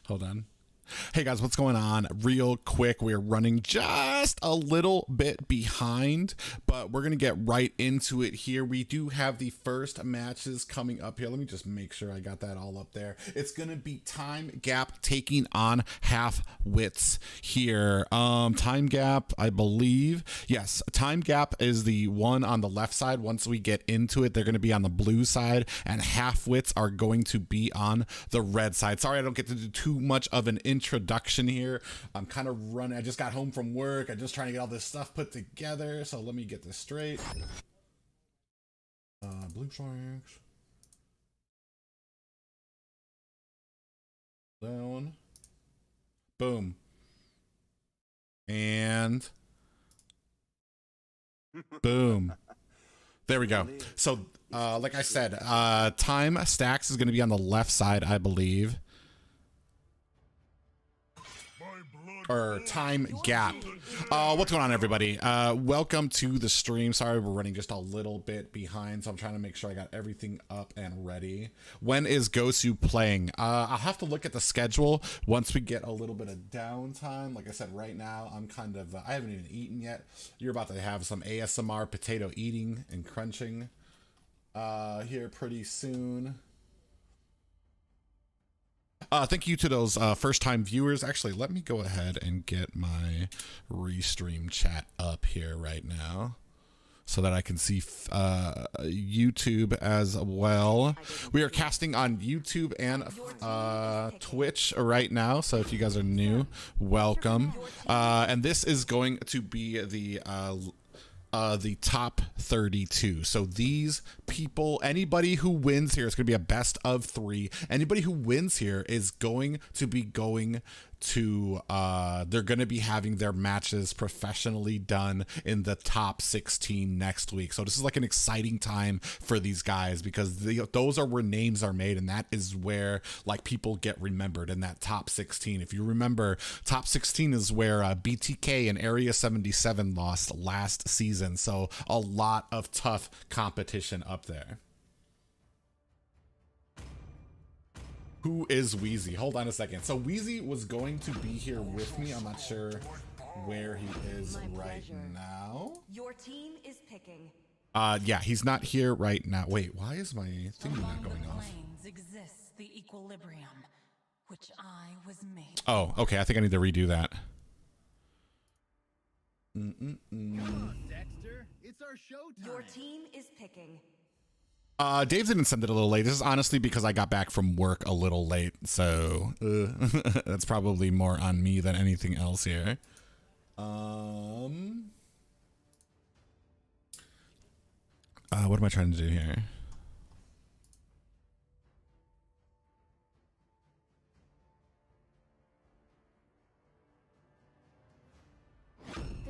Hold on. Hey guys, what's going on? Real quick, we're running just a little bit behind, but we're going to get right into it here. We do have the first matches coming up here. Let me just make sure I got that all up there. It's going to be Time Gap taking on Half Wits here. Time Gap, I believe. Yes, Time Gap is the one on the left side. Once we get into it, they're going to be on the blue side, and Half Wits are going to be on the red side. Sorry, I don't get to do too much of an introduction here. I'm kind of running. I just got home from work. I'm just trying to get all this stuff put together. So let me get this straight. Blue sharks. Down. Boom. And boom. There we go. So like I said, Time Stacks is going to be on the left side, I believe. Or Time Gap. What's going on, everybody? Welcome to the stream. Sorry, we're running just a little bit behind, so I'm trying to make sure I got everything up and ready. When is Gosu playing? I'll have to look at the schedule once we get a little bit of downtime. Like I said, right now, I'm kind of, I haven't even eaten yet. You're about to have some ASMR potato eating and crunching here pretty soon. Thank you to those first-time viewers. Actually, let me go ahead and get my restream chat up here right now so that I can see YouTube as well. We are casting on YouTube and Twitch right now, so if you guys are new, welcome. And this is going to be the top 32. So these people, anybody who wins here, it's going to be a best of 3. Anybody who wins here is going to be going to they're going to be having their matches professionally done in the top 16 next week. So this is like an exciting time for these guys because those are where names are made, and that is where like people get remembered in that top 16. If you remember, top 16 is where BTK and Area 77 lost last season. So a lot of tough competition up there. Who is Weezy? Hold on a second. So Weezy was going to be here with me. I'm not sure where he is right now. Your team is picking. Yeah, he's not here right now. Wait, why is my thing not going off? Exists the equilibrium, which I was made. Oh, okay. I think I need to redo that. Come on, Dexter. It's our show time. Your team is picking. Dave didn't send it a little late. This is honestly because I got back from work a little late, so that's probably more on me than anything else here. What am I trying to do here?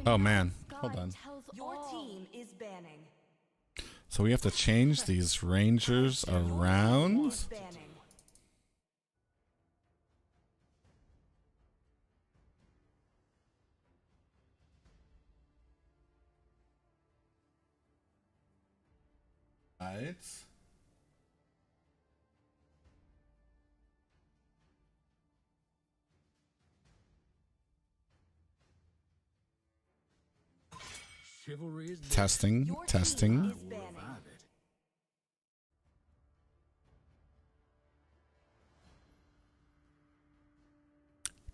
Oh man, hold on. Your team is banning. So we have to change these rangers around. Right. Testing, testing.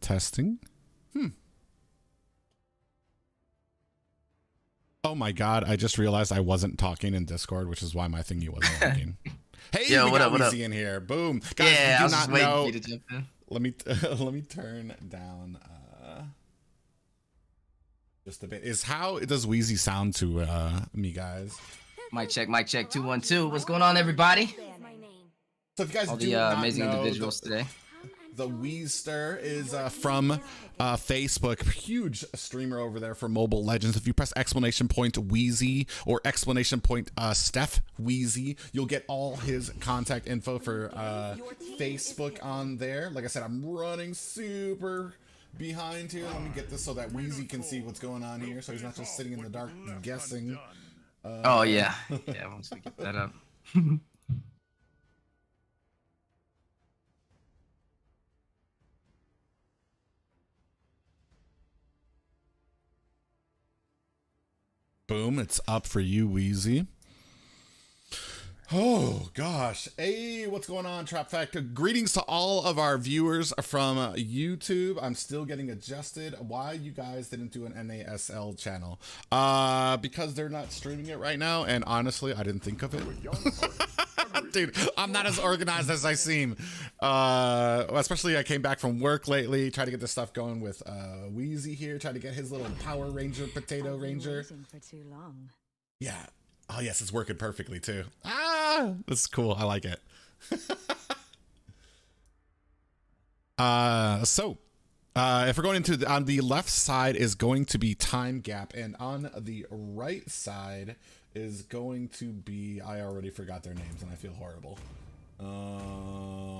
Testing. Oh my god, I just realized I wasn't talking in Discord, which is why my thingy wasn't working. Hey, yo, we what got up, Weezy in here. Boom. Guys, yeah, I you was do just not waiting know. for you to jump in. Let me turn down just a bit. Is how does Weezy sound to me, guys? Mic check 212. What's going on, everybody? So if you guys All do the not amazing know, individuals today. The Weezster is from Facebook. Huge streamer over there for Mobile Legends. If you press exclamation point Weezy or exclamation point Steph Weezy, you'll get all his contact info for Facebook on there. Like I said, I'm running super behind here. Let me get this so that Weezy can see what's going on here, so he's not just sitting in the dark guessing. Oh yeah, yeah. Once we get that up. Boom, it's up for you, Weezy. Oh gosh. Hey, what's going on, Trap Factor? Greetings to all of our viewers from YouTube. I'm still getting adjusted. Why you guys didn't do an NASL channel? Because they're not streaming it right now, and honestly, I didn't think of it. Dude, I'm not as organized as I seem. Especially I came back from work lately, tried to get this stuff going with Weezy here, tried to get his little Power Ranger, Potato Ranger. For too long. Yeah. Oh yes, it's working perfectly too. That's cool. I like it. If we're going into on the left side is going to be Time Gap, and on the right side is going to be, I already forgot their names and I feel horrible.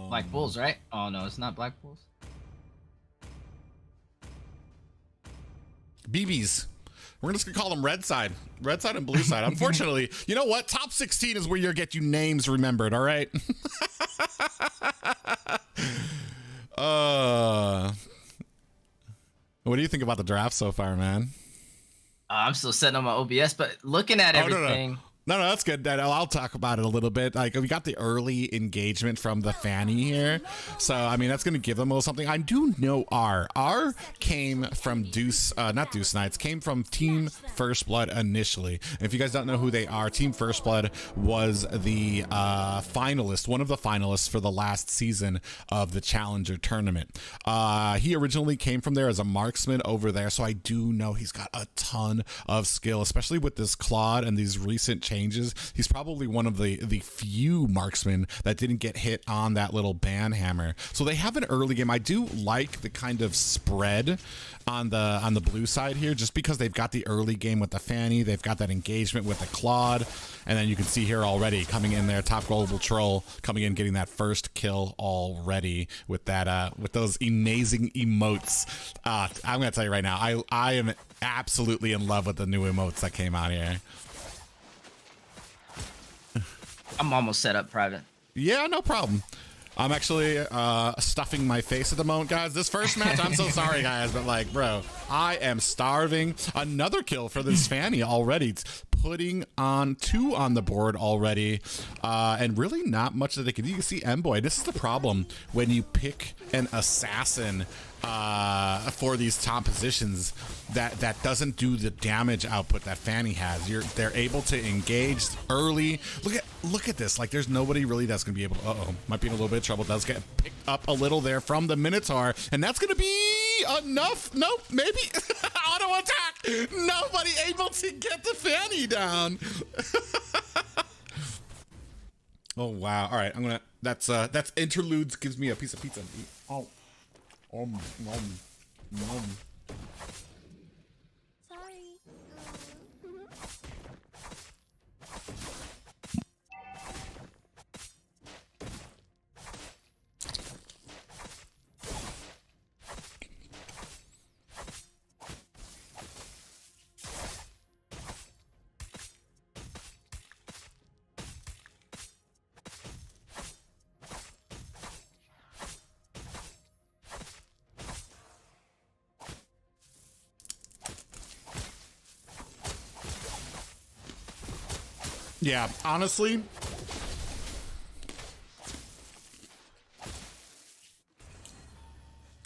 Black Bulls, right? Oh no, it's not Black Bulls. BBs. We're just gonna call them red side and blue side. Unfortunately, you know what? Top 16 is where you get you names remembered. All right. What do you think about the draft so far, man? I'm still setting on my OBS, but looking at everything. No, that's good. I'll talk about it a little bit. Like, we got the early engagement from the Fanny here. So, I mean, that's going to give them a little something. I do know R. R came from not Deuce Knights, came from Team First Blood initially. And if you guys don't know who they are, Team First Blood was the finalist, one of the finalists for the last season of the Challenger tournament. He originally came from there as a marksman over there. So I do know he's got a ton of skill, especially with this Claude and these recent changes. He's probably one of the few marksmen that didn't get hit on that little ban hammer. So they have an early game. I do like the kind of spread on the blue side here, just because they've got the early game with the Fanny, they've got that engagement with the Claude, and then you can see here already coming in there, Top Global Troll coming in, getting that first kill already with that with those amazing emotes. I'm gonna tell you right now, I am absolutely in love with the new emotes that came out here. I'm almost set up private. Yeah, no problem. I'm actually stuffing my face at the moment, guys. This first match, I'm so sorry, guys, but like, bro, I am starving. Another kill for this Fanny already. It's putting on 2 on the board already, and really not much that they can do. You can see M-Boy. This is the problem when you pick an assassin for these top positions that doesn't do the damage output that Fanny has. They're able to engage early. Look at this. Like, there's nobody really that's gonna be able to, might be in a little bit of trouble. Does get picked up a little there from the Minotaur, and that's gonna be enough. Nope, maybe. Auto attack. Nobody able to get the Fanny down. Oh wow. All right, I'm gonna, that's interludes gives me a piece of pizza to eat. Oh. Nom. Sorry. Yeah, honestly,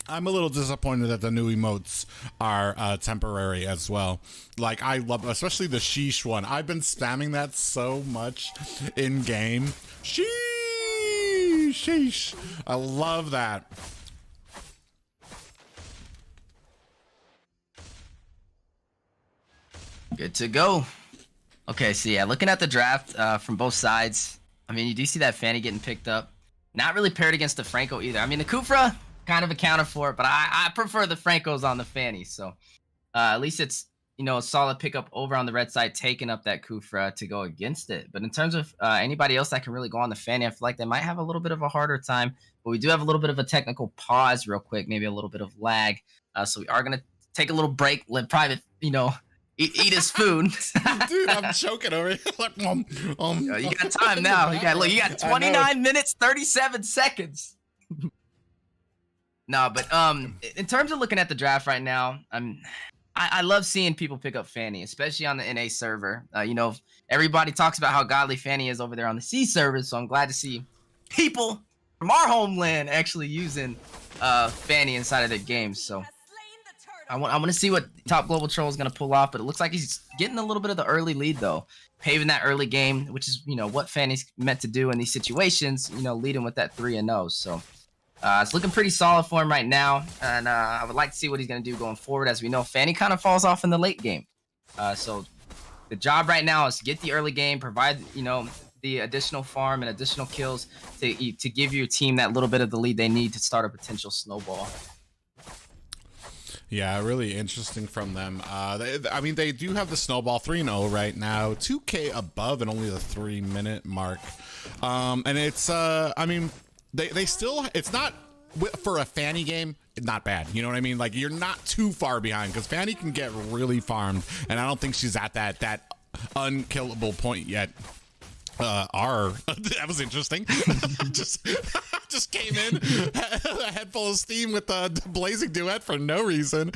I'm a little disappointed that the new emotes are temporary as well. Like, I love, especially the sheesh one. I've been spamming that so much in game. Sheesh. I love that. Good to go. Okay, so yeah, looking at the draft from both sides, I mean, you do see that Fanny getting picked up. Not really paired against the Franco either. I mean, the Kufra kind of accounted for it, but I prefer the Francos on the Fanny. So at least it's, you know, a solid pickup over on the red side, taking up that Kufra to go against it. But in terms of anybody else that can really go on the Fanny, I feel like they might have a little bit of a harder time. But we do have a little bit of a technical pause real quick, maybe a little bit of lag. So we are going to take a little break, let Private, you know, eat his food. Dude, I'm choking over here. You got time now. You got 29 minutes, 37 seconds. No, but in terms of looking at the draft right now, I'm I love seeing people pick up Fanny, especially on the NA server. You know, everybody talks about how godly Fanny is over there on the C server, so I'm glad to see people from our homeland actually using Fanny inside of their games. So I want to see what Top Global Troll is going to pull off, but it looks like he's getting a little bit of the early lead, though. Paving that early game, which is, you know, what Fanny's meant to do in these situations, you know, leading with that 3-0. So it's looking pretty solid for him right now, and I would like to see what he's going to do going forward. As we know, Fanny kind of falls off in the late game. So the job right now is to get the early game, provide, you know, the additional farm and additional kills to give your team that little bit of the lead they need to start a potential snowball. Yeah, really interesting from them. I mean, they do have the snowball 3-0 right now, 2K above and only the 3-minute mark. And it's, I mean, they still, it's not, for a Fanny game, not bad. You know what I mean? Like, you're not too far behind, because Fanny can get really farmed, and I don't think she's at that unkillable point yet. That was interesting. just came in a head full of steam with a blazing duet for no reason.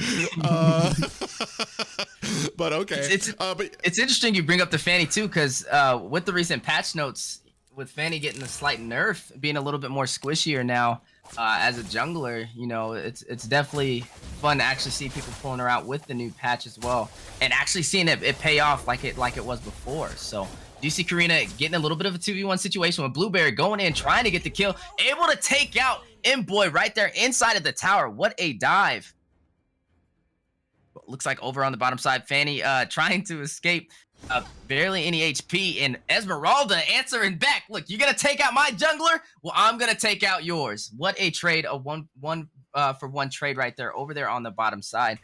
But okay. But it's interesting you bring up the Fanny too, because with the recent patch notes, with Fanny getting a slight nerf, being a little bit more squishier now as a jungler, you know, it's definitely fun to actually see people pulling her out with the new patch as well, and actually seeing it pay off like it was before. So you see Karina getting a little bit of a 2v1 situation with Blueberry going in, trying to get the kill, able to take out M-Boy right there inside of the tower. What a dive. Looks like over on the bottom side, Fanny trying to escape, barely any HP, and Esmeralda answering back. Look, you're going to take out my jungler? Well, I'm going to take out yours. What a trade, a one for one trade right there over there on the bottom side.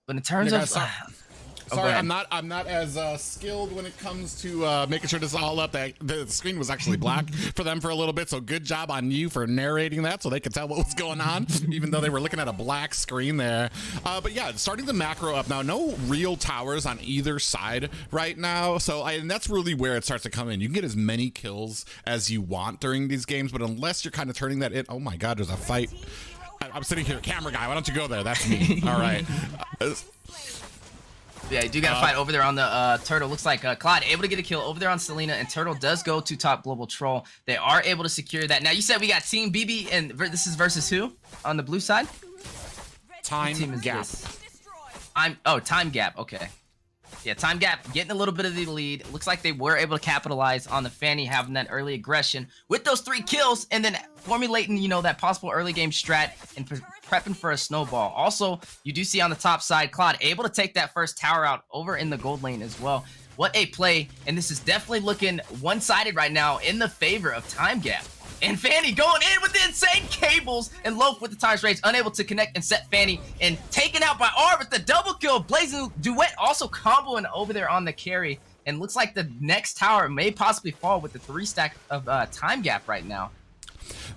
But in terms of... Sorry, I'm not as skilled when it comes to making sure this is all up. The screen was actually black for them for a little bit, so good job on you for narrating that so they could tell what was going on, even though they were looking at a black screen there. But yeah, starting the macro up now. No real towers on either side right now, and that's really where it starts to come in. You can get as many kills as you want during these games, but unless you're kind of turning that in, oh my God, there's a fight. I'm sitting here, camera guy. Why don't you go there? That's me. All right. Yeah, you do got to fight over there on the Turtle. Looks like Claude able to get a kill over there on Selena, and Turtle does go to Top Global Troll. They are able to secure that. Now, you said we got Team BB, and this is versus who on the blue side? Time Gap. Time Gap. Okay. Yeah, Time Gap getting a little bit of the lead. Looks like they were able to capitalize on the Fanny having that early aggression with those 3 kills, and then formulating, you know, that possible early game strat and prepping for a snowball. Also, you do see on the top side, Claude able to take that first tower out over in the gold lane as well. What a play, and this is definitely looking one-sided right now in the favor of Time Gap. And Fanny going in with the insane cables, and Loaf with the times range, unable to connect and set Fanny, and taken out by R with the double kill. Blazing Duet also comboing over there on the carry, and looks like the next tower may possibly fall with the 3-stack of Time Gap right now.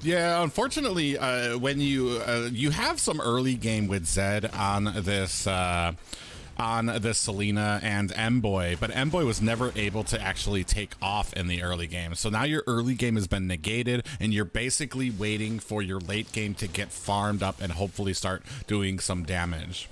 Yeah, unfortunately, when you have some early game with Zed on this Selena and M-Boy, but M-Boy was never able to actually take off in the early game. So now your early game has been negated, and you're basically waiting for your late game to get farmed up and hopefully start doing some damage.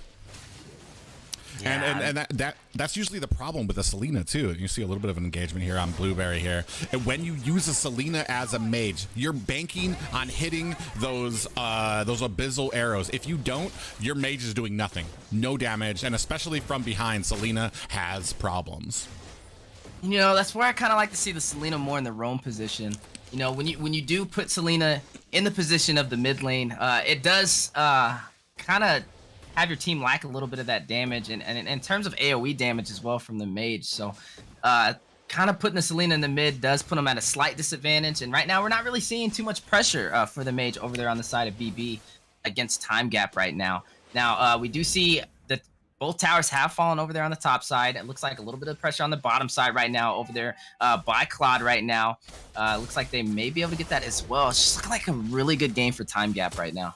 Yeah. And that's usually the problem with a Selena too. You see a little bit of an engagement here on Blueberry here. And when you use a Selena as a mage, you're banking on hitting those abyssal arrows. If you don't, your mage is doing nothing, no damage, and especially from behind, Selena has problems. You know, that's where I kind of like to see the Selena more in the roam position. You know, when you do put Selena in the position of the mid lane, it does kind of have your team lack a little bit of that damage, and in terms of AoE damage as well from the mage. So kind of putting the Selena in the mid does put them at a slight disadvantage, and right now we're not really seeing too much pressure for the mage over there on the side of BB against Time Gap right now. Now we do see that both towers have fallen over there on the top side. It looks like a little bit of pressure on the bottom side right now over there by Claude right now. Looks like they may be able to get that as well. It's just looking like a really good game for Time Gap right now.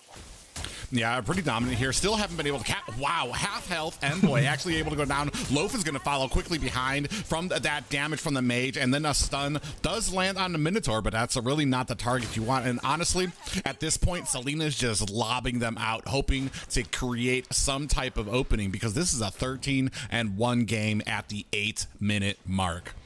Yeah, pretty dominant here. Still haven't been able to wow, half health. Envoy actually able to go down. Loaf is going to follow quickly behind from that damage from the mage, and then a stun does land on the Minotaur, but that's really not the target you want. And honestly, at this point, Selena's just lobbing them out, hoping to create some type of opening, because this is a 13-1 game at the 8-minute mark.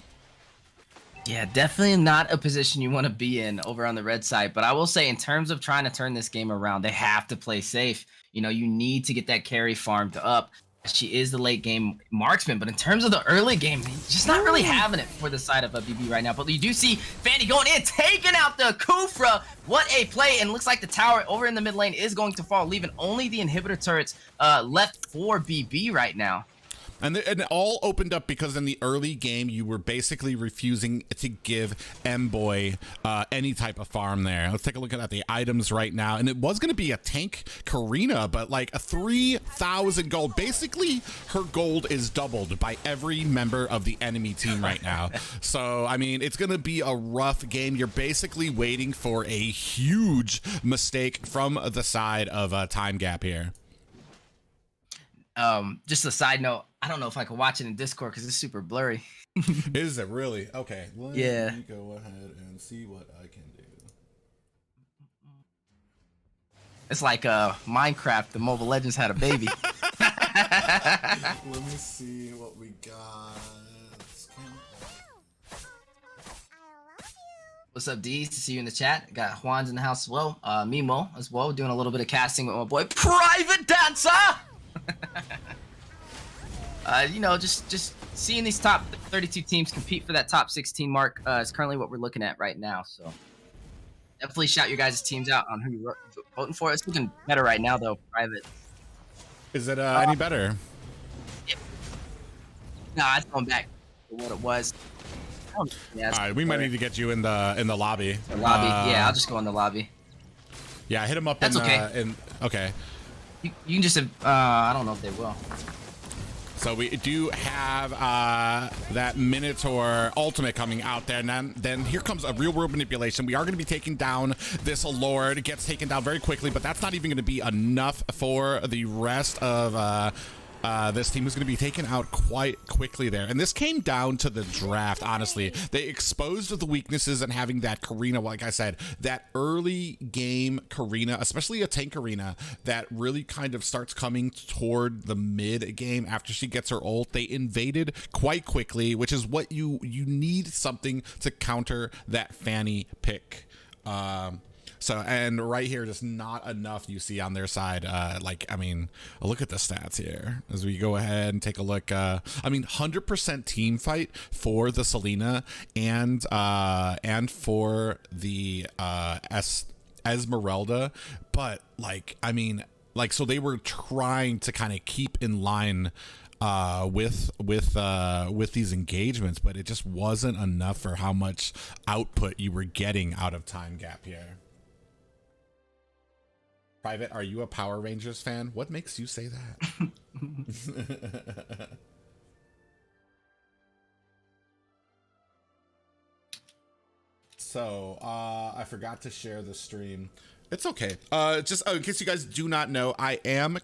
Yeah, definitely not a position you want to be in over on the red side. But I will say, in terms of trying to turn this game around, they have to play safe. You know, you need to get that carry farmed up. She is the late game marksman, but in terms of the early game, just not really having it for the side of a BB right now. But you do see Fanny going in, taking out the Kufra. What a play, and looks like the tower over in the mid lane is going to fall, leaving only the inhibitor turrets left for BB right now. And it all opened up because in the early game, you were basically refusing to give M-Boy any type of farm there. Let's take a look at the items right now. And it was going to be a tank Karina, but like a 3,000 gold. Basically, her gold is doubled by every member of the enemy team right now. So, I mean, it's going to be a rough game. You're basically waiting for a huge mistake from the side of Time Gap here. Just a side note, I don't know if I can watch it in Discord because it's super blurry. Is it really? Okay. Let me go ahead and see what I can do. It's like Minecraft, the Mobile Legends had a baby. Let me see what we got. What's up, D's? To see you in the chat. Got Juan's in the house as well. Mimo as well, doing a little bit of casting with my boy, Private Dancer. You know, just seeing these top 32 teams compete for that top 16 mark is currently what we're looking at right now. So definitely shout your guys' teams out on who you're voting for. It's looking better right now, though. Private. Is it any better? Yeah. Nah, it's going back to what it was. Yeah, all right, we might need to get you in the lobby. The lobby, yeah, I'll just go in the lobby. Yeah, hit him up. That's okay. You can just I don't know if they will. So we do have that Minotaur ultimate coming out there, and then here comes a real world manipulation. We are going to be taking down this Lord. It gets taken down very quickly, but that's not even going to be enough for the rest of this team is going to be taken out quite quickly there. And this came down to the draft, honestly. They exposed the weaknesses and having that Karina, like I said, that early game Karina, especially a tank Karina, that really kind of starts coming toward the mid game after she gets her ult. They invaded quite quickly, which is what you need, something to counter that Fanny pick. So, and right here, just not enough you see on their side. Like, I mean, look at the stats here as we go ahead and take a look. I mean, 100% team fight for the Selena and for the Esmeralda. But like, I mean, like, so they were trying to kind of keep in line with these engagements, but it just wasn't enough for how much output you were getting out of Time Gap here. Private, are you a Power Rangers fan? What makes you say that? So, I forgot to share the stream. It's okay. Just in case you guys do not know, I am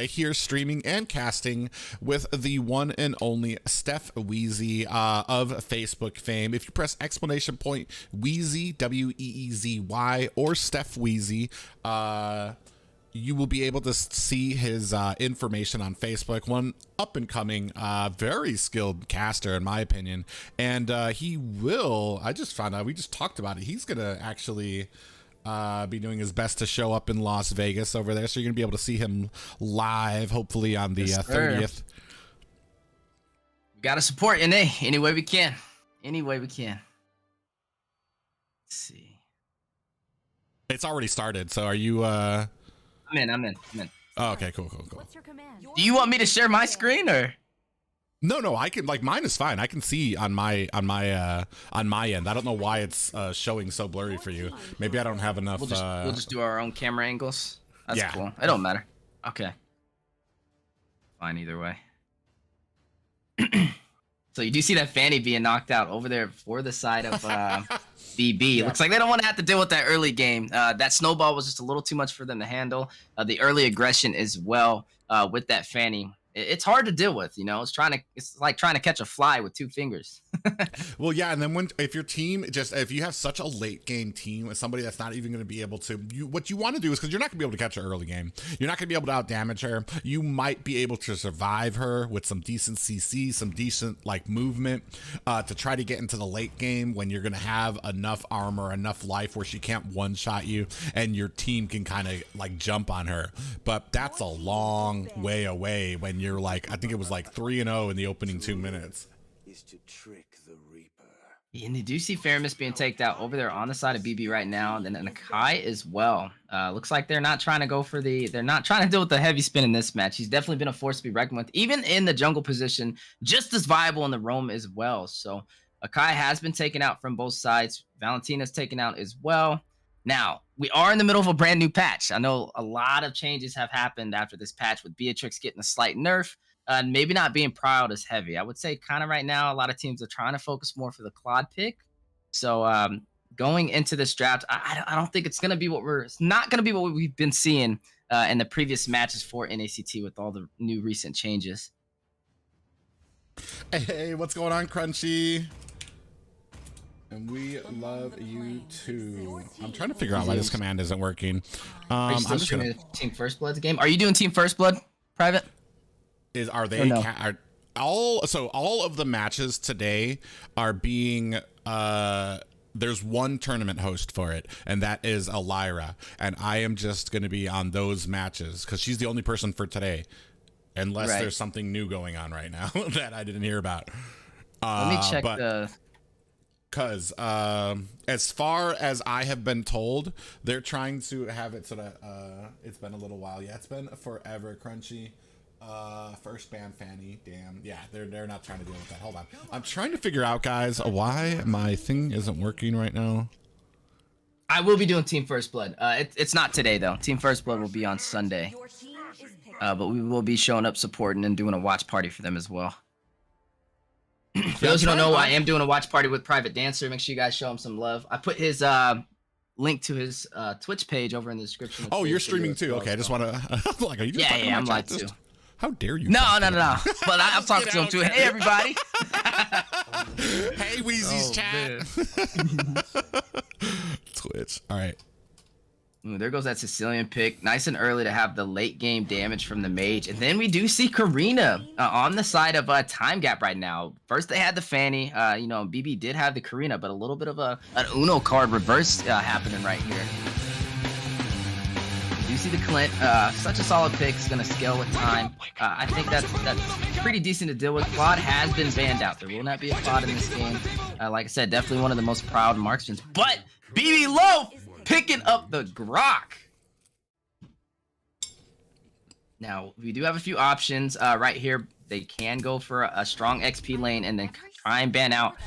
here streaming and casting with the one and only Steph Weezy of Facebook fame. If you press exclamation point Weezy, W-E-E-Z-Y, or Steph Weezy, you will be able to see his information on Facebook. One up-and-coming, very skilled caster, in my opinion. And he will, I just found out, we just talked about it, he's going to actually be doing his best to show up in Las Vegas over there. So you're going to be able to see him live, hopefully on the 30th. We got to support NA any way we can. Any way we can. Let's see. It's already started. So are you... I'm in. Oh, okay, cool. What's your command? Do you want me to share my screen or? No, I can, like, mine is fine. I can see on my end. I don't know why it's showing so blurry for you. Maybe I don't have enough. We'll just do our own camera angles. That's yeah. Cool. It don't matter. Okay. Fine either way. So you do see that Fanny being knocked out over there for the side of BB. Looks like they don't want to have to deal with that early game. That snowball was just a little too much for them to handle. The early aggression as well with that Fanny. It's hard to deal with, you know. It's like trying to catch a fly with 2 fingers. Well, yeah, and then if your team if you have such a late game team with somebody that's not even going to be able to, what you want to do is, because you're not going to be able to catch her early game, you're not going to be able to out damage her. You might be able to survive her with some decent CC, some decent like movement to try to get into the late game when you're going to have enough armor, enough life where she can't one shot you, and your team can kind of like jump on her. But that's a long way away when you're like, I think it was like 3-0 in the opening 2 minutes. Is to trick the Reaper. And you do see Faramis being taken out over there on the side of BB right now, and then Nakai as well. Looks like they're not trying to go for they're not trying to deal with the heavy spin in this match. He's definitely been a force to be reckoned with, even in the jungle position, just as viable in the roam as well. So Akai has been taken out from both sides. Valentina's taken out as well. Now, we are in the middle of a brand new patch. I know a lot of changes have happened after this patch, with Beatrix getting a slight nerf. Maybe not being prowled as heavy. I would say kind of right now, a lot of teams are trying to focus more for the Claude pick. So going into this draft, I don't think it's gonna be it's not gonna be what we've been seeing in the previous matches for NACT with all the new recent changes. Hey, what's going on, Crunchy? And we love you too. I'm trying to figure out why this command isn't working. Are you still I'm just streaming Team First Blood's game? Are you doing Team First Blood private? Are they all of the matches today are being there's one tournament host for it, and that is Elira, and I am just going to be on those matches because she's the only person for today, unless there's something new going on right now that I didn't hear about. Let me check because as far as I have been told, they're trying to have it so that it's been a little while. Yeah, it's been forever, Crunchy. First ban Fanny. Damn. Yeah, they're not trying to deal with that. Hold on. I'm trying to figure out, guys, why my thing isn't working right now. I will be doing Team First Blood. It's not today though. Team First Blood will be on Sunday. But we will be showing up supporting and doing a watch party for them as well. For those who don't know, I am doing a watch party with Private Dancer. Make sure you guys show him some love. I put his link to his Twitch page over in the description. Oh, you're streaming too. Okay, I just want to like, are you just yeah, I'm live too. How dare you? No. But I'm talking to him too. Hey, everybody. Hey, Weezy's chat. Twitch. All right. Ooh, there goes that Sicilian pick. Nice and early to have the late game damage from the mage. And then we do see Karina on the side of Time Gap right now. First they had the Fanny. BB did have the Karina, but a little bit of an Uno card reverse happening right here. You see the Clint, such a solid pick. It's going to scale with time. I think that's pretty decent to deal with. Claude has been banned out. There will not be a Claude in this game. Like I said, definitely one of the most proud marksmen. But BB Loaf picking up the Grok. Now, we do have a few options right here. They can go for a strong XP lane and then try and ban out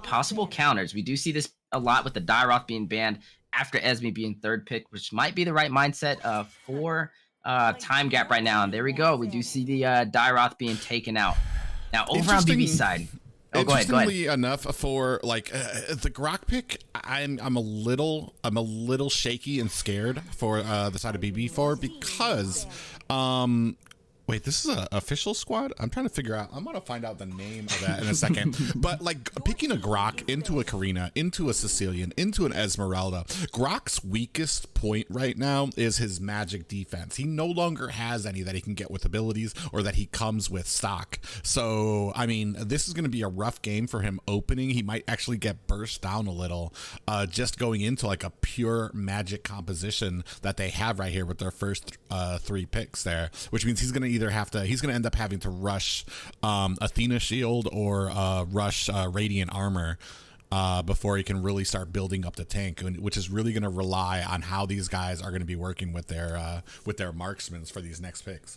possible counters. We do see this a lot with the Dairoth being banned after Esme being third pick, which might be the right mindset for Time Gap right now. And there we go. We do see the Dairoth being taken out. Now, over on BB's side. Oh, go ahead. Interestingly enough, for like the Grok pick, I'm a little shaky and scared for the side of BB for because wait, this is an official squad? I'm trying to figure out. I'm going to find out the name of that in a second. But like picking a Grok into a Karina, into a Sicilian, into an Esmeralda. Grok's weakest point right now is his magic defense. He no longer has any that he can get with abilities or that he comes with stock. So, I mean, this is going to be a rough game for him opening. He might actually get burst down a little just going into like a pure magic composition that they have right here with their first 3 picks there, which means he's going to he's going to end up having to rush Athena Shield or rush Radiant Armor before he can really start building up the tank, which is really going to rely on how these guys are going to be working with their marksmen for these next picks.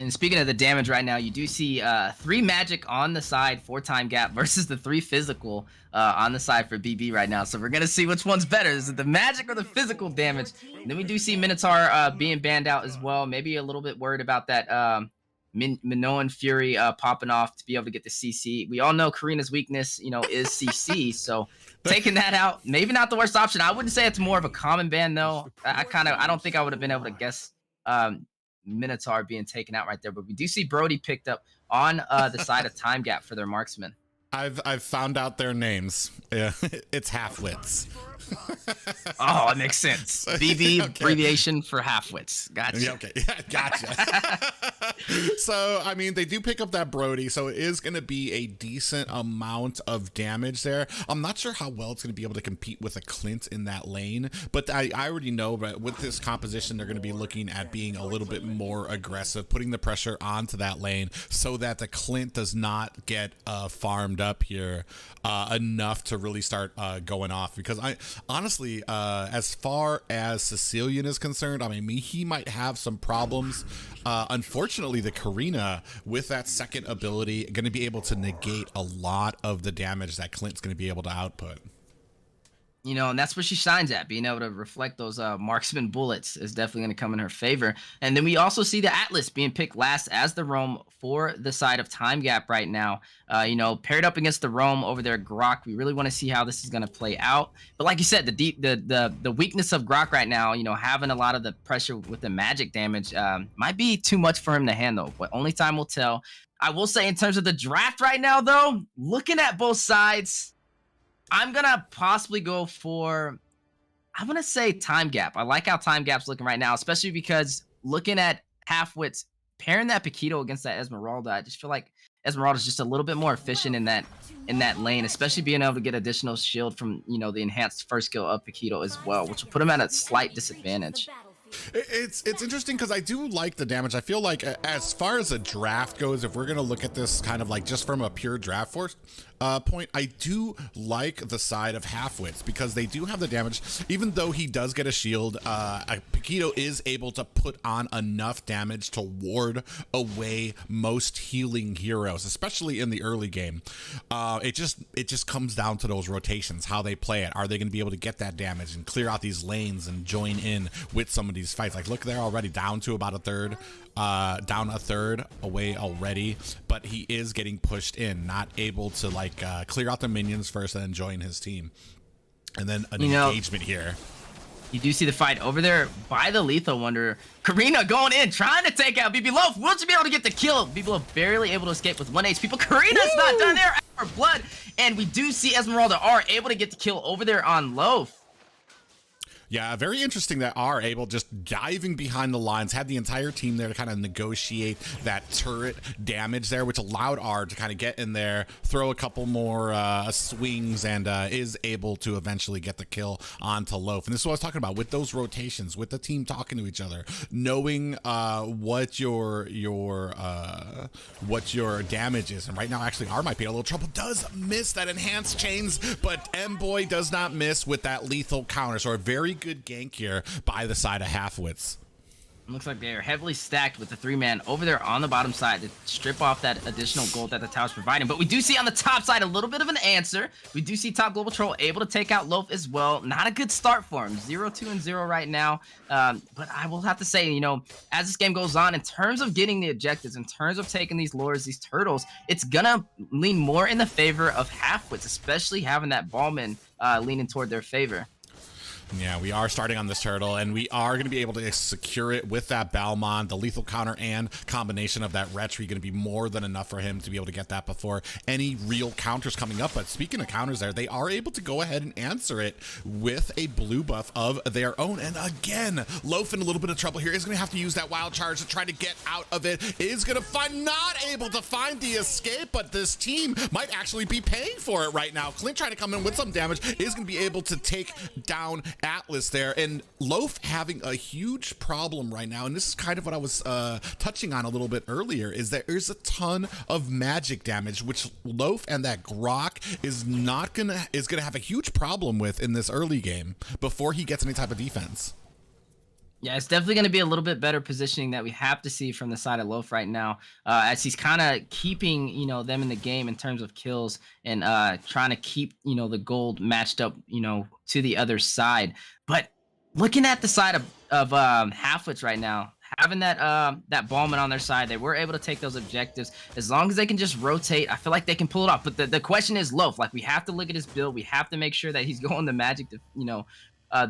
And speaking of the damage right now, you do see 3 magic on the side for Time Gap versus the 3 physical on the side for BB right now. So we're going to see which one's better. Is it the magic or the physical damage? And then we do see Minotaur being banned out as well. Maybe a little bit worried about that Minoan Fury popping off to be able to get the CC. We all know Karina's weakness, is CC. So taking that out, maybe not the worst option. I wouldn't say it's more of a common ban though. I don't think I would have been able to guess Minotaur being taken out right there. But we do see Brody picked up on the side of Time Gap for their marksman. I've found out their names. Yeah, it's half-wits. Oh, it makes sense. BB abbreviation for half-wits. Gotcha. Yeah, okay. Yeah, gotcha. So, I mean, they do pick up that Brody, so it is going to be a decent amount of damage there. I'm not sure how well it's going to be able to compete with a Clint in that lane, but I already know that with this composition, they're going to be looking at being a little bit more aggressive, putting the pressure onto that lane so that the Clint does not get farmed up here enough to really start going off. Because I honestly, as far as Sicilian is concerned, I mean, he might have some problems. Unfortunately, the Karina with that second ability going to be able to negate a lot of the damage that Clint's going to be able to output. And that's what she shines at. Being able to reflect those marksman bullets is definitely going to come in her favor. And then we also see the Atlas being picked last as the roam for the side of Time Gap right now. Paired up against the roam over there, Grok. We really want to see how this is going to play out. But like you said, the weakness of Grok right now, having a lot of the pressure with the magic damage might be too much for him to handle. But only time will tell. I will say in terms of the draft right now, though, looking at both sides, I'm going to possibly go for, I'm going to say Time Gap. I like how Time Gap's looking right now, especially because looking at Halfwits, pairing that Paquito against that Esmeralda, I just feel like Esmeralda's just a little bit more efficient in that lane, especially being able to get additional shield from, the enhanced first skill of Paquito as well, which will put him at a slight disadvantage. It's interesting because I do like the damage. I feel like as far as a draft goes, if we're going to look at this kind of like just from a pure draft force point, I do like the side of Halfwits because they do have the damage. Even though he does get a shield, Paquito is able to put on enough damage to ward away most healing heroes, especially in the early game. It just comes down to those rotations, how they play it. Are they going to be able to get that damage and clear out these lanes and join in with some of these fights? Like, look, they're already down to about a third. Down a third away already, but he is getting pushed in, not able to clear out the minions first and then join his team. And then an engagement here. You do see the fight over there by the Lethal Wonder. Karina going in, trying to take out BB Loaf. Will she be able to get the kill? BB Loaf barely able to escape with 1 HP, but Karina's not done there for blood. And we do see Esmeralda are able to get the kill over there on Loaf. Yeah, very interesting that are able just diving behind the lines, had the entire team there to kind of negotiate that turret damage there, which allowed R to kind of get in there, throw a couple more swings, and is able to eventually get the kill onto Loaf. And this is what I was talking about with those rotations, with the team talking to each other, knowing what your damage is. And right now, actually, R might be in a little trouble. Does miss that enhanced chains, but M-Boy does not miss with that lethal counter. So a very good gank here by the side of Halfwits. Looks like they're heavily stacked with the 3-man over there on the bottom side to strip off that additional gold that the tower's providing. But we do see on the top side a little bit of an answer. We do see Top Global Troll able to take out Loaf as well. Not a good start for him. 0-2-0 right now. But I will have to say, as this game goes on, in terms of getting the objectives, in terms of taking these lures, these turtles, it's gonna lean more in the favor of Halfwits, especially having that Ballman leaning toward their favor. Yeah, we are starting on this turtle, and we are going to be able to secure it with that Balmond. The lethal counter and combination of that Retry going to be more than enough for him to be able to get that before any real counters coming up. But speaking of counters there, they are able to go ahead and answer it with a blue buff of their own. And again, Loaf in a little bit of trouble here. Is going to have to use that wild charge to try to get out of it. Is going to find, not able to find the escape, but this team might actually be paying for it right now. Clint trying to come in with some damage, is going to be able to take down Atlas there, and Loaf having a huge problem right now, and this is kind of what I was touching on a little bit earlier, is that there's a ton of magic damage, which Loaf and that Grok is gonna have a huge problem with in this early game before he gets any type of defense. Yeah, it's definitely going to be a little bit better positioning that we have to see from the side of Loaf right now, as he's kind of keeping, them in the game in terms of kills and trying to keep, the gold matched up, to the other side. But looking at the side of Halfwits right now, having that Ballman on their side, they were able to take those objectives. As long as they can just rotate, I feel like they can pull it off. But the question is Loaf. Like, we have to look at his build. We have to make sure that he's going the Magic,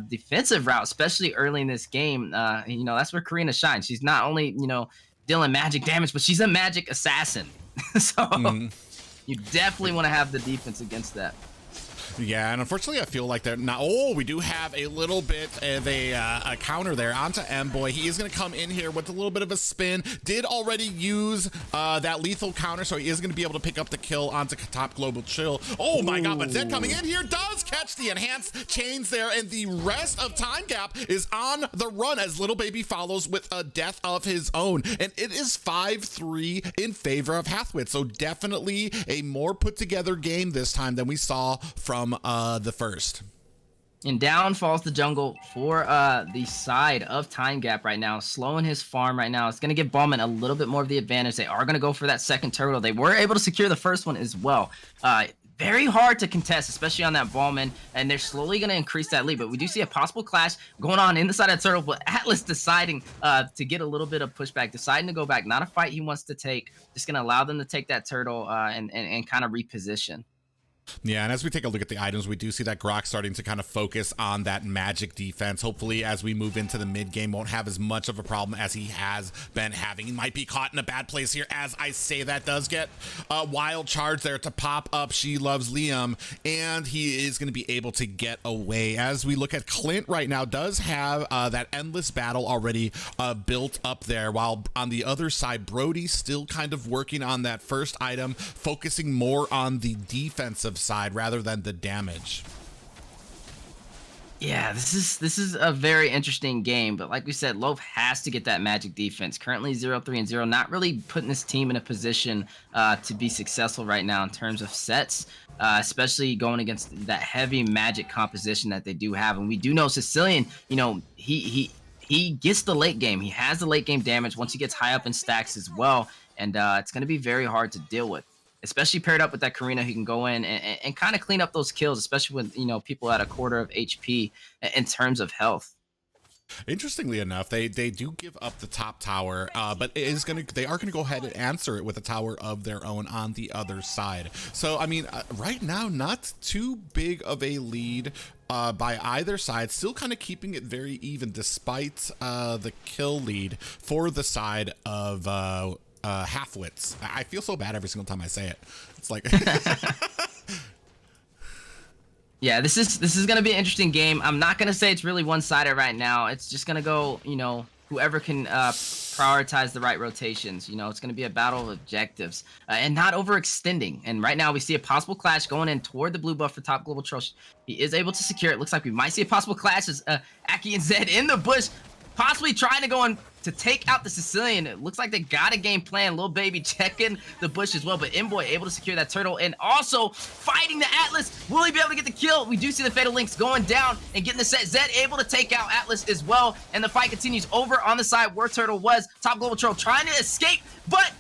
defensive route, especially early in this game. That's where Karina shines. She's not only, dealing Magic damage, but she's a Magic assassin. So you definitely want to have the defense against that. Yeah, and unfortunately, I feel like they're not. Oh, we do have a little bit of a counter there onto M-Boy. He is going to come in here with a little bit of a spin. Did already use that lethal counter, so he is going to be able to pick up the kill onto top Global Chill. Oh my God, but Zed coming in here does catch the enhanced chains there, and the rest of Time Gap is on the run as Little Baby follows with a death of his own. And it is 5-3 in favor of Hathaway. So definitely a more put together game this time than we saw from the first. And down falls the jungle for the side of Time Gap right now, slowing his farm right now. It's going to give Ballman a little bit more of the advantage. They are going to go for that second turtle. They were able to secure the first one as well. Very hard to contest, especially on that Ballman, and they're slowly going to increase that lead. But we do see a possible clash going on in the side of the turtle, but Atlas deciding to get a little bit of pushback, deciding to go back. Not a fight he wants to take, just going to allow them to take that turtle and kind of reposition. Yeah, and as we take a look at the items, we do see that Grok starting to kind of focus on that Magic defense. Hopefully, as we move into the mid game, won't have as much of a problem as he has been having. He might be caught in a bad place here. As I say that, does get a wild charge there to pop up She Loves Liam, and he is going to be able to get away. As we look at Clint right now, does have that endless battle already built up there, while on the other side, Brody still kind of working on that first item, focusing more on the defensive side rather than the damage. Yeah, this is a very interesting game, but like we said, Loaf has to get that Magic defense. Currently 0-3-0, not really putting this team in a position to be successful right now in terms of sets, especially going against that heavy Magic composition that they do have. And we do know Sicilian, he gets the late game. He has the late game damage once he gets high up in stacks as well, and it's going to be very hard to deal with. Especially paired up with that Karina, who can go in and kind of clean up those kills, especially with people at a quarter of HP in terms of health. Interestingly enough, they do give up the top tower, but they are gonna go ahead and answer it with a tower of their own on the other side. So I mean, right now, not too big of a lead by either side, still kind of keeping it very even despite the kill lead for the side of half-wits. I feel so bad every single time I say it. It's like yeah, this is gonna be an interesting game. I'm not gonna say it's really one-sided right now. It's just gonna go, whoever can prioritize the right rotations. It's gonna be a battle of objectives and not overextending. And right now we see a possible clash going in toward the blue buff for top Global Troll. He is able to secure it. Looks like we might see a possible clash as Aki and Zed in the bush, possibly trying to go in to take out the Sicilian. It looks like they got a game plan. Little Baby checking the bush as well, but M-Boy able to secure that turtle and also fighting the Atlas. Will he be able to get the kill? We do see the Fatal Links going down and getting the set. Zed able to take out Atlas as well, and the fight continues over on the side where Turtle was. Top Global Troll trying to escape, but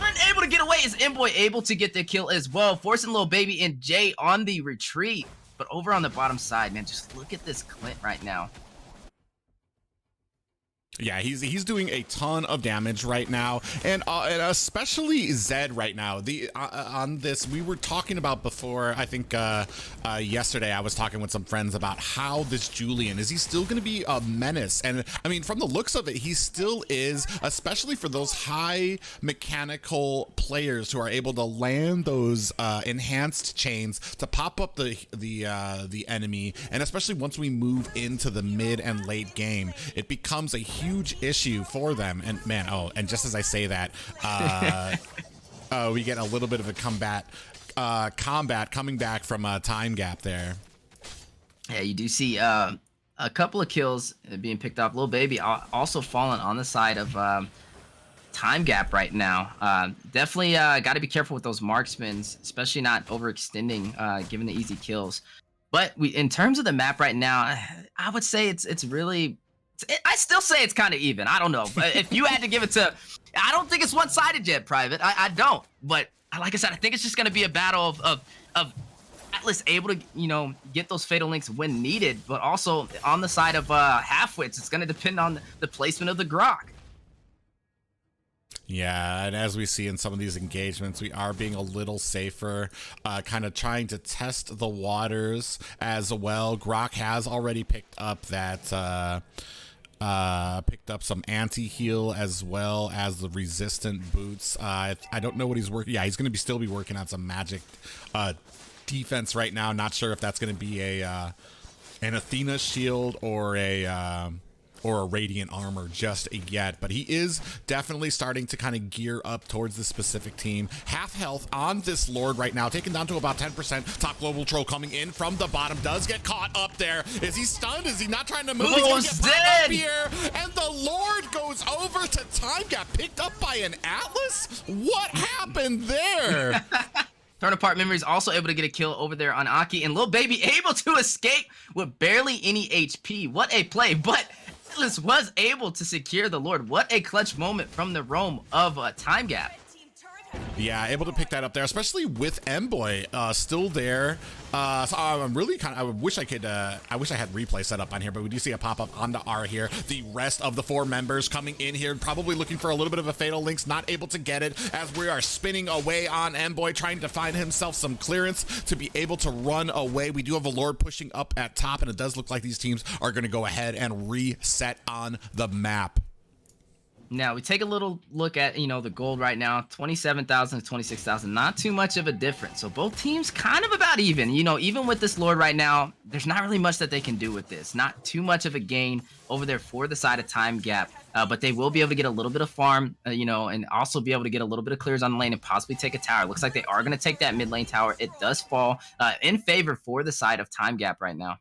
unable to get away. Is M-Boy able to get the kill as well, forcing Little Baby and Jay on the retreat. But over on the bottom side, man, just look at this Clint right now. Yeah, he's doing a ton of damage right now, and especially Zed right now. On this, we were talking about before. I think yesterday I was talking with some friends about how this Julian is he still going to be a menace? And I mean, from the looks of it, he still is, especially for those high mechanical players who are able to land those enhanced chains to pop up the enemy, and especially once we move into the mid and late game, it becomes a huge issue for them. And man, and just as I say that, we get a little bit of a combat coming back from a Time Gap there. Yeah, you do see a couple of kills being picked off. Little Baby also falling on the side of Time Gap right now. Definitely got to be careful with those marksmans, especially not overextending, given the easy kills. But in terms of the map right now, I would say it's really. I still say it's kind of even. I don't know. But if you had to give it to, I don't think it's one-sided yet, Private. I don't. But like I said, I think it's just going to be a battle of Atlas able to, get those Fatal Links when needed. But also on the side of Halfwits, it's going to depend on the placement of the Grok. Yeah, and as we see in some of these engagements, we are being a little safer, kind of trying to test the waters as well. Grok has already picked up that, picked up some anti-heal as well as the resistant boots. I don't know what he's working. Yeah, he's going to still be working on some magic defense right now. Not sure if that's going to be an Athena shield or a radiant armor just yet, but he is definitely starting to kind of gear up towards this specific team. Half health on this Lord right now, taken down to about 10%. Top global troll coming in from the bottom, does get caught up there. Is he stunned? Is he not trying to move? He's gonna get popped up here, and the Lord goes over to time, got picked up by an Atlas? What happened there? Torn Apart Memories also able to get a kill over there on Aki, and Lil Baby able to escape with barely any HP. What a play, but Atlas was able to secure the Lord. What a clutch moment from the roam of Time Gap. Yeah, able to pick that up there, especially with M-Boy still there. So I'm really I wish I had replay set up on here, but we do see a pop-up onto R here. The rest of the 4 members coming in here, probably looking for a little bit of a Fatal Links, not able to get it as we are spinning away on M-Boy, trying to find himself some clearance to be able to run away. We do have a Lord pushing up at top, and it does look like these teams are going to go ahead and reset on the map. Now we take a little look at, the gold right now, 27,000 to 26,000, not too much of a difference. So both teams kind of about even, even with this Lord right now, there's not really much that they can do with this. Not too much of a gain over there for the side of Time Gap, but they will be able to get a little bit of farm, and also be able to get a little bit of clears on the lane and possibly take a tower. Looks like they are going to take that mid lane tower. It does fall in favor for the side of Time Gap right now.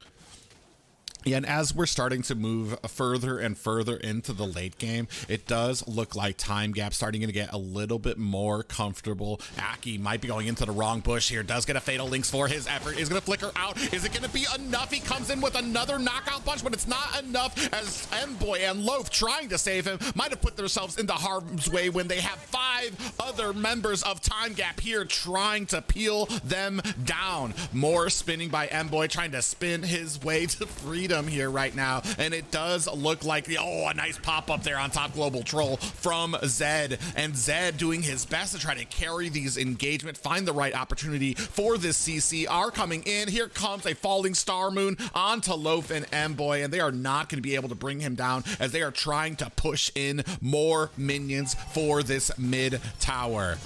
Yeah, and as we're starting to move further and further into the late game, it does look like Time Gap starting to get a little bit more comfortable. Aki might be going into the wrong bush here. Does get a Fatal Links for his effort. Is going to flicker out. Is it going to be enough? He comes in with another knockout punch, but it's not enough as M-Boy and Loaf trying to save him might have put themselves into harm's way when they have 5 other members of Time Gap here trying to peel them down. More spinning by M-Boy, trying to spin his way to freedom here right now, and it does look like a nice pop-up there on top global troll from Zed, and Zed doing his best to try to carry these engagement, find the right opportunity for this CCR coming in. Here comes a falling star moon onto Loaf and M-Boy, and they are not going to be able to bring him down as they are trying to push in more minions for this mid tower.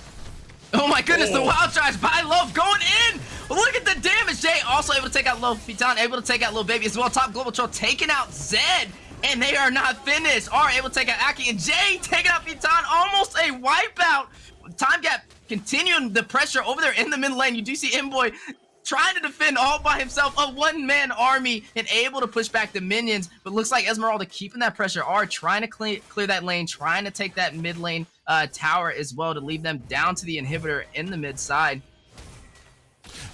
Oh my goodness, the wild charge by Loaf going in! Look at the damage! Jay also able to take out Loaf. Fitan able to take out Lil Baby as well. Top global troll taking out Zed, and they are not finished. R able to take out Aki, and Jay taking out Fitan. Almost a wipeout. Time Gap continuing the pressure over there in the mid lane. You do see M-Boy trying to defend all by himself, a one-man army, and able to push back the minions. But looks like Esmeralda keeping that pressure. R trying to clear that lane, trying to take that mid lane tower as well to leave them down to the inhibitor in the mid side.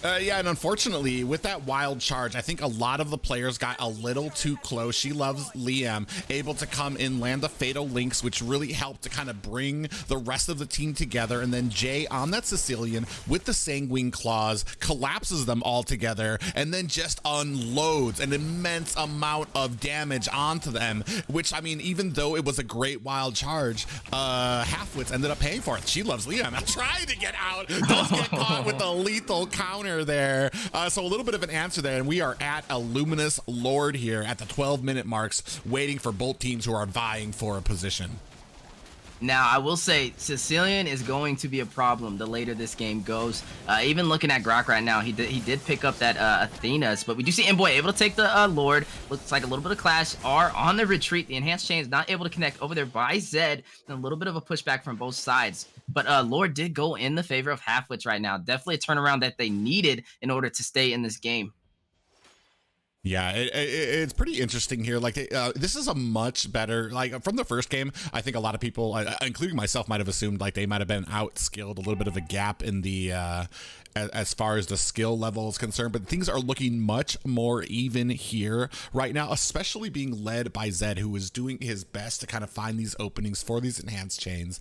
Yeah, and unfortunately, with that wild charge, I think a lot of the players got a little too close. She loves Liam, able to come in, land the Fatal Links, which really helped to kind of bring the rest of the team together. And then Jay on that Sicilian with the Sanguine Claws collapses them all together and then just unloads an immense amount of damage onto them, which, I mean, even though it was a great wild charge, Halfwits ended up paying for it. She loves Liam. I'm trying to get out. Does get caught with the lethal counter there. So a little bit of an answer there, and we are at a Luminous Lord here at the 12-minute marks, waiting for both teams who are vying for a position. Now, I will say Sicilian is going to be a problem the later this game goes. Even looking at Grok right now, he did pick up that Athena's, but we do see M-Boy able to take the Lord. Looks like a little bit of clash. R on the retreat. The enhanced chain is not able to connect over there by Zed. And a little bit of a pushback from both sides. But Lord did go in the favor of Halfwits right now. Definitely a turnaround that they needed in order to stay in this game. Yeah, it's pretty interesting here. Like, this is a much better, like, from the first game, I think a lot of people, including myself, might have assumed, like, they might have been outskilled, a little bit of a gap in the, as far as the skill level is concerned, but things are looking much more even here right now, especially being led by Zed, who is doing his best to kind of find these openings for these enhanced chains,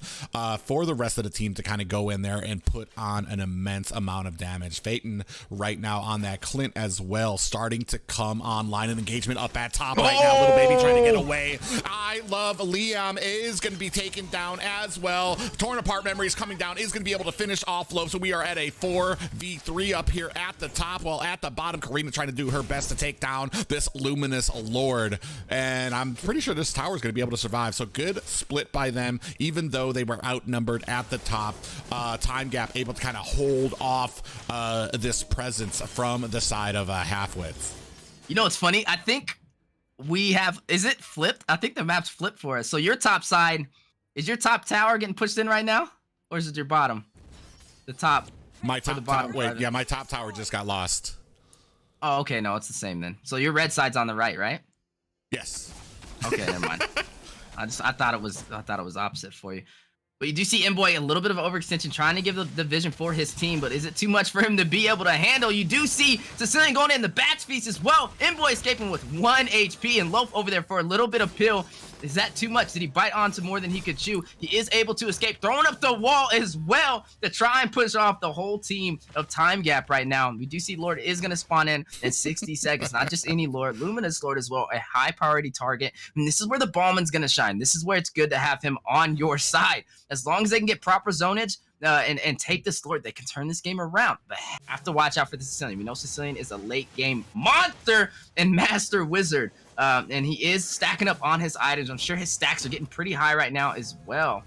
for the rest of the team to kind of go in there and put on an immense amount of damage. Phaeton right now on that Clint as well, starting to come come online. An engagement up at top right now. Little baby trying to get away. I love Liam is going to be taken down as well. Torn apart memories coming down is going to be able to finish off Loaf. So we are at a 4v3 up here at the top, while at the bottom, Karina trying to do her best to take down this Luminous Lord. And I'm pretty sure this tower is going to be able to survive. So good split by them, even though they were outnumbered at the top. Time Gap able to kind of hold off this presence from the side of Halfwits. You know, it's funny. I think we have, is it flipped? I think the map's flipped for us. So your top side, is your top tower getting pushed in right now? Or is it your bottom? The top. My top the bottom tower, wait, yeah, my top tower just got lost. Oh, okay. No, it's the same then. So your red side's on the right, right? Yes. Okay, never mind. I thought it was opposite for you. But you do see Mboy a little bit of an overextension, trying to give the vision for his team, but is it too much for him to be able to handle? You do see Sicilian going in the Bat's Feast as well. Mboy escaping with 1 HP, and Loaf over there for a little bit of pill. Is that too much? Did he bite onto more than he could chew? He is able to escape, throwing up the wall as well to try and push off the whole team of Time Gap right now. We do see Lord is going to spawn in 60 seconds. Not just any Lord, Luminous Lord as well, a high priority target. And this is where the Ballman's going to shine. This is where it's good to have him on your side. As long as they can get proper zonage, and take this Lord, they can turn this game around. But have to watch out for the Sicilian. We know Sicilian is a late game monster and master wizard. And he is stacking up on his items. I'm sure his stacks are getting pretty high right now as well.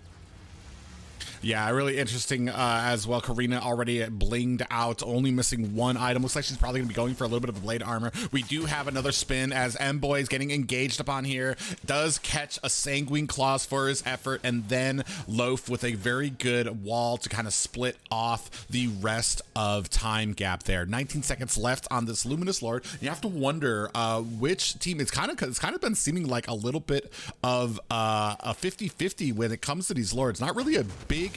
Yeah, really interesting as well. Karina already blinged out, only missing 1 item. Looks like she's probably going to be going for a little bit of blade armor. We do have another spin as Mboy is getting engaged upon here. Does catch a Sanguine Claws for his effort, and then Loaf with a very good wall to kind of split off the rest of Time Gap there. 19 seconds left on this Luminous Lord. You have to wonder which team. It's kind of been seeming like a little bit of a 50-50 when it comes to these Lords. Not really a big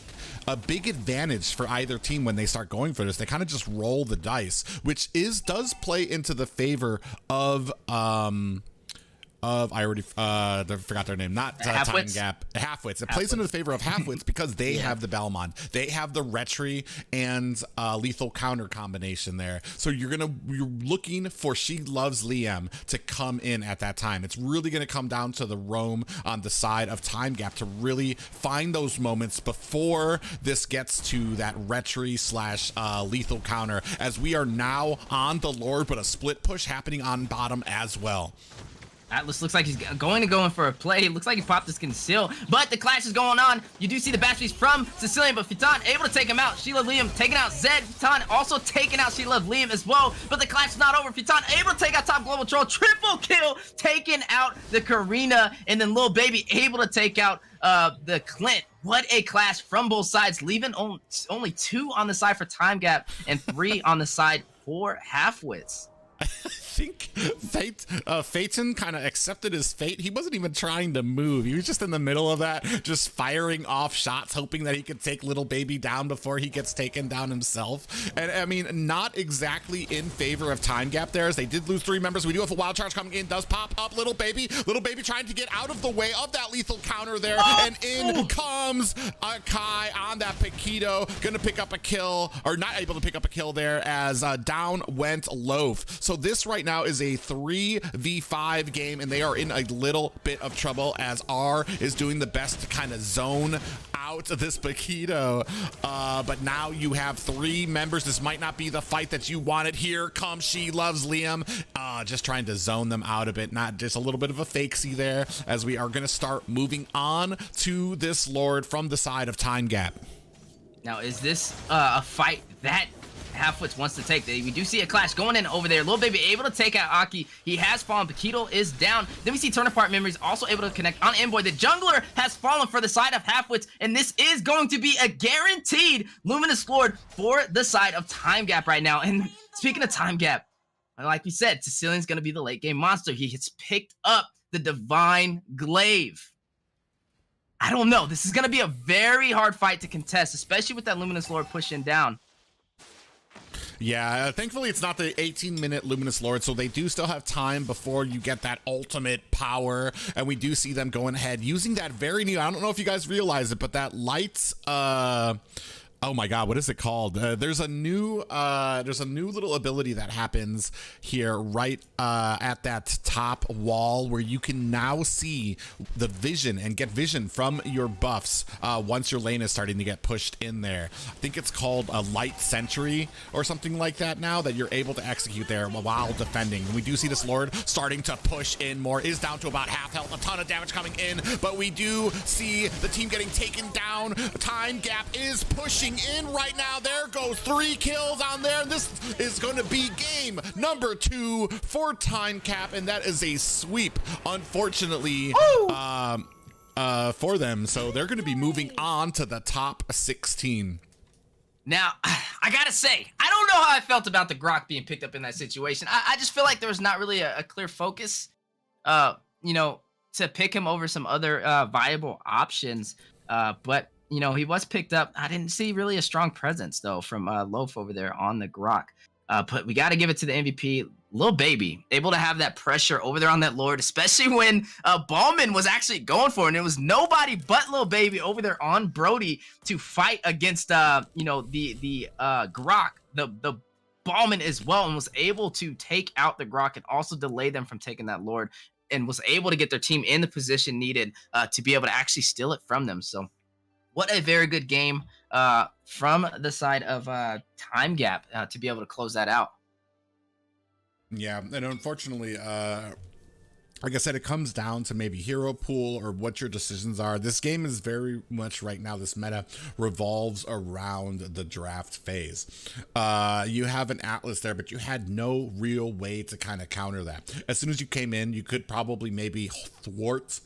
advantage for either team when they start going for this. They kind of just roll the dice, which does play into the favor of I already forgot their name. Not Time Gap. Halfwits. It plays into the favor of Halfwits because they have the Belmont. They have the Retry and lethal counter combination there. So you're looking for She Loves Liam to come in at that time. It's really gonna come down to the roam on the side of Time Gap to really find those moments before this gets to that Retry / lethal counter, as we are now on the Lord, but a split push happening on bottom as well. Atlas looks like he's going for a play. It looks like he popped his conceal, but the clash is going on. You do see the bash piece from Sicilian, but Fitan able to take him out. Sheila Liam taking out Zed. Fitan also taking out Sheila Liam as well, but the clash is not over. Fitan able to take out Top Global Troll. Triple kill, taking out the Karina, and then Lil Baby able to take out the Clint. What a clash from both sides, leaving only 2 on the side for Time Gap and 3 on the side for Halfwits. I think Phaeton kind of accepted his fate. He wasn't even trying to move. He was just in the middle of that, just firing off shots, hoping that he could take Little Baby down before he gets taken down himself. And I mean, not exactly in favor of Time Gap there, as they did lose 3 members. We do have a wild charge coming in. Does pop up Little Baby. Little Baby trying to get out of the way of that lethal counter there. And in comes Kai on that Paquito. Gonna pick up a kill, or not able to pick up a kill there, as down went Loaf. So this right now is a 3v5 game, and they are in a little bit of trouble as R is doing the best to kind of zone out this Paquito. But now you have 3 members. This might not be the fight that you wanted. Here comes She Loves Liam. Just trying to zone them out a bit. Not just a little bit of a fakesy there, as we are going to start moving on to this Lord from the side of Time Gap. Now, is this a fight that Halfwits wants to take? We do see a clash going in over there. Lil Baby able to take out Aki. He has fallen. Paquito is down. Then we see Turn Apart Memories also able to connect on Mboy. The jungler has fallen for the side of Halfwits, and this is going to be a guaranteed Luminous Lord for the side of Time Gap right now. And speaking of Time Gap, like we said, Sicilian's going to be the late game monster. He has picked up the Divine Glaive. I don't know. This is going to be a very hard fight to contest, especially with that Luminous Lord pushing down. Yeah, thankfully it's not the 18-minute Luminous Lord, so they do still have time before you get that ultimate power, and we do see them going ahead using that very new, I don't know if you guys realize it, but that lights Oh my God, what is it called? There's a new little ability that happens here right at that top wall where you can now see the vision and get vision from your buffs once your lane is starting to get pushed in there. I think it's called a light sentry or something like that now that you're able to execute there while defending. And we do see this Lord starting to push in more, is down to about half health, a ton of damage coming in, but we do see the team getting taken down. Time Gap is pushing in right now. There goes 3 kills on there. This is going to be game number 2 for Time Cap, and that is a sweep, unfortunately, for them. So they're going to be moving on to the top 16. Now, I gotta say, I don't know how I felt about the Grok being picked up in that situation. I just feel like there was not really a clear focus, you know, to pick him over some other viable options. But you know, he was picked up. I didn't see really a strong presence, though, from Loaf over there on the Grok. But we got to give it to the MVP. Lil Baby, able to have that pressure over there on that Lord, especially when Ballman was actually going for it. And it was nobody but Lil Baby over there on Brody to fight against, you know, the Grok, the Ballman as well, and was able to take out the Grok and also delay them from taking that Lord, and was able to get their team in the position needed to be able to actually steal it from them. So what a very good game from the side of Time Gap to be able to close that out. Yeah, and unfortunately, like I said, it comes down to maybe hero pool or what your decisions are. This game is very much right now, this meta revolves around the draft phase. You have an Atlas there, but you had no real way to kind of counter that. As soon as you came in, you could probably maybe thwart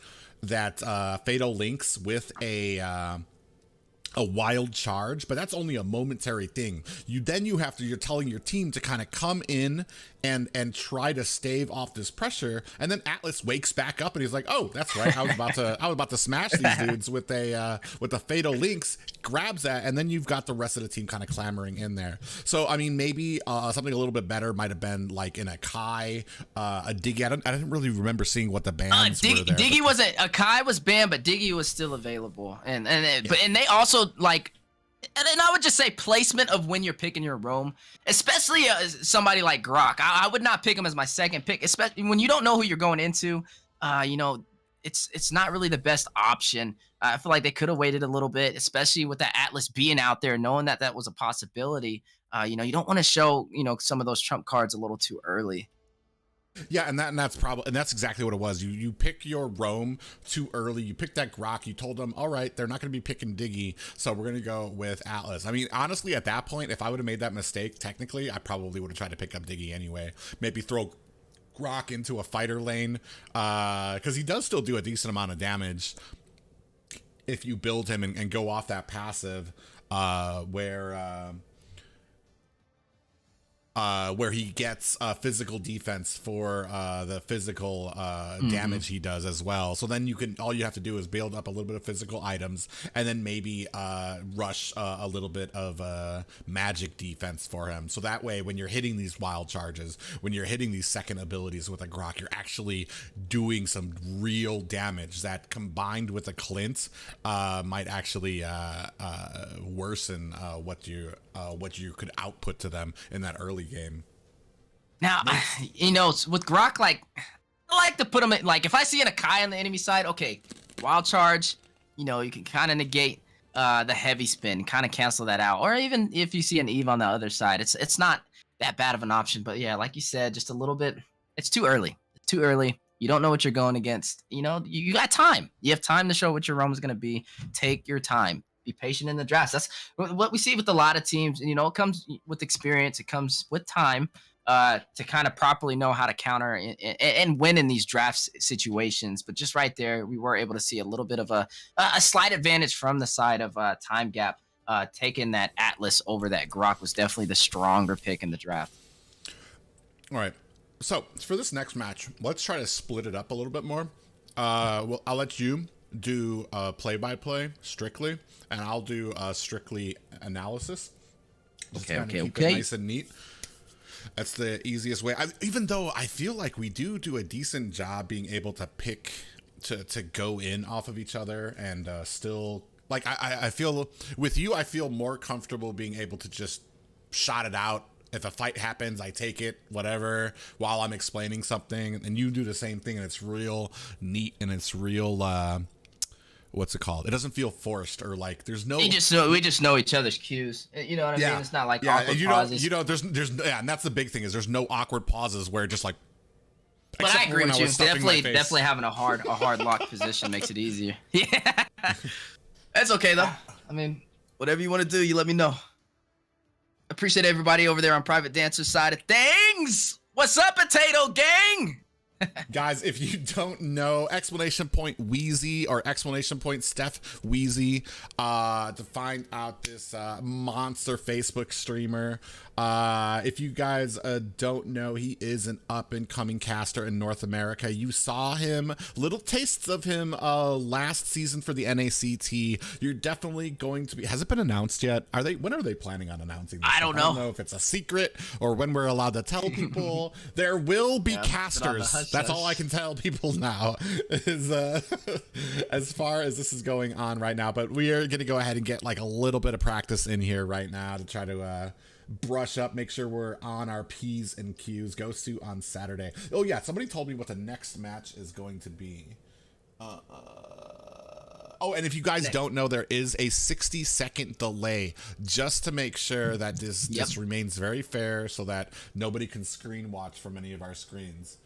that Fatal Links with a wild charge, but that's only a momentary thing. You're telling your team to kind of come in and try to stave off this pressure, and then Atlas wakes back up and he's like, oh, that's right, I was about to smash these dudes with a Fatal Links, grabs that, and then you've got the rest of the team kind of clamoring in there. So I mean, maybe something a little bit better might have been like in a Kai, a Diggy. I didn't really remember seeing what the bans were there. Diggy wasn't, a Kai was banned, but Diggy was still available, and they also like. And I would just say placement of when you're picking your roam, especially somebody like Grok. I would not pick him as my second pick, especially when you don't know who you're going into. You know, it's not really the best option. I feel like they could have waited a little bit, especially with that Atlas being out there, knowing that that was a possibility. You know, you don't want to show, you know, some of those trump cards a little too early. Yeah, and that's exactly what it was. You pick your roam too early. You picked that Grok. You told them, all right, they're not going to be picking Diggy, so we're going to go with Atlas. I mean, honestly, at that point, if I would have made that mistake, technically, I probably would have tried to pick up Diggy anyway. Maybe throw Grok into a fighter lane, because he does still do a decent amount of damage if you build him and go off that passive, where he gets physical defense for the physical damage he does as well. So then all you have to do is build up a little bit of physical items and then maybe rush a little bit of magic defense for him. So that way, when you're hitting these wild charges, when you're hitting these second abilities with a Grok, you're actually doing some real damage that, combined with a Clint, might actually worsen what you could output to them in that early game. Now, you know, with Grok, like, I like to put him in, like, if I see an Akai on the enemy side, okay, wild charge, you know, you can kind of negate the heavy spin, kind of cancel that out. Or even if you see an Eve on the other side, it's not that bad of an option. But yeah, like you said, just a little bit, it's too early. It's too early. You don't know what you're going against. You know, you got time. You have time to show what your roam is going to be. Take your time. Be patient in the drafts. That's what we see with a lot of teams. You know, it comes with experience. It comes with time to kind of properly know how to counter and win in these draft situations. But just right there, we were able to see a little bit of a slight advantage from the side of Time Gap. Taking that Atlas over that Grok was definitely the stronger pick in the draft. All right. So for this next match, let's try to split it up a little bit more. Well, I'll let you do play-by-play strictly, and I'll do strictly analysis. Okay. Nice and neat. That's the easiest way. Even though I feel like we do a decent job being able to pick to go in off of each other and still Like I feel with you, I feel more comfortable being able to just shot it out. If a fight happens, I take it, whatever, while I'm explaining something, and you do the same thing, and it's real neat, and it's real, what's it called? It doesn't feel forced, or like there's no... we just know each other's cues. You know what I mean? It's not like awkward pauses. And that's the big thing, is there's no awkward pauses where just like... But I agree with you. Definitely having a hard lock position makes it easier. Yeah. That's okay, though. I mean, whatever you want to do, you let me know. Appreciate everybody over there on Private Dancer's side of things. What's up, Potato Gang? Guys, if you don't know, exclamation point Weezy or exclamation point Steph Weezy, to find out this monster Facebook streamer. If you guys don't know, he is an up-and-coming caster in North America. You saw him, little tastes of him last season for the NACT. You're definitely going to be... Has it been announced yet? When are they planning on announcing this? I don't know. I don't know if it's a secret or when we're allowed to tell people. There will be casters. That's all I can tell people now, is as far as this is going on right now. But we are going to go ahead and get like a little bit of practice in here right now to try to brush up, make sure we're on our P's and Q's. Go suit on Saturday. Oh yeah, somebody told me what the next match is going to be. Oh, and if you guys don't know, there is a 60-second delay just to make sure that this remains very fair, so that nobody can screen watch from any of our screens.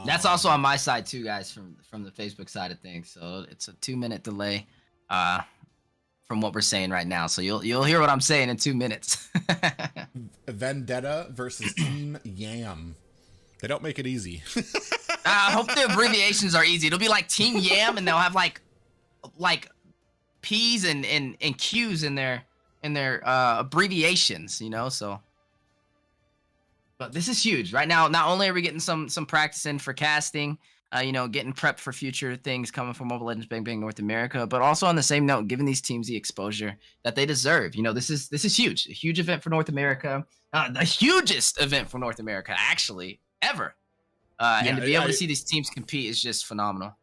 That's also on my side too, guys, from the Facebook side of things. So it's a 2-minute delay from what we're saying right now. So you'll hear what I'm saying in 2 minutes. Vendetta versus Team Yam. They don't make it easy. I hope the abbreviations are easy. It'll be like Team Yam, and they'll have like P's and Q's in their abbreviations, you know. So. But this is huge right now. Not only are we getting some practice in for casting, you know, getting prepped for future things coming from Mobile Legends Bang Bang North America, but also on the same note, giving these teams the exposure that they deserve. You know, this is huge, a huge event for North America, the hugest event for North America actually ever. And to be able to see these teams compete is just phenomenal.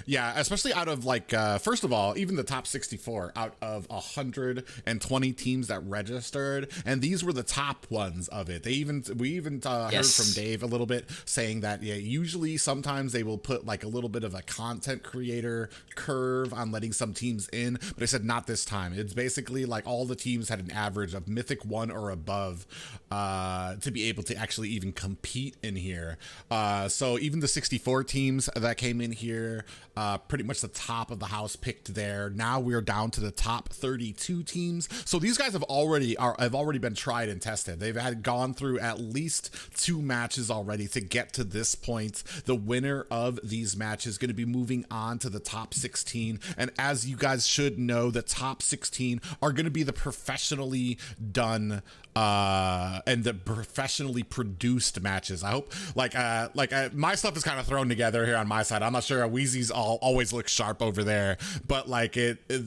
Yeah, especially out of like, first of all, even the top 64 out of 120 teams that registered, and these were the top ones of it. We even heard from Dave a little bit saying that usually sometimes they will put like a little bit of a content creator curve on letting some teams in, but I said not this time. It's basically like all the teams had an average of Mythic 1 or above to be able to actually even compete in here. So even the 64 teams that came in here, pretty much the top of the house picked there. Now we're down to the top 32 teams. So these guys have already been tried and tested. They've gone through at least 2 matches already to get to this point. The winner of these matches is going to be moving on to the top 16. And as you guys should know, the top 16 are going to be the professionally done and the professionally produced matches. I hope my stuff is kind of thrown together here on my side. I'm not sure Weezy's always looks sharp over there, but like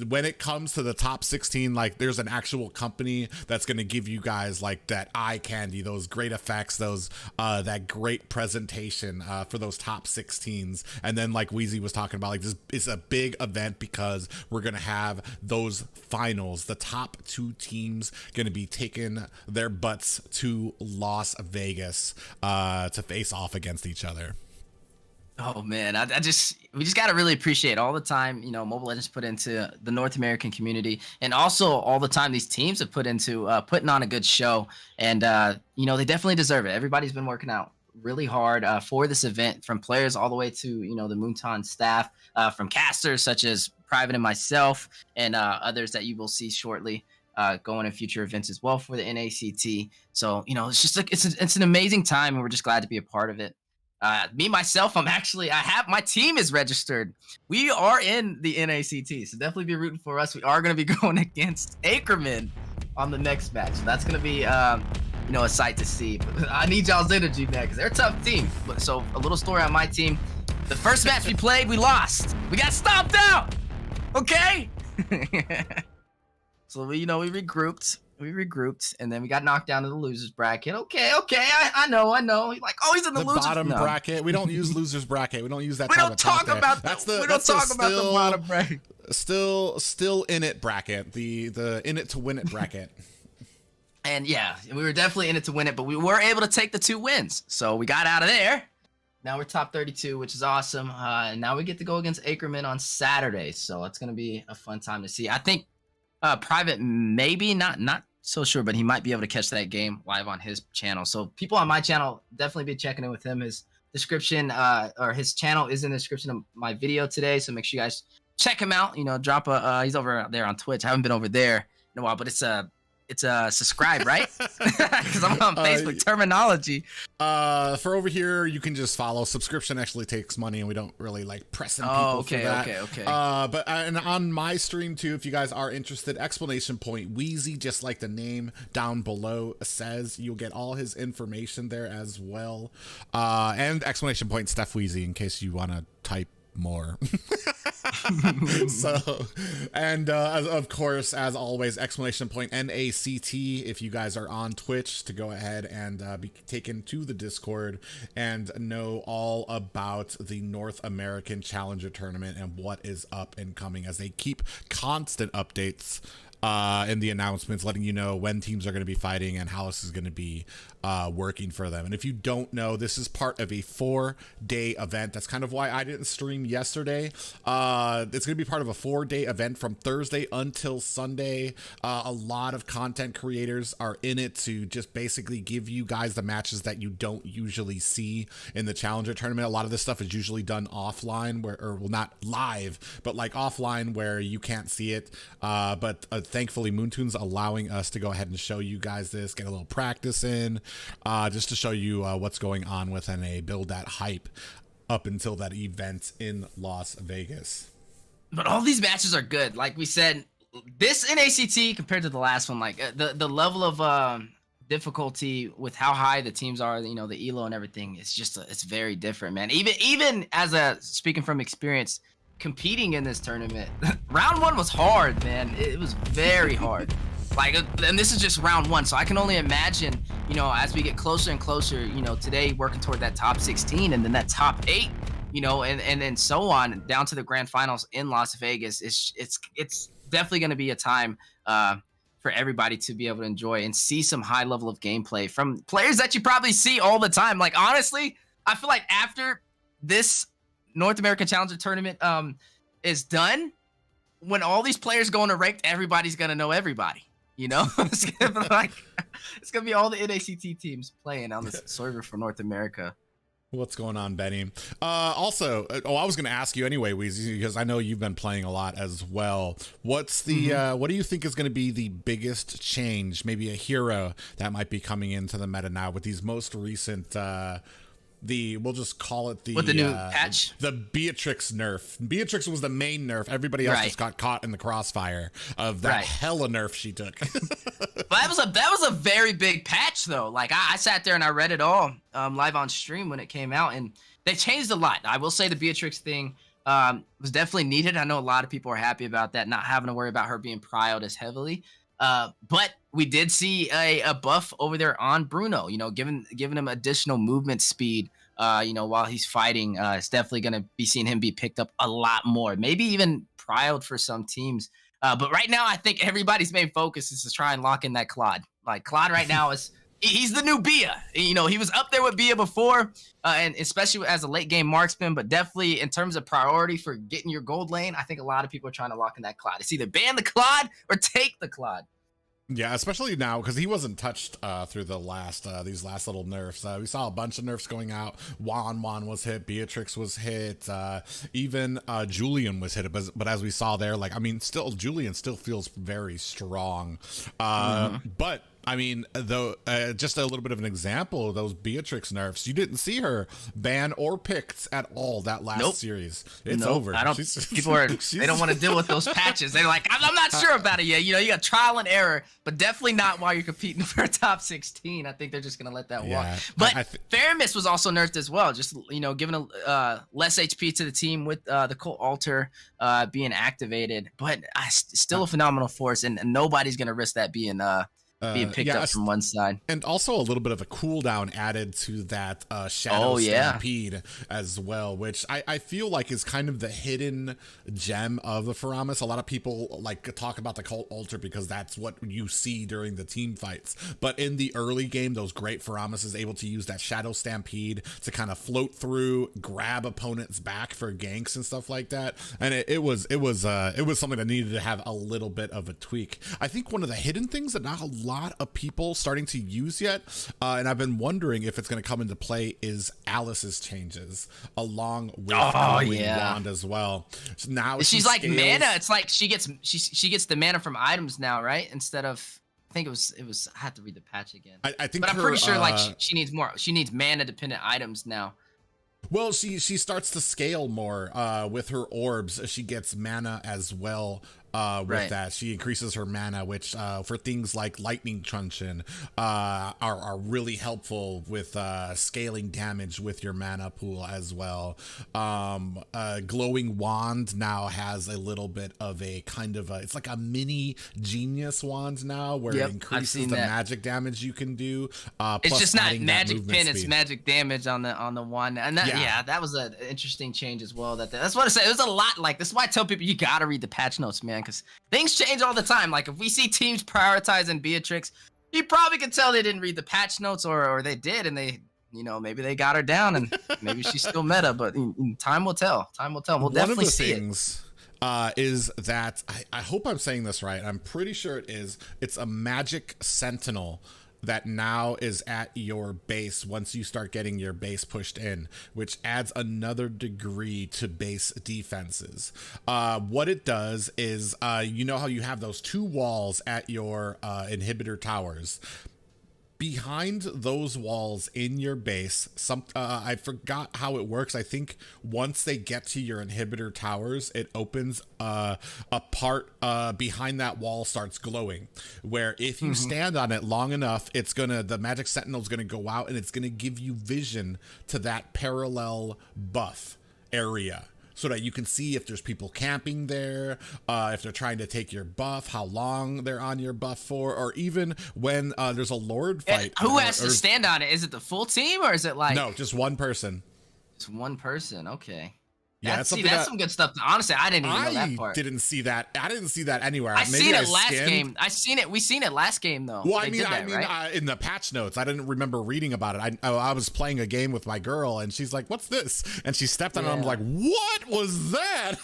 when it comes to the top 16, like there's an actual company that's going to give you guys like that eye candy, those great effects, those that great presentation for those top 16s. And then like Weezy was talking about, like this is a big event because we're going to have those finals. The top 2 teams going to be taking their butts to Las Vegas to face off against each other. Oh man, we just got to really appreciate all the time, you know, Mobile Legends put into the North American community, and also all the time these teams have put into putting on a good show. And you know, they definitely deserve it. Everybody's been working out really hard for this event, from players all the way to, you know, the Moonton staff, from casters such as Private and myself, and others that you will see shortly going in future events as well for the NACT. So, you know, it's just like it's an amazing time, and we're just glad to be a part of it. Me, myself, my team is registered. We are in the NACT, so definitely be rooting for us. We are going to be going against Ackerman on the next match. So that's going to be, you know, a sight to see. But I need y'all's energy, man, because they're a tough team. So a little story on my team. The first match we played, we lost. We got stomped out. Okay? So, you know, we regrouped, and then we got knocked down to the losers bracket. Okay, I know. Like, oh, he's in the losers bottom bracket. We don't use losers bracket. We don't use that. We don't talk about the bottom bracket. Still in it bracket. The in it to win it bracket. And yeah, we were definitely in it to win it, but we were able to take the 2 wins. So we got out of there. Now we're top 32, which is awesome. And now we get to go against Ackerman on Saturday. So it's going to be a fun time to see. I think Private, maybe not so sure, but he might be able to catch that game live on his channel. So people on my channel, definitely be checking in with him. His description or his channel is in the description of my video today. So make sure you guys check him out. You know, drop he's over there on Twitch. I haven't been over there in a while, but it's a subscribe, right? Because I'm on Facebook terminology. For over here, you can just follow. Subscription actually takes money, and we don't really like pressing people for that. Okay. But and on my stream too, if you guys are interested, exclamation point Weezy, just like the name down below says, you'll get all his information there as well. And exclamation point Steph Weezy in case you want to type more. So, and of course, as always, exclamation point NACT if you guys are on Twitch, to go ahead and be taken to the Discord and know all about the North American Challenger Tournament and what is up and coming, as they keep constant updates in the announcements, letting you know when teams are going to be fighting and how this is going to be working for them. And if you don't know, this is part of a 4-day event. That's kind of why I didn't stream yesterday. It's going to be part of a 4-day event from Thursday until Sunday. A lot of content creators are in it to just basically give you guys the matches that you don't usually see in the Challenger Tournament. A lot of this stuff is usually done offline, or not live, but like offline where you can't see it. But thankfully, Moontoon's allowing us to go ahead and show you guys this, get a little practice in, just to show you what's going on with NA, build that hype up until that event in Las Vegas. But all these matches are good. Like we said, this NACT compared to the last one, like the level of difficulty with how high the teams are, you know, the elo and everything, it's just it's very different, man. Even as speaking from experience, competing in this tournament, round 1 was hard, man. It was very hard. Like, and this is just round 1, so I can only imagine, you know, as we get closer and closer, you know, today working toward that top 16 and then that top 8, you know, and then so on down to the grand finals in Las Vegas. It's definitely going to be a time for everybody to be able to enjoy and see some high level of gameplay from players that you probably see all the time. Like, honestly, I feel like after this North American Challenger Tournament is done, when all these players go into ranked, everybody's gonna know everybody. You know, it's gonna be all the NACT teams playing on this server for North America. What's going on, Benny? Also, I was gonna ask you anyway, Weezy, because I know you've been playing a lot as well. What's the what do you think is going to be the biggest change, maybe a hero that might be coming into the meta now with these most recent we'll just call it the new patch, the Beatrix nerf. Beatrix was the main nerf. Everybody else just got caught in the crossfire of that hella nerf she took. Well, that was a very big patch though. Like I sat there and I read it all live on stream when it came out, and they changed a lot. I will say the Beatrix thing was definitely needed. I know a lot of people are happy about that, not having to worry about her being prioed as heavily. But we did see a buff over there on Bruno, you know, giving him additional movement speed, you know, while he's fighting. It's definitely going to be seeing him be picked up a lot more, maybe even prioed for some teams. But right now, I think everybody's main focus is to try and lock in that Claude. Like Claude right now he's the new Bia. You know, he was up there with Bia before, and especially as a late game marksman, but definitely in terms of priority for getting your gold lane, I think a lot of people are trying to lock in that Claude. It's either ban the Claude or take the Claude. Yeah, especially now because he wasn't touched through the these last little nerfs. We saw a bunch of nerfs going out. Juan was hit, Beatrix was hit, even Julian was hit. But as we saw there, like, I mean, still Julian still feels very strong. But I mean, though, just a little bit of an example of those Beatrix nerfs. You didn't see her banned or picked at all that last series. It's over. I don't. People they don't want to deal with those patches. They're like, I'm not sure about it yet. You know, you got trial and error, but definitely not while you're competing for a top 16. I think they're just gonna let that walk. But Faramis was also nerfed as well. Just, you know, giving a less HP to the team with the Cult Altar being activated. But still a phenomenal force, and nobody's gonna risk that being being picked up from one side. And also a little bit of a cooldown added to that Shadow Stampede as well, which I feel like is kind of the hidden gem of the Faramis. A lot of people like talk about the Cult Ultra because that's what you see during the team fights. But in the early game, those great Faramis is able to use that Shadow Stampede to kind of float through, grab opponents back for ganks and stuff like that. And it was something that needed to have a little bit of a tweak. I think one of the hidden things that not a lot of people starting to use yet, and I've been wondering if it's going to come into play, is Alice's changes along with Glowing Wand as well. So now she's like mana. It's like she gets the mana from items now, right? Instead of, I think it was I have to read the patch again. I think, but I'm pretty sure like she needs more. She needs mana dependent items now. Well, she starts to scale more with her orbs. She gets mana as well. With that, she increases her mana, which for things like lightning truncheon are really helpful with scaling damage with your mana pool as well. Glowing Wand now has a little bit of a kind of it's like a mini genius wand now, where it increases the magic damage you can do. It's just not magic pin; it's magic damage on the wand, and that was an interesting change as well. That's what I say. There's a lot like this. Is why I tell people you gotta read the patch notes, man. Because things change all the time. Like if we see teams prioritizing Beatrix, you probably can tell they didn't read the patch notes, or they did, and they, maybe they got her down, and maybe she's still meta. But time will tell. Time will tell. We'll definitely see it. Is that I hope I'm saying this right. I'm pretty sure it is. It's a magic sentinel that now is at your base once you start getting your base pushed in, which adds another degree to base defenses. What it does is, you know how you have those two walls at your inhibitor towers. Behind those walls in your base, I forgot how it works. I think once they get to your inhibitor towers, it opens a part behind that wall starts glowing, where if you stand on it long enough, the magic sentinel's gonna go out and it's gonna give you vision to that parallel buff area, so that you can see if there's people camping there, if they're trying to take your buff, how long they're on your buff for, or even when there's a Lord fight. Who has to stand on it? Is it the full team, or is it like... No, just one person. Just one person, okay. Yeah, that's some good stuff. Honestly, I didn't even know that part. I didn't see that anywhere. I seen it last game. We seen it last game though. Well, I mean, in the patch notes, I didn't remember reading about it. I was playing a game with my girl, and she's like, "What's this?" And she stepped on it. And I'm like, "What was that?"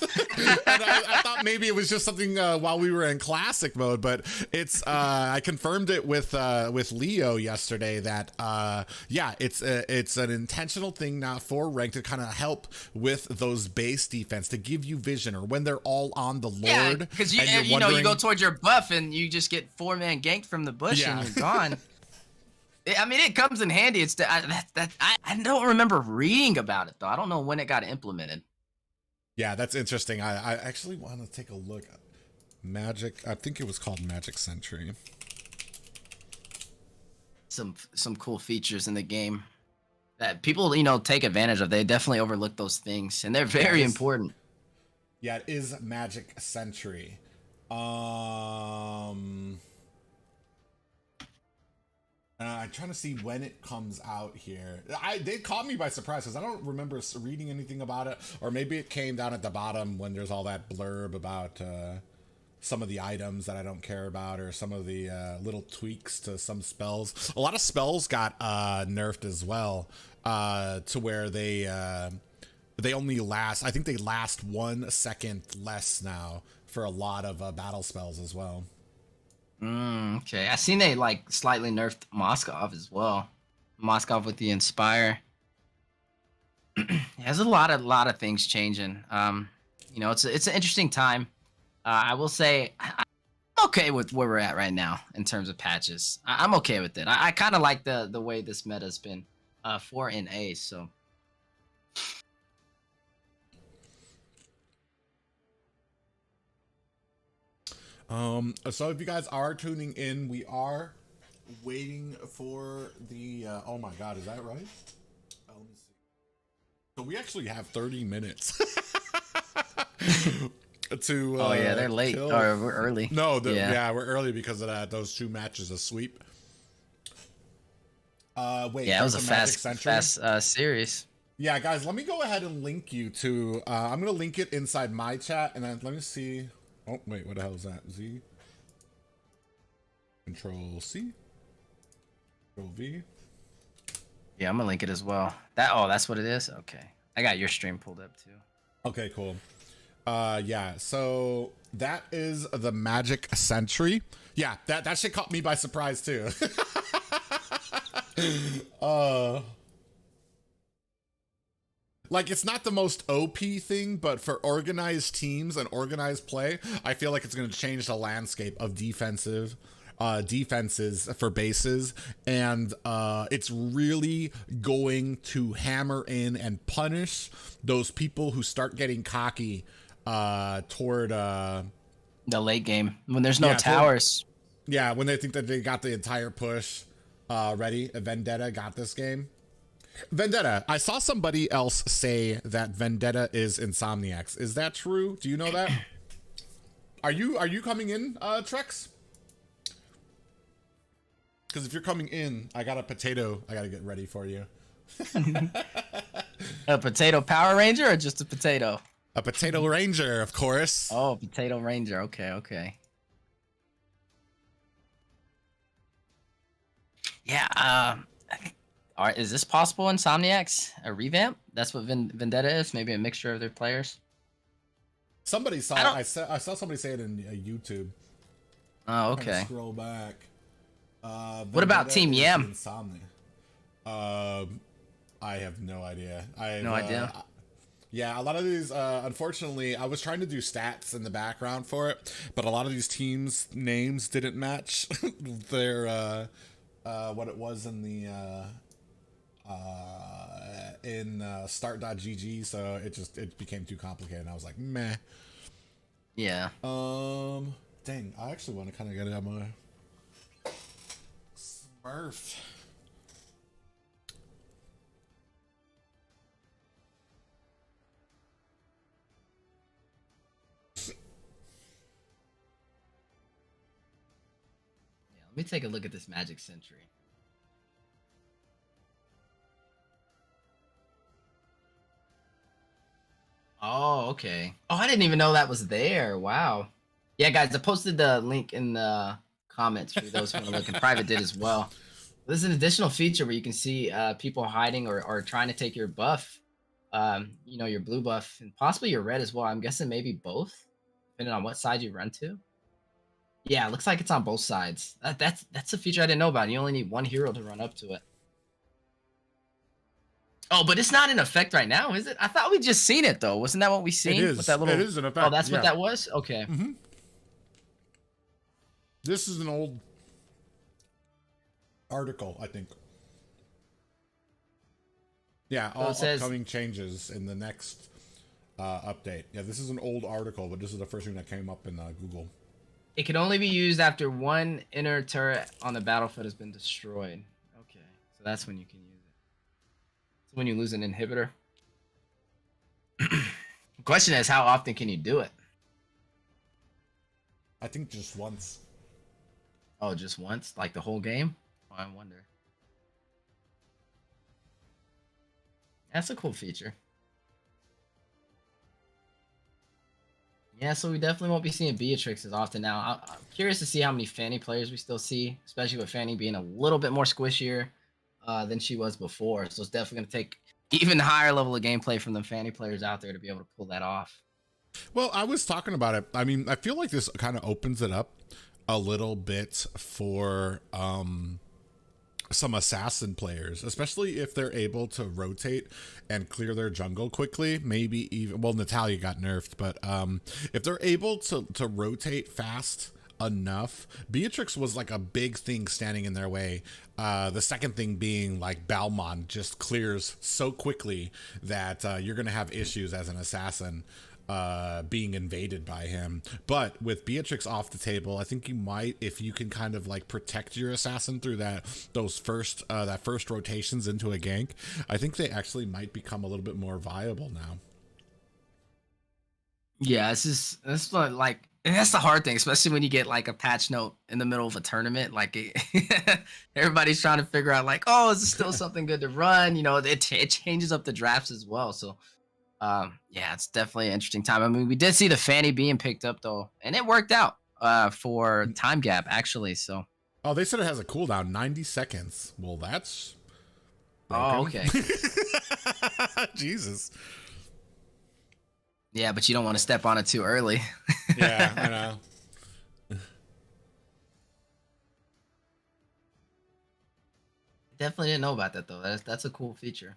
And I thought maybe it was just something while we were in classic mode, but it's. I confirmed it with Leo yesterday that it's an intentional thing now for rank to kind of help with those base defense, to give you vision, or when they're all on the Lord, because you go towards your buff and you just get 4-man ganked from the bush and you're gone. I mean, it comes in handy. It's I don't remember reading about it though. I don't know when it got implemented. Yeah, that's interesting. I actually want to take a look at Magic. I think it was called Magic Sentry. Some cool features in the game that people, take advantage of. They definitely overlook those things, and they're very important. Yeah, it is Magic Sentry. I'm trying to see when it comes out here. They caught me by surprise because I don't remember reading anything about it, or maybe it came down at the bottom when there's all that blurb about some of the items that I don't care about, or some of the little tweaks to some spells. A lot of spells got nerfed as well, to where they only last, I think they last 1 second less now for a lot of battle spells as well. Okay, I seen they like slightly nerfed Moskov as well. Moskov with the Inspire. There's a lot of things changing. It's an interesting time. I will say I'm okay with where we're at right now in terms of patches. I'm okay with it. I kind of like the way this meta's been for NA. So so if you guys are tuning in, we are waiting for the oh my god, is that right? Let me see. So we actually have 30 minutes. to Oh yeah, they're late kill. or we're early. No, yeah. yeah, we're early because of that. Those 2 matches, a sweep. Wait, Yeah, it was a there's fast series. Yeah, guys, let me go ahead and link you to. I'm gonna link it inside my chat, and then let me see. Oh wait, what the hell is that? Z. Control C. Control V. Yeah, I'm gonna link it as well. That's what it is. Okay, I got your stream pulled up too. Okay, cool. Yeah, so that is the Magic Sentry. Yeah, that shit caught me by surprise too. Like, it's not the most OP thing, but for organized teams and organized play, I feel like it's going to change the landscape of defenses for bases, and it's really going to hammer in and punish those people who start getting cocky toward the late game when there's no towers. When they think that they got the entire push ready. Vendetta got this game. Vendetta, I saw somebody else say that Vendetta is Insomniacs. Is that true? Do you know that? Are you coming in, Trex? Because if you're coming in, I got a potato I got to get ready for you. A potato Power Ranger or just a potato? A potato ranger, of course. Oh, potato ranger. Okay. Yeah, is this possible, Insomniacs? A revamp? That's what Vendetta is? Maybe a mixture of their players? Somebody saw I saw somebody say it in YouTube. Oh, okay. Scroll back. What about Team Yam? I have no idea. No idea. Yeah, a lot of these, unfortunately, I was trying to do stats in the background for it, but a lot of these teams' names didn't match their, what it was in the, start.gg, so it became too complicated, and I was like, meh. Yeah. Dang, I actually want to kind of get it on my Smurf. Let me take a look at this Magic Sentry. Oh, okay. Oh, I didn't even know that was there. Wow. Yeah, guys, I posted the link in the comments for those who want to look, and Private did as well. This is an additional feature where you can see people hiding or trying to take your buff, your blue buff, and possibly your red as well. I'm guessing maybe both, depending on what side you run to. Yeah, it looks like it's on both sides. That's a feature I didn't know about. You only need one hero to run up to it. Oh, but it's not in effect right now, is it? I thought we just seen it though. Wasn't that what we seen? It is. With that little... It is in effect. Oh, that's what that was? Okay. Mm-hmm. This is an old article, I think. Yeah, all upcoming changes in the next update. Yeah, this is an old article, but this is the first thing that came up in Google. It can only be used after one inner turret on the battlefield has been destroyed. Okay, so that's when you can use it. So when you lose an inhibitor. The question is, how often can you do it? I think just once. Oh, just once? Like the whole game? Oh, I wonder. That's a cool feature. Yeah, so we definitely won't be seeing Beatrix as often now. I'm curious to see how many Fanny players we still see, especially with Fanny being a little bit more squishier than she was before. So it's definitely going to take even higher level of gameplay from the Fanny players out there to be able to pull that off. Well, I was talking about it. I mean, I feel like this kind of opens it up a little bit for some assassin players, especially if they're able to rotate and clear their jungle quickly. Maybe even, well, Natalia got nerfed, but if they're able to rotate fast enough, Beatrix was like a big thing standing in their way. The second thing being like Balmond just clears so quickly that you're gonna have issues as an assassin being invaded by him. But with Beatrix off the table, I think you might, if you can kind of like protect your assassin through that first rotations into a gank, I think they actually might become a little bit more viable now. Yeah, this is like, and that's the hard thing, especially when you get like a patch note in the middle of a tournament. Like everybody's trying to figure out like, oh, is this still something good to run? You know, it changes up the drafts as well. So yeah, it's definitely an interesting time. I mean, we did see the Fanny being picked up though, and it worked out for time gap actually. So Oh, they said it has a cooldown, 90 seconds. Well, that's oh, broken. okay. Jesus. Yeah, but you don't want to step on it too early. Yeah, I know. Definitely didn't know about that though. That's a cool feature.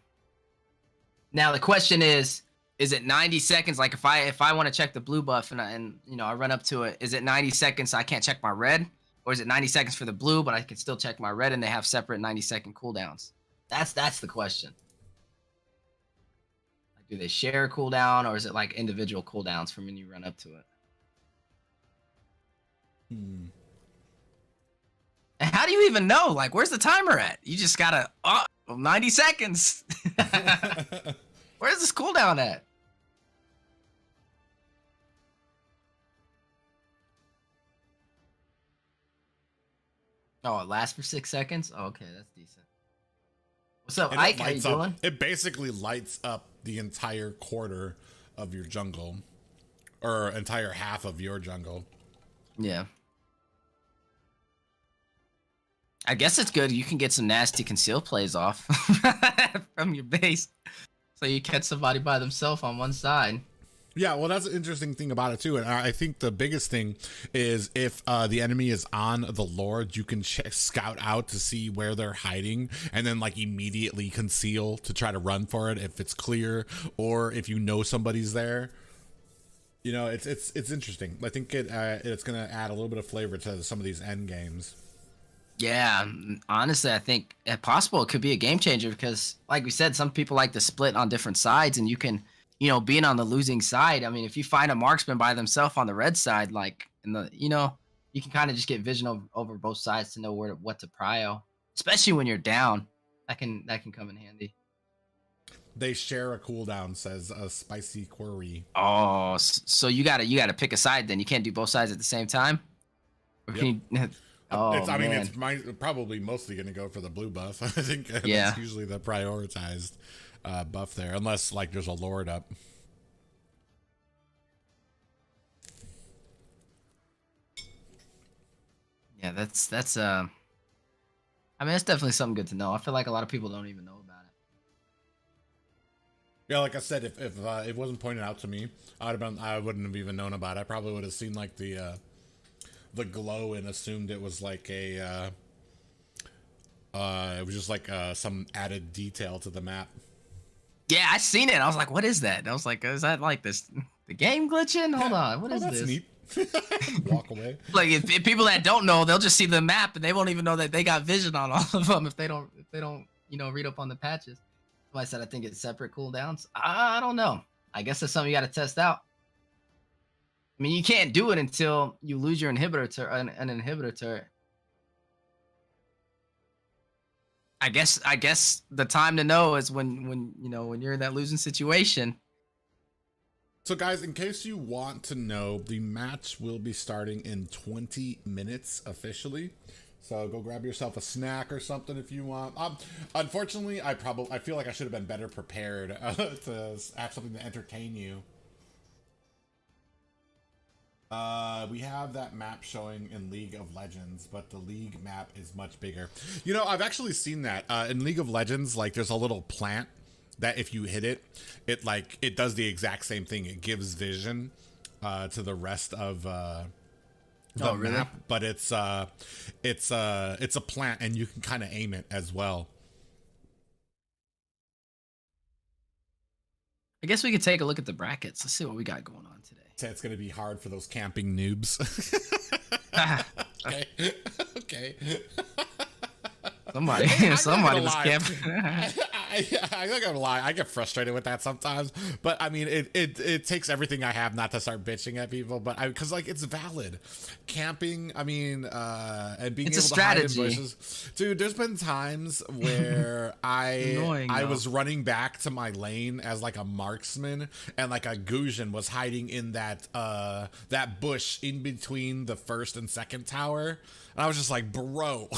Now the question is it 90 seconds? Like if I want to check the blue buff and you know I run up to it, is it 90 seconds so I can't check my red? Or is it 90 seconds for the blue, but I can still check my red and they have separate 90-second cooldowns? That's the question. Like, do they share a cooldown or is it like individual cooldowns from when you run up to it? Hmm. And how do you even know? Like, where's the timer at? You just gotta 90 seconds. Where's this cooldown at? Oh, it lasts for 6 seconds? Oh, okay, that's decent. What's up, And Ike? How you doing? it basically lights up the entire quarter of your jungle, or entire half of your jungle. Yeah. I guess it's good. You can get some nasty conceal plays off from your base. So you catch somebody by themselves on one side. Yeah, well, that's an interesting thing about it too, and I think the biggest thing is if the enemy is on the Lord, you can scout out to see where they're hiding, and then like immediately conceal to try to run for it if it's clear, or if you know somebody's there. You know, it's interesting. I think it's gonna add a little bit of flavor to some of these end games. Yeah, honestly, I think if possible, it could be a game changer because, like we said, some people like to split on different sides, and you can, you know, being on the losing side. I mean, if you find a marksman by themselves on the red side, like in the, you know, you can kind of just get vision over both sides to know what to prio, especially when you're down. That can come in handy. They share a cooldown, says a spicy query. Oh, so you gotta pick a side. Then you can't do both sides at the same time. Or can you? Oh, I mean, man. it's probably mostly going to go for the blue buff. I think Yeah. that's usually the prioritized buff there, unless like there's a Lord up. Yeah, that's I mean, it's definitely something good to know. I feel like a lot of people don't even know about it. Yeah, like I said, if it wasn't pointed out to me, I wouldn't have even known about it. I probably would have seen like the glow and assumed it was like a it was just like some added detail to the map. Yeah, I seen it. I was like, "What is that?" And I was like, "Is that like the game glitching? Hold on, what is That's this?" neat. Walk away. Like if people that don't know, they'll just see the map and they won't even know that they got vision on all of them if they don't you know read up on the patches. So I said I think it's separate cooldowns. I don't know. I guess that's something you got to test out. I mean, you can't do it until you lose your inhibitor an inhibitor turret. I guess the time to know is when you know when you're in that losing situation. So guys, in case you want to know, the match will be starting in 20 minutes officially. So go grab yourself a snack or something if you want. Unfortunately, I feel like I should have been better prepared to have something to entertain you. We have that map showing in League of Legends, but the League map is much bigger. You know, I've actually seen that in League of Legends. Like, there's a little plant that if you hit it, it does the exact same thing. It gives vision to the rest of the map, but it's a plant, and you can kind of aim it as well. I guess we could take a look at the brackets. Let's see what we got going on today. It's going to be hard for those camping noobs. Okay. Okay. Somebody, I'm somebody not was gonna camping. I'm not gonna lie. I get frustrated with that sometimes, but I mean, it takes everything I have not to start bitching at people. But because like it's valid, camping. I mean, and being It's able a to hide in strategy. bushes, dude. There's been times where Annoying, I though. was running back to my lane as like a marksman, and like a Gujin was hiding in that bush in between the first and second tower, and I was just like, bro.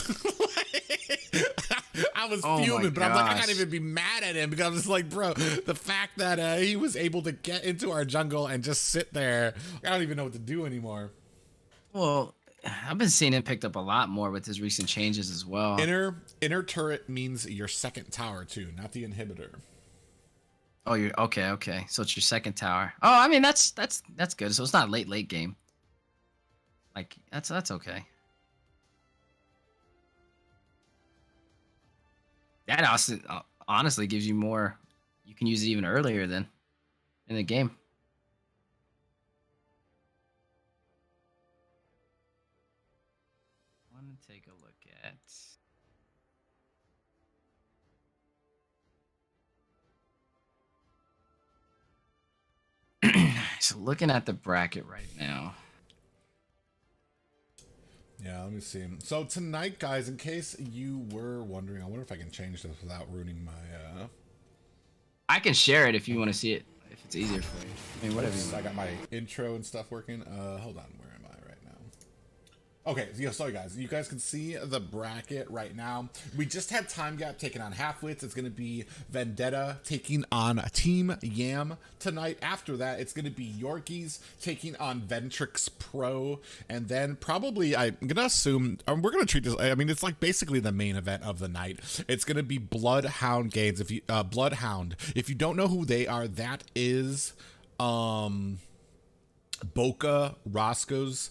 I was Oh my fuming, but I'm like, I can't gosh. even be mad at him because I'm just like, bro, the fact that he was able to get into our jungle and just sit there, I don't even know what to do anymore. Well, I've been seeing him picked up a lot more with his recent changes as well. Inner turret means your second tower too, not the inhibitor. Oh, you're okay. Okay, so it's your second tower. Oh, I mean that's good. So it's not late game. Like that's okay. That also, honestly gives you more. You can use it even earlier than in the game. I want to take a look at. So looking at the bracket right now. Yeah, let me see. So tonight, guys, in case you were wondering, I wonder if I can change this without ruining my. I can share it if you want to see it. If it's easier for you. I mean, whatever. I got my intro and stuff working. Hold on, where am I right now? Okay, yeah, sorry guys. You guys can see the bracket right now. We just had Time Gap taking on Halfwits. It's going to be Vendetta taking on Team Yam tonight. After that, it's going to be Yorkies taking on Ventrix Pro. And then probably, I'm going to assume, we're going to treat this, I mean, it's like basically the main event of the night. It's going to be Bloodhound games. If you, Bloodhound, if you don't know who they are, that is, Boca Roscoe's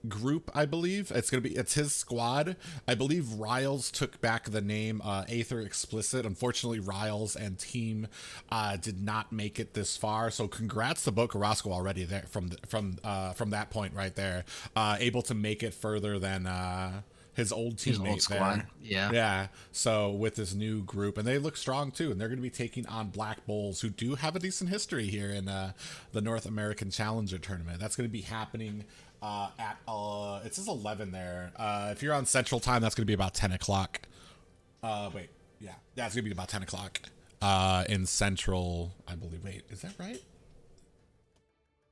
group, I believe. It's his squad. I believe Riles took back the name Aether Explicit. Unfortunately, Riles and team did not make it this far, so congrats to Boca Roscoe already there from that point right there, able to make it further than his old teammate squad. there. Yeah. So with this new group, and they look strong too, and they're going to be taking on Black Bulls, who do have a decent history here in the North American Challenger Tournament. That's going to be happening at it says 11 there. If you're on Central Time, that's going to be about 10 o'clock. Wait, yeah, that's going to be about 10 o'clock in Central, I believe. Wait, is that right?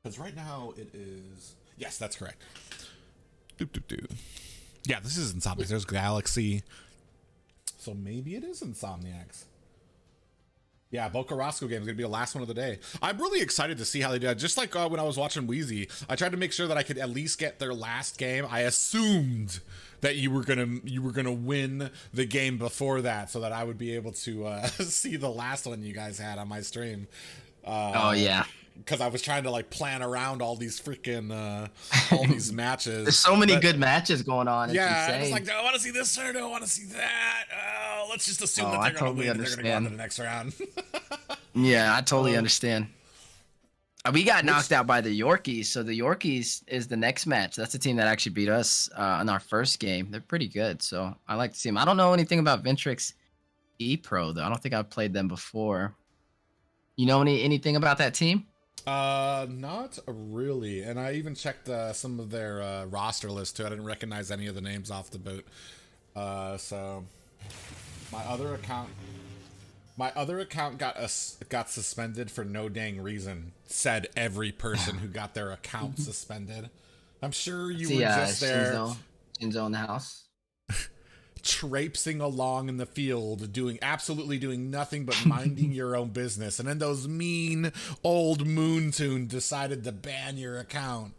Because right now it is. Yes, that's correct. Doop doop doop. Yeah, this is Insomniacs. There's Galaxy. So maybe it is Insomniacs. Yeah, Boca Roscoe game is going to be the last one of the day. I'm really excited to see how they do it. Just like when I was watching Weezy, I tried to make sure that I could at least get their last game. I assumed that you were gonna win the game before that, so that I would be able to see the last one you guys had on my stream. Oh yeah. Because I was trying to like plan around all these freaking all these matches. There's so many good matches going on. It's Yeah, insane. it's like, do I want to see this or do I want to see that? Let's just assume that I they're going to totally win. They're going to go on to understand. the next round. Yeah, I totally understand. We got knocked out by the Yorkies, so the Yorkies is the next match. That's the team that actually beat us in our first game. They're pretty good, so I like to see them. I don't know anything about Ventrix E-Pro, though. I don't think I've played them before. You know anything about that team? Not really. And I even checked some of their roster list too. I didn't recognize any of the names off the boot. So my other account got suspended for no dang reason. Said every person who got their account suspended. I'm sure you were just there, Shinzo in the house. traipsing along in the field, absolutely doing nothing but minding your own business, and then those mean old Moon Tune decided to ban your account.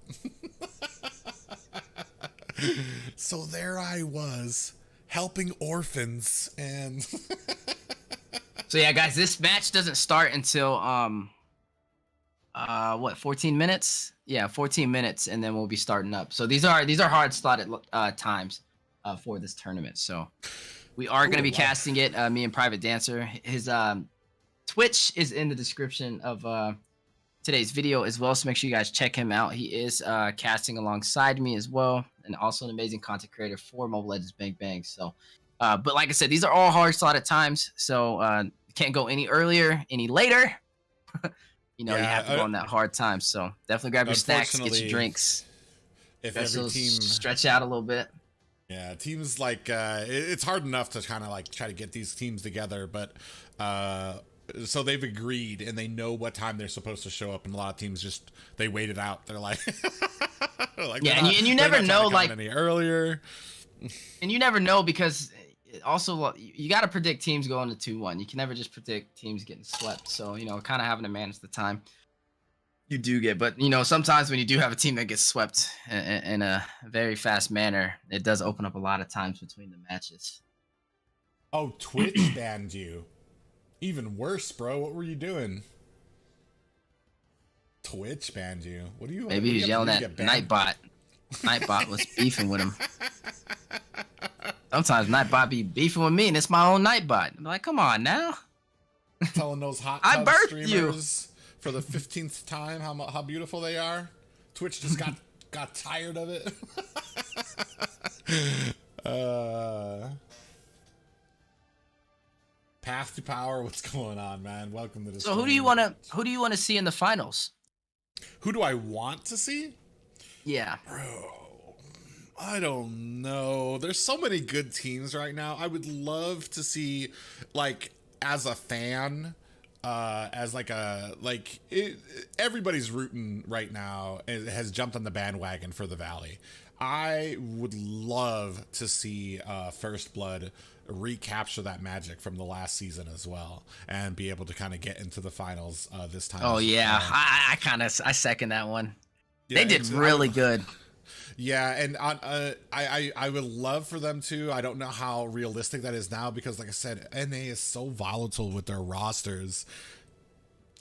So there I was, helping orphans, and So yeah, guys, this match doesn't start until 14 minutes? Yeah, 14 minutes, and then we'll be starting up. So these are hard slotted times for this tournament. So we are going to be casting it. Me and Private Dancer. His Twitch is in the description of today's video as well. So make sure you guys check him out. He is casting alongside me as well, and also an amazing content creator for Mobile Legends Bang Bang. So But like I said, these are all hard slotted times, so can't go any earlier, any later. You know, you have to go on that hard time. So definitely grab your snacks, get your drinks. If every team stretch out a little bit. Yeah, teams like it's hard enough to kind of like try to get these teams together, but so they've agreed and they know what time they're supposed to show up, and a lot of teams just they wait it out. They're like, yeah, and you never know, like any earlier, and you never know because also you got to predict teams going to 2-1. You can never just predict teams getting swept. So you know, kind of having to manage the time you do get. But you know, sometimes when you do have a team that gets swept in a very fast manner, it does open up a lot of times between the matches. Oh, Twitch banned you. Even worse, bro. What were you doing? Twitch banned you. What do you? Maybe he's yelling at Nightbot. Nightbot was beefing with him. Sometimes Nightbot be beefing with me, and it's my own Nightbot. I'm like, come on now. Telling those hot I tub birthed streamers for the 15th time how beautiful they are. Twitch just got tired of it. Path to Power, what's going on, man? Welcome to the So who do you want to see in the finals? Who do I want to see? Yeah. Bro, I don't know. There's so many good teams right now. I would love to see, like, as a fan, everybody's rooting right now. It has jumped on the bandwagon for the Valley. I would love to see First Blood recapture that magic from the last season as well, and be able to kind of get into the finals this time. Oh yeah, I second that one. Yeah, they did really good. Yeah, and I would love for them to. I don't know how realistic that is now because, like I said, NA is so volatile with their rosters.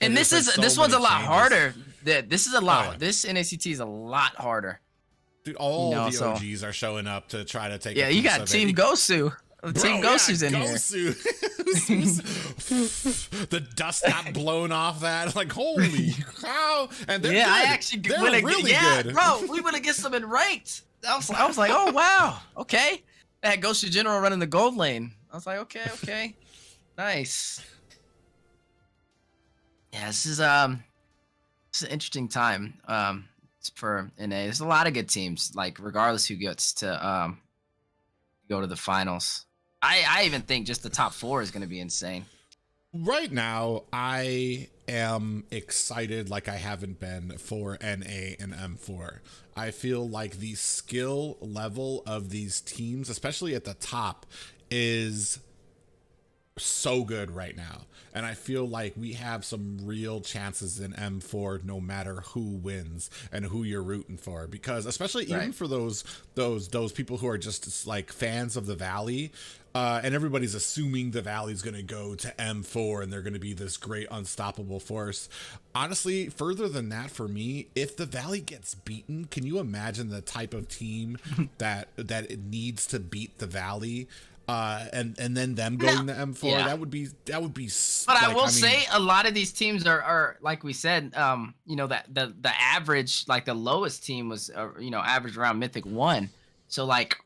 And this one's a lot harder. This is a lot. This NACT is a lot harder. Dude, all the OGs are showing up to try to take. Yeah, you got Team Gosu. Team Gosu's in here. The dust got blown off that. Like, holy cow! And they're good. I actually they're really good. Bro, we would have get some in ranked. I was like, oh wow, okay. I had Gosu General running the gold lane. I was like, okay, nice. Yeah, this is an interesting time. For NA, there's a lot of good teams. Like, regardless who gets to go to the finals. I even think just the top 4 is going to be insane. Right now, I am excited like I haven't been for NA and M4. I feel like the skill level of these teams, especially at the top, is so good right now. And I feel like we have some real chances in M4 no matter who wins and who you're rooting for, because especially even for those people who are just like fans of the Valley, and everybody's assuming the Valley's going to go to M4 and they're going to be this great unstoppable force. Honestly, further than that, for me, if the Valley gets beaten, can you imagine the type of team that it needs to beat the Valley? And then them going to M4, that would be. But like, I will say a lot of these teams are like we said, you know, that the average, like the lowest team was, you know, average around Mythic 1. So like,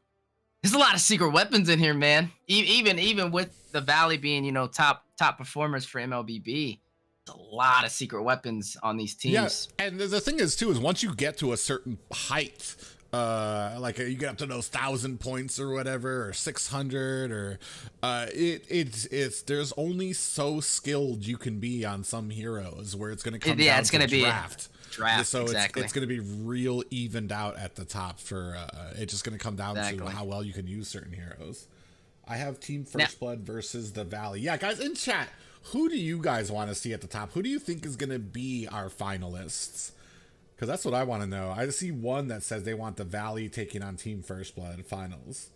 there's a lot of secret weapons in here, man. Even with the Valley being, you know, top performers for MLBB, there's a lot of secret weapons on these teams. Yeah, and the thing is too is once you get to a certain height. Like you get up to those 1,000 points or whatever, or 600, or it's there's only so skilled you can be on some heroes where it's going to come down to draft. So exactly. it's going to be real evened out at the top for it's just going to come down to how well you can use certain heroes. I have Team First Blood versus the Valley. Yeah, guys in chat, who do you guys want to see at the top? Who do you think is going to be our finalists? Because that's what I want to know. I see one that says they want the Valley taking on Team First Blood finals.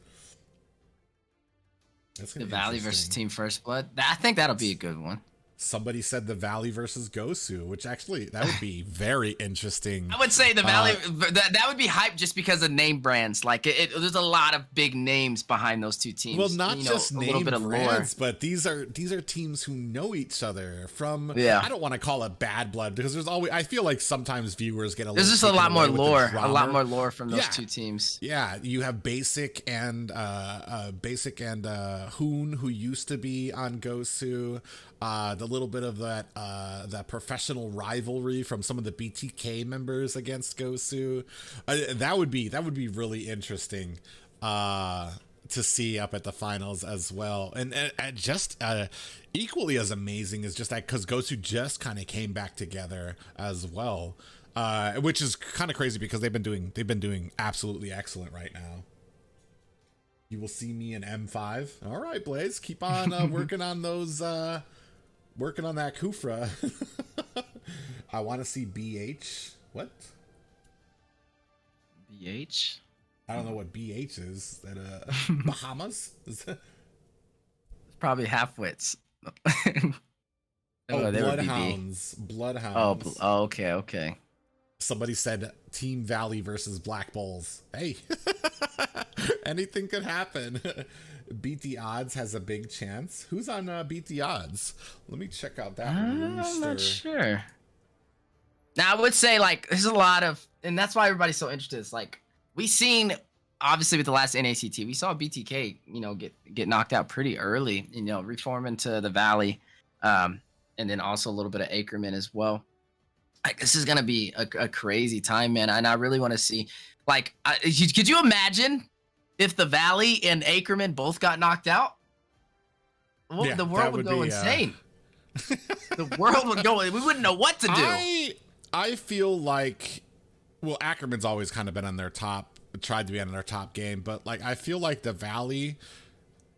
The Valley versus Team First Blood. I think that'll be a good one. Somebody said the Valley versus Gosu, which actually that would be very interesting. I would say the Valley that would be hype just because of name brands. Like there's a lot of big names behind those two teams. Well, not just a name little bit of brands, lore. but these are teams who know each other from. Yeah. I don't want to call it bad blood because there's always. I feel like sometimes viewers get a. There's little just a lot more taken away with the lore, a lot drama. more lore from those Yeah. two teams. Yeah, you have Basic and Hoon, who used to be on Gosu. The little bit of that professional rivalry from some of the BTK members against Gosu. That would be really interesting to see up at the finals as well. And just equally as amazing is just that because Gosu just kind of came back together as well. Which is kind of crazy because they've been doing absolutely excellent right now. You will see me in M5. All right, Blaze, keep on working on those, working on that Kufra. I want to see BH. What? BH. I don't know what BH is. That Bahamas? Probably half-wits. Oh, they were BB. Bloodhounds. Bloodhounds. Oh, okay. Somebody said Team Valley versus Black Bulls. Hey, anything could happen. BT Odds has a big chance. Who's on BT Odds? Let me check out that I'm rooster. not sure. Now, I would say, like, there's a lot of, and that's why everybody's so interested. It's like, we seen, obviously, with the last NACT, we saw BTK, get knocked out pretty early, reform into the Valley, and then also a little bit of Ackerman as well. Like, this is gonna be a crazy time, man, and I really want to see. Like, could you imagine if the Valley and Ackerman both got knocked out? Well, Yeah, the world would go insane. The world would go. We wouldn't know what to do. I feel like, well, Ackerman's always kind of been on their top, tried to be on their top game, but like I feel like the Valley,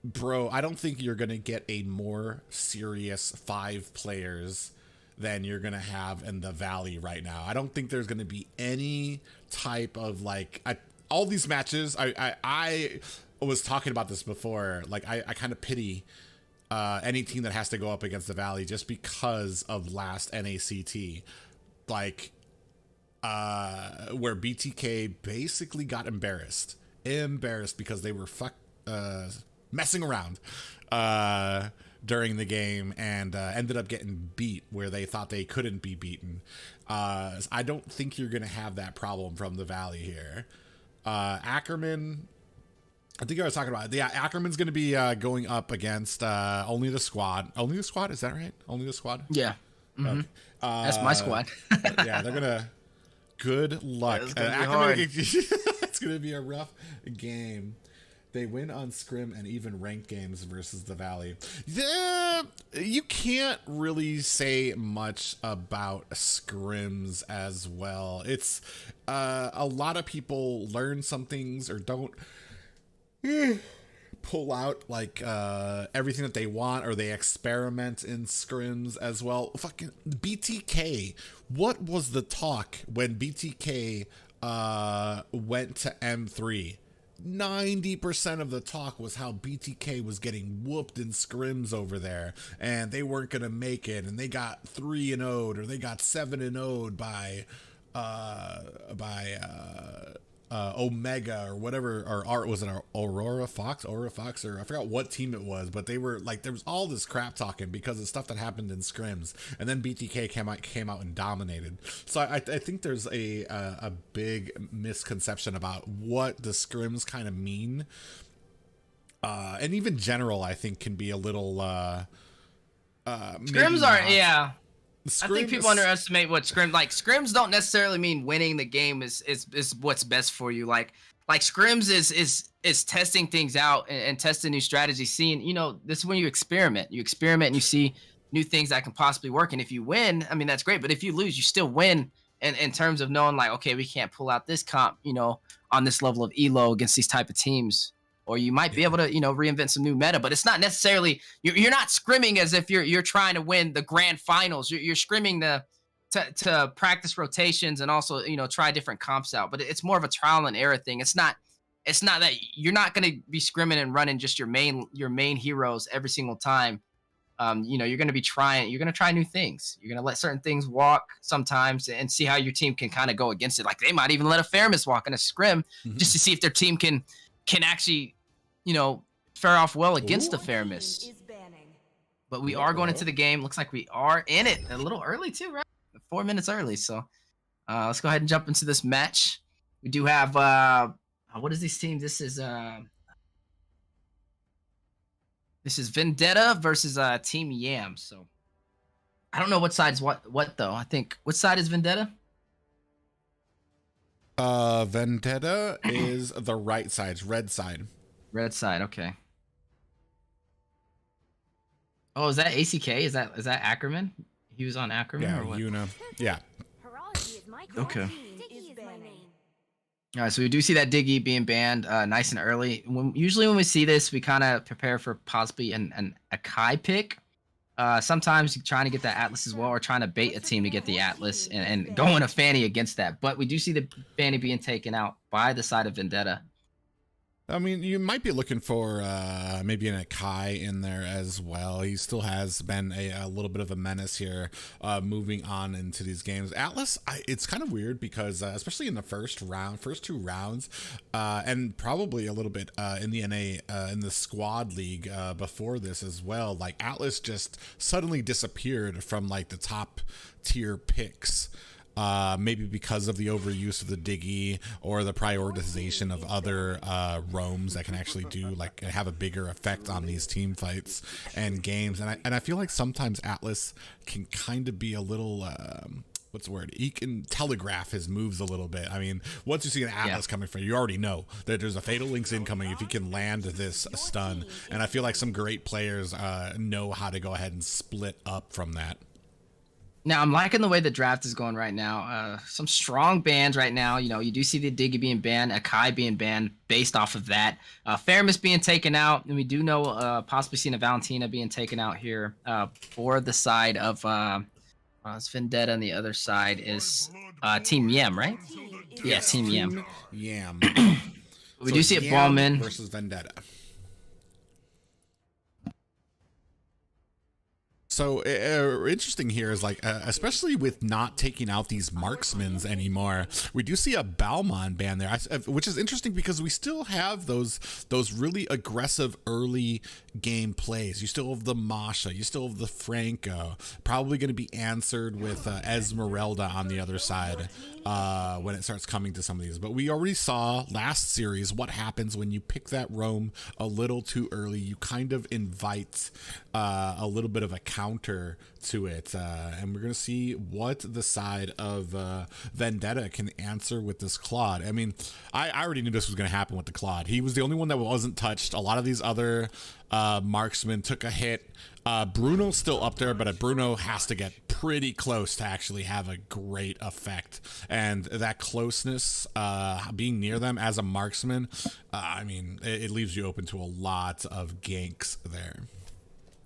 bro, I don't think you're gonna get a more serious 5 players than you're gonna have in the Valley right now. I don't think there's gonna be any type of like all these matches. I was talking about this before. Like I kind of pity any team that has to go up against the Valley just because of last NACT, like where BTK basically got embarrassed because they were messing around during the game and ended up getting beat where they thought they couldn't be beaten. I don't think you're gonna have that problem from the Valley here. Ackerman, I think I was talking about it. Yeah, Ackerman's gonna be going up against only the squad. Only the squad, is that right? Only the squad? Yeah. Mm-hmm. Okay. That's my squad. Yeah, they're gonna. Good luck. It's gonna be hard. It's gonna be a rough game. They win on scrim and even ranked games versus the Valley. Yeah, you can't really say much about scrims as well. It's a lot of people learn some things or don't pull out like everything that they want, or they experiment in scrims as well. Fucking BTK. What was the talk when BTK went to M3? 90% of the talk was how BTK was getting whooped in scrims over there, and they weren't gonna make it, and they got 3-0'd or they got 7-0'd by Omega or whatever, or Art, was it Aurora Fox, or I forgot what team it was, but they were like, there was all this crap talking because of stuff that happened in scrims, and then BTK came out and dominated. So I think there's a big misconception about what the scrims kind of mean, and even general I think can be a little Scrims are, yeah. I think people Scrims- underestimate what scrims don't necessarily mean winning the game is what's best for you. Like scrims is testing things out and testing new strategies, seeing, this is when you experiment and you see new things that can possibly work. And if you win, I mean, that's great. But if you lose, you still win in terms of knowing like, okay, we can't pull out this comp, on this level of elo against these type of teams. Or you might be able to, reinvent some new meta, but it's not necessarily, you're not scrimming as if you're trying to win the grand finals. You're scrimming to practice rotations and also, try different comps out. But it's more of a trial and error thing. It's not that you're not going to be scrimming and running just your main heroes every single time. you know, you're going to try new things. You're going to let certain things walk sometimes and see how your team can kind of go against it. Like they might even let a Fairness walk in a scrim just to see if their team can actually, you know, fare off well against the Fairness. Team is banning. But we are going into the game. Looks like we are in it a little early too, right? 4 minutes early. So let's go ahead and jump into this match. We do have what is this team? This is Vendetta versus Team Yam. So I don't know what side's what though. I think which side is Vendetta? Vendetta is the right side, red side. Red side, okay. Oh, is that ACK? Is that Ackerman? He was on Ackerman Yeah, or what? Yuna. Yeah. Okay. Team is banning. All right, so we do see that Diggy being banned nice and early. Usually when we see this, we kind of prepare for possibly a Kai pick. Sometimes trying to get that Atlas as well, or trying to bait a team to get the Atlas and going a Fanny against that. But we do see the Fanny being taken out by the side of Vendetta. I mean, you might be looking for maybe an Akai in there as well. He still has been a little bit of a menace here moving on into these games. Atlas, it's kind of weird because especially in the first two rounds, and probably a little bit in the NA, in the squad league before this as well, like Atlas just suddenly disappeared from like the top tier picks. Maybe because of the overuse of the Diggy or the prioritization of other roams that can actually do like have a bigger effect on these team fights and games. And I feel like sometimes Atlas can kind of be a little what's the word? He can telegraph his moves a little bit. I mean, once you see an Atlas coming for you, you already know that there's a Fatal Links incoming if he can land this stun. And I feel like some great players know how to go ahead and split up from that. Now, I'm liking the way the draft is going right now. Some strong bans right now. You know, you do see the Diggy being banned, Akai being banned based off of that. Fairness being taken out. And we do know possibly seeing a Valentina being taken out here for the side of it's Vendetta, and the other side is Team Yam, right? Yeah, Team Yam. Yam. We do see a Ballman versus Vendetta. So interesting here is like, especially with not taking out these marksmans anymore, we do see a Balmon ban there, which is interesting because we still have those really aggressive early game plays. You still have the Masha, you still have the Franco, probably going to be answered with Esmeralda on the other side when it starts coming to some of these. But we already saw last series what happens when you pick that roam a little too early. You kind of invite a little bit of a counter to it, and we're gonna see what the side of Vendetta can answer with this Claude. I mean, I already knew this was gonna happen with the Claude. He was the only one that wasn't touched. A lot of these other marksmen took a hit. Bruno's still up there, but Bruno has to get pretty close to actually have a great effect. And that closeness, being near them as a marksman, I mean, it leaves you open to a lot of ganks there.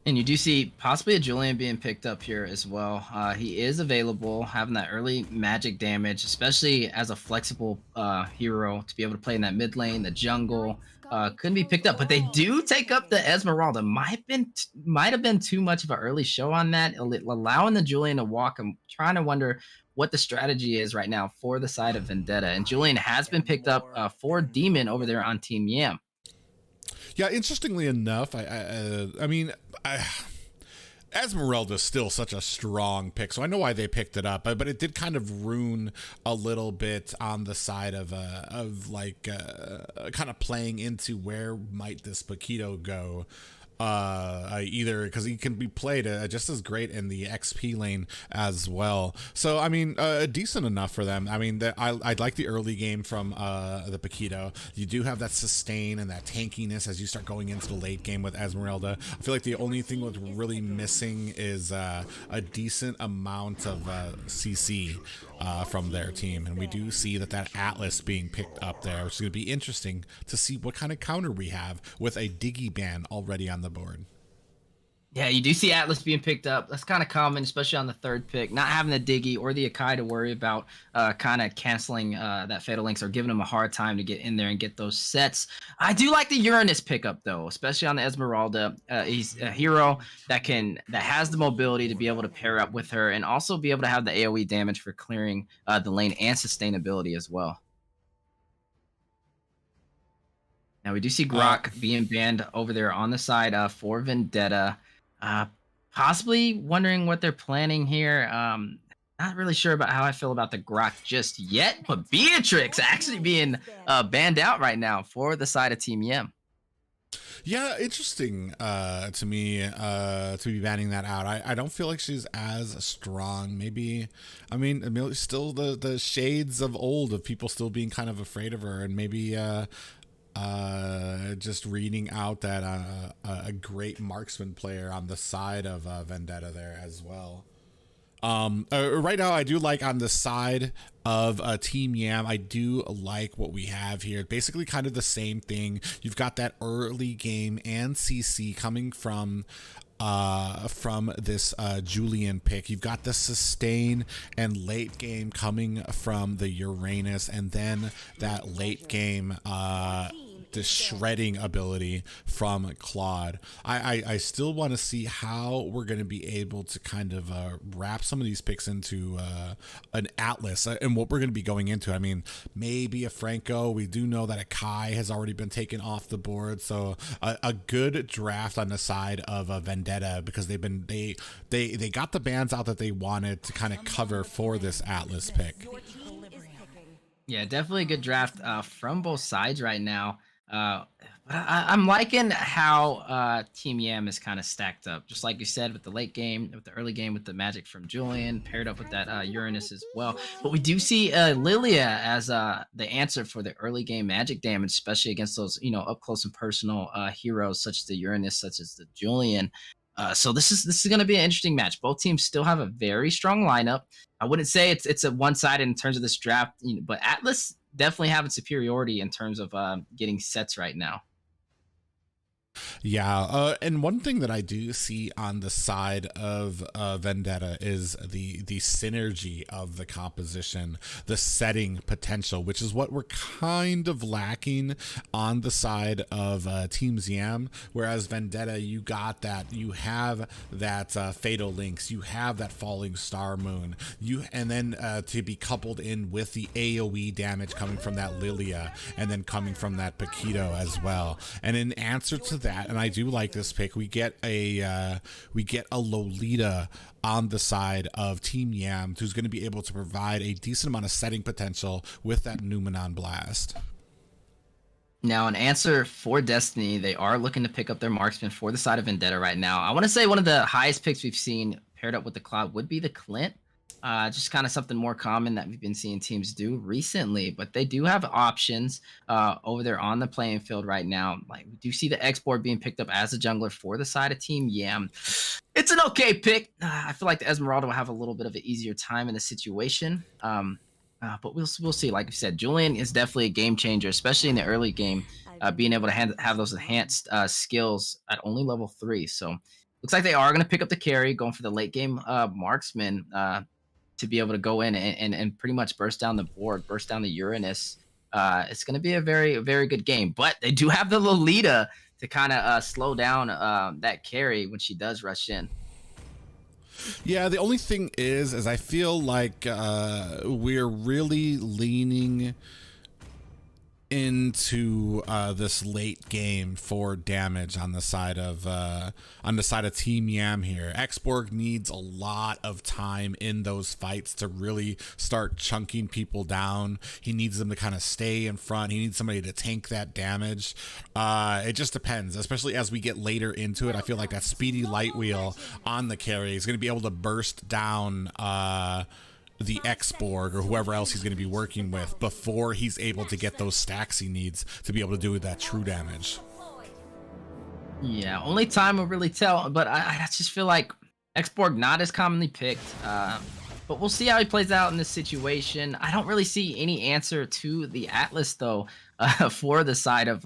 And you do see possibly a Julian being picked up here as well. He is available, having that early magic damage, especially as a flexible hero to be able to play in that mid lane, the jungle. Couldn't be picked up, but they do take up the Esmeralda. Might have been too much of an early show on that, allowing the Julian to walk. I'm trying to wonder what the strategy is right now for the side of Vendetta. And Julian has been picked up for Demon over there on Team Yam. Yeah, interestingly enough, I mean, Esmeralda is still such a strong pick, so I know why they picked it up, but it did kind of ruin a little bit on the side of kind of playing into where might this Paquito go. Either because he can be played just as great in the XP lane as well. So I mean, decent enough for them. I mean, I'd like the early game from the Paquito. You do have that sustain and that tankiness as you start going into the late game with Esmeralda. I feel like the only thing that's really missing is a decent amount of CC from their team, and we do see that Atlas being picked up there, which is going to be interesting to see what kind of counter we have with a Diggy ban already on the board. Yeah, you do see Atlas being picked up. That's kind of common, especially on the third pick. Not having the Diggy or the Akai to worry about kind of canceling that Fatal Links or giving him a hard time to get in there and get those sets. I do like the Uranus pickup, though, especially on the Esmeralda. He's a hero that has the mobility to be able to pair up with her and also be able to have the AoE damage for clearing the lane and sustainability as well. Now, we do see Grok being banned over there on the side for Vendetta. Possibly wondering what they're planning here. Not really sure about how I feel about the Grok just yet, but Beatrix actually being banned out right now for the side of Team Yam. Yeah, interesting to me to be banning that out. I don't feel like she's as strong. Maybe, I mean, still the shades of old of people still being kind of afraid of her, and maybe just reading out that a great marksman player on the side of Vendetta there as well. Right now I do like on the side of Team Yam, I do like what we have here. Basically kind of the same thing. You've got that early game and CC coming from this Julian pick. You've got the sustain and late game coming from the Uranus, and then that late game the shredding ability from Claude. I still want to see how we're going to be able to kind of wrap some of these picks into an Atlas and what we're going to be going into. I mean, maybe a Franco. We do know that a Kai has already been taken off the board, so a good draft on the side of Vendetta, because they got the bans out that they wanted to kind of cover for this Atlas pick. Yeah, definitely a good draft from both sides right now. I'm liking how Team Yam is kind of stacked up, just like you said, with the late game, with the early game, with the magic from Julian, paired up with that Uranus as well. But we do see Lilia as the answer for the early game magic damage, especially against those, up close and personal heroes such as the Uranus, such as the Julian. So this is going to be an interesting match. Both teams still have a very strong lineup. I wouldn't say it's a one-sided in terms of this draft, but Atlas definitely having superiority in terms of getting sets right now. Yeah, and one thing that I do see on the side of Vendetta is the synergy of the composition, the setting potential, which is what we're kind of lacking on the side of Team Yam. Whereas Vendetta, you have that Fatal Links, you have that Falling Star Moon, and then to be coupled in with the AoE damage coming from that Lilia, and then coming from that Paquito as well. And in answer to that, and I do like this pick, we get a Lolita on the side of Team Yam, who's going to be able to provide a decent amount of setting potential with that Numenon Blast. Now, an answer for Destiny, they are looking to pick up their marksman for the side of Vendetta right now. I want to say one of the highest picks we've seen paired up with the Cloud would be the Clint. Just kind of something more common that we've been seeing teams do recently, but they do have options over there on the playing field right now. Like, we do see the X-Board being picked up as a jungler for the side of Team Yam. It's an okay pick. I feel like the Esmeralda will have a little bit of an easier time in the situation. But we'll see. Like I said, Julian is definitely a game changer, especially in the early game, being able to have those enhanced skills at only level 3. So looks like they are going to pick up the carry, going for the late game marksman to be able to go in and pretty much burst down the board, burst down the Uranus. It's going to be a very, very good game. But they do have the Lolita to kind of slow down that carry when she does rush in. Yeah, the only thing is I feel like we're really leaning into this late game for damage on the side of Team Yam here. Xborg needs a lot of time in those fights to really start chunking people down. He needs them to kind of stay in front. He needs somebody to tank that damage. It just depends, especially as we get later into it. I feel like that speedy light wheel on the carry is going to be able to burst down the X-Borg or whoever else he's going to be working with before he's able to get those stacks he needs to be able to do that true damage. Yeah, only time will really tell, but I just feel like X-Borg not as commonly picked, but we'll see how he plays out in this situation. I don't really see any answer to the Atlas, though, for the side of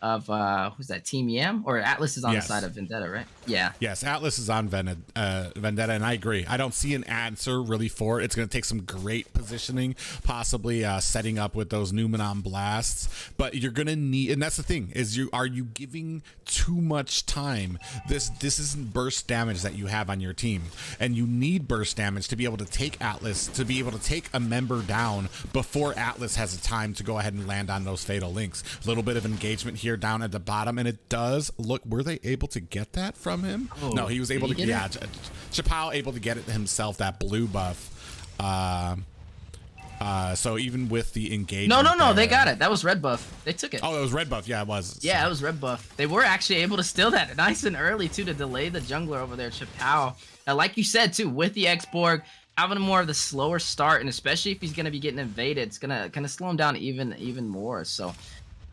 who's that, Team Yam? Or Atlas is on Yes. the side of Vendetta, right? Yeah. Yes, Atlas is on Vendetta, and I agree. I don't see an answer really for it. It's going to take some great positioning, possibly setting up with those Numenon blasts. But you're going to need, and that's the thing, is are you giving too much time? This isn't burst damage that you have on your team, and you need burst damage to be able to take Atlas, to be able to take a member down before Atlas has a time to go ahead and land on those fatal links. A little bit of engagement here down at the bottom, and it does look, were they able to get that from him? Oh, no, he was able to get yeah, Chappelle able to get it himself, that blue buff. So even with the engagement, No, they got it. That was red buff. They took it. Oh, it was red buff. Yeah, it was. Yeah, it was red buff. They were actually able to steal that nice and early too, to delay the jungler over there, Chappelle. Like you said too, with the X-Borg having more of the slower start, and especially if he's gonna be getting invaded, it's gonna kind of slow him down even more. So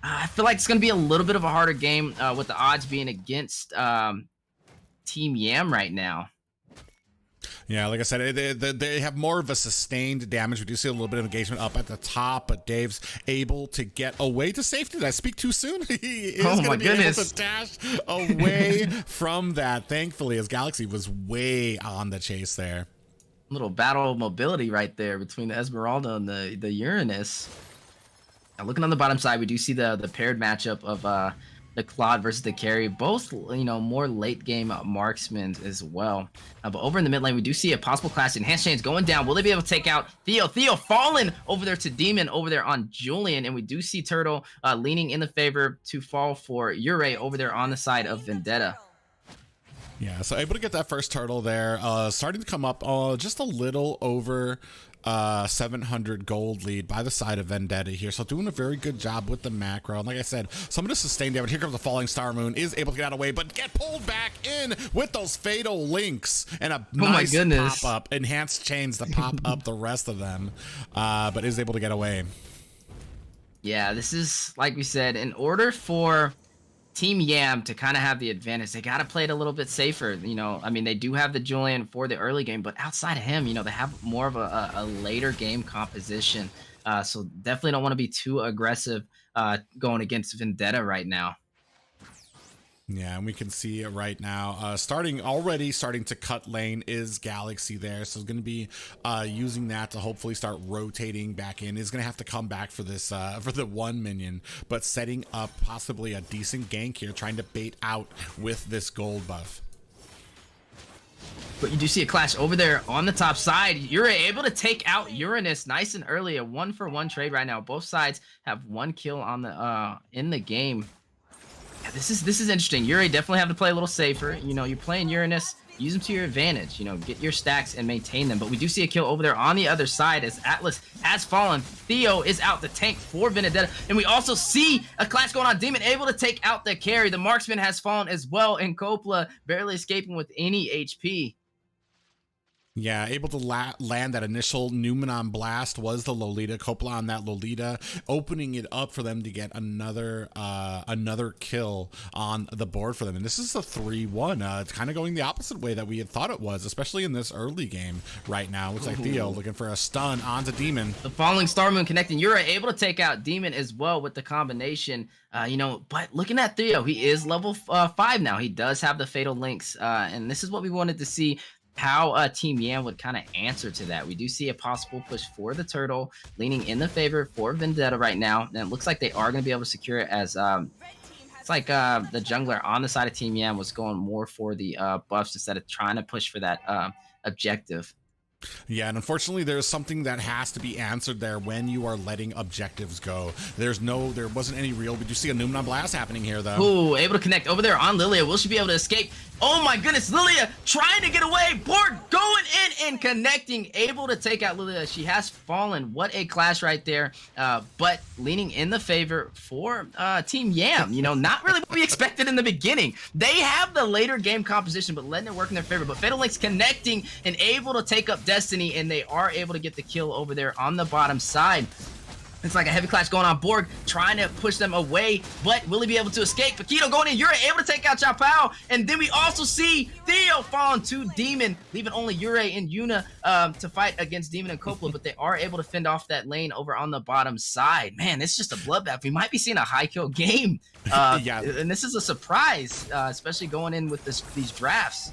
I feel like it's gonna be a little bit of a harder game with the odds being against Team Yam right now. Yeah, like I said, they have more of a sustained damage. We do see a little bit of engagement up at the top, but Dave's able to get away to safety. Did I speak too soon? He is going to be able to dash away from that, thankfully, as Galaxy was way on the chase there. Little battle of mobility right there between the Esmeralda and the Uranus. Now, looking on the bottom side, we do see the paired matchup of the Claude versus the carry, both, you know, more late game marksmen as well. But over in the mid lane, we do see a possible clash. Enhanced chains going down. Will they be able to take out Theo? Theo falling over there to Demon over there on Julian, and we do see Turtle leaning in the favor to fall for Ure over there on the side of Vendetta. Yeah, so able to get that first turtle there, starting to come up just a little over 700 gold lead by the side of Vendetta here. So doing a very good job with the macro. And like I said, some of the sustained damage. Here comes the Falling Star Moon, is able to get out of the way, but get pulled back in with those fatal links and a nice pop up, enhanced chains to pop up the rest of them, but is able to get away. Yeah, this is, like we said, in order for Team Yam to kind of have the advantage, they got to play it a little bit safer. You know, I mean, they do have the Julian for the early game, but outside of him, you know, they have more of a later game composition. So definitely don't want to be too aggressive going against Vendetta right now. Yeah, and we can see it right now. Starting to cut lane is Galaxy there. So it's going to be using that to hopefully start rotating back in. Is going to have to come back for this, for the one minion, but setting up possibly a decent gank here, trying to bait out with this gold buff. But you do see a clash over there on the top side. You're able to take out Uranus nice and early. A 1-for-1 trade right now. Both sides have one kill on the in the game. Yeah, this is interesting. Uri definitely have to play a little safer. You know, you're playing Uranus, use them to your advantage. You know, get your stacks and maintain them. But we do see a kill over there on the other side as Atlas has fallen. Theo is out the tank for Vendetta. And we also see a clash going on. Demon able to take out the carry. The marksman has fallen as well, and Coppola barely escaping with any HP. Yeah, able to land that initial Numenon blast was the Lolita. Coppola on that Lolita, opening it up for them to get another kill on the board for them. And this is a 3-1. It's kind of going the opposite way that we had thought it was, especially in this early game right now. Looks like Theo looking for a stun onto Demon. The Falling Star Moon connecting. You're able to take out Demon as well with the combination. You know, but looking at Theo, he is level 5 now. He does have the fatal links. And this is what we wanted to see, how Team Yam would kind of answer to that. We do see a possible push for the turtle, leaning in the favor for Vendetta right now. And it looks like they are going to be able to secure it, as it's like the jungler on the side of Team Yam was going more for the buffs instead of trying to push for that objective. Yeah, and unfortunately, there's something that has to be answered there when you are letting objectives go. There wasn't any real. We do see a Numenon blast happening here, though. Ooh, able to connect over there on Lilia. Will she be able to escape? Oh my goodness, Lilia trying to get away. Borg going in and connecting, able to take out Lilia. She has fallen. What a clash right there. But leaning in the favor for Team Yam. You know, not really what we expected in the beginning. They have the later game composition, but letting it work in their favor. But Fatal Link's connecting and able to take up Destiny, and they are able to get the kill over there on the bottom side. It's like a heavy clash going on. Borg trying to push them away, but will he be able to escape? Paquito going in. Yuri able to take out Chow Pao. And then we also see Theo falling to Demon, leaving only Yuri and Yuna to fight against Demon and Coppola, but they are able to fend off that lane over on the bottom side. Man, it's just a bloodbath. We might be seeing a high kill game. Yeah. And this is a surprise, especially going in with these drafts.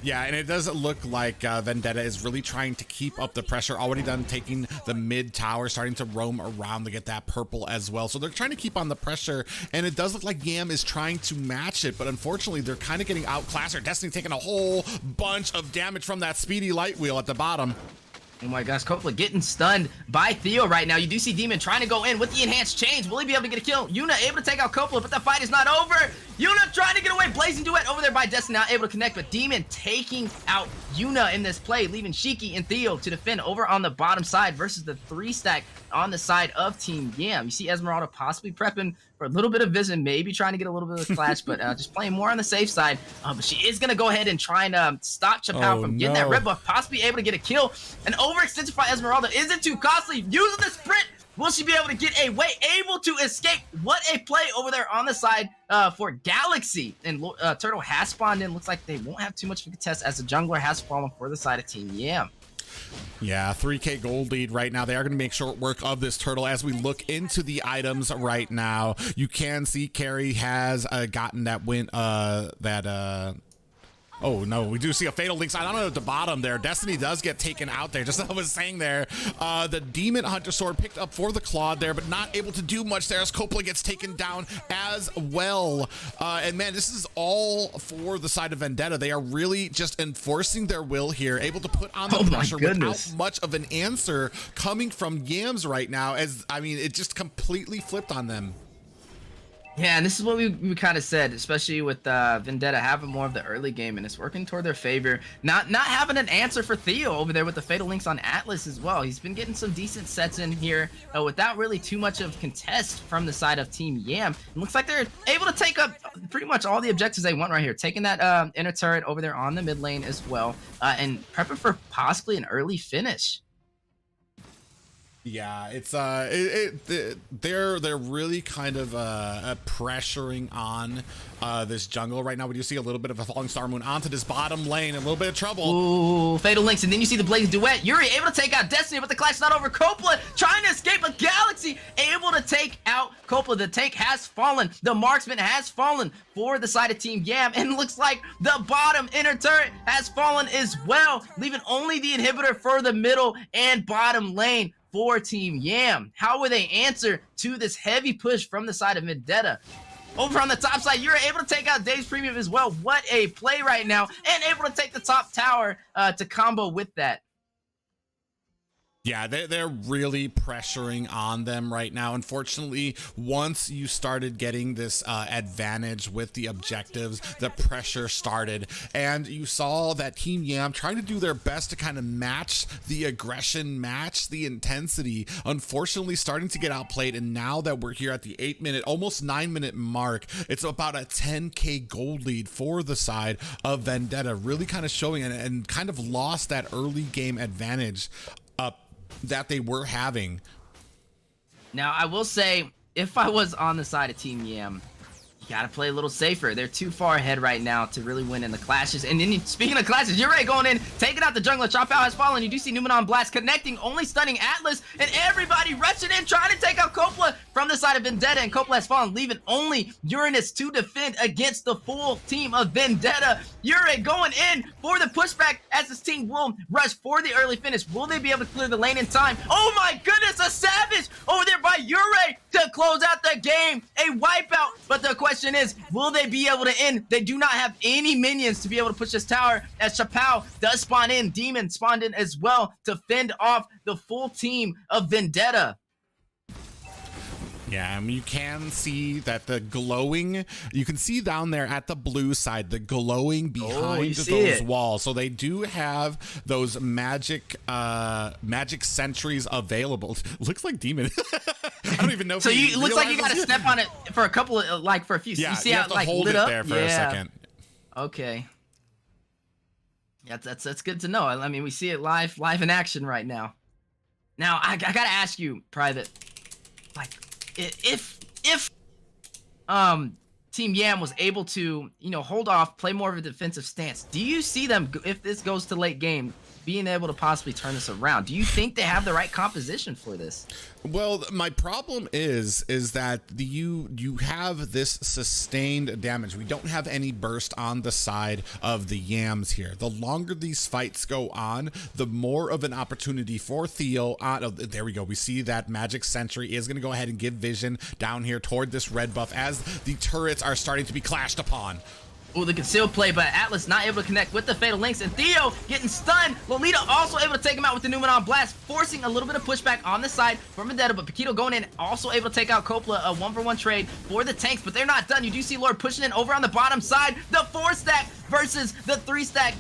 Yeah, and it does look like Vendetta is really trying to keep up the pressure. Already done taking the mid tower, starting to roam around to get that purple as well. So they're trying to keep on the pressure, and it does look like Yam is trying to match it, but unfortunately they're kind of getting outclassed. Destiny taking a whole bunch of damage from that speedy light wheel at the bottom. Oh my gosh, Coppola getting stunned by Theo right now. You do see Demon trying to go in with the enhanced chains. Will he be able to get a kill? Yuna able to take out Coppola, but the fight is not over. Yuna trying to get away. Blazing Duet over there by Destiny, not able to connect, but Demon taking out Yuna in this play, leaving Shiki and Theo to defend over on the bottom side versus the 3-stack on the side of Team Yam. You see Esmeralda possibly prepping for a little bit of vision, maybe trying to get a little bit of a clash, but just playing more on the safe side. But she is going to go ahead and try and stop Chappelle from getting that red buff, possibly able to get a kill. An overextension by Esmeralda isn't too costly. Using the sprint, will she be able to get away, able to escape? What a play over there on the side for Galaxy. And Turtle has spawned in. Looks like they won't have too much of a contest as the jungler has fallen for the side of Team Yam. Yeah, 3K gold lead right now. They are going to make short work of this turtle as we look into the items right now. You can see Carrie has gotten that win, oh no, we do see a fatal link side. I don't know at the bottom there. Destiny does get taken out there. Just as I was saying there, the Demon Hunter Sword picked up for the Claude there, but not able to do much there as Coppola gets taken down as well. And man, this is all for the side of Vendetta. They are really just enforcing their will here, able to put on the pressure without much of an answer coming from Yams right now. As I mean, it just completely flipped on them. Yeah, and this is what we kind of said, especially with Vendetta having more of the early game, and it's working toward their favor. Not having an answer for Theo over there with the Fatal Links on Atlas as well. He's been getting some decent sets in here without really too much of contest from the side of Team Yam. It looks like they're able to take up pretty much all the objectives they want right here. Taking that inner turret over there on the mid lane as well, and prepping for possibly an early finish. Yeah, it's they're really kind of pressuring on this jungle right now. We do see a little bit of a falling star moon onto this bottom lane, a little bit of trouble. Ooh, Fatal Links, and then you see the Blaze Duet. Yuri able to take out Destiny, but the clash is not over. Coppola trying to escape, a Galaxy able to take out Coppola. The tank has fallen. The marksman has fallen for the side of Team Yam, and looks like the bottom inner turret has fallen as well, leaving only the inhibitor for the middle and bottom lane for Team Yam. How will they answer to this heavy push from the side of Vendetta? Over on the top side, you're able to take out Dave's Premium as well. What a play right now, and able to take the top tower to combo with that. Yeah, they're really pressuring on them right now. Unfortunately, once you started getting this advantage with the objectives, the pressure started. And you saw that Team Yam trying to do their best to kind of match the aggression, match the intensity. Unfortunately, starting to get outplayed. And now that we're here at the 8-minute, almost 9-minute mark, it's about a 10K gold lead for the side of Vendetta. Really kind of showing and kind of lost that early game advantage that they were having. Now, I will say, if I was on the side of Team Yam, you gotta play a little safer. They're too far ahead right now to really win in the clashes. And then, speaking of clashes, you're right, going in, taking out the jungler. Chop Out has fallen. You do see Numenon Blast connecting, only stunning Atlas, and everybody rushing in, trying to take out Coppola from the side of Vendetta, and Coppola has fallen, leaving only Uranus to defend against the full team of Vendetta. Ure going in for the pushback as this team will rush for the early finish. Will they be able to clear the lane in time? Oh my goodness, a savage over there by Ure to close out the game. A wipeout, but the question is, will they be able to end? They do not have any minions to be able to push this tower, as Chappelle does spawn in. Demon spawned in as well to fend off the full team of Vendetta. Yeah, I mean, you can see that the glowing, you can see down there at the blue side, the glowing behind those walls. So they do have those magic sentries available. Looks like Demon. I don't even know if so you looks like you got to step on it for a couple of, like, for a few. Yeah, you see you how have to like hold lit it up there for a second. Okay. Yeah, that's good to know. I mean, we see it live in action right now. Now, I gotta ask you, Private. like if Team Yam was able to, hold off, play more of a defensive stance, do you see them, if this goes to late game, being able to possibly turn this around? Do you think they have the right composition for this? Well, my problem is that you have this sustained damage. We don't have any burst on the side of the Yams here. The longer these fights go on, the more of an opportunity for Theo. There we go. We see that Magic Sentry is going to go ahead and give vision down here toward this red buff as the turrets are starting to be clashed upon. Oh, the concealed play, but Atlas not able to connect with the Fatal Links, and Theo getting stunned. Lolita also able to take him out with the Numenon Blast, forcing a little bit of pushback on the side from Vendetta, but Paquito going in, also able to take out Coppola, a 1-for-1 trade for the tanks, but they're not done. You do see Lord pushing in over on the bottom side, the 4-stack versus the 3-stack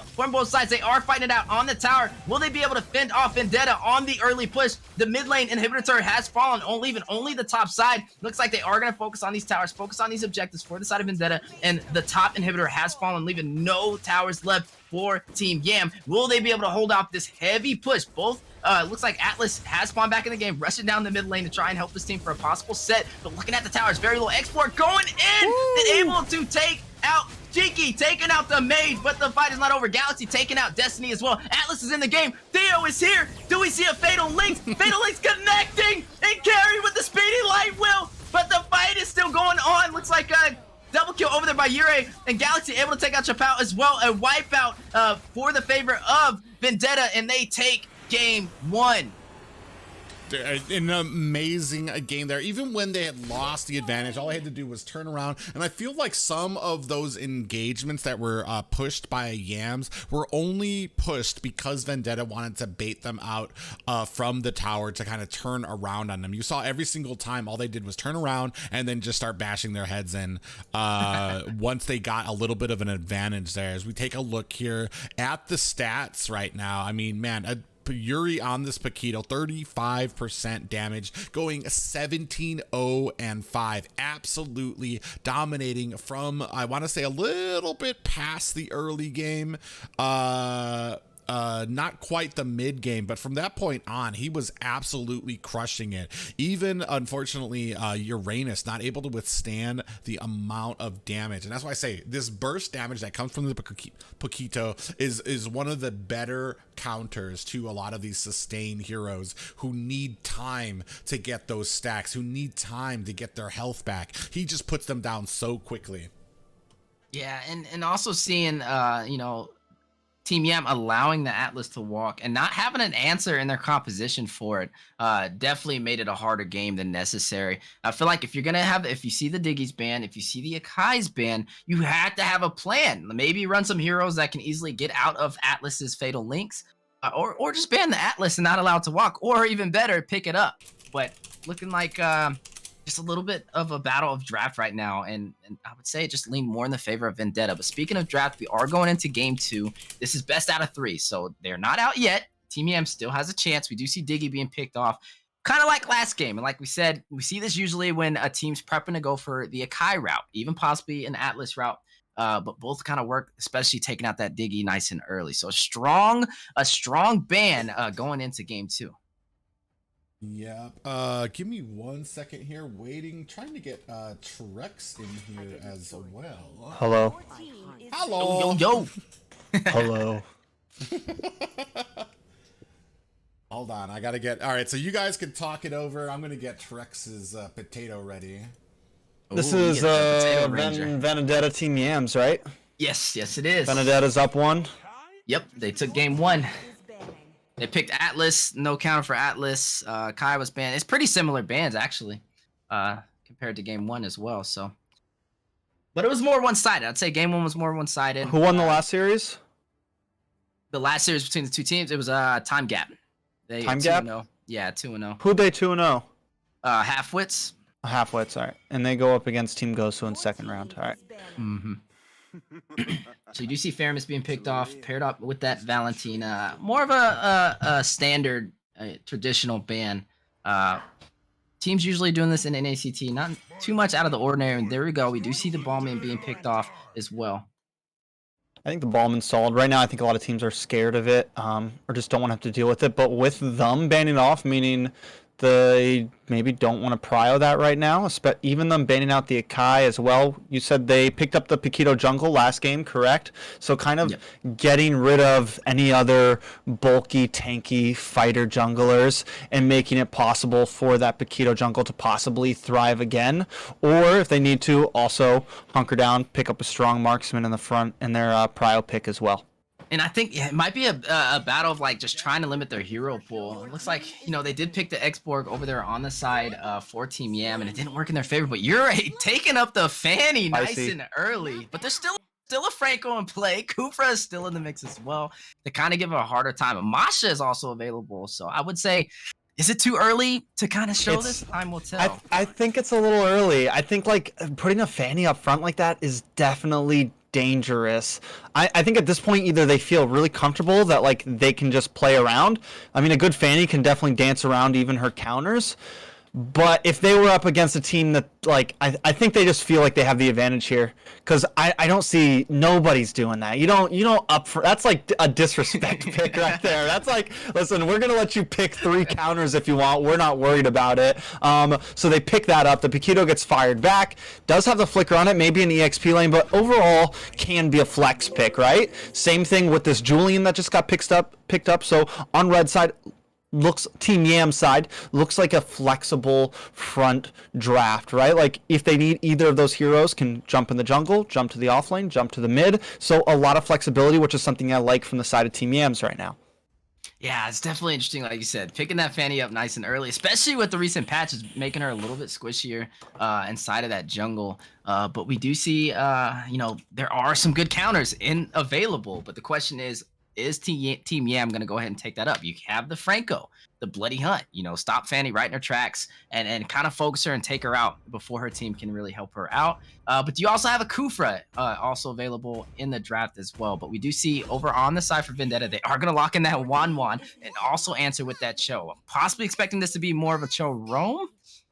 from both sides. They are fighting it out on the tower. Will they be able to fend off Vendetta on the early push? The mid lane inhibitor turret has fallen, leaving only the top side. Looks like they are going to focus on these towers, focus on these objectives for the side of Vendetta, and the top inhibitor has fallen, leaving no towers left for Team Yam. Will they be able to hold off this heavy push? Both looks like Atlas has spawned back in the game, rushing down the mid lane to try and help this team for a possible set, but looking at the towers, very low export going in. Woo! And able to take out Cheeky, taking out the maid, but the fight is not over. Galaxy taking out Destiny as well. Atlas is in the game. Theo is here. Do we see a Fatal Links? Fatal Links connecting and carry with the Speedy Light Will, but the fight is still going on. Looks like a double kill over there by Yurei, and Galaxy able to take out Chappelle as well. A wipeout for the favor of Vendetta, and they take game 1. An amazing game there. Even when they had lost the advantage, all I had to do was turn around, and I feel like some of those engagements that were pushed by Yams were only pushed because Vendetta wanted to bait them out from the tower to kind of turn around on them. You saw every single time all they did was turn around and then just start bashing their heads in once they got a little bit of an advantage there. As we take a look here at the stats right now, I mean, man, Yuri on this Paquito, 35% damage, going 17-0-5, absolutely dominating from, I want to say, a little bit past the early game, not quite the mid game, but from that point on, he was absolutely crushing it. Even, unfortunately, Uranus not able to withstand the amount of damage, and that's why I say this burst damage that comes from the Paquito is one of the better counters to a lot of these sustained heroes who need time to get those stacks, who need time to get their health back. He just puts them down so quickly. Yeah, and also seeing, Team Yam allowing the Atlas to walk and not having an answer in their composition for it definitely made it a harder game than necessary. I feel like if you're going to have, if you see the Diggies ban, if you see the Akai's ban, you had to have a plan. Maybe run some heroes that can easily get out of Atlas's Fatal Links, or just ban the Atlas and not allow it to walk, or even better, pick it up. But looking like just a little bit of a battle of draft right now, and I would say just lean more in the favor of Vendetta. But speaking of draft, we are going into game 2. This is best out of 3, so they're not out yet. Team Yam still has a chance. We do see Diggy being picked off, kind of like last game. And like we said, we see this usually when a team's prepping to go for the Akai route, even possibly an Atlas route. But both kind of work, especially taking out that Diggy nice and early. So a strong ban going into game 2. Yep. Give me 1 second here. Waiting, trying to get Trex in here as well. Hello. Hello. Yo. Hello. Hold on, I gotta get. All right, so you guys can talk it over. I'm gonna get Trex's potato ready. This Ooh, is Vendetta Team Yams, right? Yes, it is. Vendetta's up 1. Yep, they took game 1. They picked Atlas, no counter for Atlas. Kai was banned. It's pretty similar bans, actually, compared to game 1 as well. So, but it was more one-sided. I'd say game 1 was more one-sided. Who won the last series? The last series between the two teams, it was time gap. Time gap? 2-0. Yeah, 2-0. Who'd they 2-0? Halfwits. Halfwits, all right. And they go up against Team Gosu in second round, all right. Mm-hmm. So you do see Faramis being picked off, paired up with that Valentina. More of a standard, traditional ban. Teams usually doing this in NACT, not too much out of the ordinary. And there we go. We do see the Ballman being picked off as well. I think the Ballman's solid. Right now, I think a lot of teams are scared of it, or just don't want to have to deal with it. But with them banning off, meaning they maybe don't want to prio that right now, even them banning out the Akai as well. You said they picked up the Paquito jungle last game, correct? So kind of getting rid of any other bulky, tanky fighter junglers and making it possible for that Paquito jungle to possibly thrive again. Or if they need to, also hunker down, pick up a strong marksman in the front in their prio pick as well. And I think it might be a battle of like just trying to limit their hero pool. It looks like, you know, they did pick the X-Borg over there on the side for Team Yam, and it didn't work in their favor. But you're taking up the Fanny nice and early. But there's still a Franco in play. Kufra is still in the mix as well. They kind of give her a harder time. Masha is also available. So I would say, is it too early to kind of show this? Time will tell. I think it's a little early. I think like putting a Fanny up front like that is definitely dangerous. I think at this point either they feel really comfortable that like they can just play around. I mean, a good Fanny can definitely dance around even her counters. But if they were up against a team that, like, I think they just feel like they have the advantage here, because I don't see nobody's doing that. You don't up for that's like a disrespect pick right there. That's like, listen, we're gonna let you pick 3 counters if you want. We're not worried about it. So they pick that up. The Paquito gets fired back. Does have the flicker on it, maybe an EXP lane, but overall can be a flex pick, right? Same thing with this Julian that just got picked up. So on red side, looks Team Yam side looks like a flexible front draft, right? Like if they need either of those heroes, can jump in the jungle, jump to the offlane, jump to the mid. So a lot of flexibility, which is something I like from the side of Team Yams right now. Yeah, it's definitely interesting, like you said, picking that Fanny up nice and early, especially with the recent patches, making her a little bit squishier inside of that jungle. But we do see, you know, there are some good counters available. But the question is Team Yam going to go ahead and take that up? You have the Franco, the Bloody Hunt, you know, stop Fanny right in her tracks and kind of focus her and take her out before her team can really help her out. But you also have a Kufra also available in the draft as well. But we do see over on the side for Vendetta, they are going to lock in that Wan and also answer with that Cho. I'm possibly expecting this to be more of a Cho roam.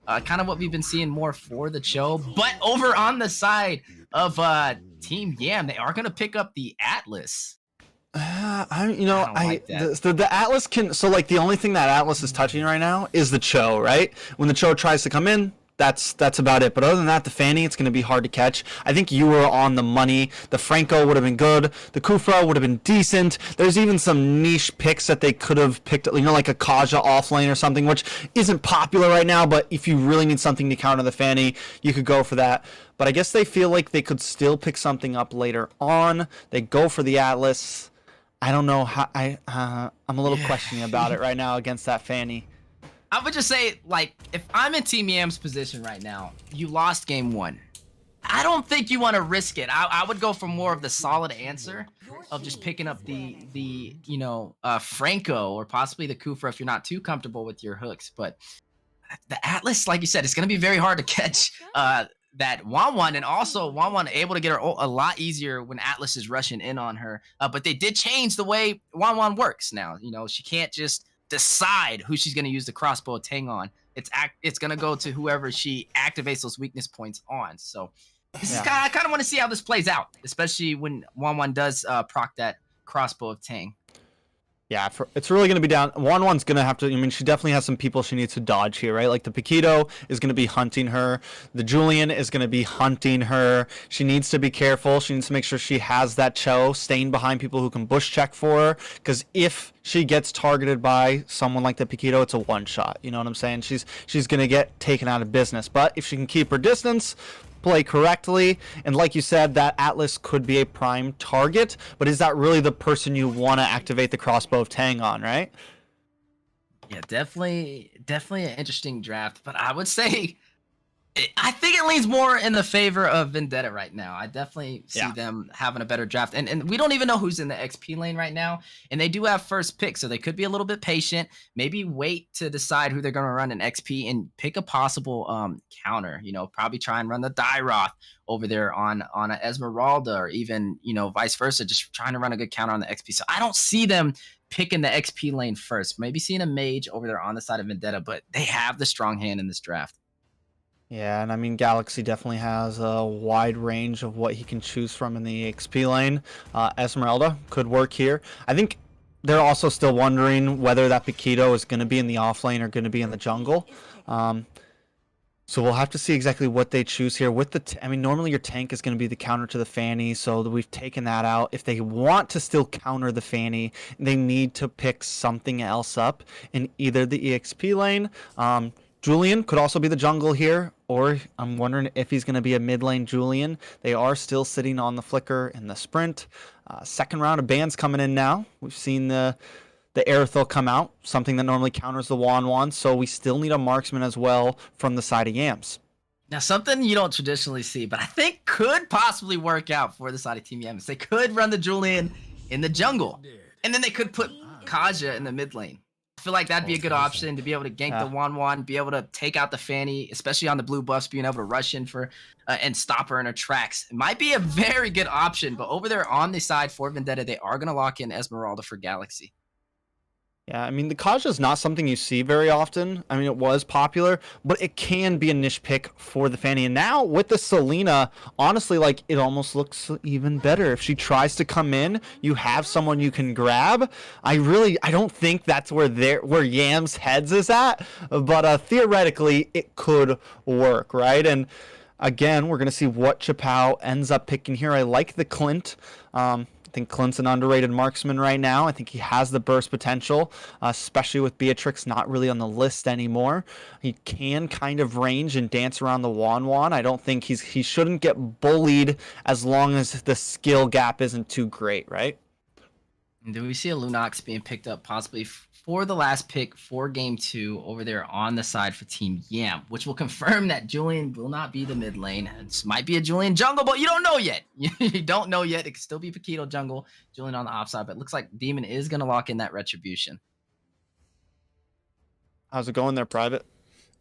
Kind of what we've been seeing more for the Cho. But over on the side of Team Yam, they are going to pick up the Atlas. The Atlas can, so like the only thing that Atlas is touching right now is the Cho, right? When the Cho tries to come in, that's about it. But other than that, the Fanny, it's going to be hard to catch. I think you were on the money. The Franco would have been good. The Kufra would have been decent. There's even some niche picks that they could have picked, you know, like a Kaja offlane or something, which isn't popular right now. But if you really need something to counter the Fanny, you could go for that. But I guess they feel like they could still pick something up later on. They go for the Atlas. I don't know how. I'm a little questioning about it right now against that Fanny. I would just say, like, if I'm in Team Yam's position right now, you lost game 1. I don't think you want to risk it. I would go for more of the solid answer of just picking up the you know, Franco or possibly the Kufra if you're not too comfortable with your hooks. But the Atlas, like you said, it's going to be very hard to catch that Wan, and also Wan able to get her a lot easier when Atlas is rushing in on her. But they did change the way Wan works now. You know, she can't just decide who she's going to use the crossbow tang on. It's going to go to whoever she activates those weakness points on. So this is I kind of want to see how this plays out, especially when Wan does proc that crossbow of Tang. Yeah, it's really going to be down. Wan's going to have to, I mean, she definitely has some people she needs to dodge here, right? Like the Paquito is going to be hunting her. The Julian is going to be hunting her. She needs to be careful. She needs to make sure she has that Cho staying behind people who can bush check for her. Because if she gets targeted by someone like the Paquito, it's a one-shot. You know what I'm saying? She's going to get taken out of business. But if she can keep her distance, play correctly, and like you said, that Atlas could be a prime target, but is that really the person you want to activate the crossbow of Tang on, right? Yeah, definitely an interesting draft, but I would say I think it leans more in the favor of Vendetta right now. I definitely see them having a better draft. And we don't even know who's in the XP lane right now. And they do have first pick, so they could be a little bit patient. Maybe wait to decide who they're going to run in XP and pick a possible counter. You know, probably try and run the Dairoth over there on a Esmeralda, or even, you know, vice versa, just trying to run a good counter on the XP. So I don't see them picking the XP lane first. Maybe seeing a mage over there on the side of Vendetta, but they have the strong hand in this draft. Yeah, and I mean, Galaxy definitely has a wide range of what he can choose from in the XP lane. Esmeralda could work here. I think they're also still wondering whether that Paquito is going to be in the off lane or going to be in the jungle. So we'll have to see exactly what they choose here. With the, I mean, normally your tank is going to be the counter to the Fanny, so we've taken that out. If they want to still counter the Fanny, they need to pick something else up in either the EXP lane. Julian could also be the jungle here, or I'm wondering if he's going to be a mid lane Julian. They are still sitting on the flicker and the sprint. Second round of bans coming in now. We've seen the Aerithal come out, something that normally counters the Wan, so we still need a marksman as well from the side of Yams. Now, something you don't traditionally see, but I think could possibly work out for the side of Team Yam is they could run the Julian in the jungle, and then they could put Kaja in the mid lane. I feel like that'd be a good option to be able to gank the Wan, be able to take out the Fanny, especially on the blue buffs, being able to rush in for and stop her in her tracks. It might be a very good option, but over there on the side for Vendetta, they are going to lock in Esmeralda for Galaxy. Yeah, I mean, the Kaja is not something you see very often. I mean, it was popular, but it can be a niche pick for the Fanny. And now with the Selena, honestly, like, it almost looks even better. If she tries to come in, you have someone you can grab. I don't think that's where Yam's heads is at, but theoretically, it could work, right? And again, we're going to see what Chappelle ends up picking here. I like the Clint. I think Clint's an underrated marksman right now. I think he has the burst potential, especially with Beatrix not really on the list anymore. He can kind of range and dance around the Wan. I don't think he shouldn't get bullied as long as the skill gap isn't too great, right? And do we see a Lunox being picked up possibly for the last pick for game 2 over there on the side for Team Yam, which will confirm that Julian will not be the mid lane. This might be a Julian jungle, but you don't know yet. You don't know yet. It could still be Paquito jungle, Julian on the offside, but it looks like Demon is going to lock in that retribution. How's it going there, Private?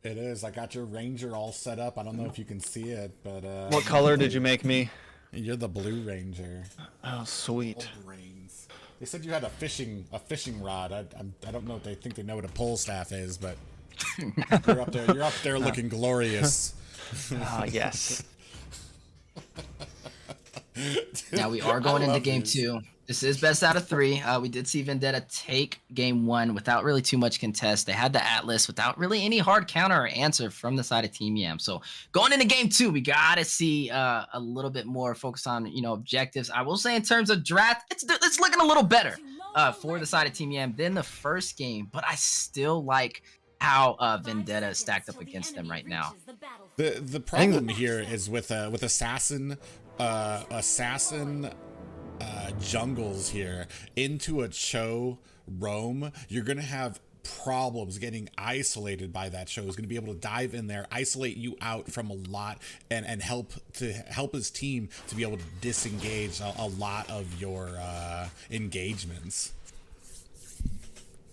It is. I got your Ranger all set up. I don't know if you can see it, but what color did you make me? You're the Blue Ranger. Oh, sweet. Oh, brains. They said you had a fishing rod. I don't know if they think they know what a pole staff is, but you're up there looking glorious. Ah, yes. Now we are going into game 2. This is best out of 3. We did see Vendetta take game 1 without really too much contest. They had the Atlas without really any hard counter or answer from the side of Team Yam. So going into game 2, we got to see a little bit more focus on, objectives. I will say in terms of draft, it's looking a little better for the side of Team Yam than the first game, but I still like how Vendetta is stacked up against them right now. The problem here is with assassin jungles here into a Cho roam, you're gonna have problems getting isolated by that Cho. Is going to be able to dive in there, isolate you out from a lot, and help his team to be able to disengage a lot of your engagements.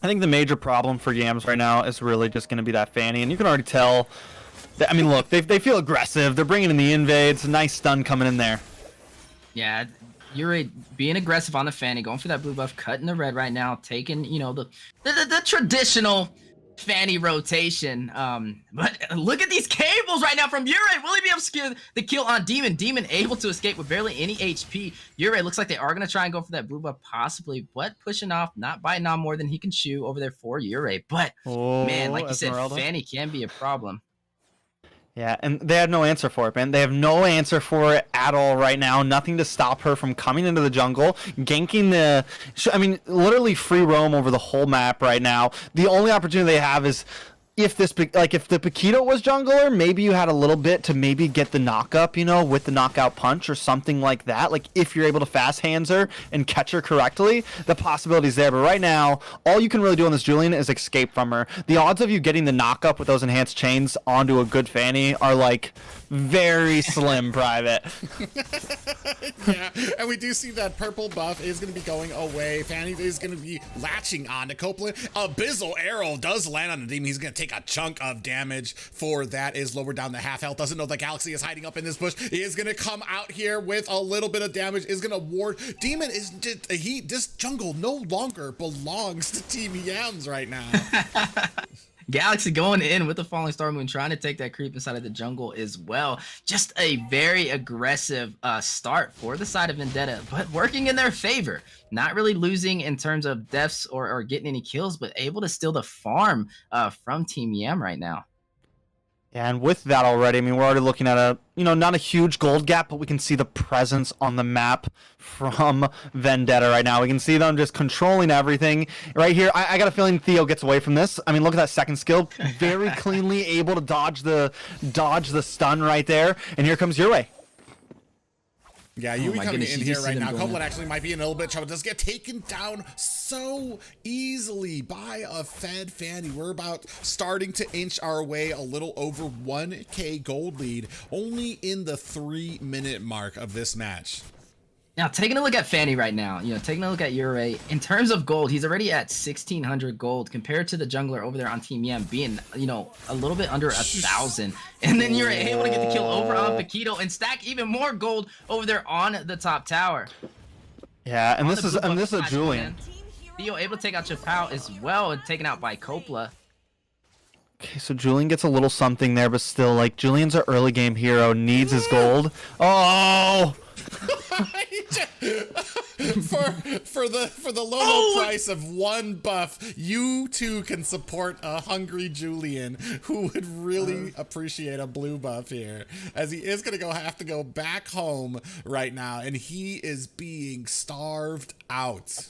I think the major problem for Yams right now is really just going to be that Fanny, and you can already tell. I mean, look, they feel aggressive. They're bringing in the invades. A nice stun coming in there. Yeah, you're being aggressive on the Fanny, going for that blue buff, cutting the red right now, taking, the traditional Fanny rotation. But look at these cables right now from Ure. Will he be able to secure the kill on Demon? Demon able to escape with barely any HP. Ure looks like they are going to try and go for that blue buff possibly, but pushing off, not biting on more than he can chew over there for Ure. But, man, like you Esmeralda. said, Fanny can be a problem. Yeah, and they have no answer for it, man. They have no answer for it at all right now. Nothing to stop her from coming into the jungle, ganking literally free roam over the whole map right now. The only opportunity they have is if the Paquito was jungler, maybe you had a little bit to maybe get the knock-up, with the knockout punch or something like that. Like, if you're able to fast hands her and catch her correctly, the possibility's there. But right now, all you can really do on this Julian is escape from her. The odds of you getting the knock-up with those enhanced chains onto a good Fanny are, like, very slim, Private. Yeah, and we do see that purple buff is going to be going away. Fanny is going to be latching on to Copeland. Abyssal Arrow does land on the Demon. He's going to take a chunk of damage for that. Is lower down to half health. Doesn't know that Galaxy is hiding up in this bush. He is going to come out here with a little bit of damage. Is going to ward. Demon is just, this jungle no longer belongs to Team Yams right now. Galaxy going in with the Falling Star Moon, trying to take that creep inside of the jungle as well. Just a very aggressive start for the side of Vendetta, but working in their favor. Not really losing in terms of deaths or getting any kills, but able to steal the farm from Team Yam right now. And with that already, I mean, we're already looking at a, not a huge gold gap, but we can see the presence on the map from Vendetta right now. We can see them just controlling everything right here. I got a feeling Theo gets away from this. I mean, look at that second skill. Very cleanly able to dodge the stun right there. And here comes your way. Yeah, you coming goodness, in you here just see right them now. going Copeland in. actually might be in a little bit of trouble. Does get taken down so easily by a Fed Fanny. We're about starting to inch our way a little over 1K gold lead, only in the 3-minute mark of this match. Now, taking a look at Fanny right now, taking a look at Ure, in terms of gold, he's already at 1,600 gold compared to the jungler over there on Team Yam being, a little bit under 1,000. And then you're able to get the kill over on Paquito and stack even more gold over there on the top tower. Yeah, and On this the is blue buff a side, Julian. man. Theo able to take out Chappelle as well and taken out by Copla. Okay, so Julian gets a little something there, but still, like, Julian's an early game hero, needs his gold. Oh! for the low price of one buff, you too can support a hungry Julian who would really appreciate a blue buff here, as he is gonna have to go back home right now, and he is being starved out.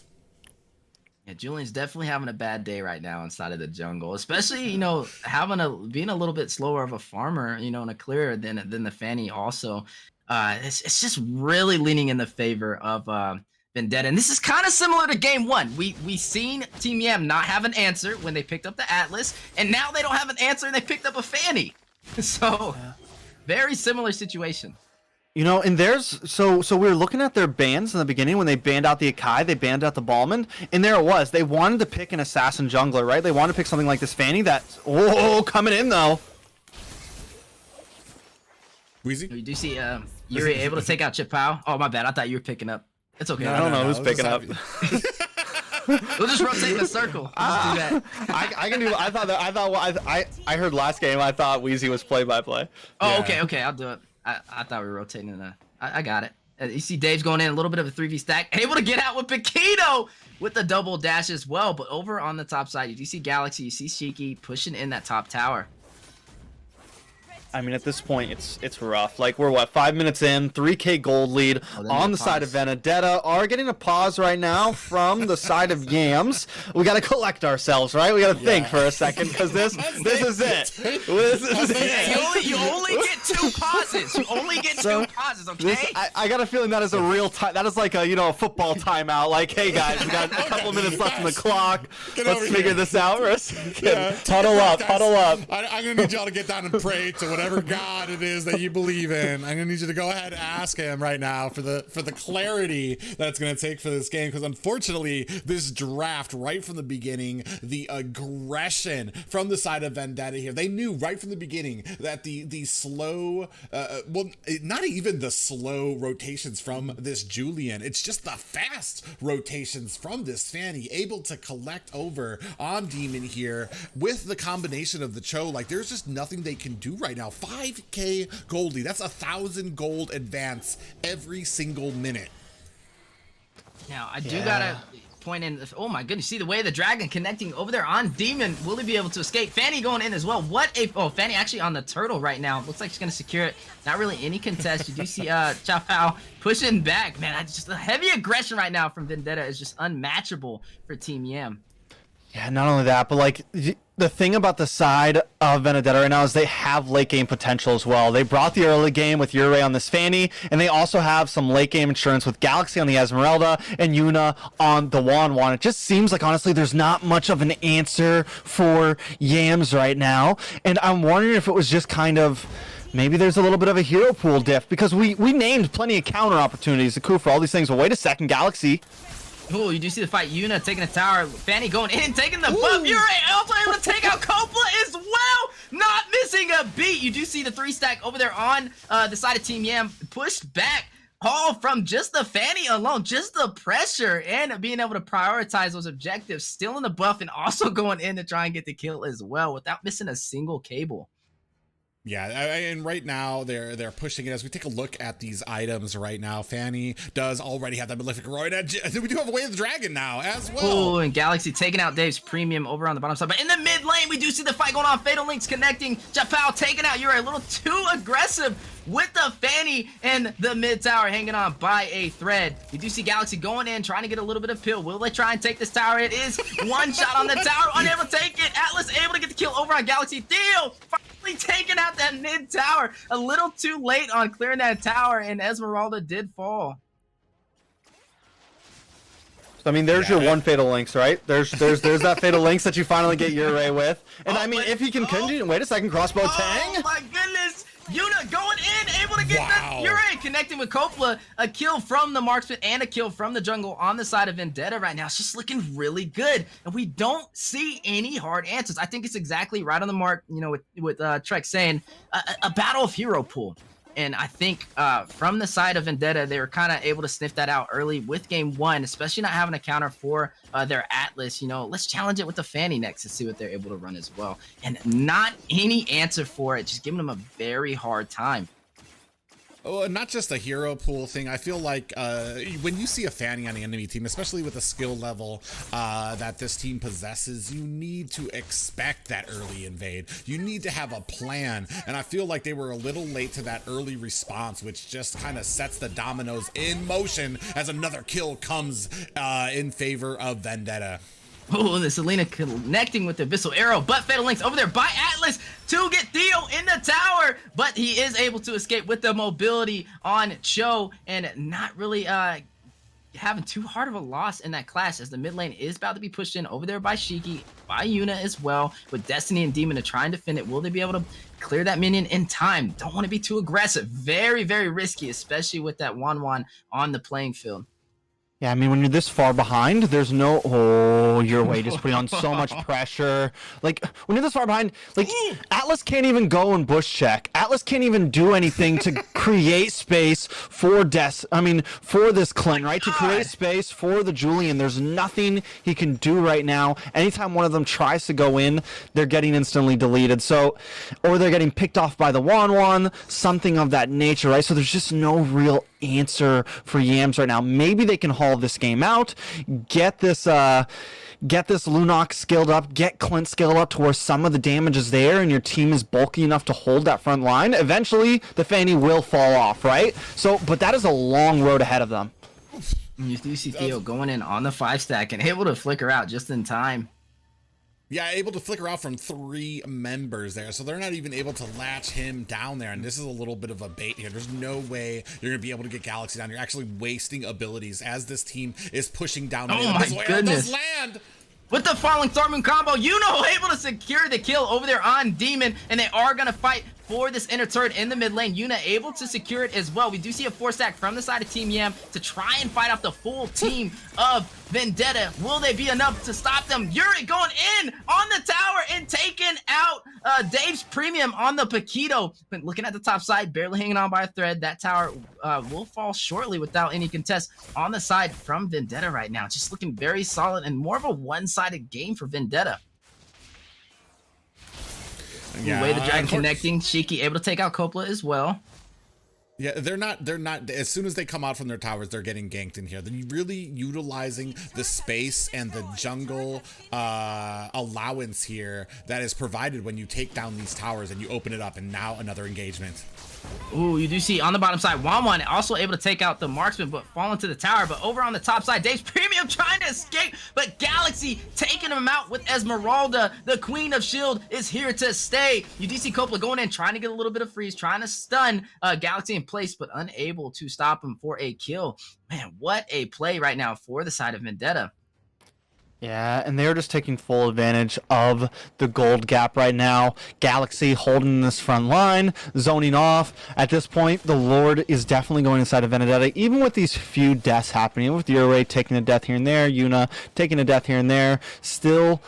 Yeah, Julian's definitely having a bad day right now inside of the jungle, especially, being a little bit slower of a farmer, and a clearer than the Fanny also. It's just really leaning in the favor of Vendetta. And this is kind of similar to game one. We seen Team Yam not have an answer when they picked up the Atlas, and now they don't have an answer and they picked up a Fanny. So, very similar situation. And there's so we were looking at their bans in the beginning when they banned out the Akai, they banned out the Ballman, and there it was. They wanted to pick an assassin jungler, right? They wanted to pick something like this Fanny that's coming in though. Weezy? You do see Yuri able to take out Chipao. Oh my bad, I thought you were picking up. It's okay. I don't know who's picking up. We'll just rotate in a circle. We'll just do that. I can do. I heard last game. I thought Weezy was play-by-play. Oh, Yeah. okay, I'll do it. I thought we were rotating in a. I got it. You see Dave's going in a little bit of a 3v stack, able to get out with Paquito with the double dash as well. But over on the top side, you do see Galaxy, you see Shiki pushing in that top tower. I mean, at this point, it's rough. Like, we're, 5 minutes in, 3K gold lead on the side of Vendetta. Are getting a pause right now from the side of Yams. We got to collect ourselves, right? We got to think for a second, because this is it. This is it. You only get 2 pauses. You only get 2 pauses, okay? I got a feeling that is a real time. That is like a football timeout. Like, hey guys, we got a couple minutes left on the clock. Let's figure this out for a second. Huddle up. I'm gonna need y'all to get down and pray to whatever God it is that you believe in. I'm gonna need you to go ahead and ask him right now for the clarity that's gonna take for this game, because unfortunately this draft right from the beginning, the aggression from the side of Vendetta here, they knew right from the beginning that the slow not even the slow rotations from this Julian, it's just the fast rotations from this Fanny, able to collect over on Demon here with the combination of the Cho. Like, there's just nothing they can do right now. 5K gold lead, that's 1,000 gold advance every single minute. Now, I do gotta point in, oh my goodness, see the way the dragon connecting over there on Demon. Will he be able to escape? Fanny going in as well. Fanny actually on the turtle right now. Looks like she's gonna secure it. Not really any contest. You do see Chow Pao pushing back. Man, just the heavy aggression right now from Vendetta is just unmatchable for Team Yam. Yeah, not only that, but like the thing about the side of Vendetta right now is they have late game potential as well. They brought the early game with Ure on this Fanny, and they also have some late game insurance with Galaxy on the Esmeralda and Yuna on the Wan. It just seems like, honestly, there's not much of an answer for Yams right now, and I'm wondering if it was just kind of, maybe there's a little bit of a hero pool diff, because we named plenty of counter opportunities, the Kufa, all these things, but wait a second, Galaxy. Oh, you do see the fight. Yuna taking the tower. Fanny going in, taking the buff. Ure also able to take out Copla as well. Not missing a beat. You do see the 3 stack over there on the side of Team Yam. Pushed back all from just the Fanny alone, just the pressure and being able to prioritize those objectives, stealing the buff and also going in to try and get the kill as well without missing a single cable. Yeah, and right now they're pushing it. As we take a look at these items right now, Fanny does already have that Malefic Roid Edge. We do have a Way of the Dragon now as well. Oh, and Galaxy taking out Dave's premium over on the bottom side. But in the mid lane, we do see the fight going on. Fatal Links connecting. Japao taking out Yuri. A little too aggressive with the Fanny and the mid tower hanging on by a thread. We do see Galaxy going in, trying to get a little bit of pill. Will they try and take this tower? It is one shot on the tower, unable to take it. Atlas able to get the kill over on Galaxy. Theo finally taking out that mid tower. A little too late on clearing that tower, and Esmeralda did fall. I mean, there's your one Fatal Links, right? There's that Fatal Links that you finally get your array with. And I mean, if he can continue, wait a second, crossbow tang. Oh my goodness! Yuna going in, able to get that Fury, connecting with Coppola. A kill from the marksman and a kill from the jungle on the side of Vendetta right now. It's just looking really good. And we don't see any hard answers. I think it's exactly right on the mark, you know, with Trex saying a battle of hero pool. And I think from the side of Vendetta, they were kind of able to sniff that out early with game one, especially not having a counter for their Atlas. You know, let's challenge it with the Fanny next to see what they're able to run as well. And not any answer for it, just giving them a very hard time. Oh, and not just a hero pool thing. I feel like when you see a Fanny on the enemy team, especially with the skill level that this team possesses, you need to expect that early invade. You need to have a plan. And I feel like they were a little late to that early response, which just kind of sets the dominoes in motion as another kill comes in favor of Vendetta. Oh, the Selena connecting with the Abyssal Arrow, but Fatal Links over there by Atlas to get Theo in the tower, but he is able to escape with the mobility on Cho and not really having too hard of a loss in that clash as the mid lane is about to be pushed in over there by Shiki, by Yuna as well, with Destiny and Demon to try and defend it. Will they be able to clear that minion in time? Don't want to be too aggressive. Very, very risky, especially with that Wan on the playing field. Yeah, I mean, when you're this far behind, there's no, oh, your way just putting on so much pressure. Like, when you're this far behind, like, Atlas can't even go and bush check. Atlas can't even do anything to create space for for this Clint, right? To create space for the Julian. There's nothing he can do right now. Anytime one of them tries to go in, they're getting instantly deleted. So, or they're getting picked off by the Wan, something of that nature, right? So there's just no real answer for Yams right now. Maybe they can haul this game out, get this Lunox skilled up, get Clint skilled up to where some of the damage is there and your team is bulky enough to hold that front line. Eventually the Fanny will fall off, right? So, but that is a long road ahead of them. You do see Theo going in on the 5-stack and able to flicker out just in time. Yeah, able to flicker out from 3 members there, so they're not even able to latch him down there, and this is a little bit of a bait here. There's no way you're going to be able to get Galaxy down. You're actually wasting abilities as this team is pushing down. Oh my goodness. Land. With the falling Thormoon combo, able to secure the kill over there on Demon, and they are going to fight for this inner turret in the mid lane. Yuna able to secure it as well. We do see a 4-stack from the side of Team Yam to try and fight off the full team of Vendetta. Will they be enough to stop them? Yuri going in on the tower and taking out Dave's premium on the Paquito. But looking at the top side, barely hanging on by a thread. That tower will fall shortly without any contest on the side from Vendetta right now. Just looking very solid and more of a one-sided game for Vendetta. Yeah, Way the Dragon connecting. Shiki able to take out Coppola as well. Yeah, they're not, as soon as they come out from their towers, they're getting ganked in here. They're really utilizing the space and the jungle allowance here that is provided when you take down these towers and you open it up, and now another engagement. Ooh, you do see on the bottom side, Wan also able to take out the marksman, but falling to the tower. But over on the top side, Dave's premium trying to escape, but Galaxy taking him out with Esmeralda. The Queen of Shield is here to stay. You do see Coppola going in, trying to get a little bit of freeze, trying to stun Galaxy in place, but unable to stop him for a kill. Man, what a play right now for the side of Vendetta. Yeah, and they're just taking full advantage of the gold gap right now. Galaxy holding this front line, zoning off. At this point, the Lord is definitely going inside of Vendetta, even with these few deaths happening, with Yuri taking a death here and there, Yuna taking a death here and there. Still,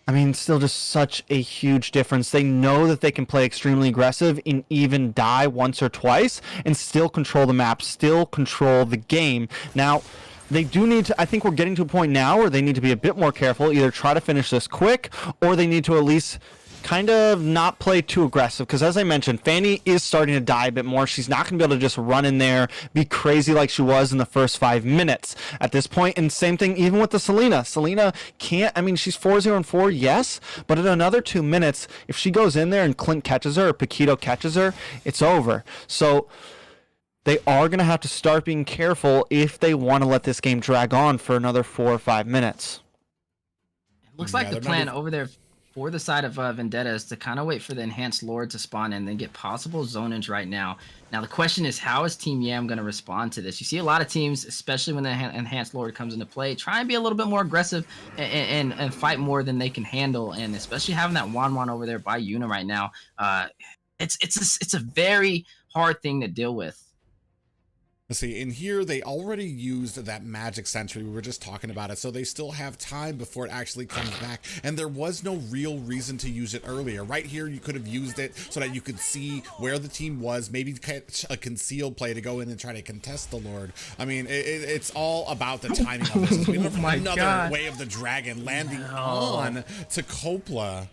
I mean, still just such a huge difference. They know that they can play extremely aggressive and even die once or twice and still control the map, still control the game. Now, they do need to, I think we're getting to a point now where they need to be a bit more careful, either try to finish this quick or they need to at least kind of not play too aggressive, because as I mentioned, Fanny is starting to die a bit more. She's not going to be able to just run in there, be crazy like she was in the first 5 minutes at this point. And same thing even with the Selena. Selena can't, I mean, she's 4-0-4, yes, but in another 2 minutes, if she goes in there and Clint catches her or Paquito catches her, it's over. So they are going to have to start being careful if they want to let this game drag on for another 4 or 5 minutes. Looks like the plan over there for the side of Vendetta is to kind of wait for the Enhanced Lord to spawn and then get possible zonage right now. Now, the question is, how is Team Yam going to respond to this? You see a lot of teams, especially when the Enhanced Lord comes into play, try and be a little bit more aggressive and fight more than they can handle. And especially having that Wan over there by Yuna right now, it's a very hard thing to deal with. Let's see, in here, they already used that magic sentry. We were just talking about it, so they still have time before it actually comes back. And there was no real reason to use it earlier. Right here, you could have used it so that you could see where the team was, maybe catch a concealed play to go in and try to contest the Lord. I mean, it's all about the timing of this. We have another Way of the Dragon landing on to Copla.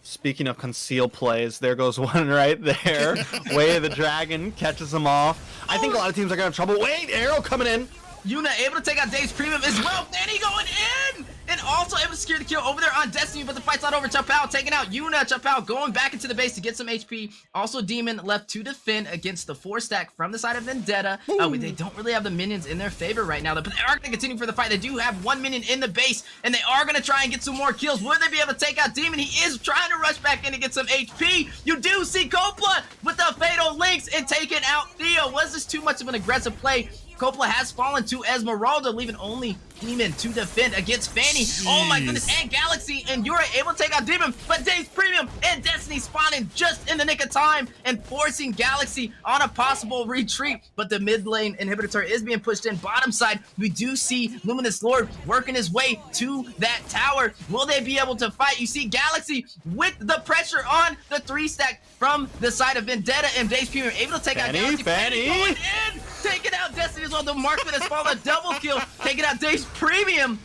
Speaking of concealed plays, there goes one right there. Way of the Dragon catches them off. I think a lot of teams are going to have trouble. Wait, arrow coming in. Yuna able to take out Dave's Premium as well. Fanny going in! And also able to secure the kill over there on Destiny, but the fight's not over. Chapao taking out Yuna. Chapao going back into the base to get some HP. Also, Demon left to defend against the 4-stack from the side of Vendetta. They don't really have the minions in their favor right now, but they are going to continue for the fight. They do have 1 minion in the base, and they are going to try and get some more kills. Will they be able to take out Demon? He is trying to rush back in to get some HP. You do see Copla with the Fatal Links and taking out Theo. Was this too much of an aggressive play? Copla has fallen to Esmeralda, leaving only Demon to defend against Fanny. Jeez. Oh my goodness, and Galaxy, and you're able to take out Demon, but Dave's Premium and Destiny spawning just in the nick of time and forcing Galaxy on a possible retreat. But the mid lane inhibitor turret is being pushed in. Bottom side, we do see Luminous Lord working his way to that tower. Will they be able to fight? You see Galaxy with the pressure on the 3-stack from the side of Vendetta, and Dave's Premium able to take out Galaxy. Fanny going in, taking out Destiny as well. The marksman has fallen, a double kill, taking out Dave's Premium.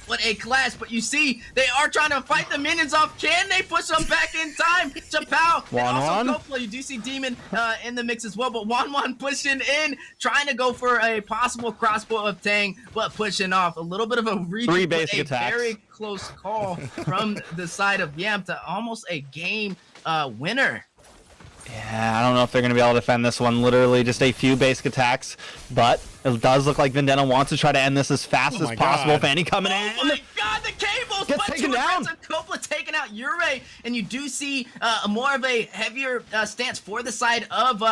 What a clash, but you see, they are trying to fight the minions off. Can they push them back in time? Chapao and also Copla. You do see Demon in the mix as well, but Wan pushing in, trying to go for a possible crossbow of Tang, but pushing off. A little bit of a retreat, 3 basic attacks. Very close call from the side of Yam to almost a game winner. Yeah, I don't know if they're going to be able to defend this one. Literally just a few basic attacks, but it does look like Vendetta wants to try to end this as fast as possible. Fanny coming in. Oh my god, the cables! Gets taken down. Copla taking out Ure, and you do see more of a heavier stance for the side of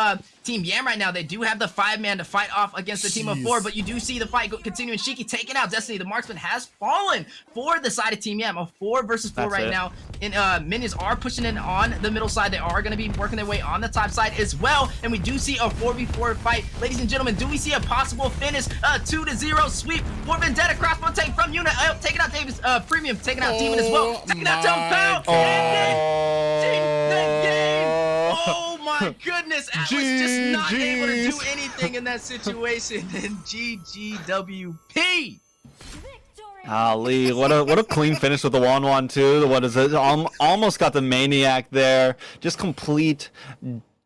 Team Yam right now. They do have the 5-man to fight off against the team of 4, but you do see the fight continuing. Shiki taking out Destiny. The marksman has fallen for the side of Team Yam. A 4 versus 4 right now. And minions are pushing in on the middle side. They are going to be working their way on the top side as well. And we do see a 4v4 fight. Ladies and gentlemen, do we see a possible finish? 2-0 sweep for Vendetta. Crossbow tank from Yuna. Taking out Davis Premium. Taking out Demon as well. Taking out Chapao. And the game. Oh my goodness. Atlas just not able to do anything in that situation. And GGWP. Ali, what a clean finish with the 1-1 too. What is it? Almost got the Maniac there. Just complete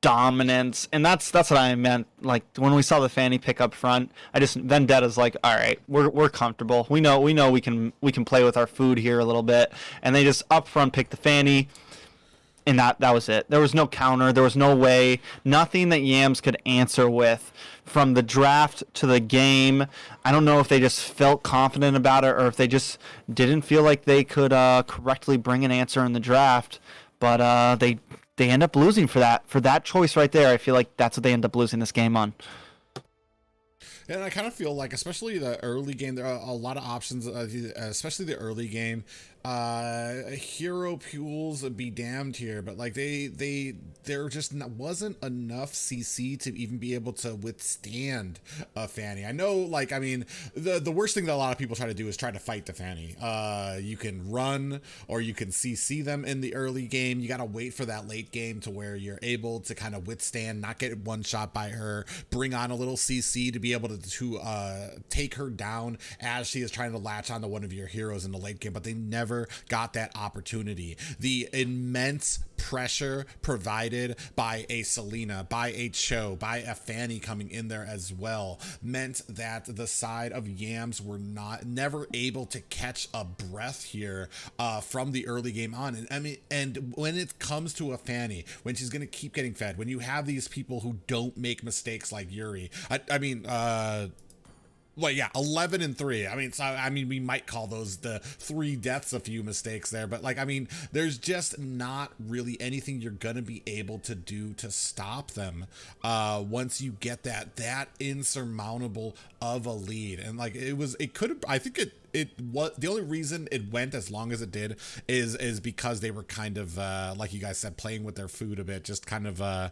dominance, and that's what I meant. Like when we saw the Fanny pick up front, Vendetta's like, all right, we're comfortable. We know we can play with our food here a little bit, and they just up front pick the Fanny. And that was it. There was no counter. There was no way. Nothing that Yams could answer with. From the draft to the game, I don't know if they just felt confident about it or if they just didn't feel like they could correctly bring an answer in the draft. But they end up losing for that choice right there. I feel like that's what they end up losing this game on. And I kind of feel like, especially the early game, there are a lot of options, especially the early game. Hero pools be damned here, but like there just wasn't enough CC to even be able to withstand a Fanny. I know, like, I mean, the worst thing that a lot of people try to do is try to fight the Fanny. You can run or you can CC them in the early game. You gotta wait for that late game to where you're able to kind of withstand, not get one shot by her, bring on a little CC to be able to take her down as she is trying to latch onto one of your heroes in the late game, but they never got that opportunity. The immense pressure provided by a Selena, by a Cho, by a Fanny coming in there as well meant that the side of Yams were never able to catch a breath here from the early game on. And I mean, and when it comes to a Fanny, when she's going to keep getting fed, when you have these people who don't make mistakes like Yuri, I mean, well, yeah, 11 and 3. I mean, so I mean, we might call those the 3 deaths, a few mistakes there, but like, I mean, there's just not really anything you're gonna be able to do to stop them once you get that insurmountable of a lead. And like, it could have, I think it was the only reason it went as long as it did is because they were kind of like you guys said, playing with their food a bit, just kind of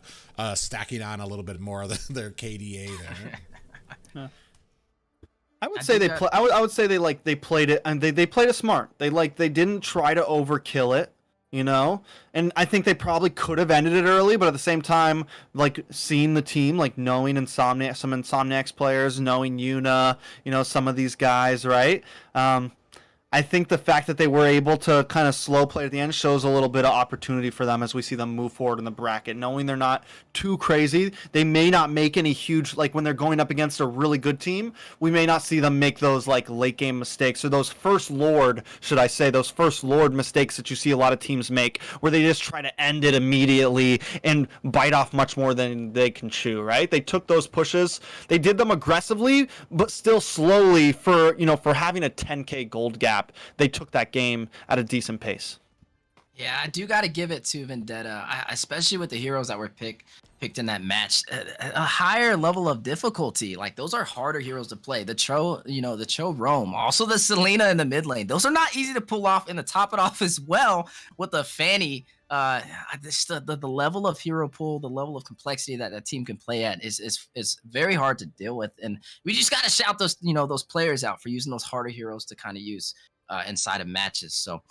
stacking on a little bit more of their KDA there. I would say I would say they played it, and they played it smart. They didn't try to overkill it, you know. And I think they probably could have ended it early, but at the same time, like, seeing the team, like, knowing some Insomniacs players, knowing Yuna, you know, some of these guys, right? I think the fact that they were able to kind of slow play at the end shows a little bit of opportunity for them as we see them move forward in the bracket. Knowing they're not too crazy, they may not make any huge, like when they're going up against a really good team, we may not see them make those like late game mistakes or those first Lord, those first Lord mistakes that you see a lot of teams make where they just try to end it immediately and bite off much more than they can chew, right? They took those pushes. They did them aggressively, but still slowly for having a 10K gold gap. They took that game at a decent pace. Yeah, I do got to give it to Vendetta, especially with the heroes that were picked in that match. A higher level of difficulty. Like, those are harder heroes to play. The Cho roam. Also the Selena in the mid lane. Those are not easy to pull off, and to top it off as well with the Fanny. The level of hero pool, the level of complexity that a team can play at is very hard to deal with. And we just got to shout those players out for using those harder heroes to kind of use inside of matches. So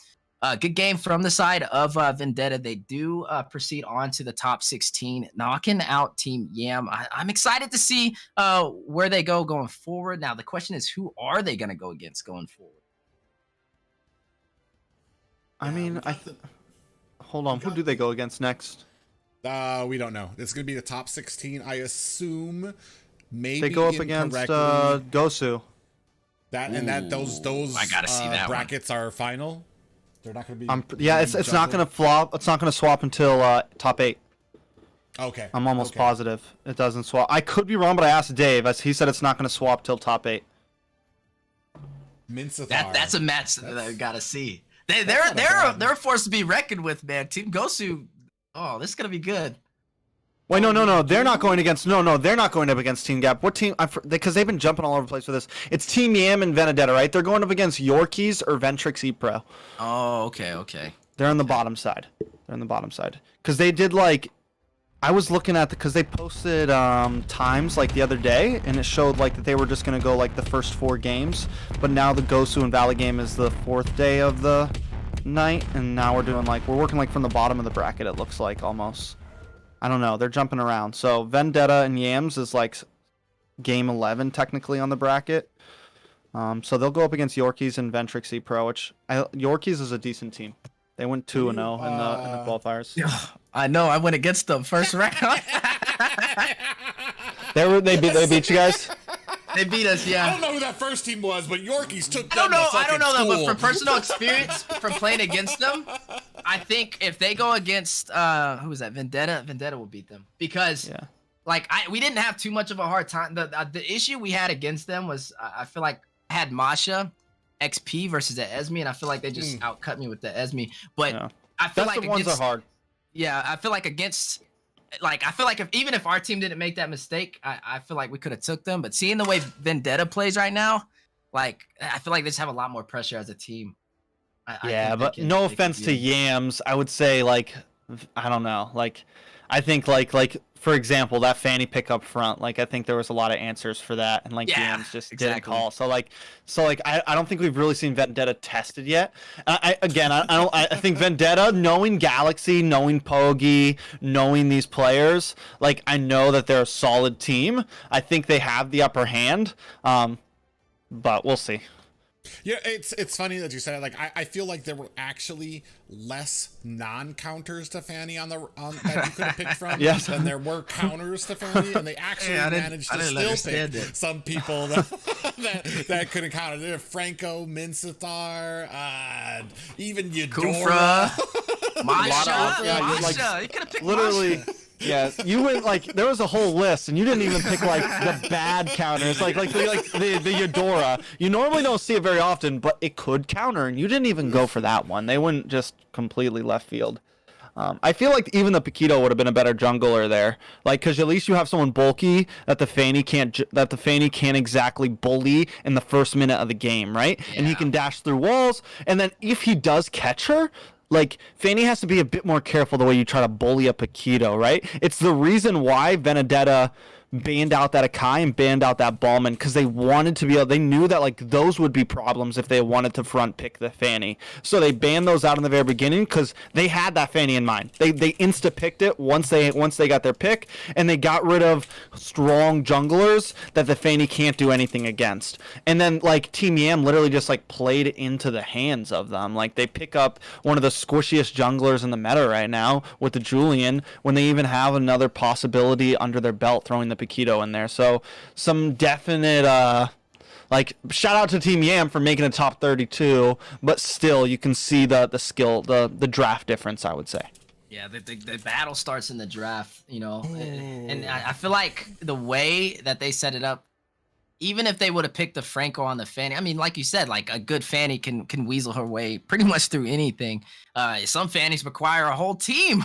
good game from the side of Vendetta. They do proceed on to the top 16, knocking out Team Yam. I'm excited to see where they go going forward. Now, the question is, who are they going to go against going forward? I mean, hold on. Who do they go against next? We don't know. It's going to be the top 16. I assume maybe they go up against Gosu. Those I gotta see that brackets are final. They're not going to be. Yeah, it's not going to flop. It's not going to swap until top 8. Okay. I'm almost positive it doesn't swap. I could be wrong, but I asked Dave. He said it's not going to swap till top 8. That's a match that I gotta see. They're a force to be reckoned with, man. Team Gosu. Oh, this is gonna be good. Wait, no. They're not going against. No, they're not going up against Team Gap. What team? Because they've been jumping all over the place with this. It's Team Yam and Vendetta, right? They're going up against Yorkies or Ventrix Pro. Oh, okay. They're on the bottom side. Because they did like. I was looking at because they posted times like the other day, and it showed like that they were just gonna go like the first 4 games, but now the Gosu and Valley game is the 4th day of the night, and now we're working like from the bottom of the bracket. It looks like almost. I don't know. They're jumping around. So Vendetta and Yams is like game 11 technically on the bracket. So they'll go up against Yorkies and Ventrix Pro, which Yorkies is a decent team. They went 2-0 in the qualifiers. I know. I went against them first round. They beat you guys. They beat us, yeah. I don't know who that first team was, but Yorkies took them. I don't know them, but from personal experience from playing against them, I think if they go against who was that? Vendetta will beat them because we didn't have too much of a hard time. The issue we had against them was I feel like I had Masha XP versus the Esme, and I feel like they just outcut me with the Esme. But I feel like ones are hard. Yeah, I feel like against like I feel like even if our team didn't make that mistake, I feel like we could have took them. But seeing the way Vendetta plays right now, like I feel like they just have a lot more pressure as a team. Yeah, but no offense to Yams, I would say like I don't know, like I think like for example that Fanny pick up front, like I think there was a lot of answers for that, and like Yams just didn't call. So like I don't think we've really seen Vendetta tested yet. I think Vendetta, knowing Galaxy, knowing Pogi, knowing these players, like I know that they're a solid team. I think they have the upper hand, but we'll see. Yeah, it's funny that you said it. Like I feel like there were actually less non-counters to Fanny that you could have picked from than there were counters to Fanny, and they actually managed to still pick some people that couldn't counter. There, Franco, Minsathar, even Eudora, Masha. You could have picked literally. Masha. Yeah, you went like there was a whole list, and you didn't even pick like the bad counters, like the Eudora. You normally don't see it very often, but it could counter, and you didn't even go for that one. They went just completely left field. I feel like even the Paquito would have been a better jungler there, like because at least you have someone bulky that the Fanny can't exactly bully in the first minute of the game, right? Yeah. And he can dash through walls, and then if he does catch her. Like, Fanny has to be a bit more careful the way you try to bully a Paquito, right? It's the reason why Vendetta banned out that Akai and banned out that Ballman, because they wanted to be able, they knew that like those would be problems if they wanted to front pick the Fanny. So they banned those out in the very beginning because they had that Fanny in mind. They insta picked it once they got their pick, and they got rid of strong junglers that the Fanny can't do anything against. And then like Team Yam literally just like played it into the hands of them. Like they pick up one of the squishiest junglers in the meta right now with the Julian when they even have another possibility under their belt throwing the Paquito in there. So some definite like shout out to Team Yam for making a top 32, but still you can see the skill, the draft difference, I would say. Yeah, the battle starts in the draft, you know. And I feel like the way that they set it up, even if they would have picked the Franco on the Fanny, I mean, like you said, like a good Fanny can weasel her way pretty much through anything. Some Fannies require a whole team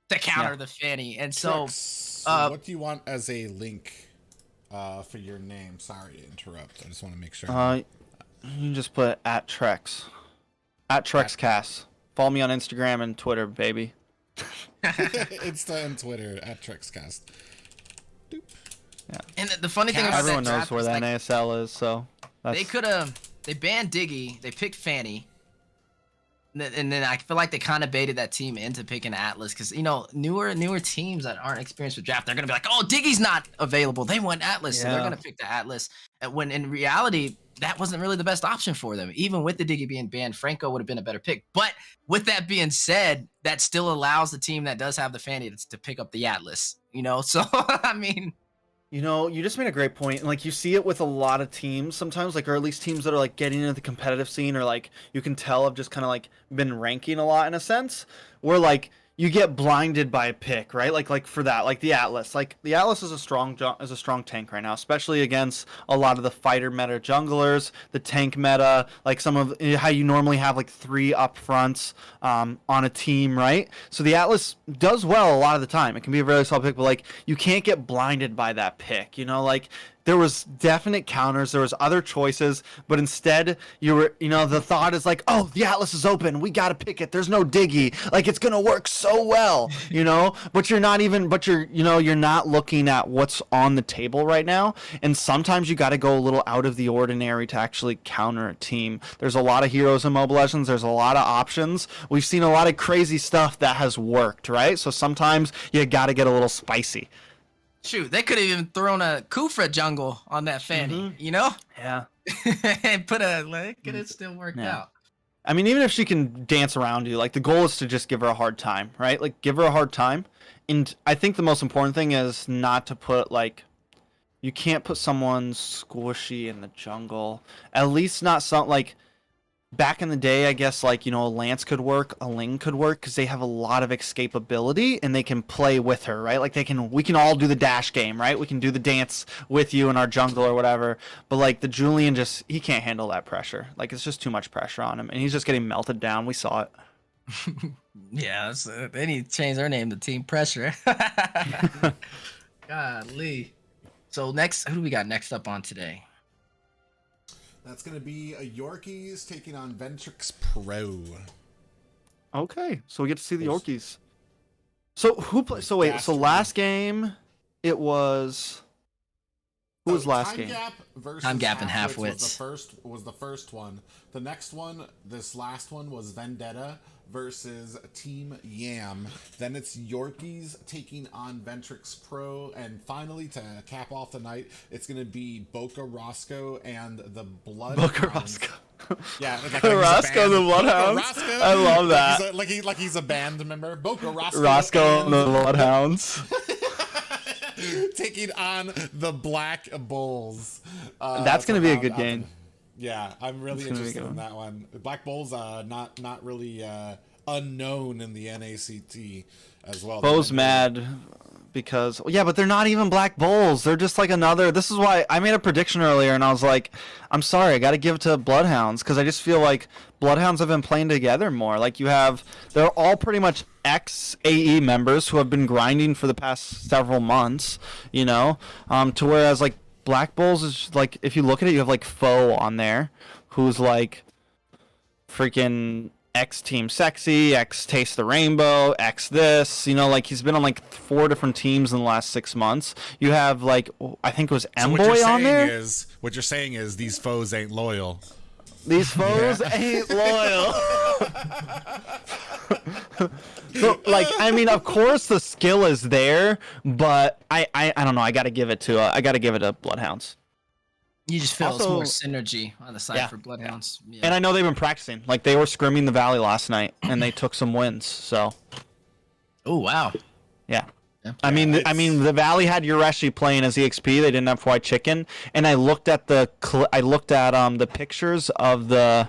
to counter the Fanny. And so what do you want as a link for your name? Sorry to interrupt. I just want to make sure. You can just put @Trex. @TrexCast. Follow me on Instagram and Twitter, baby. Insta and Twitter @TrexCast. Doop. Yeah. And the funny thing about everyone knows where that NASL is, so they could have banned Diggy, they picked Fanny. And then I feel like they kind of baited that team into picking Atlas because, you know, newer teams that aren't experienced with draft, they're going to be like, oh, Diggy's not available. They want Atlas, so they're going to pick the Atlas. And when in reality, that wasn't really the best option for them. Even with the Diggy being banned, Franco would have been a better pick. But with that being said, that still allows the team that does have the Fanny to pick up the Atlas, you know? So, I mean... You know, you just made a great point. And like you see it with a lot of teams sometimes, like, or at least teams that are like getting into the competitive scene, or like you can tell have just kind of like been ranking a lot in a sense, where like you get blinded by a pick, right? Like for that, like the Atlas. Like the Atlas is a strong tank right now, especially against a lot of the fighter meta junglers, the tank meta, like some of how you normally have like 3 up fronts on a team, right? So the Atlas does well a lot of the time. It can be a really solid pick, but like you can't get blinded by that pick, you know, like there was definite counters, there was other choices, but instead the thought is like, oh, the Atlas is open, we gotta pick it, there's no Diggy, like it's gonna work so well, you know, but you're not looking at what's on the table right now, and sometimes you gotta go a little out of the ordinary to actually counter a team. There's a lot of heroes in Mobile Legends, there's a lot of options, we've seen a lot of crazy stuff that has worked, right? So sometimes you gotta get a little spicy. Shoot, they could have even thrown a Kufra jungle on that Fanny, you know? Yeah. And put it could have still worked out. I mean, even if she can dance around you, like the goal is to just give her a hard time, right? Like give her a hard time. And I think the most important thing is not to put you can't put someone squishy in the jungle. At least not back in the day, I guess, a Lance could work, a Ling could work, because they have a lot of escapability, and they can play with her, right? Like, we can all do the dash game, right? We can do the dance with you in our jungle or whatever, but, the Julian he can't handle that pressure. Like, it's just too much pressure on him, and he's just getting melted down. We saw it. Yeah, they need to change their name to Team Pressure. Golly. So next, who do we got next up on today? That's going to be a Yorkies taking on Ventrix Pro. Okay, so we get to see the Yorkies. So who played? So wait, so last game, it was. Who was last Time game? Gap versus Time Gap and Halfwits Halfwits. was the first one. The next one, this last one, was Vendetta versus Team Yam. Then it's Yorkies taking on Ventrix Pro, and finally to cap off the night, it's gonna be Boca Roscoe and the Bloodhounds. Boca Roscoe. Yeah, Roscoe the Bloodhounds. I love that. Like he's a band member. Boca Roscoe. Roscoe and the Bloodhounds. Taking on the Black Bulls. That's gonna be a good game. Yeah, I'm really interested in that one. Black Bulls, not really unknown in the NACT as well. Bo's mad because but they're not even Black Bulls. They're just like another. This is why I made a prediction earlier, and I was like, I'm sorry, I got to give it to Bloodhounds because I just feel like Bloodhounds have been playing together more. Like they're all pretty much ex-AE members who have been grinding for the past several months. To whereas like Black Bulls is like, if you look at it, you have like Foe on there, who's like freaking X Team Sexy, X Taste the Rainbow, X this, like he's been on like 4 different teams in the last 6 months. You have like, I think it was M-Boy on there. What you're saying is these foes ain't loyal. These foes ain't loyal. So, like, I mean, of course the skill is there, but I don't know. I gotta give it to Bloodhounds. You just feel Also, more synergy on the side for Bloodhounds. Yeah. And I know they've been practicing. Like they were scrimming the Valley last night, and they took some wins. So. Oh wow. Yeah. I mean, the Valley had Yureshi playing as EXP. They didn't have White Chicken, and I looked at the pictures of the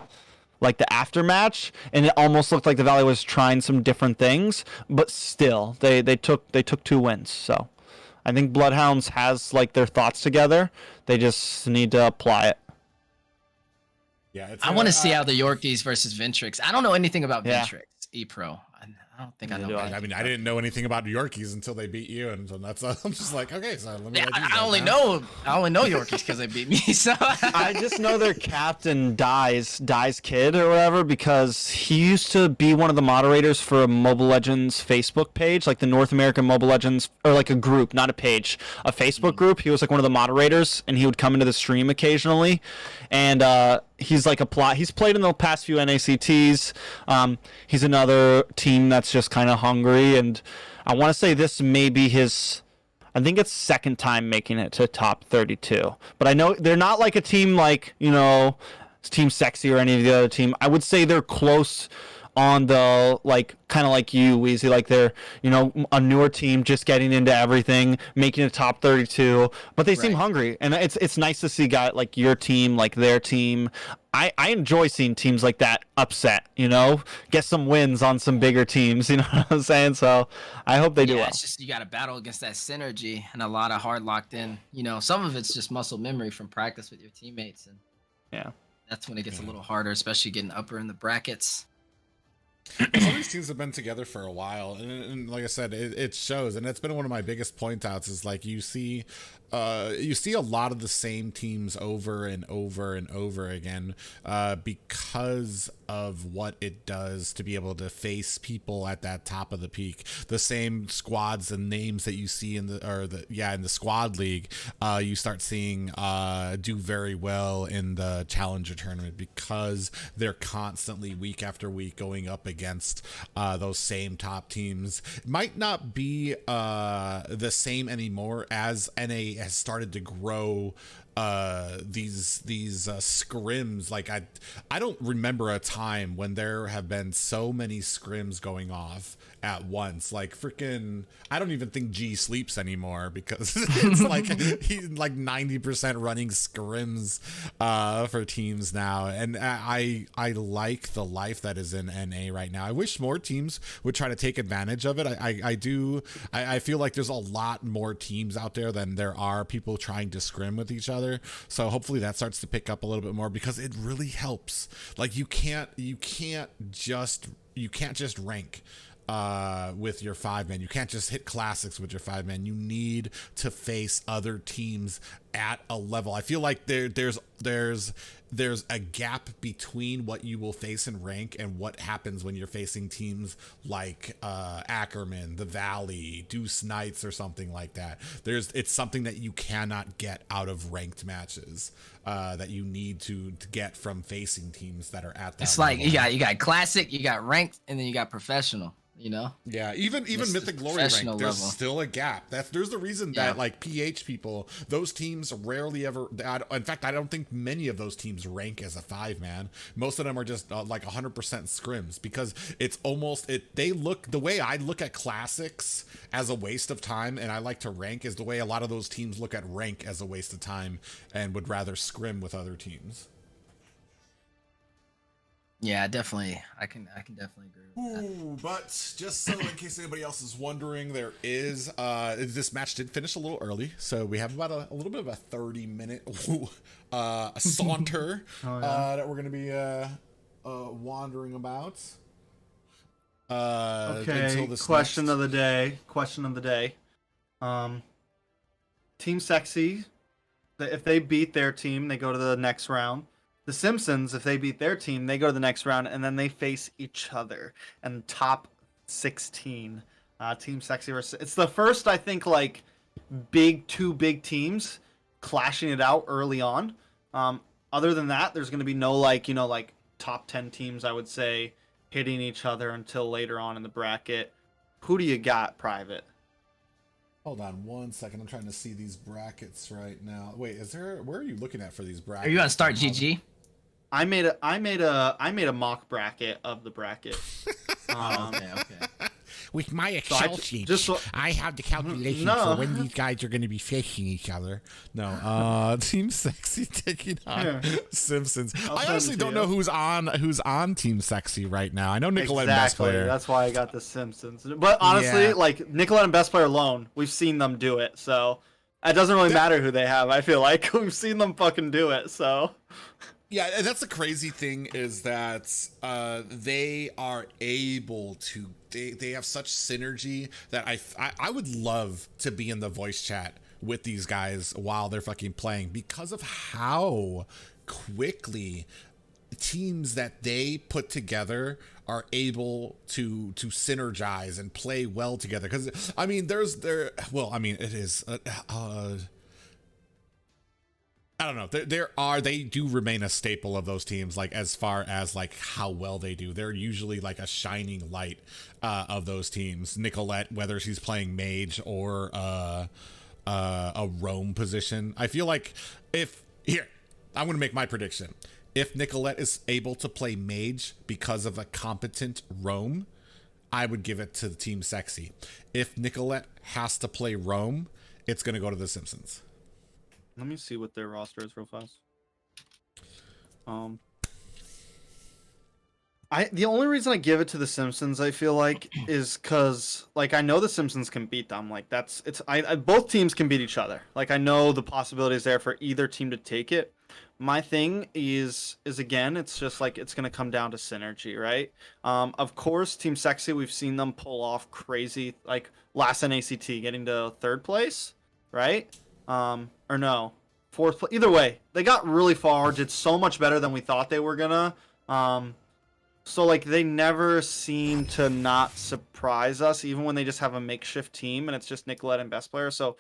aftermatch, and it almost looked like the Valley was trying some different things, but still, they took 2 wins. So, I think Bloodhounds has like their thoughts together. They just need to apply it. Yeah, I want to see how the Yorkies versus Ventrix. I don't know anything about Ventrix E-Pro. I don't think I know. I mean, I didn't know anything about Yorkies until they beat you, and so that's I'm just like, okay, so let me. I only know Yorkies because they beat me. So I just know their captain Dies Kid or whatever, because he used to be one of the moderators for a Mobile Legends Facebook page, like the North American Mobile Legends, or like a group, not a page, a Facebook group. He was like one of the moderators, and he would come into the stream occasionally, and he's like he's played in the past few NACTs. He's another team that's just kind of hungry, and I want to say this may be I think it's second time making it to top 32. But I know they're not like a team like, Team Sexy or any of the other team. I would say they're close on the, like, kind of like you, Weezy, like they're, a newer team just getting into everything, making it top 32, but they seem hungry, and it's nice to see guys like your team, like their team. I enjoy seeing teams like that upset, get some wins on some bigger teams, you know what I'm saying? So I hope they do well. It's just you got to battle against that synergy and a lot of hard locked in, some of it's just muscle memory from practice with your teammates, and that's when it gets a little harder, especially getting upper in the brackets. Some of these teams have been together for a while, and like I said, it shows, and it's been one of my biggest point outs is like you see a lot of the same teams over and over and over again because of what it does to be able to face people at that top of the peak. The same squads and names that you see in the squad league, you start seeing do very well in the challenger tournament because they're constantly week after week going up against those same top teams. It might not be the same anymore as NA has started to grow these scrims. Like I don't remember a time when there have been so many scrims going off at once. Like freaking, I don't even think G sleeps anymore because it's like he's like 90% running scrims for teams now, and I like the life that is in NA right now. I wish more teams would try to take advantage of it. I feel like there's a lot more teams out there than there are people trying to scrim with each other. So hopefully that starts to pick up a little bit more because it really helps. Like you can't just you can't just rank with your 5-man. You can't just hit classics with your 5-man. You need to face other teams at a level. I feel like there's a gap between what you will face in rank and what happens when you're facing teams like Ackerman, the Valley, Deuce Knights, or something like that. It's something that you cannot get out of ranked matches, that you need to get from facing teams that are at that It's level. like you got classic, you got ranked, and then you got professional. You know? Yeah, even It's Mythic the Glory rank, professional there's level. still a gap. There's the reason that like PH people, those teams rarely ever. In fact, I don't think many of those teams rank as a 5-man. Most of them are just like 100% scrims, because it's almost They look, the way I look at classics as a waste of time, and I like to rank, is the way a lot of those teams look at rank as a waste of time and would rather scrim with other teams. Yeah, definitely. I can definitely agree with that. Ooh, but just so in case anybody else is wondering, there is this match did finish a little early, so we have about a little bit of a 30-minute saunter that we're going to be wandering about. Okay, question of the day. Team Sexy, if they beat their team, they go to the next round. The Simpsons, if they beat their team, they go to the next round, and then they face each other. And top 16, Team Sexy versus... It's the first, I think, like, two big teams clashing it out early on. Other than that, there's going to be no, like, top 10 teams, I would say, hitting each other until later on in the bracket. Who do you got, Private? Hold on 1 second. I'm trying to see these brackets right now. Wait, where are you looking at for these brackets? Are you gonna start GG? I made a mock bracket of the bracket. Okay. With my So Excel sheet, I have the calculation for when these guys are going to be facing each other. No, Team Sexy taking on Simpsons. I honestly don't know who's on Team Sexy right now. I know Nicolette and Best Player. That's why I got the Simpsons. But honestly, like Nicolette and Best Player alone, we've seen them do it. So it doesn't really matter who they have. I feel like we've seen them fucking do it. So. Yeah, and that's the crazy thing, is that they are able to. They have such synergy that I would love to be in the voice chat with these guys while they're fucking playing, because of how quickly teams that they put together are able to synergize and play well together. Because I mean, it is. I don't know. They do remain a staple of those teams, like as far as like how well they do. They're usually like a shining light of those teams. Nicolette, whether she's playing mage or a roam position, I feel like I'm gonna make my prediction. If Nicolette is able to play mage because of a competent roam, I would give it to the Team Sexy. If Nicolette has to play roam, it's gonna go to the Simpsons. Let me see what their roster is real fast. The only reason I give it to the Simpsons, I feel like, is because like I know the Simpsons can beat them. Like both teams can beat each other. Like I know the possibility is there for either team to take it. My thing is again, it's just like it's gonna come down to synergy, right? Of course, Team Sexy, we've seen them pull off crazy, like last NACT getting to 3rd place, right? Or no, 4th place. Either way, they got really far, did so much better than we thought they were gonna. So like they never seem to not surprise us, even when they just have a makeshift team and it's just Nicolette and Best Player. So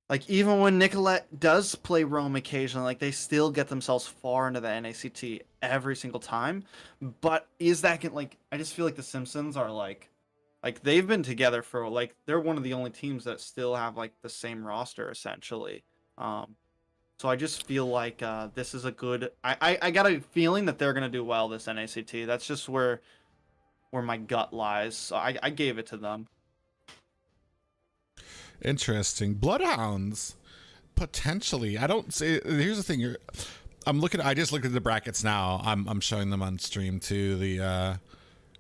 like even when Nicolette does play roam occasionally, like they still get themselves far into the NACT every single time. But is that like I just feel like the Simpsons are like they've been together for like they're one of the only teams that still have like the same roster essentially. So I just feel like this is a good. I got a feeling that they're gonna do well this NACT. That's just where my gut lies. So I gave it to them. Interesting. Bloodhounds, potentially. I don't say. Here's the thing. I just looked at the brackets now. I'm showing them on stream too. The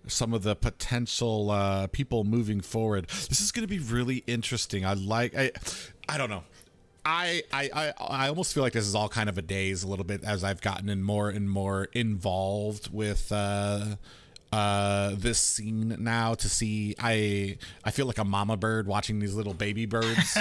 some of the potential people moving forward. This is going to be really interesting. I don't know. I almost feel like this is all kind of a daze a little bit as I've gotten in more and more involved with this scene now to see. I feel like a mama bird watching these little baby birds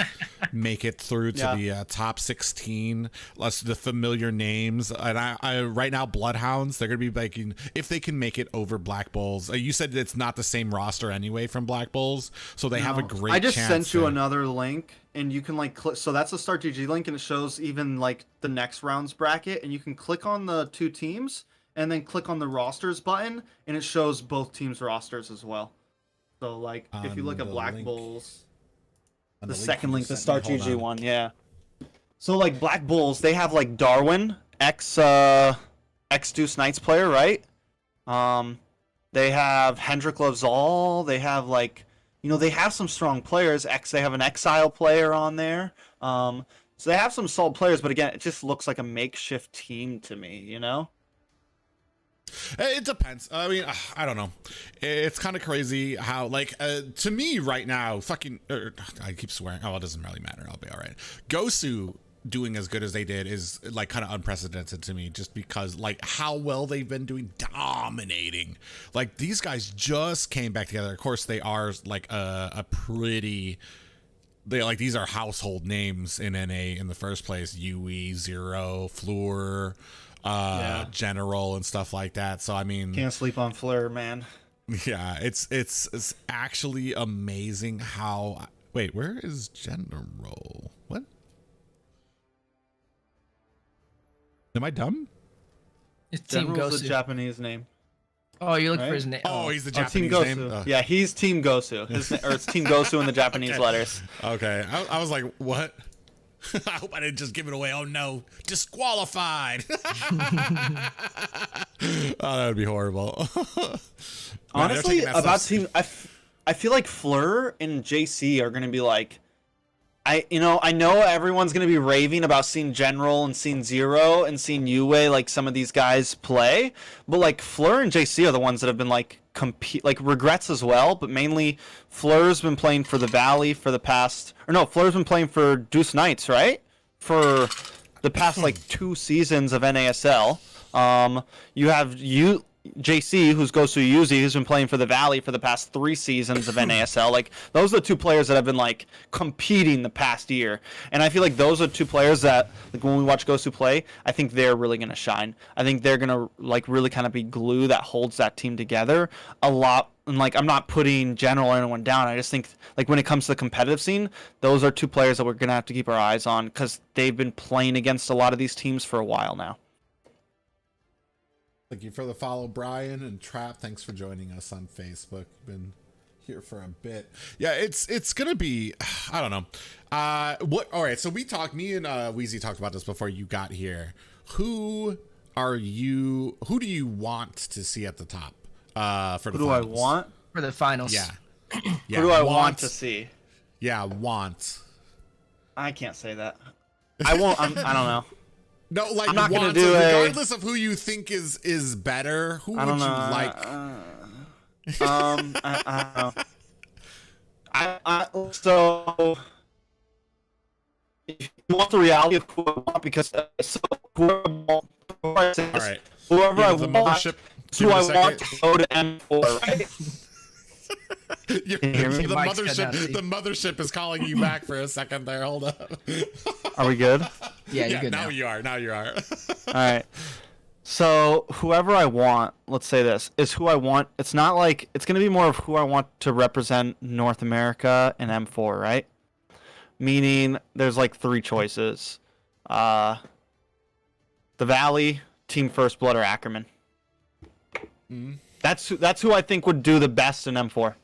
make it through to the top 16. Less the familiar names, and I right now Bloodhounds, they're gonna be making, if they can make it over Black Bulls. You said it's not the same roster anyway from Black Bulls, so they have a great. I just chance sent you to- another link, and you can like click. So that's the Start GG link, and it shows even like the next round's bracket, and you can click on the 2 teams, and then click on the rosters button, and it shows both teams' rosters as well. So like if you look at Black Bulls, the second link, the Start GG one, yeah. So like Black Bulls, they have like Darwin, ex Deuce Knights player, right? They have Hendrik Lovzal. They have like, they have some strong players. They have an Exile player on there. So they have some solid players, but again, it just looks like a makeshift team to me, It depends. I mean, I don't know. It's kind of crazy how, like, to me right now, I keep swearing. Oh, it doesn't really matter. I'll be all right. Gosu doing as good as they did is like kind of unprecedented to me, just because like how well they've been doing, dominating. Like these guys just came back together. Of course, they are like these are household names in NA in the first place. Yui, Zero, Fleur, General, and stuff like that. So I mean, can't sleep on Fleur, man. Yeah, it's actually amazing how. Wait, where is General? What? Am I dumb? It's Team General's Gosu. a Japanese name. Oh, you're looking Right? for his name. Oh, he's the Team Japanese Gosu. name. Yeah, he's Team Gosu. Or it's Team Gosu in the Japanese letters. Okay, I was like, what? I hope I didn't just give it away. Oh no, disqualified. Oh, that would be horrible. Honestly, about Team, I feel like Fleur and JC are gonna be like, I know everyone's gonna be raving about seeing General and seeing Zero and seeing Yue, like some of these guys play, but like Fleur and JC are the ones that have been like Regrets as well, but mainly Fleur's been playing for the Valley for the past, Fleur's been playing for Deuce Knights, right? For the past like 2 seasons of NASL. You have JC, who's Gosu Yuzi, who's been playing for the Valley for the past 3 seasons of NASL. Like, those are the 2 players that have been, like, competing the past year. And I feel like those are 2 players that, like, when we watch Gosu play, I think they're really going to shine. I think they're going to, like, really kind of be glue that holds that team together a lot. And, like, I'm not putting General or anyone down. I just think, like, when it comes to the competitive scene, those are 2 players that we're going to have to keep our eyes on because they've been playing against a lot of these teams for a while now. Thank you for the follow, Brian and Trap. Thanks for joining us on Facebook. Been here for a bit. Yeah, it's gonna be, I don't know. All right, so me and Weezy talked about this before you got here. Who do you want to see at the top for the finals? Who do I want? For the finals. Yeah. Who do I want to see? Yeah, want. I can't say that. I won't. I don't know. No, like I'm not gonna want, do so a- regardless of who you think is better, who would you like? I don't know. So if you want the reality of who I want, because whoever All right. I the want, mothership. who I Give it a want to go to M4, right? You hear me? the Mike's cut down, mothership. The mothership is calling you back for a second there. Hold up. Are we good? Yeah, you're Yeah, good now now. you are. Now you are. All right. So whoever I want, let's say this, is who I want. It's not like, it's going to be more of who I want to represent North America and M4, right? Meaning there's like 3 choices. The Valley, Team First Blood, or Ackerman. That's who I think would do the best in M4.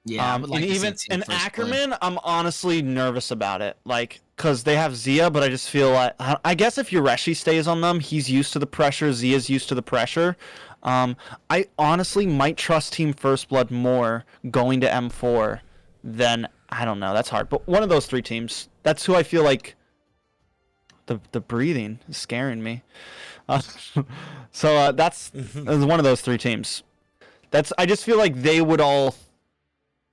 Yeah, I would like and to see even Team in First Blood. Ackerman, I'm honestly nervous about it. Like, because they have Zia, but I just feel like, I guess if Yureshi stays on them, he's used to the pressure. Zia's used to the pressure. I honestly might trust Team First Blood more going to M4 than, I don't know. That's hard. But one of those 3 teams. That's who I feel like. The breathing is scaring me. So that's one of those 3 teams. I just feel like they would all.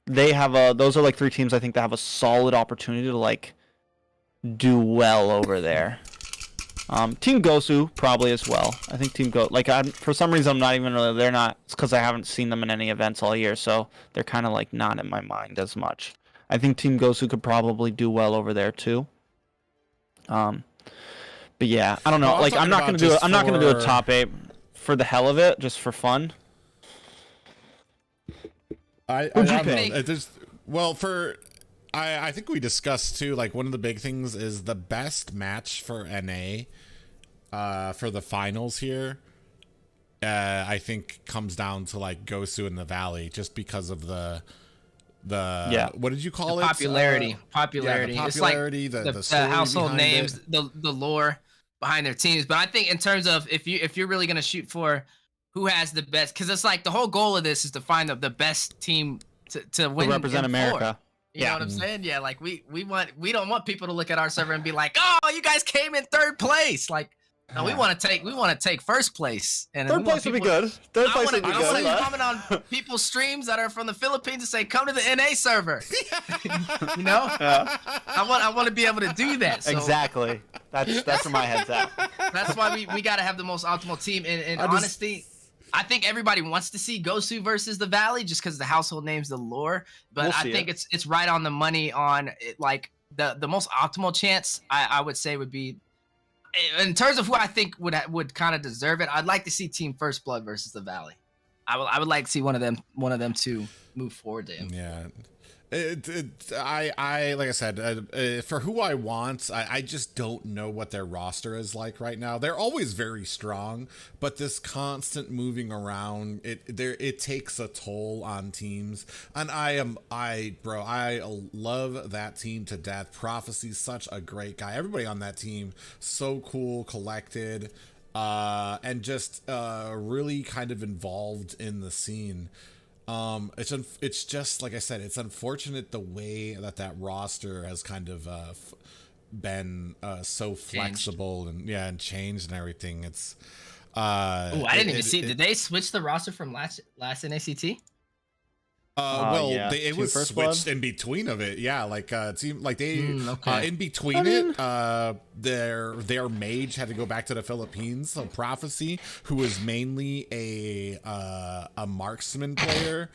Those are like 3 teams I think that have a solid opportunity to like do well over there. Team Gosu probably as well. I think Team Go for some reason I'm not even really, they're not. It's because I haven't seen them in any events all year, so they're kind of like not in my mind as much. I think Team Gosu could probably do well over there too. But yeah, I don't know. Well, like I'm not gonna do I'm not gonna do a top 8 for the hell of it, just for fun. I don't know. I think we discussed too, like one of the big things is the best match for NA for the finals here. I think comes down to like Gosu in the Valley, just because of the what did you call it? Popularity. Popularity. It's like the story household behind names, it. the lore behind their teams. But I think in terms of if you're really gonna shoot for who has the best, because it's like the whole goal of this is to find the best team to win, To represent in America. You know what I'm saying? Yeah, like we don't want people to look at our server and be like, oh, you guys came in 3rd place. Like, no, we want to take 1st place. And 3rd place would be good. 3rd place would be I want good. to comment on people's streams that are from the Philippines and say, come to the NA server. You know? Yeah. I want to be able to do that. So Exactly. That's where my head's at. that's why we got to have the most optimal team. And honesty, I think everybody wants to see Gosu versus the Valley just because the household names, the lore. But I think it's right on the money on it, like the most optimal chance. I would say would be, in terms of who I think would kind of deserve it. I'd like to see Team First Blood versus the Valley. I would like to see one of them to move forward to him. Yeah. I like I said, for who I want, I just don't know what their roster is like right now. They're always very strong, but this constant moving around, it takes a toll on teams. And I love that team to death. Prophecy's such a great guy. Everybody on that team, so cool, collected, and just really kind of involved in the scene. It's just like I said, it's unfortunate the way that roster has kind of been so flexible and changed and everything. It's I didn't even see. Did they switch the roster from last NACT? It was switched in between of it. Yeah, like it seemed like they in between their mage had to go back to the Philippines. So Prophecy, who was mainly a marksman player,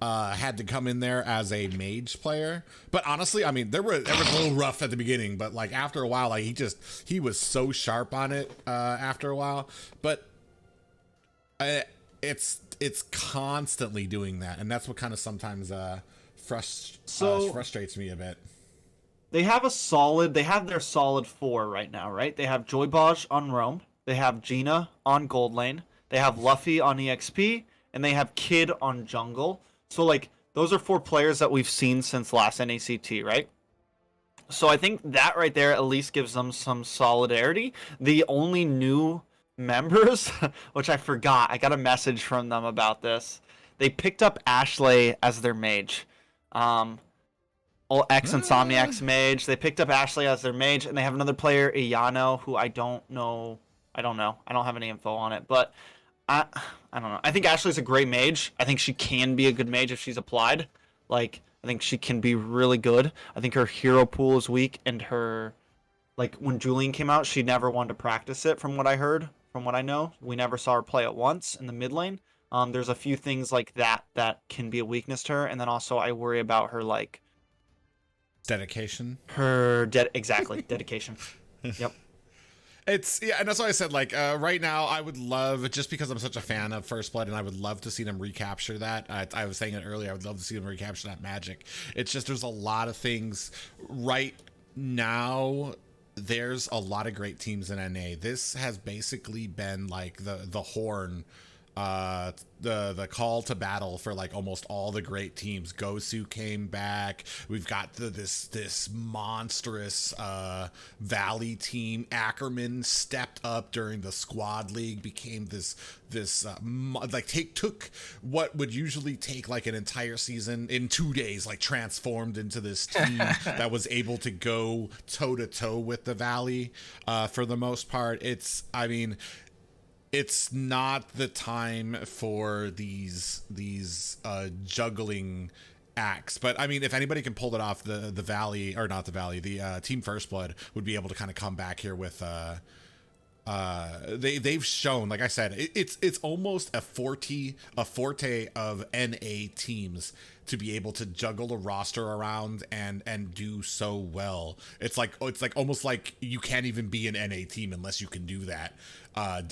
had to come in there as a mage player. But honestly, I mean, it was a little rough at the beginning, but like after a while, like he was so sharp on it after a while. But it's constantly doing that, and that's what kind of sometimes frustrates me a bit. They have their solid 4 right now, right? They have Joyboj on Roam, they have Gina on Gold Lane, they have Luffy on EXP, and they have Kid on Jungle. So like those are 4 players that we've seen since last NACT, right? So I think that right there at least gives them some solidarity. The only new members, which I forgot, I got a message from them about this. They picked up Ashley as their mage. Insomniac's mage. They picked up Ashley as their mage, and they have another player, Iyano, who I don't know. I don't have any info on it, but I don't know. I think Ashley's a great mage. I think she can be a good mage if she's applied. Like, I think she can be really good. I think her hero pool is weak, and her, like, when Julian came out, she never wanted to practice it, from what I heard. From what I know, we never saw her play it once in the mid lane. There's a few things like that can be a weakness to her, and then also I worry about her like dedication. Exactly, dedication. Yep. And that's why I said, like, right now I would love, just because I'm such a fan of First Blood, and I would love to see them recapture that. I was saying it earlier, I would love to see them recapture that magic. It's just there's a lot of things right now. There's a lot of great teams in NA. This has basically been like the horn, the call to battle for like almost all the great teams. Gosu came back. We've got this monstrous Valley team. Ackerman stepped up during the squad league, became this took what would usually take like an entire season in 2 days, like transformed into this team that was able to go toe to toe with the Valley for the most part. It's not the time for these juggling acts, but I mean, if anybody can pull it off, the Valley, or not the Valley, the Team First Blood would be able to kind of come back here with they've shown, like I said, it's almost a forte of NA teams to be able to juggle a roster around and do so well. It's like almost like you can't even be an NA team unless you can do that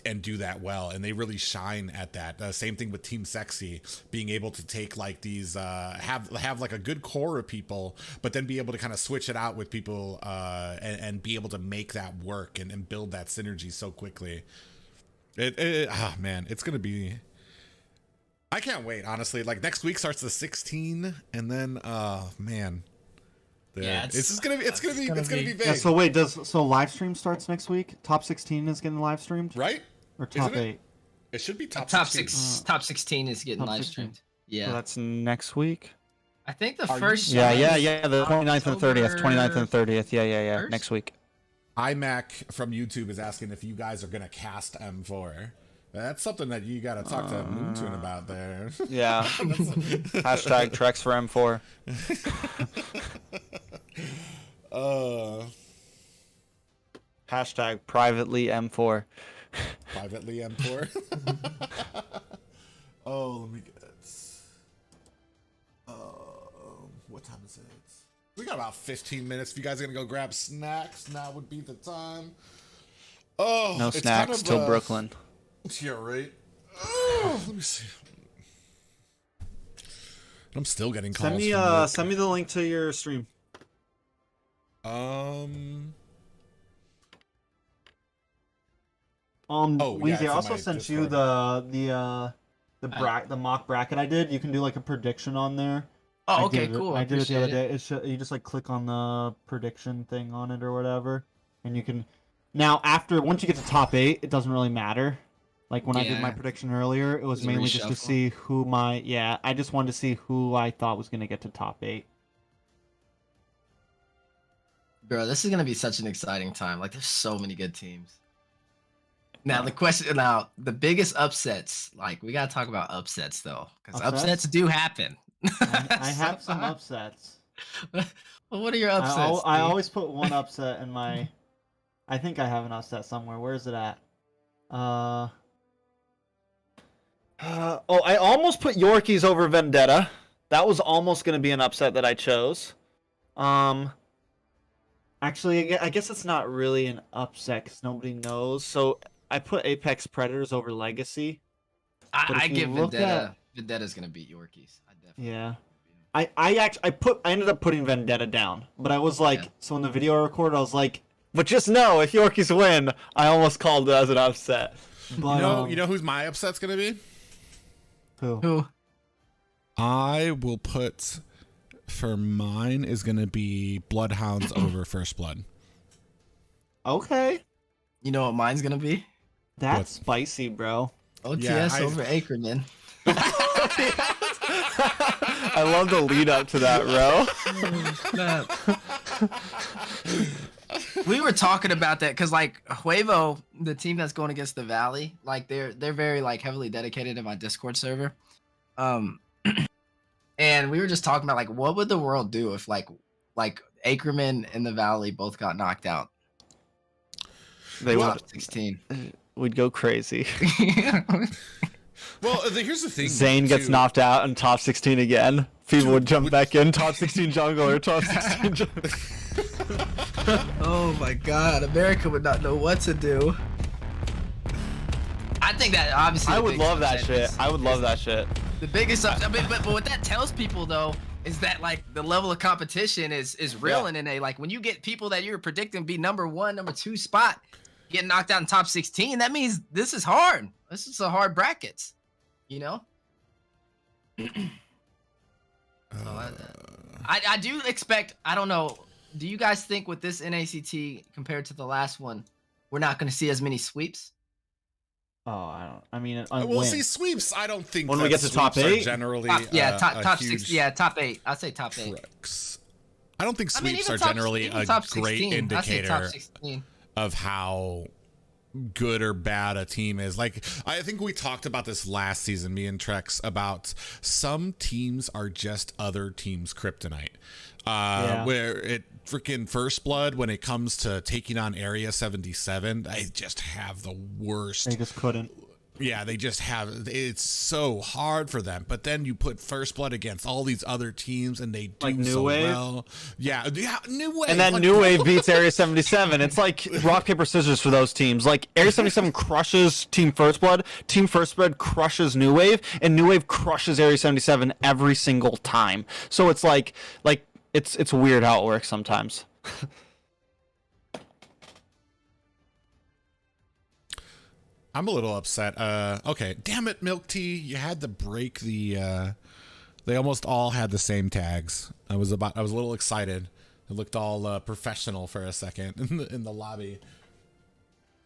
and do that well, and they really shine at that. Same thing with Team Sexy, being able to take like these have like a good core of people, but then be able to kind of switch it out with people and be able to make that work and build that synergy so quickly. Man, it's gonna be, I can't wait, honestly. Like next week starts the 16, and then man, it's gonna be big. Yeah, so wait, live stream starts next week? Top 16 is getting live streamed, Right? or top Isn't it? 8? It should be top 16. Top 16 is getting Top live 16. streamed. Yeah. So that's next week. I think the first. Yeah. The 29th and 30th. 29th and 30th. Yeah. First? Next week. iMac from YouTube is asking if you guys are gonna cast M4. That's something that you gotta talk to Moontoon about there. Yeah. Hashtag Trex for M4. Hashtag privately M4. Privately M4. Oh, let me get. What time is it? We got about 15 minutes. If you guys are gonna go grab snacks, now would be the time. Oh, No it's snacks kind of, till Brooklyn. Yeah, right. Oh, let me see. I'm still getting calls. Send me the link to your stream. Weezy, I it's also in my sent you Discord. the mock bracket I did. You can do like a prediction on there. Oh, I okay, did it- cool. I did it the other appreciate day. You just like click on the prediction thing on it or whatever, and you can. Now, once you get to top 8, it doesn't really matter. Like when I did my Yeah. prediction earlier, it was Just mainly just to reshuffle. see who I just wanted to see who I thought was gonna get to top 8. Bro, this is gonna be such an exciting time. Like, there's so many good teams. The biggest upsets. Like, we gotta talk about upsets though, because upsets do happen. I have some upsets. Well, what are your upsets? I dude? always put one upset in my. I think I have an upset somewhere. Where is it at? I almost put Yorkies over Vendetta. That was almost going to be an upset that I chose. Actually, I guess it's not really an upset because nobody knows. So I put Apex Predators over Legacy. but I if you give look Vendetta. Vendetta's gonna beat Yorkies. I definitely. Yeah. I ended up putting Vendetta down, but I was like, Yeah. so in the video I recorded, I was like, But just know, if Yorkies win, I almost called it as an upset. but You know who's my upset's gonna be? Who? I will put, for mine is gonna be Bloodhounds over First Blood. Okay, You know what mine's gonna be? that's What? spicy, bro. OTS over Ackerman. I love the lead up to that, bro. We were talking about that because like Huevo, the team that's going against the Valley, like they're very like heavily dedicated in my Discord server. And we were just talking about like what would the world do if like Ackerman and the Valley both got knocked out? They would. Top 16. We'd go crazy. Well, here's the thing. Zane gets too. knocked out in top 16 again. People would jump back in. Top 16 jungler. Top 16 jungler. Oh my God, America would not know what to do. I think that obviously I the would biggest love that upset shit. is- I would love that shit. The biggest upset, but what that tells people though is that like the level of competition is real in NA. Like when you get people that you're predicting be number 1, number 2 spot getting knocked out in top 16, that means this is hard. This is a hard brackets, you know. I do expect. I don't know. Do you guys think with this NACT compared to the last one, we're not going to see as many sweeps? Oh, I don't. I mean, We'll see sweeps. I don't think When we that get to top sweeps are 8? generally Top huge 6. Yeah, top 8. I'd say top 8. Trex. I don't think I mean, sweeps even are top- generally even a top great 16. I'd say top indicator 16. of how good or bad a team is. Like, I think we talked about this last season, me and Trex, about some teams are just other teams' kryptonite. Where it freaking First Blood, when it comes to taking on Area 77, they just have the worst. They just couldn't. Yeah, they just have. It's so hard for them. But then you put First Blood against all these other teams, and they do Like New so Wave? well. Yeah, New Wave. And then like, New Wave beats Area 77. It's like rock, paper, scissors for those teams. Like, Area 77 crushes Team First Blood, Team First Blood crushes New Wave, and New Wave crushes Area 77 every single time. So it's like it's weird how it works sometimes. I'm a little upset. Okay, damn it, Milk Tea. You had to break the. They almost all had the same tags. I was a little excited. It looked all professional for a second in the lobby.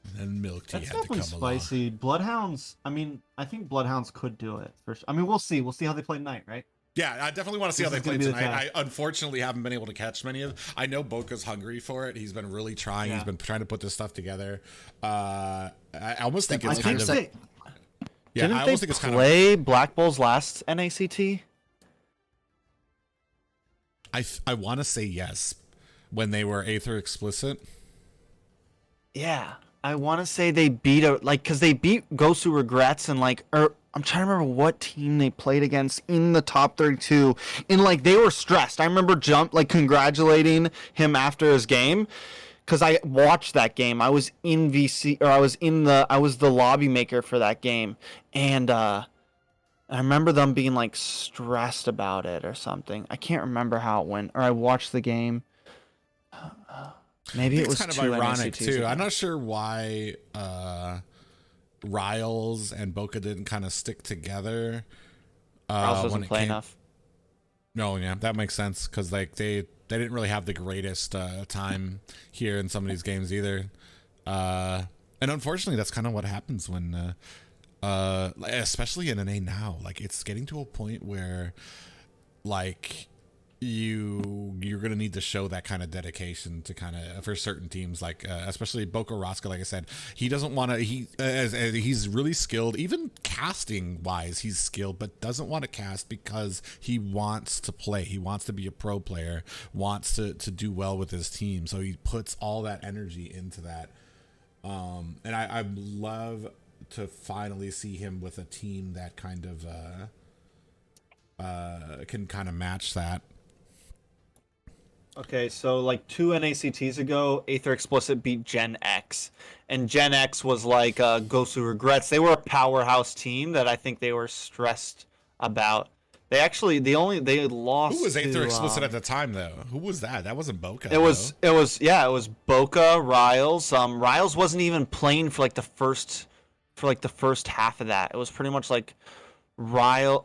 And then Milk Tea That's had to come definitely spicy. Bloodhounds. I mean, I think Bloodhounds could do it. I mean, we'll see. We'll see how they play tonight, right? Yeah, I definitely want to see This how they is play gonna be the tonight. test. I unfortunately haven't been able to catch many of. I know Boca's hungry for it. He's been really trying. Yeah. He's been trying to put this stuff together. I almost think I it's think kind of. they- Yeah, Didn't I they almost think it's kind of. play Black Bulls last NACT? I want to say yes, when they were Aether explicit. Yeah, I want to say they beat because they beat Gosu Regrets and I'm trying to remember what team they played against in the top 32, and like they were stressed. I remember congratulating him after his game because I watched that game. I was in VC, or I was the lobby maker for that game, and I remember them being like stressed about it or something. I can't remember how it went, or I watched the game. Maybe it was kind of two ironic NACTs too. ago. I'm not sure why Riles and Boca didn't kind of stick together. Riles when doesn't it play came- enough. No, yeah, that makes sense because like they didn't really have the greatest time here in some of these games either. And unfortunately, that's kind of what happens when, especially in NA now. Like it's getting to a point where, like, you're gonna need to show that kind of dedication to kind of for certain teams, like especially Boca Rosca. Like I said, he doesn't want to. As he's really skilled, even casting wise, he's skilled, but doesn't want to cast because he wants to play. He wants to be a pro player, wants to do well with his team. So he puts all that energy into that. And I love to finally see him with a team that kind of can kind of match that. Okay, so like 2 NACTs ago, Aether Explicit beat Gen X. And Gen X was like Gosu Regrets. They were a powerhouse team that I think they were stressed about. They actually, they lost. Who was Aether to, explicit at the time though? Who was that? That wasn't Boca. It was Boca, Riles. Riles wasn't even playing for the first half of that. It was pretty much like Boca,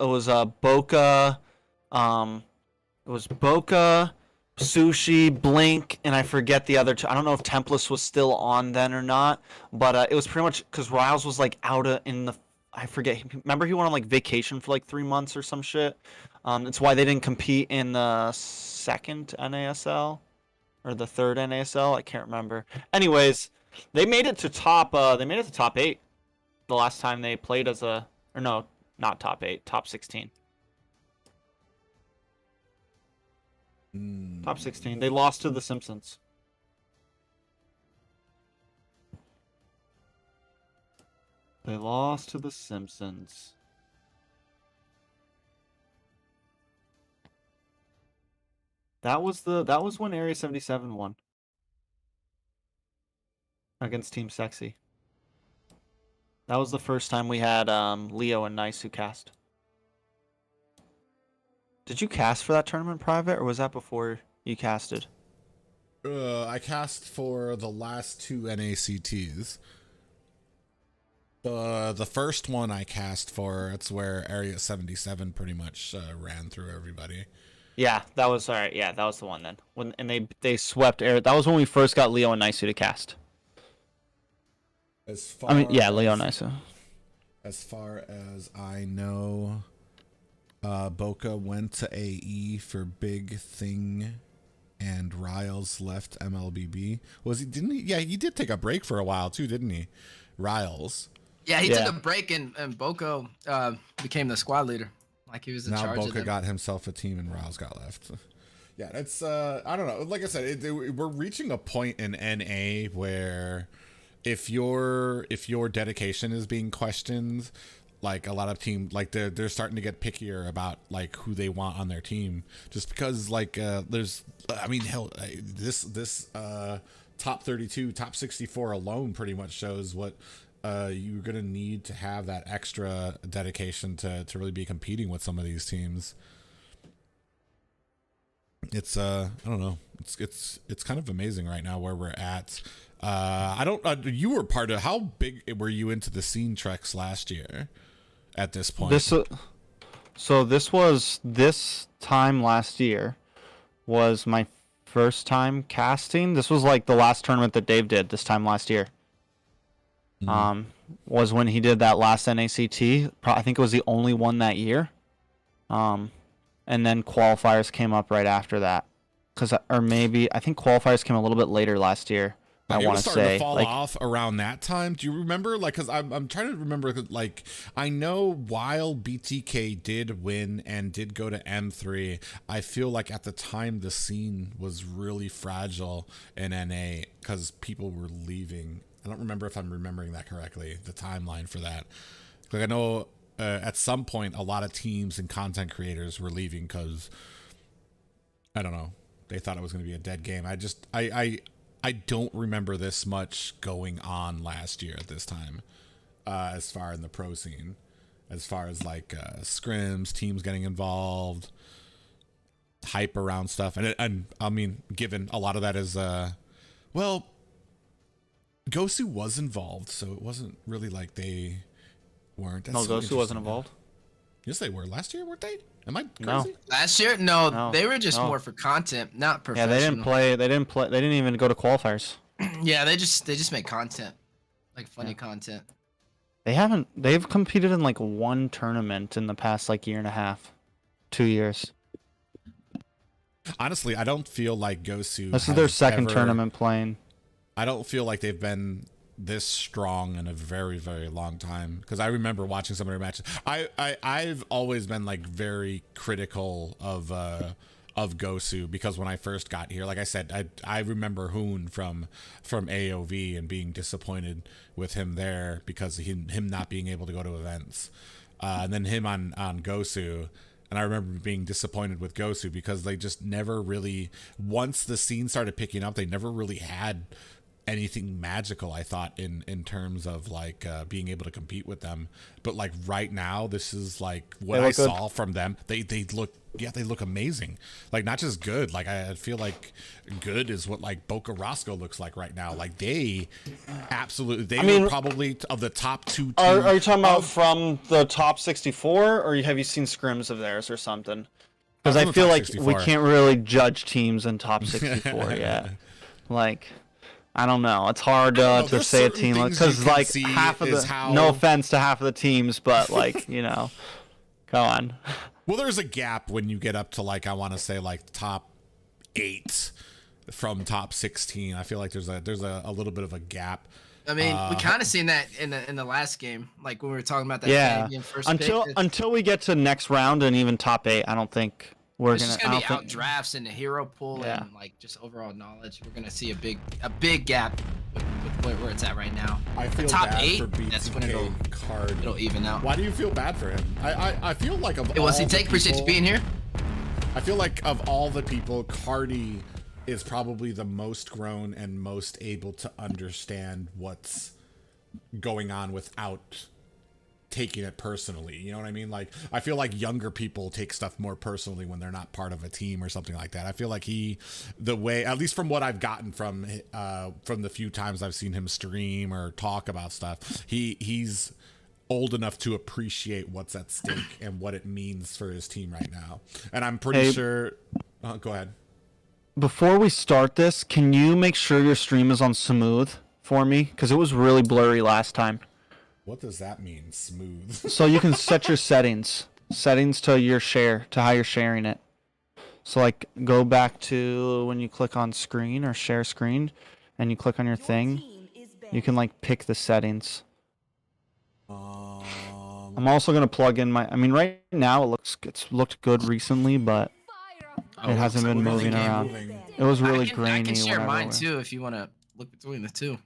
Sushi, Blink, and I forget the other two. I don't know if Templus was still on then or not, but it was pretty much because Riles was like out in the. I forget. Remember, he went on like vacation for like 3 months or some shit. It's why they didn't compete in the second NASL or the third NASL. I can't remember. Anyways, they made it to top. They made it to top 8 the last time they played as a. Or no, not top 8, top 16. Top 16. They lost to the Simpsons. They lost to the Simpsons. That was when Area 77 won. Against Team Sexy. That was the first time we had Leo and Nice who cast. Did you cast for that tournament private, or was that before you casted? I cast for the last 2 NACTs. The first one I cast for, it's where Area 77 pretty much ran through everybody. Yeah, that was all right. Yeah, that was the one then. They swept Area. That was when we first got Leo and Nisu to cast. Leo and Nisu. As far as I know, Boca went to AE for Big Thing and Riles left MLBB. Was he? Didn't he? Yeah, he did take a break for a while too, didn't he? Riles. Yeah, he took a break and Boko became the squad leader. Like he was in charge of Boca them. got himself a team and Riles got left. Yeah, it's I don't know. Like I said, we're reaching a point in NA where if your dedication is being questioned, like a lot of teams, like they're starting to get pickier about like who they want on their team, just because like there's, I mean, hell, this top 32, top 64 alone pretty much shows what you're gonna need to have that extra dedication to really be competing with some of these teams. It's I don't know. It's kind of amazing right now where we're at. I don't. You were part of. How big were you into the scene Trex last year? At this point, So this time last year was my first time casting. This was like the last tournament that Dave did this time last year. Was when he did that last NACT. I think it was the only one that year. And then qualifiers came up right after that, or maybe I think qualifiers came a little bit later last year. I want to say to fall off around that time. Do you remember? Like, because I'm trying to remember. Like, I know while BTK did win and did go to M3, I feel like at the time the scene was really fragile in NA because people were leaving. I don't remember if I'm remembering that correctly. The timeline for that. Like, I know at some point a lot of teams and content creators were leaving because I don't know. They thought it was going to be a dead game. I don't remember this much going on last year at this time, as far in the pro scene, as far as like scrims, teams getting involved, hype around stuff, and I mean, given a lot of that is, well, Gosu was involved, so it wasn't really like they weren't. No, Gosu wasn't involved. Yes, they were last year, weren't they? Am I crazy? No. Last year, no, they were just more for content, not professional. Yeah, they didn't even go to qualifiers. Yeah, they just make content, like funny content. They've competed in like one tournament in the past like year and a half, 2 years. Honestly, I don't feel like Gosu. This is their second tournament playing. I don't feel like they've been this strong in a very, very long time, because I remember watching some of their matches. I've always been like very critical of Gosu, because when I first got here, like I said, I remember Hoon from AOV and being disappointed with him there because him not being able to go to events, and then him on Gosu. And I remember being disappointed with Gosu because they just never really, once the scene started picking up, they never really had anything magical, I thought, in terms of like being able to compete with them. But like right now, this is like what I saw from them. They look amazing. Like, not just good. Like, I feel like good is what like Boca Roscoe looks like right now. Like, they absolutely, were probably of the top two. Are you talking about from the top 64, or have you seen scrims of theirs or something? Because I feel like 64. We can't really judge teams in top 64 yet. Like, I don't know. It's hard to say a team, because like half of the, no offense to half of the teams, but like, you know, go on. Well, there's a gap when you get up to like, I want to say like top 8 from top 16. I feel like there's a little bit of a gap. I mean, we kind of seen that in the last game, like when we were talking about that first until we get to next round and even top 8. I don't think we're it's gonna be out drafts and the hero pool and like just overall knowledge. We're gonna see a big gap with where it's at right now. I feel the top bad 8. for BTK That's when it'll even out. Why do you feel bad for him? I feel like of all the people, appreciate you being here. I feel like of all the people, Cardi is probably the most grown and most able to understand what's going on without taking it personally. You know what I mean? Like, I feel like younger people take stuff more personally when they're not part of a team or something like that. I feel like the way, at least from what I've gotten from the few times I've seen him stream or talk about stuff, he's old enough to appreciate what's at stake and what it means for his team right now. And I'm pretty sure. Go ahead. Before we start this, can you make sure your stream is on smooth for me? Because it was really blurry last time. What does that mean, smooth? So you can set your settings to your share, to how you're sharing it. So like go back to when you click on screen or share screen and you click on your thing, Team is you banned. can like pick the settings. Um, I'm also gonna plug in my. I mean, right now it's looked good recently, but it hasn't been moving around. It was really I grainy. can share whenever mine we- too if you want to look between the two.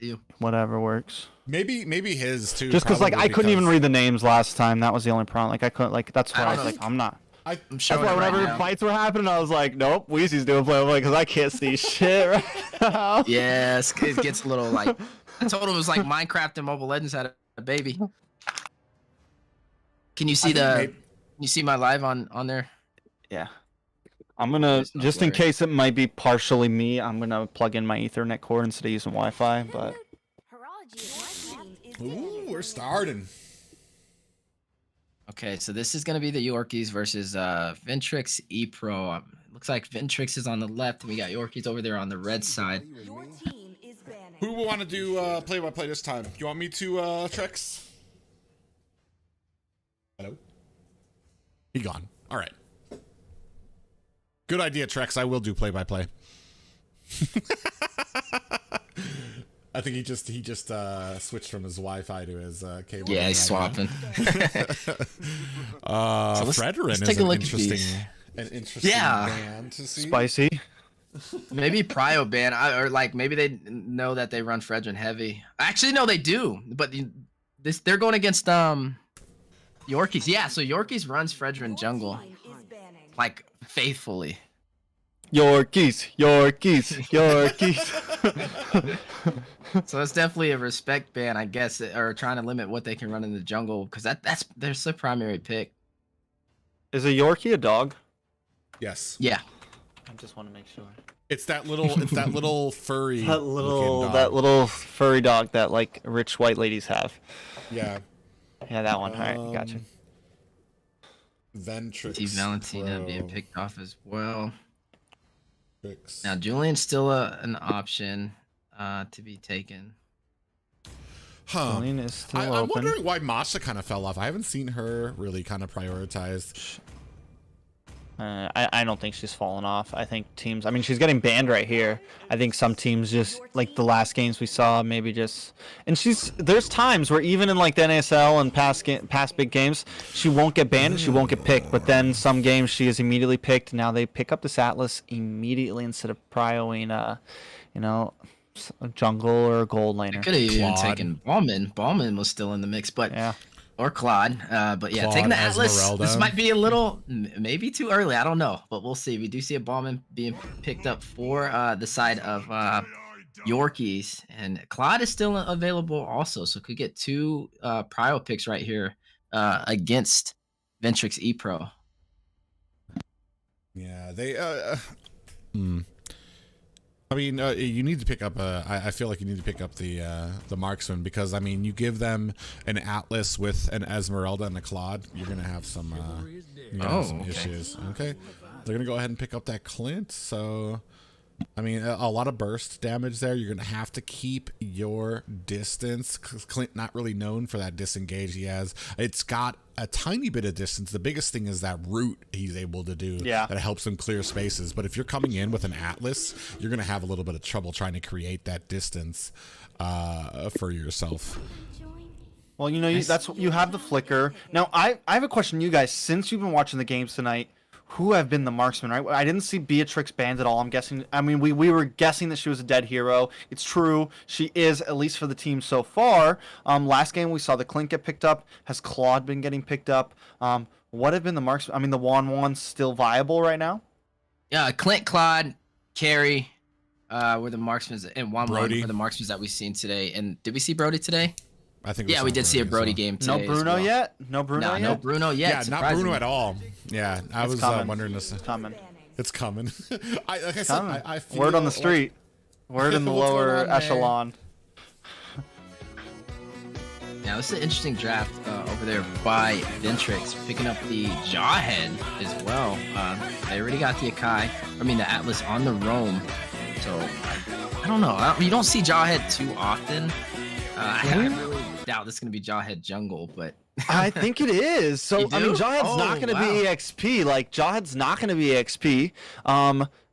To you. Whatever works. maybe his too. Just because like probably I couldn't even because- read the names last time. That was the only problem. Like I couldn't. Like that's why I I was don't like know. I'm not. I, I'm That's showing why it right whenever now. fights were happening, I was like, nope, Weezy's doing play because I can't see shit right now. Yes, it gets a little like. I told him it was like Minecraft and Mobile Legends had a baby. Can you see I think the? maybe- Can you see my live on there? Yeah. I'm gonna It's not just in blurry. case it might be partially me. I'm gonna plug in my Ethernet cord instead of using Wi-Fi. But Team is Ooh, banned. we're starting. Okay, so this is gonna be the Yorkies versus Ventrix E Pro. Looks like Ventrix is on the left, and we got Yorkies over there on the red side. Your team is banning. Who will want to do play-by-play this time? You want me to, Trex? Hello? He gone. All right. Good idea, Trex. I will do play-by-play. I think he just switched from his Wi-Fi to his cable. Yeah, he's right now. swapping. So let's Fredrin is take a an look at interesting, these. Yeah. band to see. spicy. Maybe Prio ban, or like maybe they know that they run Fredrin heavy. Actually, no, they do. But they're going against Yorkies. Yeah, so Yorkies runs Fredrin jungle Team is banning. like faithfully. Yorkies, Yorkies, Yorkies. So it's definitely a respect ban, I guess, or trying to limit what they can run in the jungle because that's their primary pick. Is a Yorkie a dog? Yes, Yeah. I just want to make sure. it's that little furry. That looking that dog. little furry dog that like rich white ladies have. Yeah. Yeah, that one. All right, gotcha. Ventrix. T Valentina Pro. being picked off as well. Ventrix. Now Julian's still an option to be taken. Huh. Julian is still I'm open. wondering why Masha kind of fell off. I haven't seen her really kind of prioritized. I don't think she's fallen off. I think teams. I mean, she's getting banned right here. I think some teams just like the last games we saw, maybe just. And there's times where even in like the NASL and past big games, she won't get banned and she won't get picked. But then some games she is immediately picked. Now they pick up this Atlas immediately instead of prioing, a jungle or a gold laner. Could have even Claude. taken Ballman. Ballman was still in the mix, but Yeah. or Claude. But yeah, Claude, taking the Atlas. Esmeralda. This might be a little, maybe too early. I don't know, but we'll see. We do see a Ballman being picked up for the side of Yorkies, and Claude is still available also, so could get two prio picks right here against Ventrix E Pro. Yeah, they. I mean, you need to pick up. I feel like you need to pick up the marksman because I mean, you give them an Atlas with an Esmeralda and a Claude, you're gonna have some. Okay. Issues. Okay, they're gonna go ahead and pick up that Clint. So, I mean, a lot of burst damage there. You're gonna have to keep your distance. 'Cause Clint not really known for that disengage he has. It's got a tiny bit of distance. The biggest thing is that root he's able to do. Yeah. That helps him clear spaces. But if you're coming in with an Atlas, you're gonna have a little bit of trouble trying to create that distance for yourself. Well, you have the flicker. Now, I have a question, to you guys. Since you've been watching the games tonight, who have been the marksmen? Right? I didn't see Beatrix banned at all. I'm guessing. I mean, we were guessing that she was a dead hero. It's true. She is, at least for the team so far. Last game we saw the Clint get picked up. Has Claude been getting picked up? What have been the marksmen? I mean, the Juan still viable right now? Yeah, Clint, Claude, Carey were the marksmen, and Juan Brody. were the marksmen that we've seen today. And did we see Brody today? I think. Yeah, we did see a Brody game today. No as Bruno well. yet? No Bruno yet? No Bruno yet. Yeah, not surprisingly. Bruno at all. Yeah, I was coming. wondering this. Coming. It's coming. Like I said, Coming. I feel Word on the like- street. Word in the What's going lower on there? echelon. Yeah, this is an interesting draft over there by Ventrix, picking up the Jawhead as well. They already got the the Atlas on the roam. So, I don't know. You don't see Jawhead too often. I really doubt this is going to be Jawhead jungle, but I think it is. So You I mean, do? Jawhead's Oh, not going to wow. be EXP. Like Jawhead's not going to be EXP.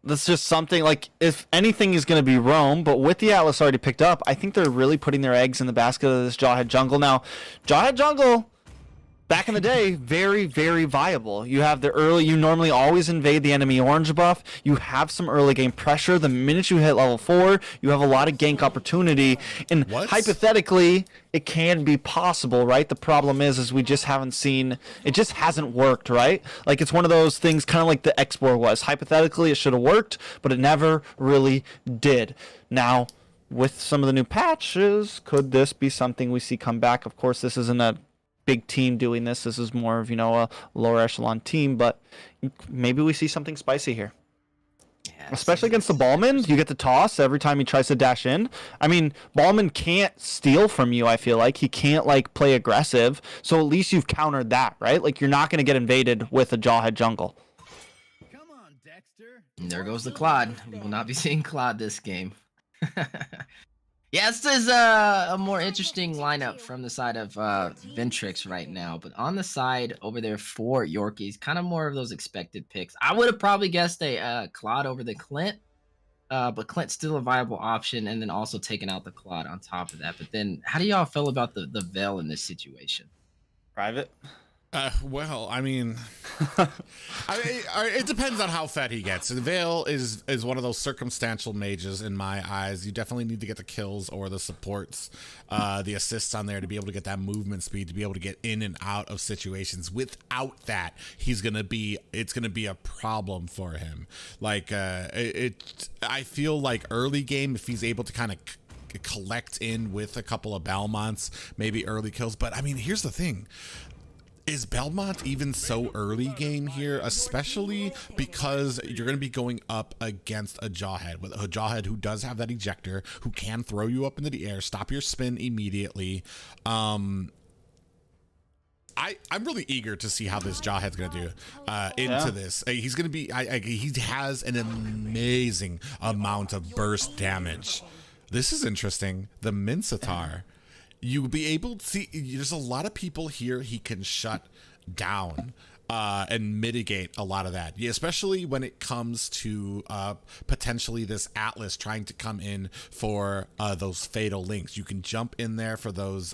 That's just something like if anything is going to be Roam, but with the Atlas already picked up, I think they're really putting their eggs in the basket of this Jawhead jungle. Now, Jawhead jungle, back in the day, very, very viable. You have the early, you normally always invade the enemy orange buff. You have some early game pressure. The minute you hit level 4, you have a lot of gank opportunity. And What? hypothetically, it can be possible, right? The problem is we just haven't seen, it just hasn't worked, right? Like it's one of those things kind of like the X-Boar was. Hypothetically, it should have worked, but it never really did. Now, with some of the new patches, could this be something we see come back? Of course, this isn't a big team doing this. This is more of, a lower echelon team, but maybe we see something spicy here. Yeah, Especially against the Ballman, you get the toss every time he tries to dash in. I mean, Ballman can't steal from you, I feel like. He can't, play aggressive, so at least you've countered that, right? Like, you're not going to get invaded with a Jawhead jungle. Come on, Dexter. And there goes the Claude. We will not be seeing Claude this game. Yeah, this is a more interesting lineup from the side of Ventrix right now. But on the side over there for Yorkies, kind of more of those expected picks. I would have probably guessed a Claude over the Clint. But Clint's still a viable option. And then also taking out the Claude on top of that. But then how do y'all feel about the Veil in this situation? Private? Well, I mean, it depends on how fed he gets. The Veil is one of those circumstantial mages in my eyes. You definitely need to get the kills or the supports, the assists on there to be able to get that movement speed, to be able to get in and out of situations. Without that, it's gonna be a problem for him. I feel like early game, if he's able to kind of collect in with a couple of Belmonts, maybe early kills. But I mean, here's the thing. Is Belmont even so early game here, especially because you're going to be going up against a Jawhead, with a Jawhead who does have that ejector, who can throw you up into the air, stop your spin immediately. I'm really eager to see how this Jawhead's going to do into this. He's going to be, he has an amazing amount of burst damage. This is interesting. The Mincetar. You'll be able to see, there's a lot of people here he can shut down and mitigate a lot of that, especially when it comes to potentially this Atlas trying to come in for those fatal links. You can jump in there for those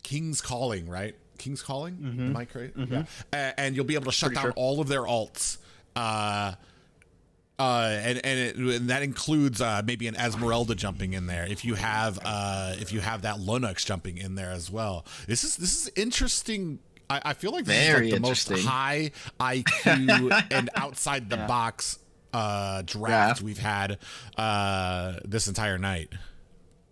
King's Calling, right? King's Calling? Am I correct? Yeah. And you'll be able to shut down all of their alts. And that includes maybe an Esmeralda jumping in there if you have that Linux jumping in there as well. This is interesting. I feel like this is like the most high IQ and outside the box draft we've had this entire night.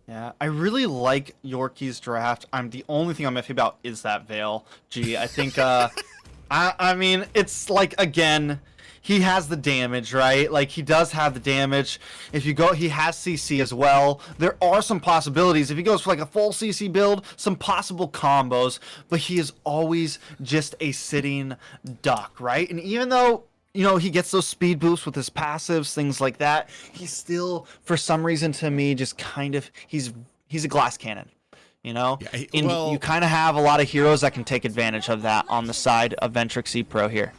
Yeah, I really like Yorkie's draft. The only thing I'm iffy about is that Veil. I think I mean, it's like, again, he has the damage, right? Like, he does have the damage. If you go, he has CC as well. There are some possibilities. If he goes for like a full CC build, some possible combos, but he is always just a sitting duck, right? And even though, he gets those speed boosts with his passives, things like that, he's still, for some reason to me, just kind of, he's a glass cannon. You kind of have a lot of heroes that can take advantage of that on the side of Ventrix E-Pro here.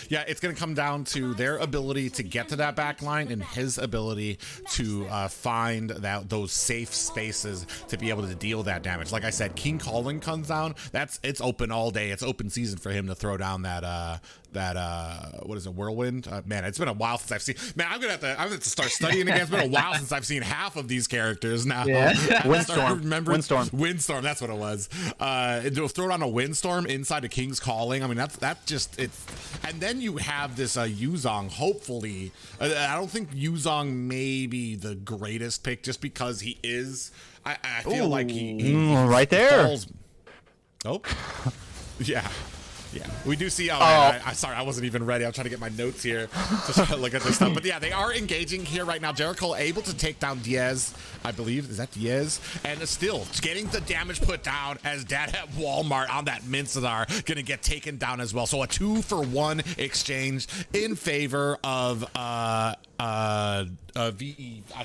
Yeah, it's going to come down to their ability to get to that back line and his ability to find those safe spaces to be able to deal that damage. Like I said, King Calling comes down. It's open all day. It's open season for him to throw down that what is it, Whirlwind? Man, it's been a while since I've seen. Man, I'm gonna have to start studying again. It's been a while since I've seen half of these characters now. Yeah. Windstorm. That's what it was. To throw down a Windstorm inside of King's Calling. I mean, that's just it's. And then you have this Yuzong. Hopefully, I don't think Yuzong may be the greatest pick just because he is. I feel like he right there. Falls. Oh, yeah. Yeah, we do see. Sorry, I wasn't even ready. I'm trying to get my notes here to look at this stuff. But yeah, they are engaging here right now. Jericho able to take down Diaz, I believe. Is that Diaz? And still getting the damage put down as Dad at Walmart on that Mincetar going to get taken down as well. So a 2-for-1 exchange in favor of VE. I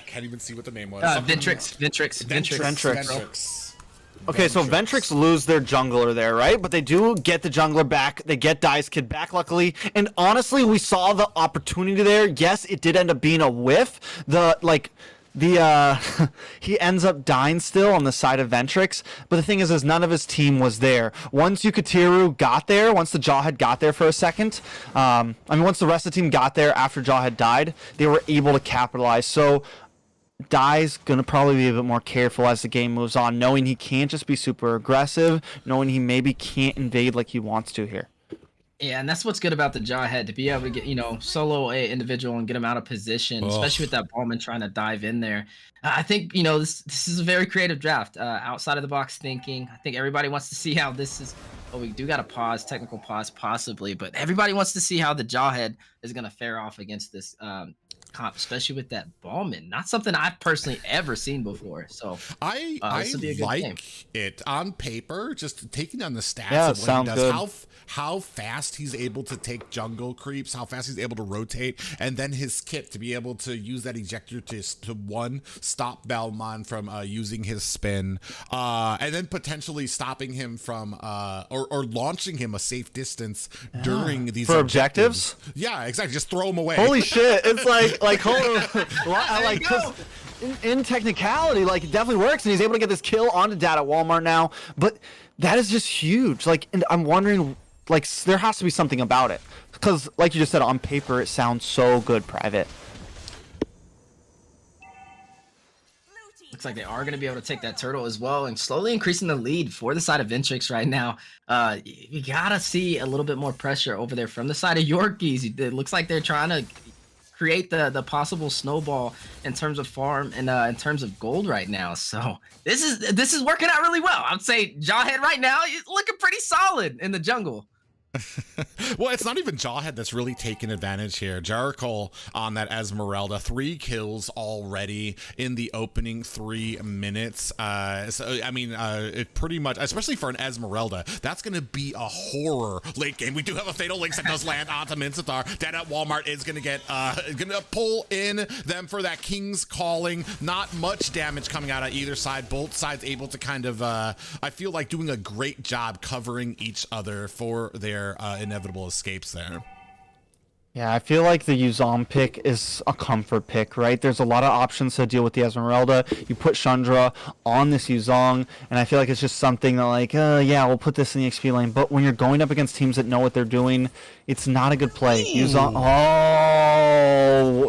can't even see what the name was. Ventrix. Okay, so Ventrix lose their jungler there, right? But they do get the jungler back. They get Dice Kid back, luckily. And honestly, we saw the opportunity there. Yes, it did end up being a whiff. He ends up dying still on the side of Ventrix. But the thing is none of his team was there. Once Yukatiru got there, once the Jawhead got there for a second, once the rest of the team got there after Jawhead died, they were able to capitalize. So Dai's gonna probably be a bit more careful as the game moves on, knowing he can't just be super aggressive, knowing he maybe can't invade like he wants to here. Yeah, and that's what's good about the Jawhead, to be able to get, solo a individual and get him out of position, especially with that Ballman trying to dive in there. I think, this is a very creative draft. Outside of the box thinking. I think everybody wants to see how this is. Oh, we do got to technical pause possibly, but everybody wants to see how the Jawhead is going to fare off against this comp, especially with that Ballman. Not something I've personally ever seen before. So I like game. It on paper, just taking on the stats of what he does, good. How fast he's able to take jungle creeps, how fast he's able to rotate, and then his kit to be able to use that ejector to stop Belmont from using his spin, and then potentially stopping him from or launching him a safe distance during these for objectives. Yeah, exactly. Just throw him away. Holy shit! It's like in technicality, it definitely works, and he's able to get this kill onto Dad at Walmart now. But that is just huge. And I'm wondering. There has to be something about it, because like you just said, on paper it sounds so good, Private. Looks like they are going to be able to take that turtle as well, and slowly increasing the lead for the side of Ventrix right now. You gotta see a little bit more pressure over there from the side of Yorkies. It looks like they're trying to create the possible snowball in terms of farm and in terms of gold right now. So this is working out really well. I'd say Jawhead right now is looking pretty solid in the jungle. Well, it's not even Jawhead that's really taking advantage here. Jericho on that Esmeralda, 3 kills already in the opening 3 minutes. It pretty much, especially for an Esmeralda, that's going to be a horror late game. We do have a Fatal Links that does land onto Mincetar. Dead at Walmart is going to get, going to pull in them for that King's Calling. Not much damage coming out of either side. Both sides able to kind of, I feel like doing a great job covering each other for their inevitable escapes there. Yeah, I feel like the Yuzong pick is a comfort pick, right? There's a lot of options to deal with the Esmeralda. You put Chandra on this Yuzong, and I feel like it's just something that we'll put this in the XP lane. But when you're going up against teams that know what they're doing, it's not a good play. Yuzong,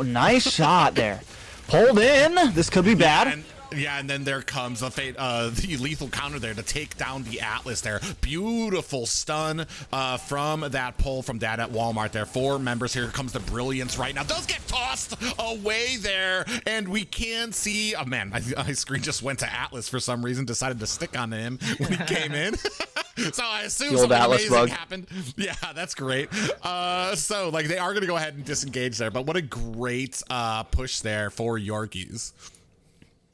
nice shot there. Pulled in. This could be bad. And then there comes the lethal counter there to take down the Atlas there. Beautiful stun from that pull from Dad at Walmart there. 4 members. Here comes the Brilliance right now. Does get tossed away there. And we can see, oh man, my screen just went to Atlas for some reason. Decided to stick on him when he came in. So I assume something amazing happened. Yeah, that's great. So they are going to go ahead and disengage there. But what a great push there for Yorkies.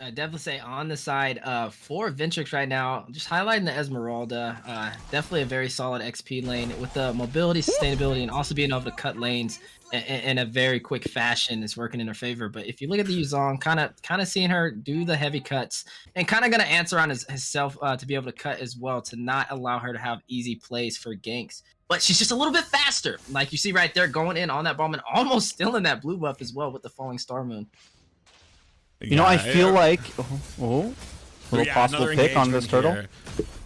I definitely say on the side for Ventrix right now, just highlighting the Esmeralda, definitely a very solid XP lane with the mobility, sustainability, and also being able to cut lanes in a very quick fashion is working in her favor. But if you look at the Yuzong, kind of seeing her do the heavy cuts and kind of going to answer on himself to be able to cut as well, to not allow her to have easy plays for ganks. But she's just a little bit faster. Like you see right there, going in on that bomb and almost still in that blue buff as well with the falling star moon. I feel like little possible pick on this turtle. Here.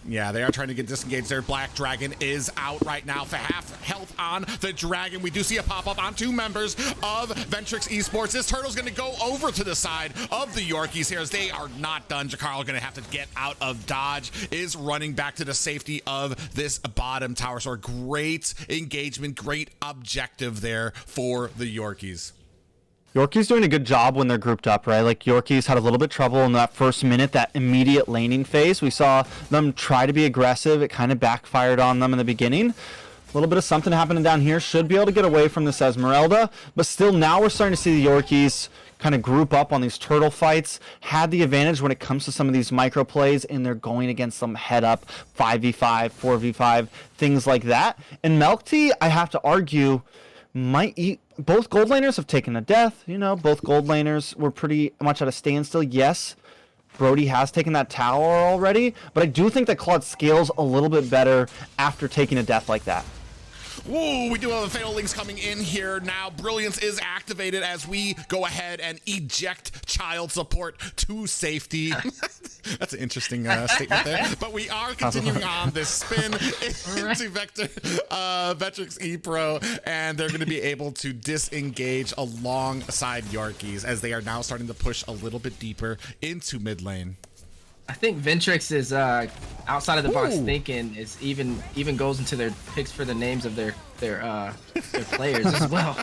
Yeah, they are trying to get disengaged there. Black Dragon is out right now for half health on the Dragon. We do see a pop-up on 2 members of Ventrix Esports. This turtle's going to go over to the side of the Yorkies here as they are not done. Jakarl going to have to get out of dodge, is running back to the safety of this bottom tower. So a great engagement, great objective there for the Yorkies. Yorkie's doing a good job when they're grouped up, right? Yorkie's had a little bit of trouble in that first minute, that immediate laning phase. We saw them try to be aggressive. It kind of backfired on them in the beginning. A little bit of something happening down here. Should be able to get away from this Esmeralda. But still, now we're starting to see the Yorkies kind of group up on these turtle fights. Had the advantage when it comes to some of these micro plays, and they're going against them head up, 5v5, 4v5, things like that. And Melty, I have to argue, might eat. Both gold laners have taken a death. Both gold laners were pretty much at a standstill. Yes, Brody has taken that tower already, but I do think that Claude scales a little bit better after taking a death like that. Ooh, we do have a Fatal Links coming in here now. Brilliance is activated as we go ahead and eject child support to safety. That's an interesting statement there. But we are continuing on this spin into Vectrix E-Pro, and they're going to be able to disengage alongside Yorkies as they are now starting to push a little bit deeper into mid lane. I think Ventrix is outside of the box thinking is even goes into their picks for the names of their players as well.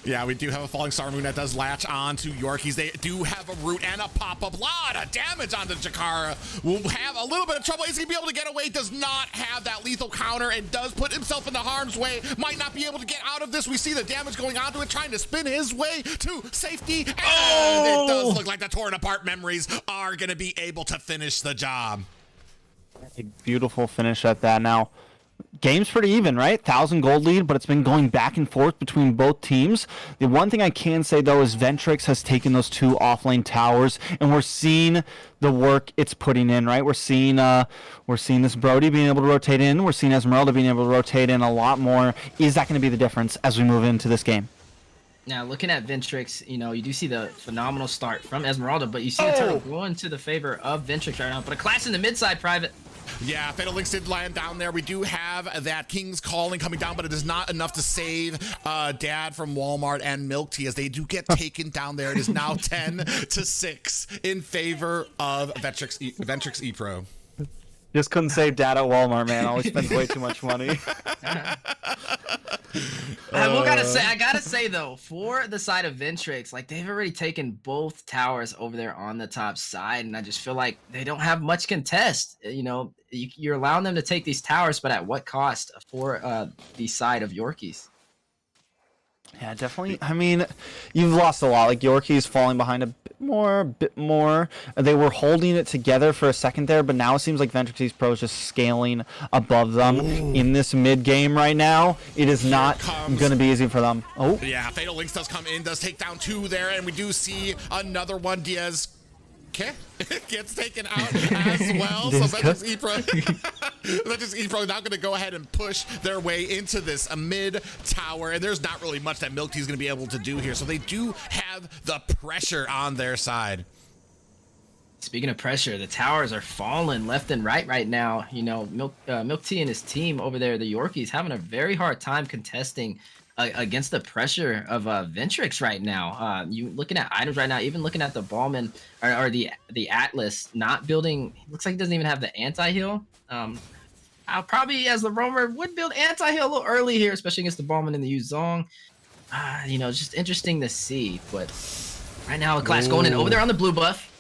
Yeah, we do have a Falling Star Moon that does latch on to Yorkies. They do have a root and a pop-up. Lot of damage onto Jakara. Will have a little bit of trouble. Is he going to be able to get away? Does not have that lethal counter and does put himself into harm's way. Might not be able to get out of this. We see the damage going onto it, trying to spin his way to safety. And it does look like the torn apart memories are going to be able to finish the job. A beautiful finish at that. Now, game's pretty even, right? 1,000 gold lead, but it's been going back and forth between both teams. The one thing I can say, though, is Ventrix has taken those 2 offlane towers, and we're seeing the work it's putting in, right? We're seeing this Brody being able to rotate in. We're seeing Esmeralda being able to rotate in a lot more. Is that going to be the difference as we move into this game? Now, looking at Ventrix, you do see the phenomenal start from Esmeralda, but you see the turtle going to the favor of Ventrix right now. But a clash in the mid side, Private. Yeah, Fatal Links did land down there. We do have that King's Calling coming down, but it is not enough to save Dad from Walmart and Milk Tea as they do get taken down there. It is now 10-6 in favor of Ventrix E-Pro. Just couldn't save Dad at Walmart, man. Always spends way too much money. I gotta say though, for the side of Ventrix, like they've already taken both towers over there on the top side, and I just feel like they don't have much contest. You're allowing them to take these towers, but at what cost for the side of Yorkies? Yeah, definitely. I mean, you've lost a lot. Like Yorkie's falling behind a bit more. They were holding it together for a second there, but now it seems like Ventrix Pro is just scaling above them in this mid game right now. It is not going to be easy for them. Oh, yeah, Fatal Links does come in, does take down 2 there, and we do see another one. Diaz gets taken out as well. So Ventrix E-Pro now going to go ahead and push their way into this mid tower, and there's not really much that Milk Tea is going to be able to do here. So they do have the pressure on their side. Speaking of pressure, the towers are falling left and right now. Milk Tea and his team over there, the Yorkies, having a very hard time contesting against the pressure of Ventrix right now. You looking at items right now, even looking at the Ballman or the Atlas not building. Looks like it doesn't even have the anti-heal. I'll probably, as the roamer, would build anti-heal a little early here, especially against the Ballman and the Yuzong. It's just interesting to see. But right now, a clash going in over there on the blue buff.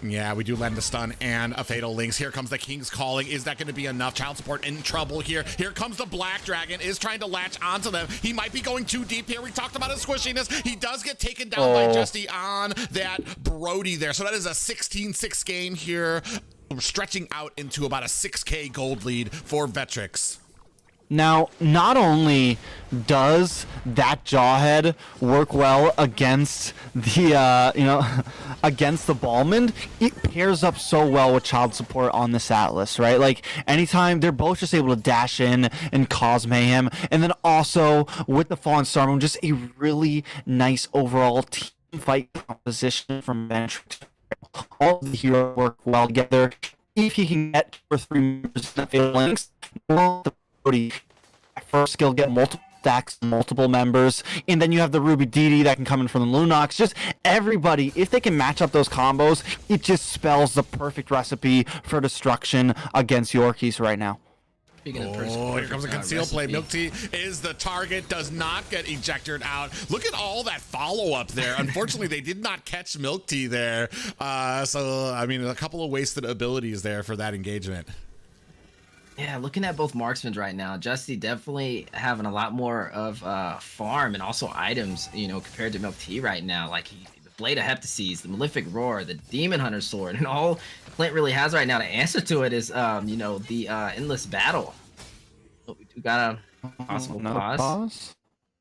Yeah, we do land a stun and a Fatal Links. Here comes the King's Calling. Is that going to be enough? Child support in trouble here. Here comes the Black Dragon. Is trying to latch onto them. He might be going too deep here. We talked about his squishiness. He does get taken down by Justy on that Brody there. So that is a 16-6 game here, stretching out into about a 6K gold lead for Ventrix. Now, not only does that Jawhead work well against the, against the Ballman, it pairs up so well with child support on this Atlas, right? Like, anytime they're both just able to dash in and cause mayhem, and then also with the Fallen Star Moon, just a really nice overall team fight composition from Ventrix. All of the heroes work well together. If he can get 2 or 3 members in the Fatal Links, first skill, get multiple stacks, multiple members, and then you have the Ruby DD that can come in from the Lunox. Just everybody, if they can match up those combos, it just spells the perfect recipe for destruction against Yorkies right now. Here comes a concealed play. Milk Tea is the target, does not get ejected out. Look at all that follow-up there. Unfortunately, they did not catch Milk Tea there. A couple of wasted abilities there for that engagement. Yeah, looking at both marksmen right now, Justy definitely having a lot more of farm and also items, compared to Milk Tea right now. Like the Blade of Heptases, the Malefic Roar, the Demon Hunter Sword, and all Clint really has right now to answer to it is, the Endless Battle. So we do got a possible pause.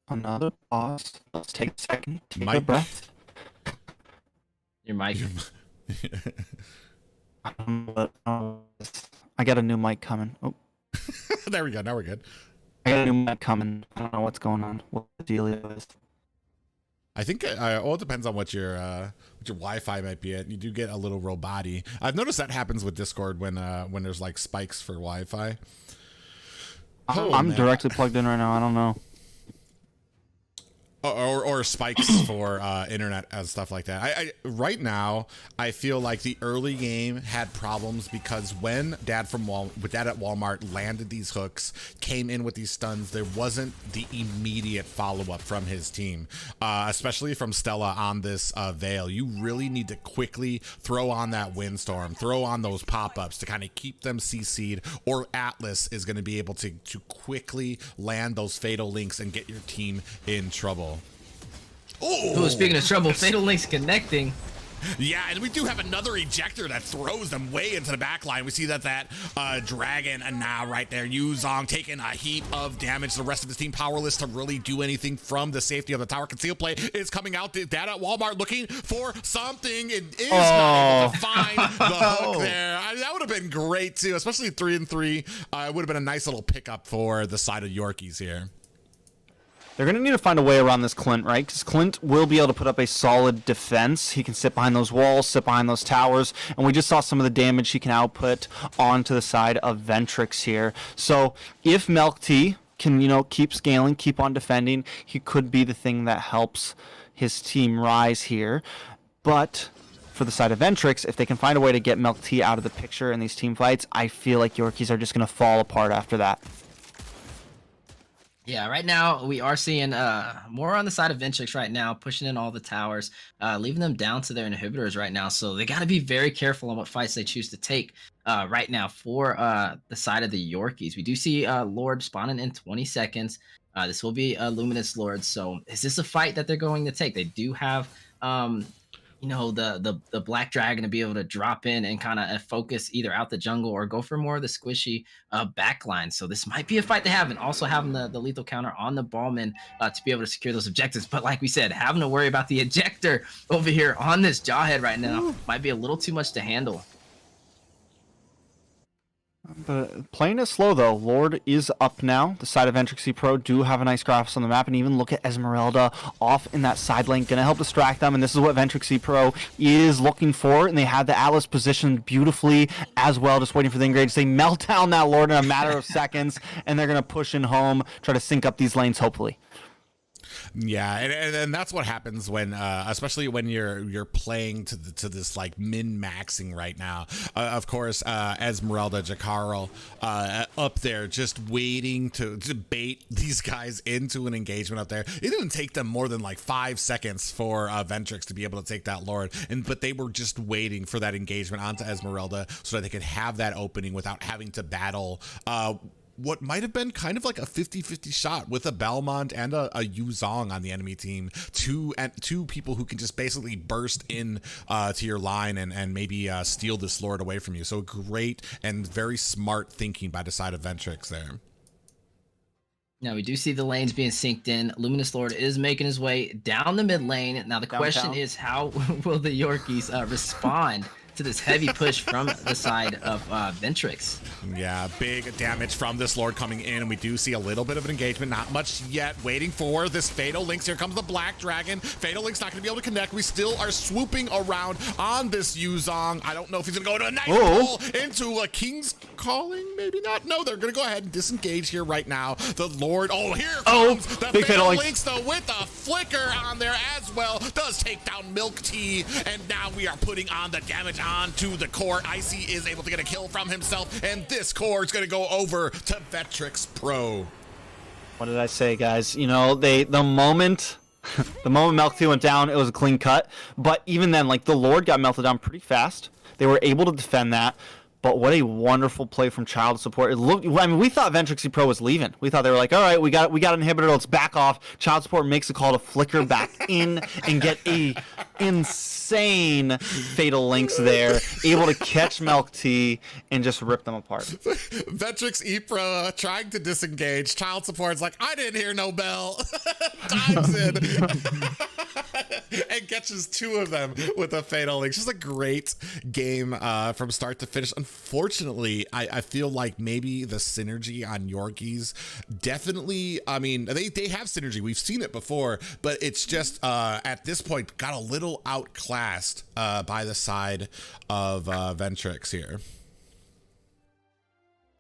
Another pause. Let's take a second. Take a breath. Your mic. I got a new mic coming. Oh, There we go. Now we're good. I got a new mic coming. I don't know what's going on. What the dealio is. I think it depends on what your Wi-Fi might be at. You do get a little robot-y. I've noticed that happens with Discord when there's like spikes for Wi-Fi. I'm directly plugged in right now. I don't know. Or spikes for internet and stuff like that. I right now I feel like the early game had problems because when Dad at Walmart landed these hooks, came in with these stuns, there wasn't the immediate follow-up from his team, especially from Stella on this Veil. You really need to quickly throw on that Windstorm, throw on those pop-ups to kind of keep them CC'd, or Atlas is going to be able to quickly land those Fatal Links and get your team in trouble. Oh, speaking of trouble, Fatal Links connecting. Yeah, and we do have another ejector that throws them way into the back line. We see that Dragon and now right there, Yuzong taking a heap of damage. The rest of the team powerless to really do anything from the safety of the tower. Conceal play is coming out. Dad at Walmart looking for something. It is not able to find the hook there. That would have been great too, especially 3-3. It would have been a nice little pickup for the side of Yorkies here. They're going to need to find a way around this Clint, right? Because Clint will be able to put up a solid defense. He can sit behind those walls, sit behind those towers, and we just saw some of the damage he can output onto the side of Ventrix here. So if Milk Tea can, keep scaling, keep on defending, he could be the thing that helps his team rise here. But for the side of Ventrix, if they can find a way to get Milk Tea out of the picture in these team fights, I feel like Yorkies are just going to fall apart after that. Yeah, right now we are seeing more on the side of Ventrix right now, pushing in all the towers, leaving them down to their inhibitors right now. So they got to be very careful on what fights they choose to take right now for the side of the Yorkies. We do see Lord spawning in 20 seconds. This will be a Luminous Lord. So is this a fight that they're going to take? They do have the Black Dragon to be able to drop in and kind of focus either out the jungle or go for more of the squishy backline. So this might be a fight to have, and also having the lethal counter on the Ballman to be able to secure those objectives. But like we said, having to worry about the ejector over here on this Jawhead right now might be a little too much to handle. But playing it slow, though. Lord is up now. The side of Ventrix Pro do have a nice graphics on the map, and even look at Esmeralda off in that side lane. Going to help distract them, and this is what Ventrix Pro is looking for, and they had the Atlas positioned beautifully as well, just waiting for the engages. They melt down that Lord in a matter of seconds, and they're going to push in home, try to sync up these lanes, hopefully. Yeah, and that's what happens when, especially when you're playing to this like min-maxing right now. Of course, Esmeralda, Jacarl, up there just waiting to bait these guys into an engagement up there. It didn't take them more than like 5 seconds for Ventrix to be able to take that Lord, but they were just waiting for that engagement onto Esmeralda so that they could have that opening without having to battle what might have been kind of like a 50-50 shot with a Belmont and a Yuzong on the enemy team. Two people who can just basically burst in to your line and maybe steal this Lord away from you. So great and very smart thinking by the side of Ventrix there. Now we do see the lanes being synced in. Luminous Lord is making his way down the mid lane. Now the question is, how will the Yorkies respond to this heavy push from the side of Ventrix? Yeah, big damage from this Lord coming in, and we do see a little bit of an engagement. Not much yet. Waiting for this Fatal Links. Here comes the Black Dragon. Fatal Links not going to be able to connect. We still are swooping around on this Yuzong. I don't know if he's going to go to a nice pull into a King's Calling. Maybe not. No, they're going to go ahead and disengage here right now. The Lord. Oh, here comes the Fatal Links, though, with a flicker on there as well. Does take down Milk Tea, and now we are putting on the damage onto the core. Icy is able to get a kill from himself, and this core is going to go over to Ventrix Pro. What did I say, guys? The moment Milk Tea went down, it was a clean cut. But even then, like, the Lord got melted down pretty fast. They were able to defend that. But what a wonderful play from Child Support. It looked, I mean, we thought Ventrixie Pro was leaving. We thought they were like, all right, we got an inhibitor, let's back off. Child Support makes a call to flicker back in and get a insane Fatal Links there, able to catch Milk Tea and just rip them apart. Vetrix E-Pro trying to disengage. Child Support's like, I didn't hear no bell. Dives in and catches 2 of them with a Fatal Link. Just a great game from start to finish. Unfortunately, I feel like maybe the synergy on Yorkies definitely, I mean, they have synergy. We've seen it before, but it's just at this point got a little outclassed by the side of Ventrix here.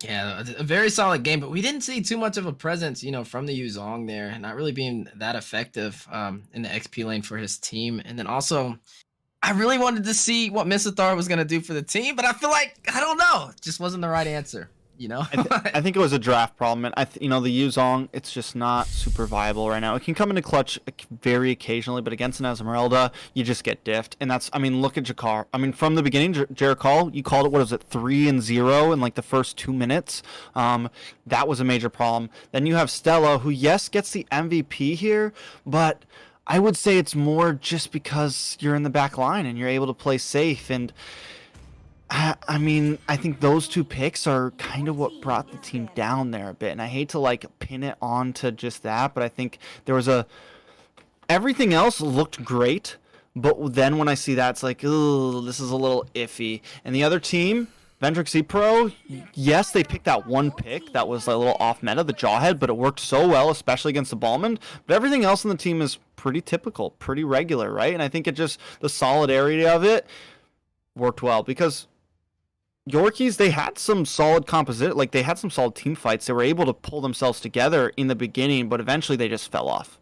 Yeah, a very solid game, but we didn't see too much of a presence, from the Yuzong there, not really being that effective in the XP lane for his team. And then also, I really wanted to see what Misithar was going to do for the team, but I feel like, I don't know, it just wasn't the right answer. I think it was a draft problem, and the Yuzong, it's just not super viable right now. It can come into clutch very occasionally, but against an Esmeralda, you just get diffed, and that's, I mean, look at Jakar. I mean, from the beginning, Jericho, you called it, what was it, 3-0 in like the first 2 minutes. That was a major problem. Then you have Stella, who yes gets the MVP here, but I would say it's more just because you're in the back line and you're able to play safe. And I mean, I think those 2 picks are kind of what brought the team down there a bit. And I hate to like pin it on to just that, but I think there was everything else looked great. But then when I see that, it's like, oh, this is a little iffy. And the other team, Ventrixie Pro, yes, they picked that 1 pick that was a little off meta, the Jawhead, but it worked so well, especially against the Ballman. But everything else in the team is pretty typical, pretty regular, right? And I think it just, the solidarity of it worked well, because Yorkies, they had some solid composite, like they had some solid team fights. They were able to pull themselves together in the beginning, but eventually they just fell off.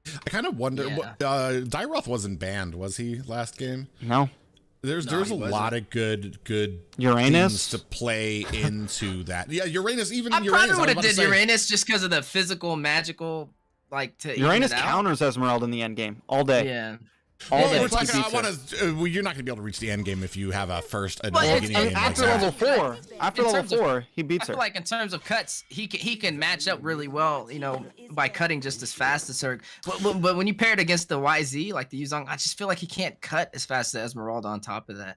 I kind of wonder, Dyroth wasn't banned, was he, last game? No. There's a lot of good Uranus things to play into that. Yeah, Uranus, even I Uranus. probably would have did Uranus just because of the physical, magical, like to Uranus counters Esmeralda in the end game all day. Yeah. All day. You're not going to be able to reach the end game if you have a first and But beginning game after like level that. 4, after level 4, he beats I her. feel like in terms of cuts, he can match up really well, by cutting just as fast as her. But when you pair it against the YZ, like the Yuzong, I just feel like he can't cut as fast as Esmeralda on top of that.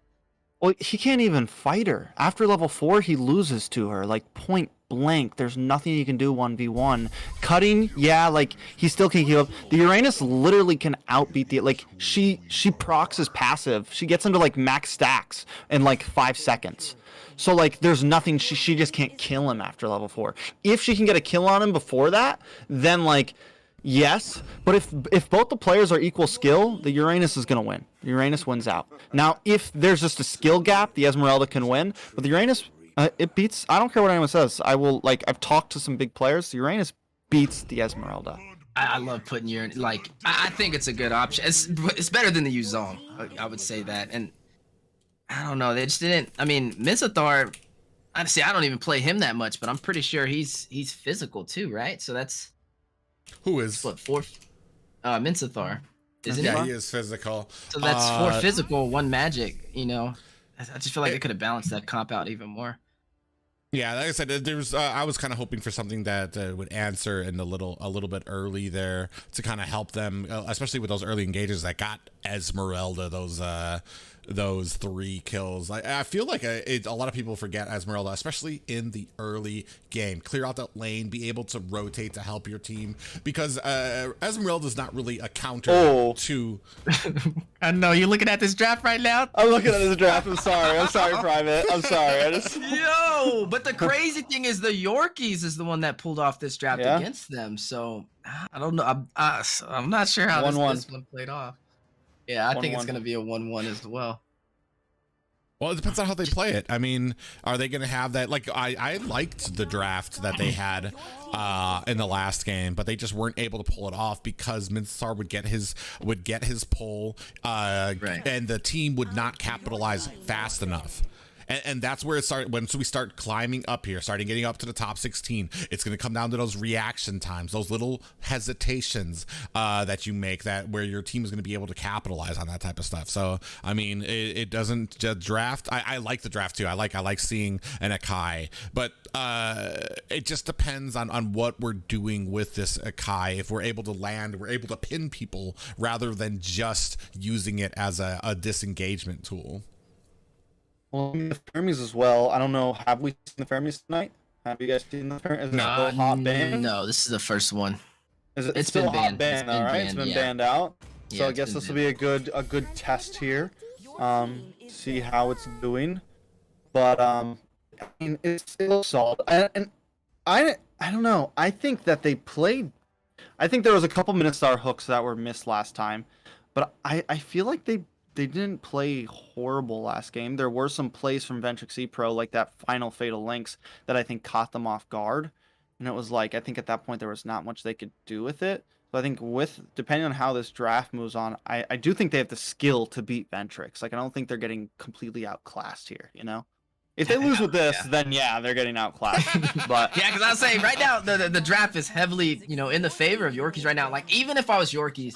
Well, he can't even fight her. After level 4, he loses to her, like point blank. There's nothing he can do 1v1. Cutting, yeah, like he still can keep up. The Uranus literally can outbeat the, like she procs his passive. She gets into like max stacks in like 5 seconds. So like there's nothing, she just can't kill him after level 4. If she can get a kill on him before that, then like yes, but if both the players are equal skill, the Uranus is going to win. Uranus wins out. Now, if there's just a skill gap, the Esmeralda can win, but the Uranus, it beats, I don't care what anyone says. I've talked to some big players, the Uranus beats the Esmeralda. I love putting Uranus, like, I think it's a good option. It's better than the Yuzong, I would say that. And I don't know, they just didn't, I mean, Misithar, honestly, I don't even play him that much, but I'm pretty sure he's physical too, right? So that's... Who is? What, 4? Minthithar, isn't yeah, it? he is physical. So that's 4 physical, 1 magic, I just feel like they could have balanced that comp out even more. Yeah, like I said, there's. I was kind of hoping for something that would answer in a little bit early there to kind of help them, especially with those early engages that got Esmeralda those 3 kills. I feel like a lot of people forget Esmeralda, especially in the early game. Clear out that lane, be able to rotate to help your team, because Esmeralda is not really a counter to. I know you're looking at this draft right now. I'm looking at this draft. I'm sorry, Private. I'm sorry. Yo, but the crazy thing is the Yorkies is the one that pulled off this draft against them. So I don't know. I'm not sure how this one played off. Yeah, I think it's going to be a 1-1 as well. Well, it depends on how they play it. I mean, are they going to have that? Like, I liked the draft that they had in the last game, but they just weren't able to pull it off because Minthithar would get his pull, and the team would not capitalize fast enough. And that's where it started. Once we start climbing up here, starting getting up to the top 16, it's going to come down to those reaction times, those little hesitations that you make, that where your team is going to be able to capitalize on that type of stuff. So I mean, it doesn't draft. I like the draft too. I like seeing an Akai, but it just depends on what we're doing with this Akai. If we're able to land, we're able to pin people rather than just using it as a disengagement tool. Well, the Fermis as well. I don't know. Have we seen the Fermis tonight? Have you guys seen the Fermis? Is it still hot banned? No, this is the first one. It's still been hot banned. banned, all right? It's been banned out. So Yeah, I it's guess been this will banned. be a good test here. See how it's doing. But I mean, it looks solid. And I don't know. I think that they played. I think there was a couple Ministar hooks that were missed last time, but I feel like they didn't play horrible last game. There were some plays from Ventrix E Pro, like that final Fatal Links, that I think caught them off guard. And it was like, I think at that point there was not much they could do with it. So I think depending on how this draft moves on, I do think they have the skill to beat Ventrix. Like, I don't think they're getting completely outclassed here, you know? If they lose with this, then yeah, they're getting outclassed. But Yeah, because I was saying right now the draft is heavily, in the favor of Yorkies right now. Like, even if I was Yorkies,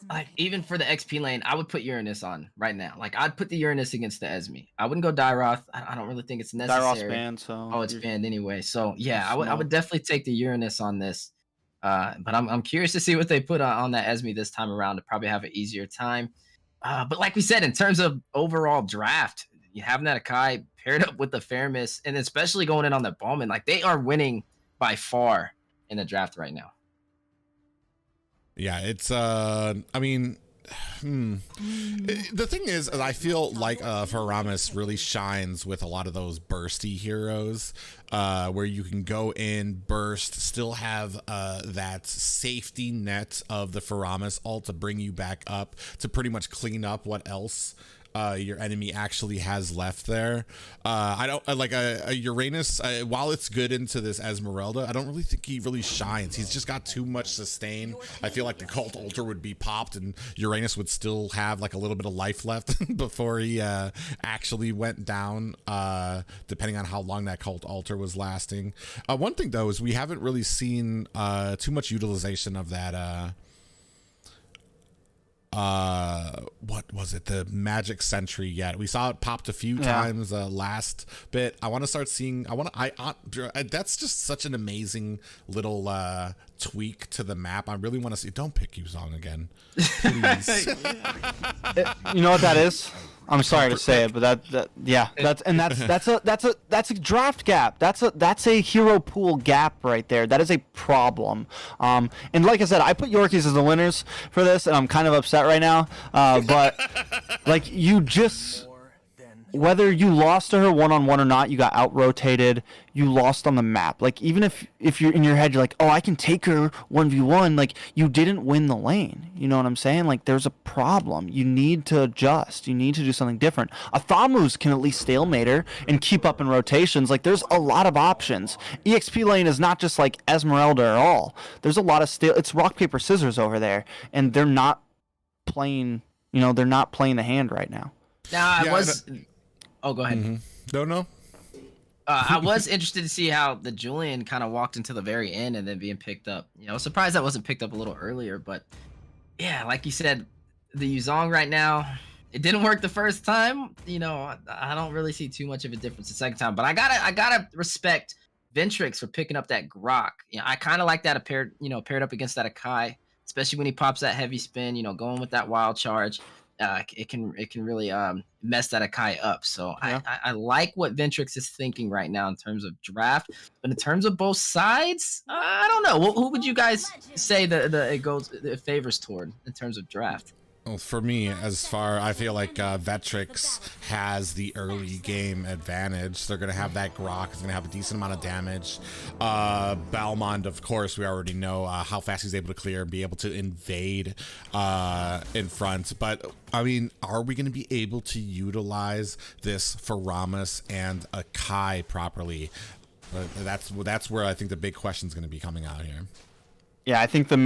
like, even for the XP lane, I would put Uranus on right now. Like, I'd put the Uranus against the Esme. I wouldn't go Dyroth. I don't really think it's necessary. Dyroth's banned, so Oh, it's banned anyway. So yeah, I would definitely take the Uranus on this. But I'm curious to see what they put on that Esme this time around to probably have an easier time. But like we said, in terms of overall draft, you having that Akai paired up with the Fermis, and especially going in on the Bowman, like, they are winning by far in the draft right now. Yeah, it's I mean, the thing is, I feel like Faramis really shines with a lot of those bursty heroes, where you can go in, burst, still have that safety net of the Faramis ult to bring you back up to pretty much clean up what else your enemy actually has left there. I don't like a Uranus, while it's good into this Esmeralda, I don't really think he really shines. He's just got too much sustain. I feel like the Cult Altar would be popped and Uranus would still have like a little bit of life left before he actually went down, depending on how long that Cult Altar was lasting. One thing though is we haven't really seen too much utilization of that what was it, the Magic Sentry yet. We saw it popped a few times last bit. I want to start seeing, that's just such an amazing little tweak to the map. I really want to see. Don't pick Yuzong again, please. You know what that is? I'm sorry to say it, but that's a draft gap. That's a hero pool gap right there. That is a problem. And like I said, I put Yorkies as the winners for this, and I'm kind of upset right now. But like, you just, whether you lost to her one-on-one or not, you got out-rotated, you lost on the map. Like, even if you're in your head, you're like, oh, I can take her 1v1, like, you didn't win the lane. You know what I'm saying? Like, there's a problem. You need to adjust. You need to do something different. A Thamus can at least stalemate her and keep up in rotations. Like, there's a lot of options. EXP lane is not just, like, Esmeralda at all. There's a lot of it's rock, paper, scissors over there, and they're not playing, they're not playing the hand right now. Now, Oh, go ahead. Mm-hmm. No. I was interested to see how the Julian kind of walked into the very end and then being picked up. Surprised that wasn't picked up a little earlier. But yeah, like you said, the Yuzong right now, it didn't work the first time. I don't really see too much of a difference the second time. But I gotta respect Ventrix for picking up that Grok. I kind of like that paired up against that Akai, especially when he pops that heavy spin. Going with that wild charge. It can really mess that Akai up. So yeah. I like what Ventrix is thinking right now in terms of draft, but in terms of both sides, I don't know. Who would you guys say it favors toward in terms of draft? Well, for me, I feel like Vetrix has the early game advantage. They're going to have that Grok. It's going to have a decent amount of damage. Balmond, of course, we already know how fast he's able to clear and be able to invade in front. But, I mean, are we going to be able to utilize this Faramis and Akai properly? That's where I think the big question is going to be coming out here. Yeah, I think the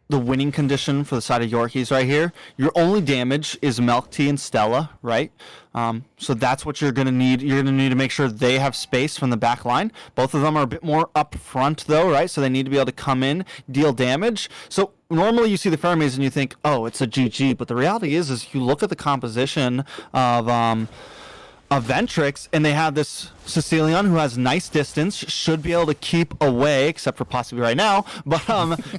the winning condition for the side of Yorkies right here. Your only damage is Milk Tea and Stella, right? So that's what you're gonna need. You're gonna need to make sure they have space from the back line. Both of them are a bit more up front though, right? So they need to be able to come in, deal damage. So normally you see the Fermies and you think, oh, it's a GG, but the reality is you look at the composition of Ventrix, and they have this Sicilian who has nice distance, should be able to keep away, except for possibly right now, but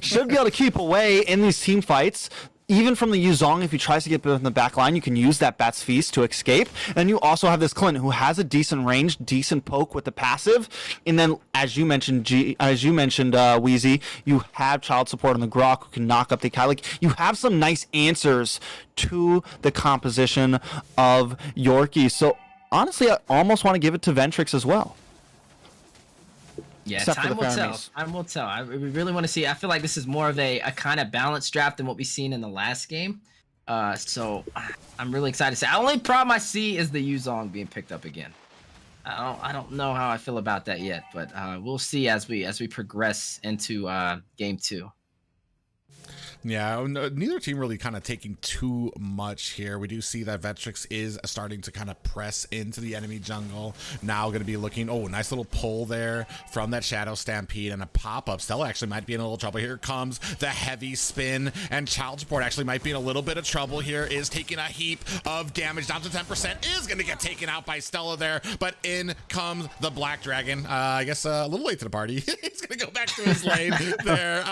should be able to keep away in these team fights. Even from the Yuzong, if he tries to get in the back line, you can use that Bat's Feast to escape. And you also have this Clint who has a decent range, decent poke with the passive. And then, as you mentioned, Weezy, you have child support on the Grok who can knock up the Kai. Like, you have some nice answers to the composition of Yorkie. So, honestly, I almost want to give it to Ventrix as well. Yeah, Except for time the will tell. Fermies. Time will tell. We really want to see. I feel like this is more of a kind of balanced draft than what we've seen in the last game. So I'm really excited. The only problem I see is the Yuzong being picked up again. I don't know how I feel about that yet, but we'll see as we progress into game 2. Yeah, neither team really kind of taking too much here. We do see that Ventrix is starting to kind of press into the enemy jungle. Now going to be looking, oh, nice little pull there from that Shadow Stampede and a pop-up. Stella actually might be in a little trouble. Here comes the heavy spin, and Child Support actually might be in a little bit of trouble here. Is taking a heap of damage, down to 10%. Is going to get taken out by Stella there, but in comes the Black Dragon. I guess a little late to the party. He's going to go back to his lane there,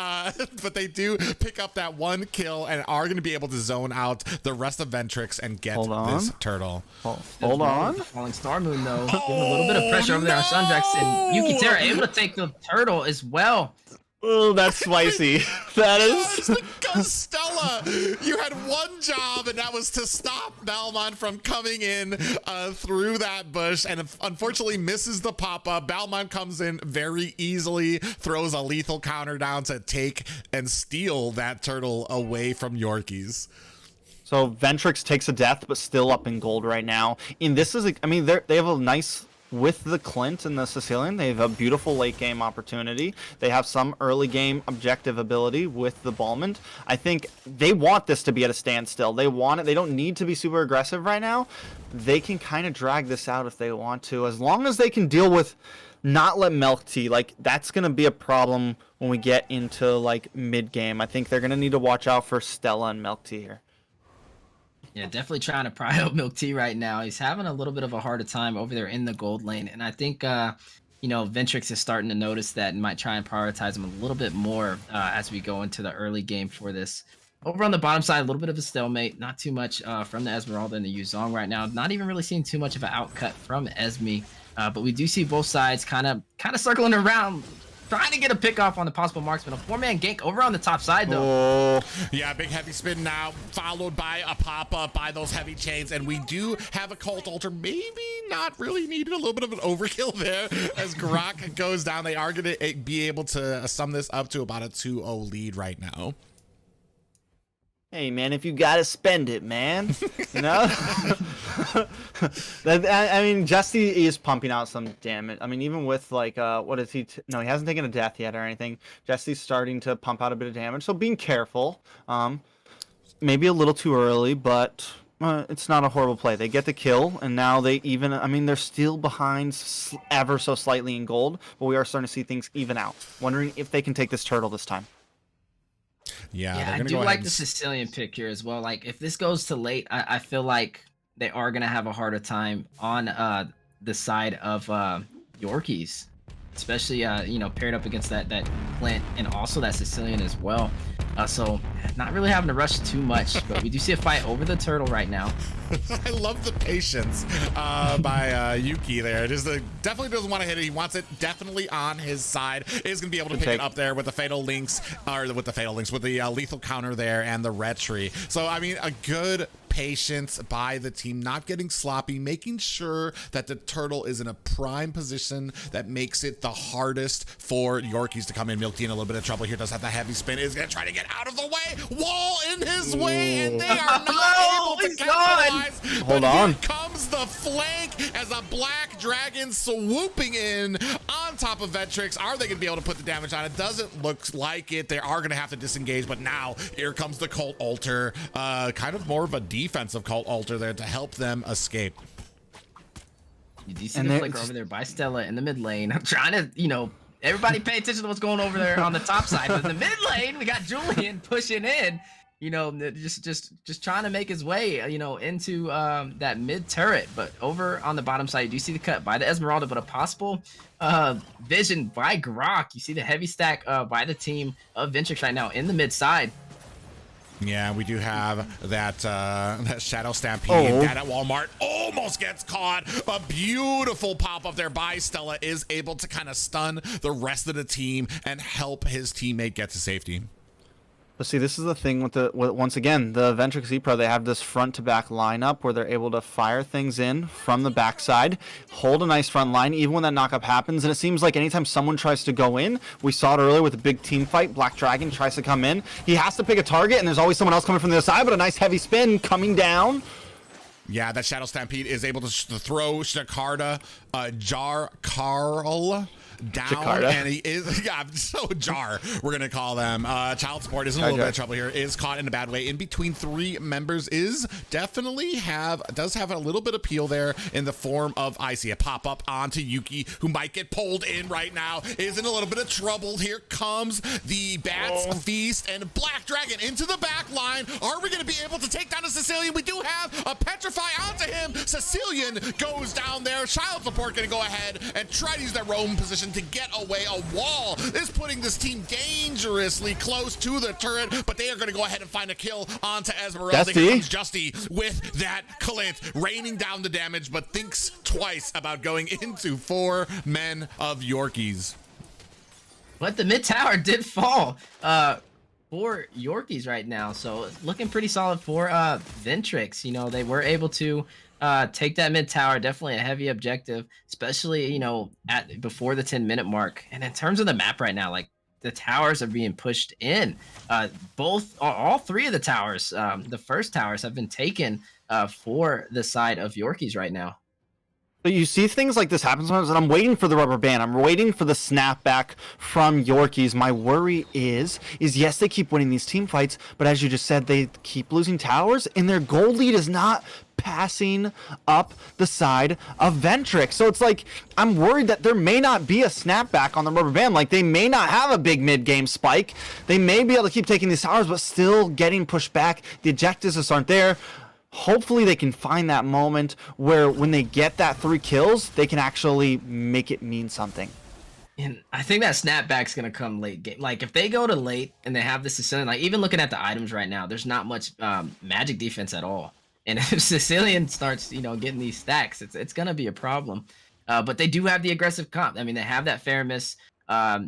but they do pick up that one kill and are going to be able to zone out the rest of Ventrix and get this turtle. Hold on. Falling Star Moon though, giving a little bit of pressure over there on Sundrax, and Yuki Terra able to take the turtle as well. Oh, that's spicy. That is. Because Stella, you had one job, and that was to stop Balmond from coming in through that bush, and unfortunately misses the pop-up. Balmond comes in very easily, throws a lethal counter down to take and steal that turtle away from Yorkies. So Ventrix takes a death, but still up in gold right now. And this is, I mean, they have a nice, with the Clint and the Sicilian, they have a beautiful late game opportunity. They have some early game objective ability with the Balmond. I think they want this to be at a standstill. They want it. They don't need to be super aggressive right now. They can kind of drag this out if they want to, as long as they can deal with not let Milk Tea. Like, that's going to be a problem when we get into like mid game. I think they're going to need to watch out for Stella and Milk Tea here. Yeah, definitely trying to pry out Milk Tea right now. He's having a little bit of a harder time over there in the gold lane. And I think, Ventrix is starting to notice that and might try and prioritize him a little bit more as we go into the early game for this. Over on the bottom side, a little bit of a stalemate. Not too much from the Esmeralda and the Yuzong right now. Not even really seeing too much of an outcut from Esme. But we do see both sides kind of circling around, trying to get a pick off on the possible marksman. A 4-man gank over on the top side, though. Oh, yeah, big heavy spin now, followed by a pop-up by those heavy chains. And we do have a Cult Altar, maybe not really needed, a little bit of an overkill there. As Grok goes down, they are going to be able to sum this up to about a 2-0 lead right now. Hey, man, if you gotta spend it, man. You know? I mean, Jesse is pumping out some damage. I mean, even with, like, what is he? No, he hasn't taken a death yet or anything. Jesse's starting to pump out a bit of damage, so being careful. Maybe a little too early, but it's not a horrible play. They get the kill, and now they even, I mean, they're still behind ever so slightly in gold, but we are starting to see things even out. Wondering if they can take this turtle this time. Yeah, I do like the Sicilian pick here as well. Like, if this goes to late, I feel like they are going to have a harder time on the side of Yorkies, especially, paired up against that Clint and also that Sicilian as well. So not really having to rush too much, but we do see a fight over the turtle right now. I love the patience by Yuki there. Just definitely doesn't want to hit it. He wants it definitely on his side. Is going to be able to pick it up there with the fatal links, with the lethal counter there and the retry. So, I mean, a good patience by the team, not getting sloppy, making sure that the turtle is in a prime position that makes it the hardest for Yorkies to come in. Milk Tea in a little bit of trouble here. Does have the heavy spin. Is going to try to get out of the way. Wall in his way, and they are not able to capitalize. Hold on. Here comes the flank as a Black Dragon swooping in on on top of Ventrix. Are they going to be able to put the damage on? It doesn't look like it. They are going to have to disengage, but now here comes the Cult Altar. Kind of more of a defensive Cult Altar there to help them escape. You do see the flicker over there by Stella in the mid lane. I'm trying to, you know, everybody pay attention to what's going over there on the top side. But in the mid lane, we got Julian pushing in, you know, just trying to make his way, you know, into that mid turret. But over on the bottom side, you do see the cut by the Esmeralda, but a possible vision by Grok. You see the heavy stack by the team of Ventrix right now in the mid side. Yeah, we do have that that Shadow Stampede. That at Walmart almost gets caught. A beautiful pop-up there by Stella is able to kind of stun the rest of the team and help his teammate get to safety. But see, this is the thing with once again, the Ventrix E-Pro, they have this front-to-back lineup where they're able to fire things in from the backside, hold a nice front line, even when that knockup happens. And it seems like anytime someone tries to go in, we saw it earlier with a big team fight, Black Dragon tries to come in. He has to pick a target, and there's always someone else coming from the other side, but a nice heavy spin coming down. Yeah, that Shadow Stampede is able to throw Jakarta, Jar Carl down, Jakarta. and he is, yeah, so Jar, we're gonna call them. Child support is in a little bit of trouble here, is caught in a bad way in between three members, is definitely does have a little bit of peel there in the form of, I see a pop up onto Yuki, who might get pulled in right now, is in a little bit of trouble. Here comes the Bats Feast and Black Dragon into the back line. Are we gonna be able to take down a Sicilian? We do have a Petrify onto him. Sicilian goes down there. Child support gonna go ahead and try to use their roam position to get away. A wall is putting this team dangerously close to the turret, but they are going to go ahead and find a kill onto Esmeralda. Here comes Justy with that Clint, raining down the damage, but thinks twice about going into 4 men of Yorkies. But the mid tower did fall for Yorkies right now, so it's looking pretty solid for Ventrix. You know, they were able to take that mid tower. Definitely a heavy objective, especially, you know, at before the 10-minute mark. And in terms of the map right now, like, the towers are being pushed in. All 3 of the towers, the first towers, have been taken for the side of Yorkies right now. But you see things like this happen sometimes, and I'm waiting for the rubber band. I'm waiting for the snapback from Yorkies. My worry is yes, they keep winning these team fights, but as you just said, they keep losing towers, and their gold lead is not passing up the side of Ventrix. So it's like, I'm worried that there may not be a snapback on the rubber band. Like, they may not have a big mid-game spike. They may be able to keep taking these towers, but still getting pushed back. The objectives just aren't there. Hopefully they can find that moment where when they get that 3 kills, they can actually make it mean something. And I think that snapback's gonna come late game. Like, if they go to late and they have this Sicilian, like, even looking at the items right now, there's not much magic defense at all. And if Sicilian starts, you know, getting these stacks, it's gonna be a problem. But they do have the aggressive comp. I mean, they have that Faramis,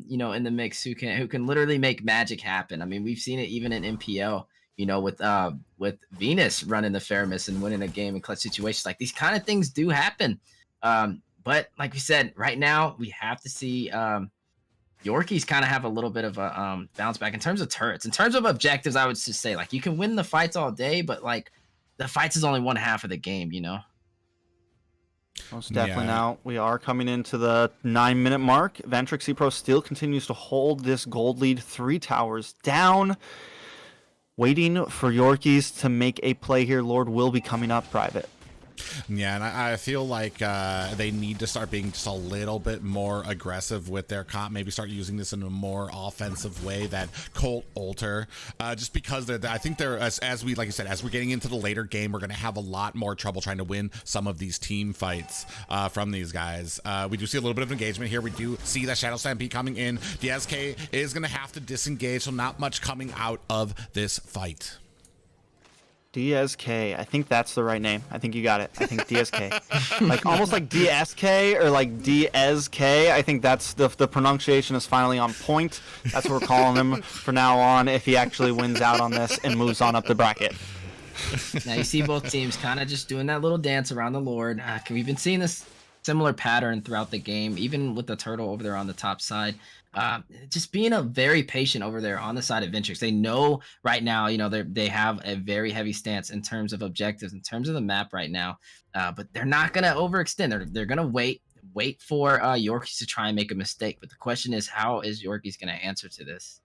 you know, in the mix who can literally make magic happen. I mean, we've seen it even in MPL. You know, with Venus running the Faramis and winning a game in clutch situations. Like, these kind of things do happen. But like we said, right now we have to see Yorkies kind of have a little bit of a bounce back in terms of turrets. In terms of objectives, I would just say, like, you can win the fights all day, but, like, the fights is only one half of the game, you know? Most definitely. Now we are coming into the 9-minute mark. Ventrix E-Pro still continues to hold this gold lead, 3 towers down. Waiting for Yorkies to make a play here. Lord will be coming up private. Yeah, and I feel like they need to start being just a little bit more aggressive with their comp. Maybe start using this in a more offensive way, that Colt Altar. Just because I think they're, as we, like you said, as we're getting into the later game, we're going to have a lot more trouble trying to win some of these team fights from these guys. We do see a little bit of engagement here. We do see that Shadow Stampede coming in. DSK is going to have to disengage, so not much coming out of this fight. DSK. I think that's the right name. I think you got it. I think DSK. Like, almost like DSK or like DSK. I think that's the pronunciation is finally on point. That's what we're calling him for now on, if he actually wins out on this and moves on up the bracket. Now you see both teams kind of just doing that little dance around the Lord. We've been seeing this similar pattern throughout the game, even with the turtle over there on the top side. Just being a very patient over there on the side of Ventrix. They know right now, you know, they have a very heavy stance in terms of objectives, in terms of the map right now. But they're not going to overextend. They're going to wait wait for Yorkies to try and make a mistake. But the question is, how is Yorkies going to answer to this?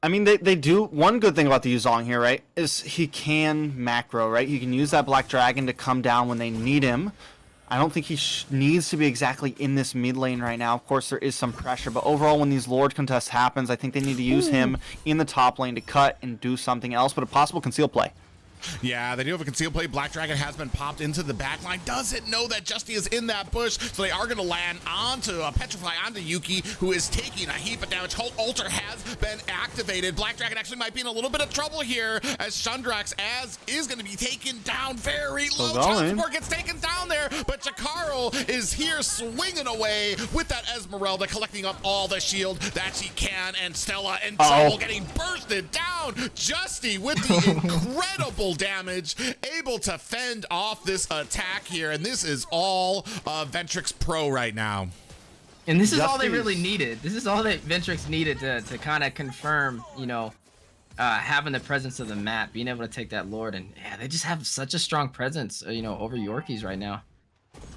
I mean, they do. One good thing about the Yuzong here, right, is he can macro, right? He can use that Black Dragon to come down when they need him. I don't think he needs to be exactly in this mid lane right now. Of course, there is some pressure, but overall, when these Lord contests happens, I think they need to use him in the top lane to cut and do something else, but a possible conceal play. Yeah, they do have a concealed play. Black Dragon has been popped into the backline. Doesn't know that Justy is in that bush, so they are going to land onto Petrify, onto Yuki, who is taking a heap of damage. Cult Altar has been activated. Black Dragon actually might be in a little bit of trouble here, as Shundrax is going to be taken down very low. Child support gets taken down there, but Jakarl is here swinging away with that Esmeralda, collecting up all the shield that she can, and Stella and Trouble getting bursted down. Justy with the incredible damage, able to fend off this attack here, and this is all Ventrix Pro right now. And this is all they really needed. This is all that Ventrix needed to kind of confirm, you know, having the presence of the map, being able to take that Lord, and yeah, they just have such a strong presence, you know, over Yorkies right now.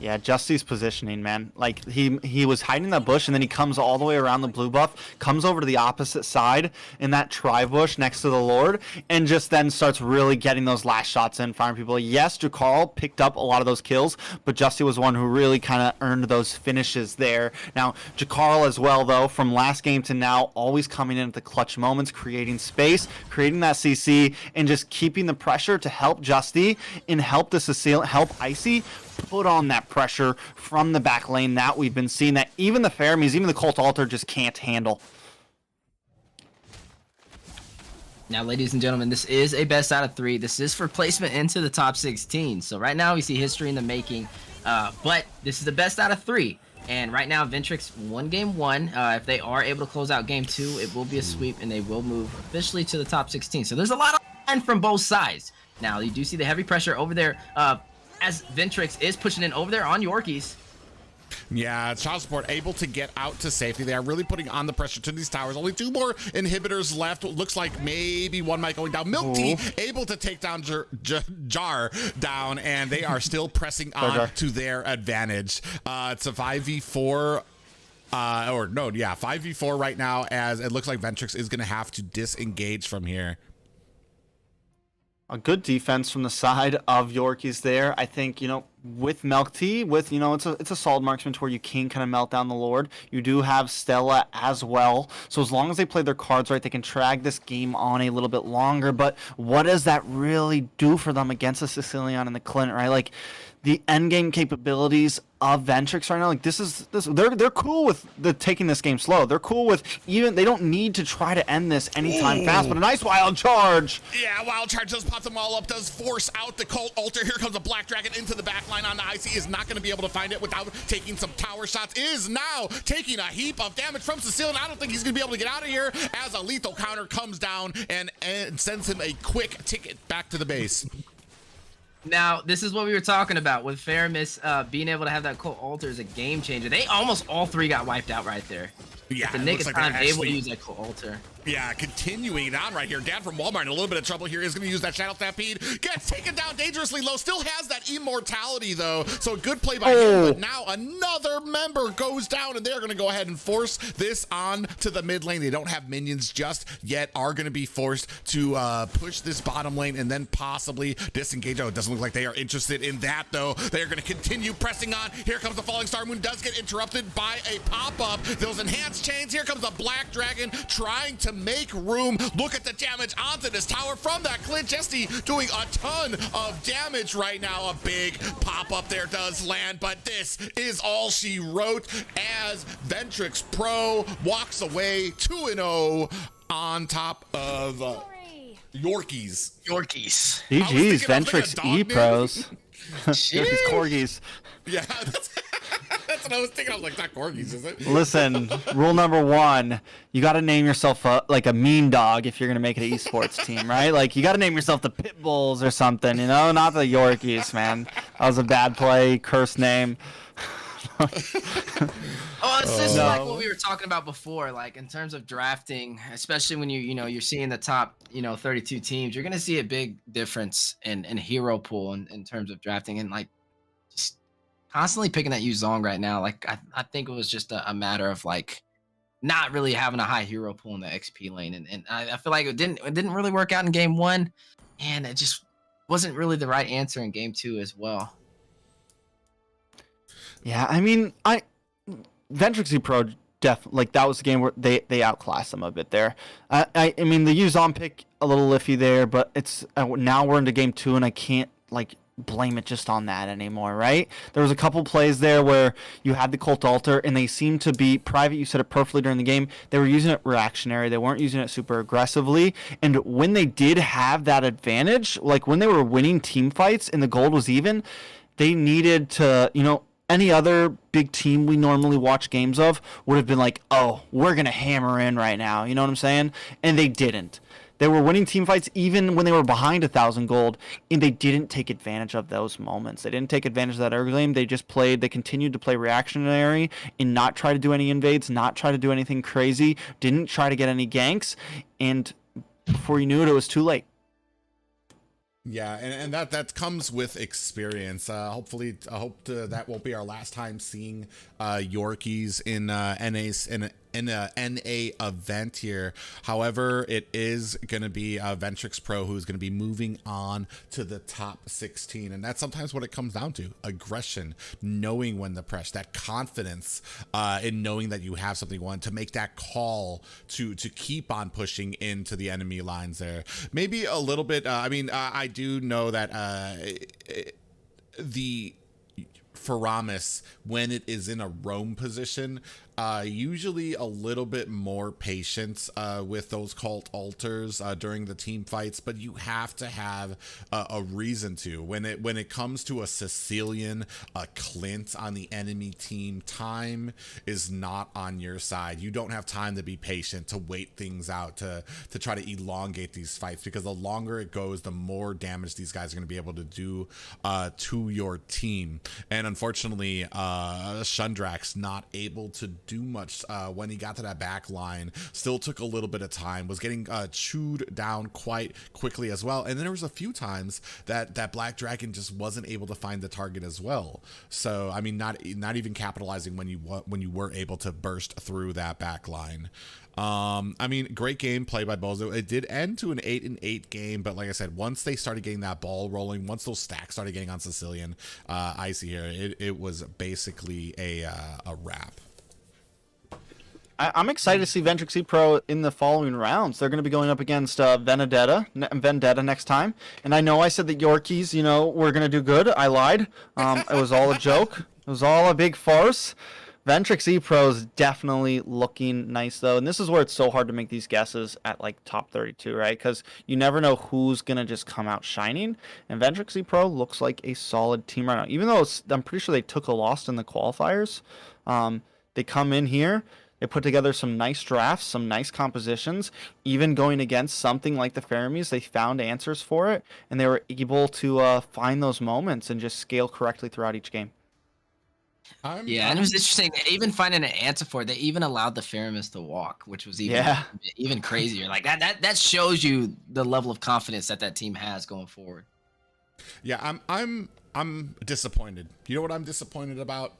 Yeah, Justy's positioning, man. Like, he was hiding in that bush, and then he comes all the way around the blue buff, comes over to the opposite side in that tri-bush next to the Lord, and just then starts really getting those last shots in, firing people. Yes, Jakarl picked up a lot of those kills, but Justy was one who really kind of earned those finishes there. Now, Jakarl as well, though, from last game to now, always coming in at the clutch moments, creating space, creating that CC, and just keeping the pressure to help Justy and help the Cecile, help Icy put on that pressure from the back lane that we've been seeing, that even the Faramis, even the Cult Altar just can't handle. Now, ladies and gentlemen, this is a best out of 3. This is for placement into the top 16. So right now we see history in the making, but this is the best out of 3. And right now, Ventrix won game 1. If they are able to close out game 2, it will be a sweep, and they will move officially to the top 16. So there's a lot of line from both sides. Now, you do see the heavy pressure over there, as Ventrix is pushing in over there on Yorkies. Yeah, Child Support able to get out to safety. They are really putting on the pressure to these towers. Only 2 more inhibitors left. Looks like maybe one might going down. Milk Tea able to take down Jar down, and they are still pressing on to their advantage. It's a 5v4. 5v4 right now, as it looks like Ventrix is going to have to disengage from here. A good defense from the side of Yorkies there. I think, you know, with Milk Tea, with, you know, it's a solid marksman to where you can kind of melt down the Lord. You do have Stella as well. So as long as they play their cards right, they can drag this game on a little bit longer. But what does that really do for them against the Sicilian and the Clint, right? Like, the endgame capabilities of Ventrix right now, like they're cool with taking this game slow. They're cool with they don't need to try to end this anytime fast, but a nice wild charge. Yeah, wild charge does pop them all up, does force out the Cult Altar. Here comes a Black Dragon into the back line on the IC, is not going to be able to find it without taking some tower shots, is now taking a heap of damage from Cecile, and I don't think he's going to be able to get out of here as a lethal counter comes down and sends him a quick ticket back to the base. Now, this is what we were talking about with Faramis being able to have that Cult Altar is a game changer. They almost all 3 got wiped out right there. Yeah, the nick of time able to use that Cult Altar. Yeah, continuing on right here. Dan from Walmart in a little bit of trouble here is going to use that Shadow Stampede. Gets taken down dangerously low. Still has that immortality, though. So a good play by him. But now another member goes down, and they're going to go ahead and force this on to the mid lane. They don't have minions just yet. Are going to be forced to push this bottom lane and then possibly disengage. Oh, it doesn't look like they are interested in that, though. They are going to continue pressing on. Here comes the Falling Star Moon. Does get interrupted by a pop-up. Those enhanced chains. Here comes a Black Dragon trying to make room. Look at the damage onto this tower from that Clint. Justy doing a ton of damage right now. A big pop up there does land, but this is all she wrote as Ventrix Pro walks away 2-0 on top of Yorkies. GG's, Ventrix E-Pros. Yorkies Corgis. Yeah, that's what I was thinking. I was like, not Corgis, is it? Listen, rule number 1, you got to name yourself like a mean dog if you're going to make it an esports team, right? Like, you got to name yourself the Pit Bulls or something, you know? Not the Yorkies, man. That was a bad play, cursed name. Oh, it's just like what we were talking about before, like in terms of drafting, especially when you're seeing the top 32 teams, you're gonna see a big difference in hero pool in terms of drafting, and like just constantly picking at Yuzong right now. Like I think it was just a matter of like not really having a high hero pool in the XP lane, and I feel like it didn't really work out in game 1, and it just wasn't really the right answer in game 2 as well. Yeah, I mean, Ventrixie Pro like that was the game where they outclassed them a bit there. I mean the Yuzon pick a little iffy there, but it's now we're into game 2 and I can't like blame it just on that anymore, right? There was a couple plays there where you had the Cult Altar and they seemed to be private. You said it perfectly during the game. They were using it reactionary. They weren't using it super aggressively. And when they did have that advantage, like when they were winning team fights and the gold was even, they needed to, any other big team we normally watch games of would have been like, oh, we're going to hammer in right now. You know what I'm saying? And they didn't. They were winning team fights even when they were behind 1,000 gold, and they didn't take advantage of those moments. They didn't take advantage of that early game. They continued to play reactionary and not try to do any invades, not try to do anything crazy, didn't try to get any ganks, and before you knew it, it was too late. Yeah, and that comes with experience. Hopefully, I hope that won't be our last time seeing Yorkies in in a NA event here. However, it is going to be Ventrix Pro who's going to be moving on to the top 16, and that's sometimes what it comes down to: aggression, knowing when to press, that confidence in knowing that you have something to make that call to keep on pushing into the enemy lines there. Maybe a little bit. I do know that the Faramis, when it is in a roam position, usually a little bit more patience with those cult altars during the team fights, but you have to have a reason to. When it comes to a Sicilian, a Clint on the enemy team, time is not on your side. You don't have time to be patient, to wait things out, to try to elongate these fights, because the longer it goes, the more damage these guys are going to be able to do to your team. And unfortunately, Shundrax not able to do much when he got to that back line. Still took a little bit of time, was getting chewed down quite quickly as well. And then there was a few times that Black Dragon just wasn't able to find the target as well. So I mean, not even capitalizing when you were able to burst through that back line. I mean, great game played by Bozo. It did end to an 8-8 game, but like I said, once they started getting that ball rolling, once those stacks started getting on Sicilian, Icy here, it was basically a wrap. I'm excited to see Ventrixie Pro in the following rounds. They're going to be going up against Vendetta next time. And I know I said that Yorkies, were going to do good. I lied. It was all a joke. It was all a big farce. Ventrixie Pro is definitely looking nice, though. And this is where it's so hard to make these guesses at, like, top 32, right? Because you never know who's going to just come out shining. And Ventrixie Pro looks like a solid team right now. Even though I'm pretty sure they took a loss in the qualifiers. They come in here. They put together some nice drafts, some nice compositions. Even going against something like the Faramis, they found answers for it. And they were able to find those moments and just scale correctly throughout each game. And it was interesting. Even finding an answer for it, they even allowed the Faramis to walk, which was even crazier. Like that shows you the level of confidence that team has going forward. Yeah, I'm disappointed. You know what I'm disappointed about?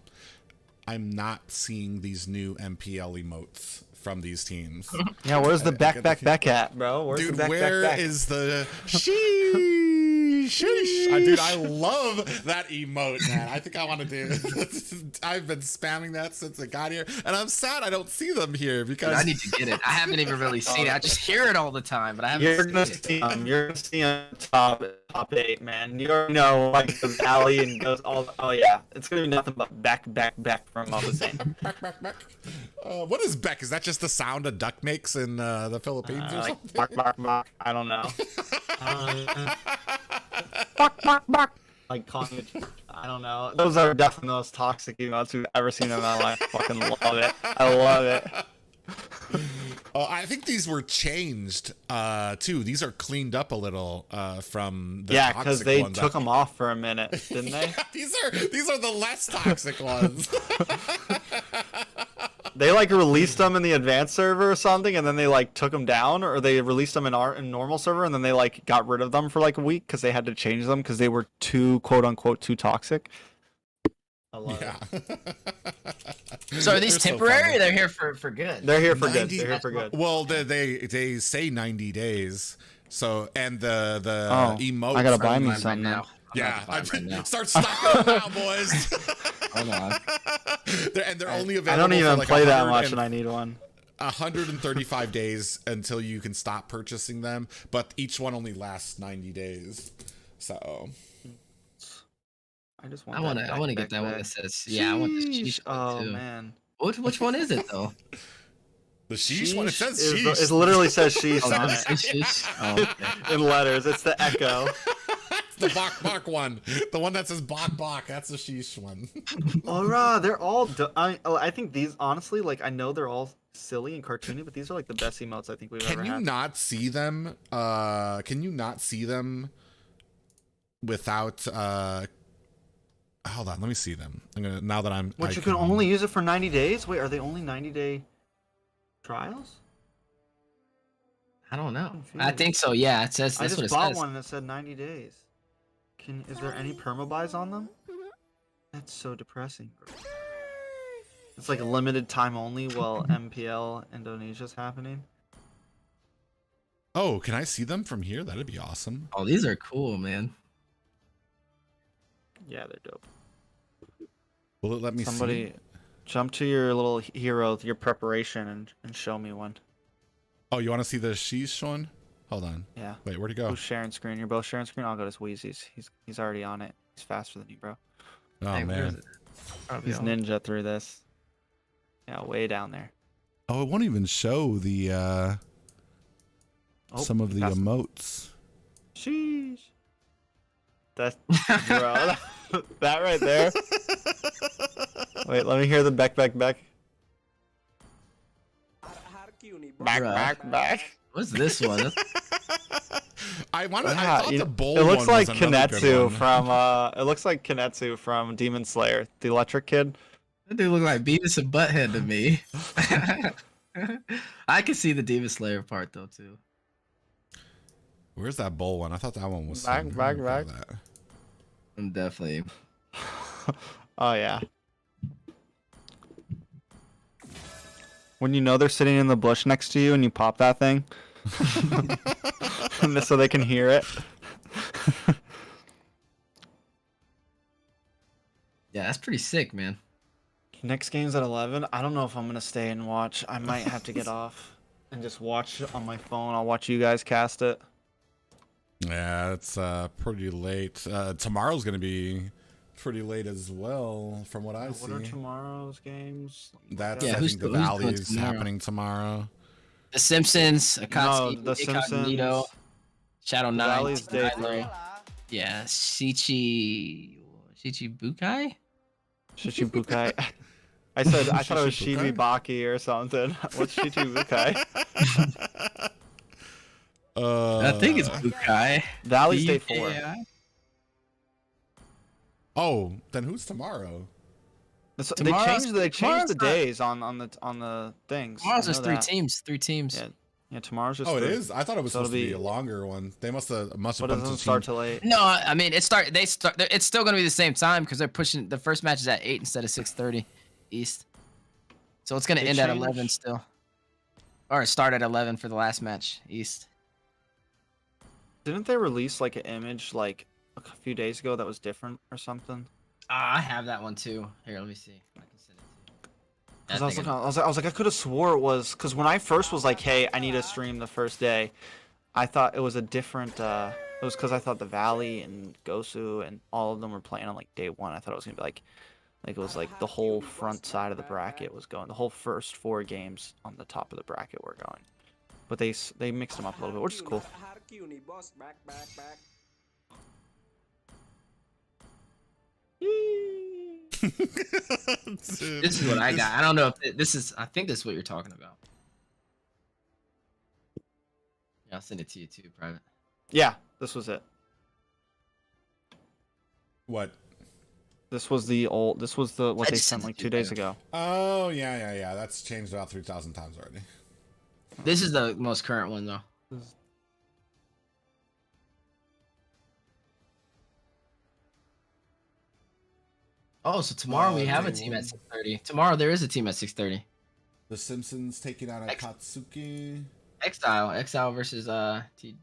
I'm not seeing these new MPL emotes from these teams. Yeah, where's the back at, bro? Where's dude, the where is the sheesh? Dude, I love that emote, man. I think I want to do it. I've been spamming that since it got here, and I'm sad I don't see them here because I need to get it. I haven't even really seen it. I just hear it all the time, but I haven't You're gonna see them top 8, man. You already know, like, the alley and goes all. Oh yeah, it's gonna be nothing but back from all the same. Back. What is Beck? Is that just the sound a duck makes in the Philippines or something? Bark. I don't know. Bark. Like calling it. I don't know. Those are definitely the most toxic emotes we've ever seen in my life. I fucking love it. I love it. I think these were changed too. These are cleaned up a little from the toxic because they ones. took them off for a minute, didn't they? these are the less toxic ones. They like released them in the advanced server or something, and then they like took them down, or they released them in normal server, and then they like got rid of them for like a week because they had to change them because they were too quote unquote too toxic. I love Yeah. So are these They're so temporary? funny. Or they're here for good. They're here for good. 90 They're here for good. Well, they say 90 days. So and the Oh, emotes. I gotta buy me Right some now. now. Yeah, I'm about to buy 'em right now. start stocking up now, boys. Hold on. they're only available. I don't even for like play that 100 much, and I need one. 135 days until you can stop purchasing them, but each one only lasts 90 days. So I just want. I want to get that one that says, yeah, I want the sheesh one too. Man. Which one is it though? the sheesh one, it says is sheesh. it literally says sheesh Oh, on does it it say sheesh? Oh, okay. in letters. It's the echo. the bok bok one, the one that says bok bok. That's the sheesh one. Alright, they're all. I think these honestly, like, I know they're all silly and cartoony, but these are like the best emotes I think we've ever Can you had. not see them? Can you not see them without? Hold on, let me see them. I'm gonna now that I'm. What, you can only use it for 90 days? Wait, are they only 90-day trials? I don't know. Confused. I think so. Yeah, it says I that's what just it bought says. one and it said 90 days. Is there any permabuys on them? That's so depressing. It's like limited time only while MPL Indonesia's happening. Oh, can I see them from here? That'd be awesome. Oh, these are cool, man. Yeah, they're dope. Will it let me Somebody see? jump to your little hero, your preparation, and show me one. Oh, you want to see the sheesh one? Hold on. Yeah. Wait, where'd he go? Who's sharing screen? You're both sharing screen? I'll go to Weezy's. He's already on it. He's faster than you, bro. Oh Hey, where is man. it? Probably He's on. ninja through this. Yeah, way down there. Oh, it won't even show the Oh, some of the got some- emotes. Sheesh. That's bro. That right there. Wait, let me hear the back. Back, Bruh. back. What's this one? I want to. Yeah, I thought the bowl it looks one like was another good Kinetsu one. from it looks like Kinetsu from Demon Slayer, the electric kid. That dude look like Beavis and Butthead to me. I can see the Demon Slayer part though too. Where's that bowl one? I thought that one was Back, some- back, look at back. that. I'm definitely. Oh yeah. When you know they're sitting in the bush next to you and you pop that thing, and so they can hear it. Yeah, that's pretty sick, man. Next game's at 11. I don't know if I'm gonna stay and watch. I might have to get off and just watch on my phone. I'll watch you guys cast it. Yeah, it's pretty late. Tomorrow's gonna be pretty late as well, from what I see. What are tomorrow's games? That's Yeah, I who's think the doing Valley is tomorrow? happening tomorrow. The Simpsons, No, Akatsuki, the Incognito, Simpsons. Shadow The 9, Valley's day Kylo. 3. Yeah, Shichibukai? Shichibukai. I thought it was Shichibukai? Shibibaki or something. What's Shichibukai? I think it's Bukai. Valley's day 4. BKI? Oh, then who's tomorrow? They Tomorrow's- changed the tomorrow's not- days on the things. Tomorrow's I know just three that. teams. 3 teams. Yeah, tomorrow's just. Oh, it 3. is. I thought it was So it'll supposed to be be- a longer one. They must have But it bumped doesn't the start team. till 8. No, I mean it's still gonna be the same time because they're pushing. The first match is at 8 instead of 6:30 East. So it's gonna They end at changed- 11 still, or start at 11 for the last match East. Didn't they release like an image like a few days ago that was different or something? I have that one too. Here, let me see. I can send it to you. Because I was like, I could have swore it was because when I first was like, hey, I need to stream the first day, I thought it was a different. It was because I thought the Valley and Gosu and all of them were playing on like day 1. I thought it was gonna be like it was like the whole front side of the bracket was going. The whole first 4 games on the top of the bracket were going. But they mixed them up a little bit, which is cool. This is what I got. I don't know if this is. I think this is what you're talking about. Yeah, I'll send it to you too, private. Yeah, this was it. What? This was the old. This was the what I they just sent sent like it to 2 you, days man. ago. Oh yeah. That's changed about 3,000 times already. This is the most current one though. Oh, so tomorrow we have a day team one. at 6:30. Tomorrow there is a team at 6:30. The Simpsons taking out Ex- Akatsuki. Exile versus TG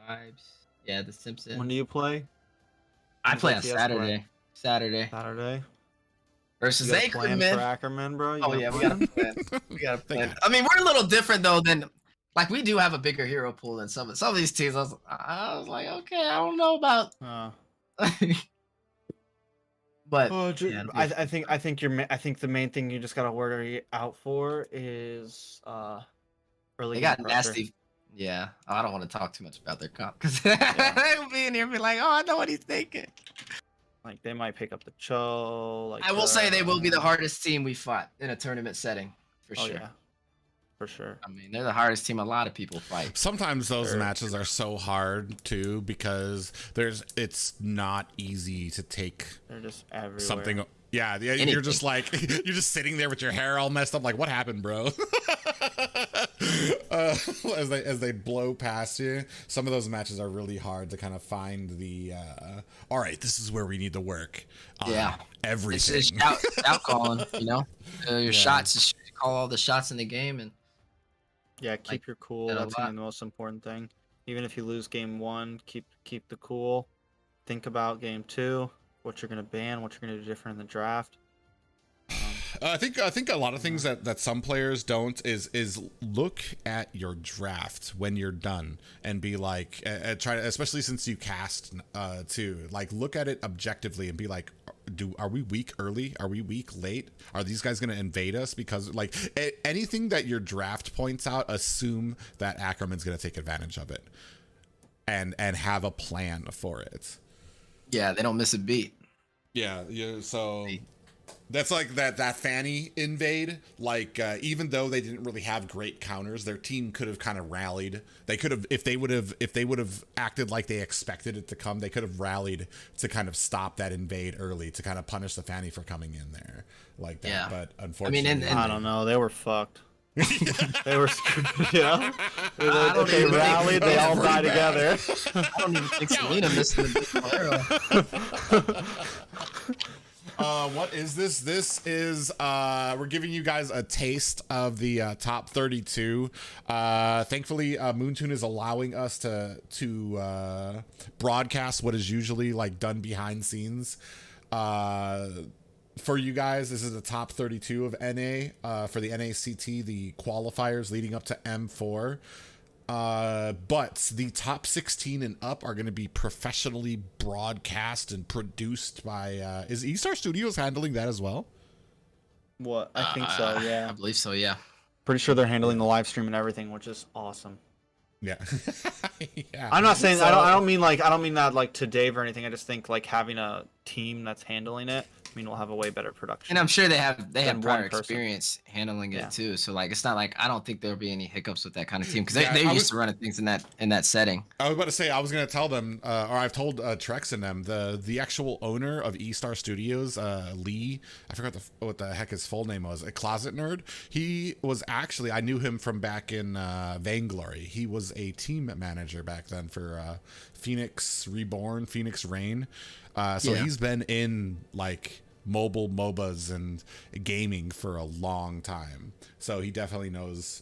Vibes. Yeah, the Simpsons. When do you play? I When's play on LTS Saturday. Saturday Saturday. versus You got a plan for Ackerman. Ackerman, bro? You Oh got a yeah, we plan? got a plan. We got a They plan. got it. I mean, we're a little different though than like we do have a bigger hero pool than some of these teams. I was like, okay, I don't know about. But yeah, it'll be I think the main thing you just gotta worry out for is early they game got pressure. nasty. Yeah, I don't want to talk too much about their comp because they'll be in here and be like, oh, I know what he's thinking. Like they might pick up the Cho. Like I will say they will be the hardest team we fought in a tournament setting for Oh sure. yeah, for sure. I mean, they're the hardest team a lot of people fight. Sometimes those Sure. matches are so hard too because it's not easy to take They're just everywhere. something. Yeah, you're Anything. just like you're just sitting there with your hair all messed up. Like, what happened, bro? As they blow past you, some of those matches are really hard to kind of find the. All right, this is where we need to work. Yeah. Everything. It's shout calling, you know. Your shots, just call all the shots in the game, and Yeah, keep like, your cool. did a That's gonna lot. be the most important thing. Even if you lose game one, keep the cool. Think about game two. What you're gonna ban. What you're gonna do different in the draft. I think a lot of things that some players don't is look at your draft when you're done and be like try to, especially since you cast too, like look at it objectively and be like, are we weak early? Are we weak late? Are these guys going to invade us? Because like anything that your draft points out, assume that Ackerman's going to take advantage of it and have a plan for it. yeah, they don't miss a beat. Yeah, so that's like that Fanny invade. Like even though they didn't really have great counters, their team could have kind of rallied. They could have if they would have acted like they expected it to come, they could have rallied to kind of stop that invade early to kind of punish the Fanny for coming in there like that. Yeah. But unfortunately, and I don't know. They were fucked. They were screwed. Yeah. I don't They even think- rallied. They all died together. I don't even think Selena missed the arrow. what is this? This is we're giving you guys a taste of the top 32. Thankfully, Moontune is allowing us to broadcast what is usually like done behind scenes. For you guys, this is the top 32 of NA for the NACT, the qualifiers leading up to M4. But the top 16 and up are going to be professionally broadcast and produced by is E-Star Studios handling that as well? What? I think so. I Yeah. believe so. Yeah. Pretty sure they're handling the live stream and everything, which is awesome. Yeah. Yeah. I'm not saying So- I don't mean that like to Dave or anything. I just think like having a team that's handling it, I mean, we'll have a way better production. And I'm sure they have Than prior one person. experience handling it Yeah. too. So like it's not like I don't think there'll be any hiccups with that kind of team because Yeah, they're I used was- to running things in that setting. I was about to say I was going to tell them, or I've told Trex and them, the actual owner of E-Star Studios, Lee. I forgot what the heck his full name was. A Closet Nerd. He was actually, I knew him from back in Vainglory. He was a team manager back then for Phoenix Reborn, Phoenix Rain. So Yeah. he's been in like mobile MOBAs and gaming for a long time. So he definitely knows,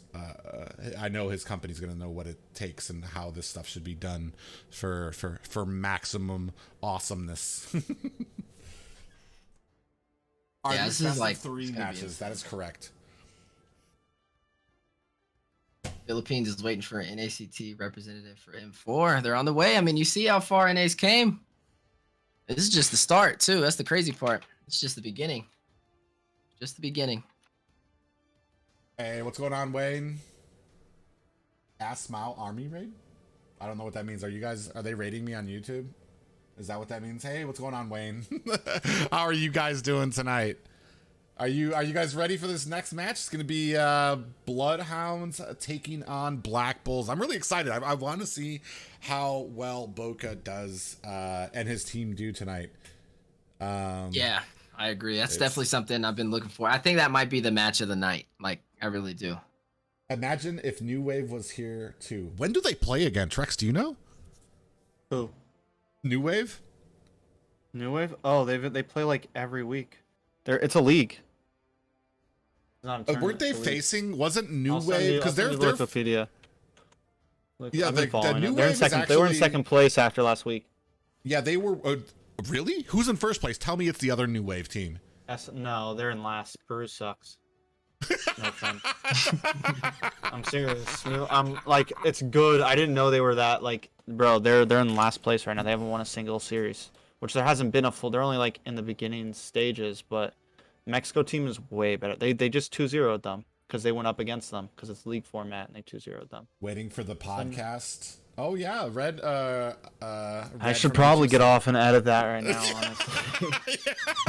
I know his company's going to know what it takes and how this stuff should be done for maximum awesomeness. Are Yeah, these this is best of like- three it's gonna be matches? That is correct. Philippines is waiting for an NACT representative for M4. They're on the way. I mean, you see how far NAs came. This is just the start too. That's the crazy part. It's just the beginning. Just the beginning. Hey, what's going on, Wayne? Ass Smile Army Raid? I don't know what that means. Are they raiding me on YouTube? Is that what that means? Hey, what's going on, Wayne? How are you guys doing tonight? Are you guys ready for this next match? It's going to be Bloodhounds taking on Black Bulls. I'm really excited. I want to see how well Boca does and his team do tonight. Yeah, I agree. That's it's- definitely something I've been looking for. I think that might be the match of the night. Like, I really do. Imagine if New Wave was here too. When do they play again? Trex, do you know? Who? New Wave? New Wave? Oh, they play like every week. It's a league. It's not a tournament, Weren't they it's a league. facing? Wasn't New I'll send Wave? you- Because I'll send they're you Wikipedia. Look, Yeah, I've been the following New it. They're in Wave is second. They were in actually- second place after last week. yeah, they were. Really? Who's in first place? Tell me it's the other New Wave team. No, they're in last. Peru sucks. No offense. I'm serious. I'm like, it's good. I didn't know they were that like, bro. They're in last place right now. They haven't won a single series, which there hasn't been a full. They're only like in the beginning stages, but Mexico team is way better. They just 2-0'd them because they went up against them because it's league format and they 2-0'd them. Waiting for the podcast. Oh yeah, Red. I should probably get off and edit that right now. Honestly.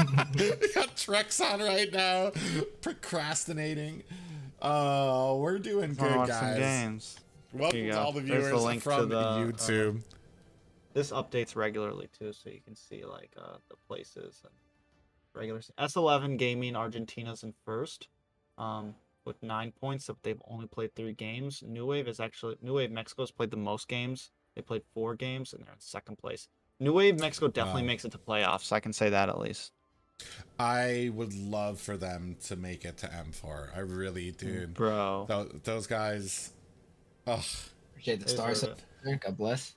We got Trex on right now, procrastinating. Oh, we're doing I wanna good, watch some guys. games. Welcome Here you to go. all the There's viewers the link to from the, YouTube. This updates regularly too, so you can see like the places and regular. S11 Gaming Argentina's in first, with 9 points. But they've only played 3 games. New Wave Mexico's played the most games. They played 4 games and they're in second place. New Wave Mexico definitely makes it to playoffs. I can say that at least. I would love for them to make it to M4. I really do, Bro. Those guys. Ugh. Appreciate the They stars. deserve God bless.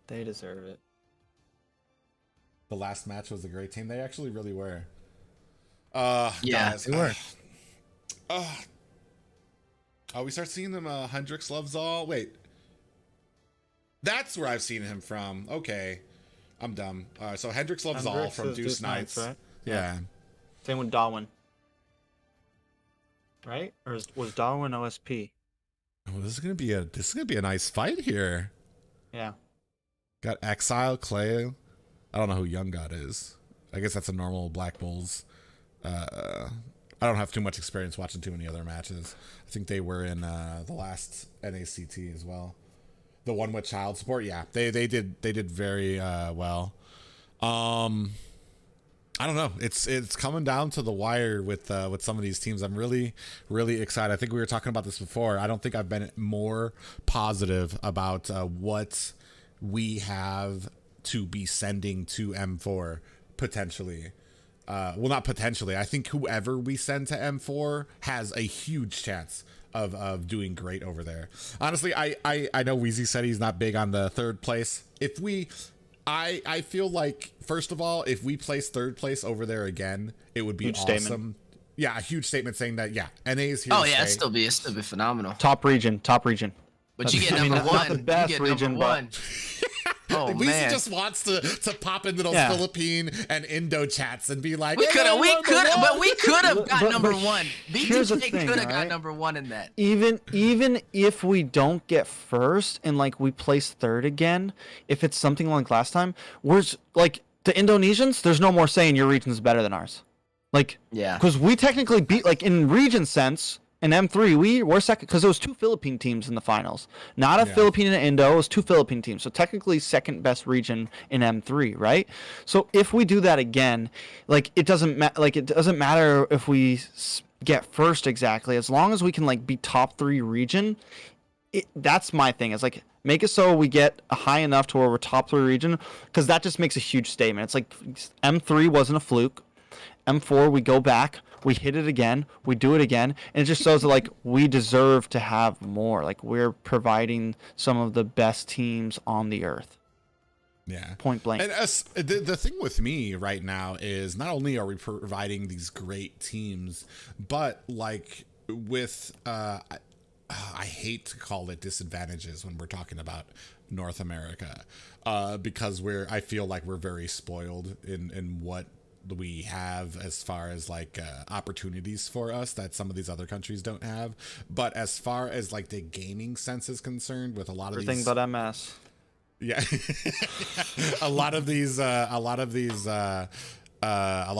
They deserve it. The last match was a great team. They actually really were. Yeah, guys, they were. Oh, we start seeing them. Hendrix loves all. Wait, that's where I've seen him from. Okay, I'm dumb. So Hendrix loves all Hendrix from is Deuce Knights, right? Yeah. Same with Darwin. Right? Or was Darwin OSP? Oh, this is gonna be a nice fight here. Yeah. Got Exile, Clay. I don't know who Young God is. I guess that's a normal Black Bulls. I don't have too much experience watching too many other matches. I think they were in the last NACT as well. The one with child support, yeah, they did very well. I don't know. It's coming down to the wire with some of these teams. I'm really excited. I think we were talking about this before. I don't think I've been more positive about what we have to be sending to M4 potentially. Well, not potentially. I think whoever we send to M4 has a huge chance of doing great over there. Honestly, I know Weezy said he's not big on the third place. If we, I feel like, first of all, if we place third place over there again, it would be Huge awesome. statement. Yeah, a huge statement saying that, yeah, NA is here Oh to yeah, stay. it'd still be phenomenal. Top region. But you get I mean, number not the one. best You get region, number but- one. Oh Weezy man. just wants to pop into those Yeah. Philippine and Indo chats and be like, We could have, "Hey, but we could have got But number one. here's the BTK thing, could have right? got number one in that. Even if we don't get first and like we place third again, if it's something like last time, where's like the Indonesians, there's no more saying your region's better than ours. Like, Yeah. because we technically beat, like in region sense, in M3 we're second because there was 2 Philippine teams in the finals, not a Yeah. Philippine and Indo. It was 2 Philippine teams, so technically second best region in M3, right? So if we do that again, like it doesn't matter if we get first exactly, as long as we can like be top 3 region. That's my thing. It's like make it so we get a high enough to where we're top 3 region, because that just makes a huge statement. It's like M3 wasn't a fluke. M4 we go back, we hit it again, we do it again, and it just shows that like we deserve to have more. Like we're providing some of the best teams on the earth. Yeah. Point blank. And the thing with me right now is not only are we providing these great teams, but like with I hate to call it disadvantages when we're talking about North America, because I feel like we're very spoiled in what we have as far as like opportunities for us that some of these other countries don't have. But as far as like the gaming sense is concerned, with a lot of Everything these, but MS. yeah,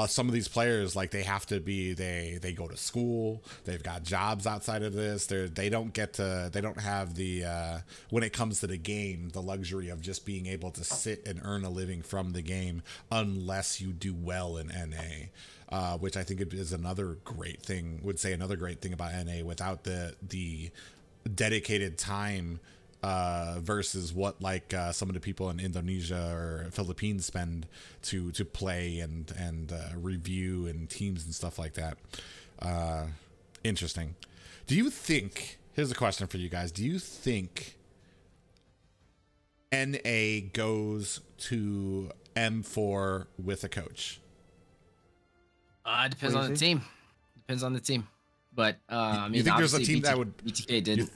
some of these players, like they have to be, they go to school, they've got jobs outside of this, they don't have the when it comes to the game, the luxury of just being able to sit and earn a living from the game unless you do well in NA, which I think is another great thing about NA. Without the dedicated time versus what like some of the people in Indonesia or Philippines spend to play and review and teams and stuff like that. Interesting. Do you think, here's a question for you guys, do you think NA goes to M4 with a coach? It depends on the team. Depends on the team. But I mean, you think there's a obviously team that would BTK did.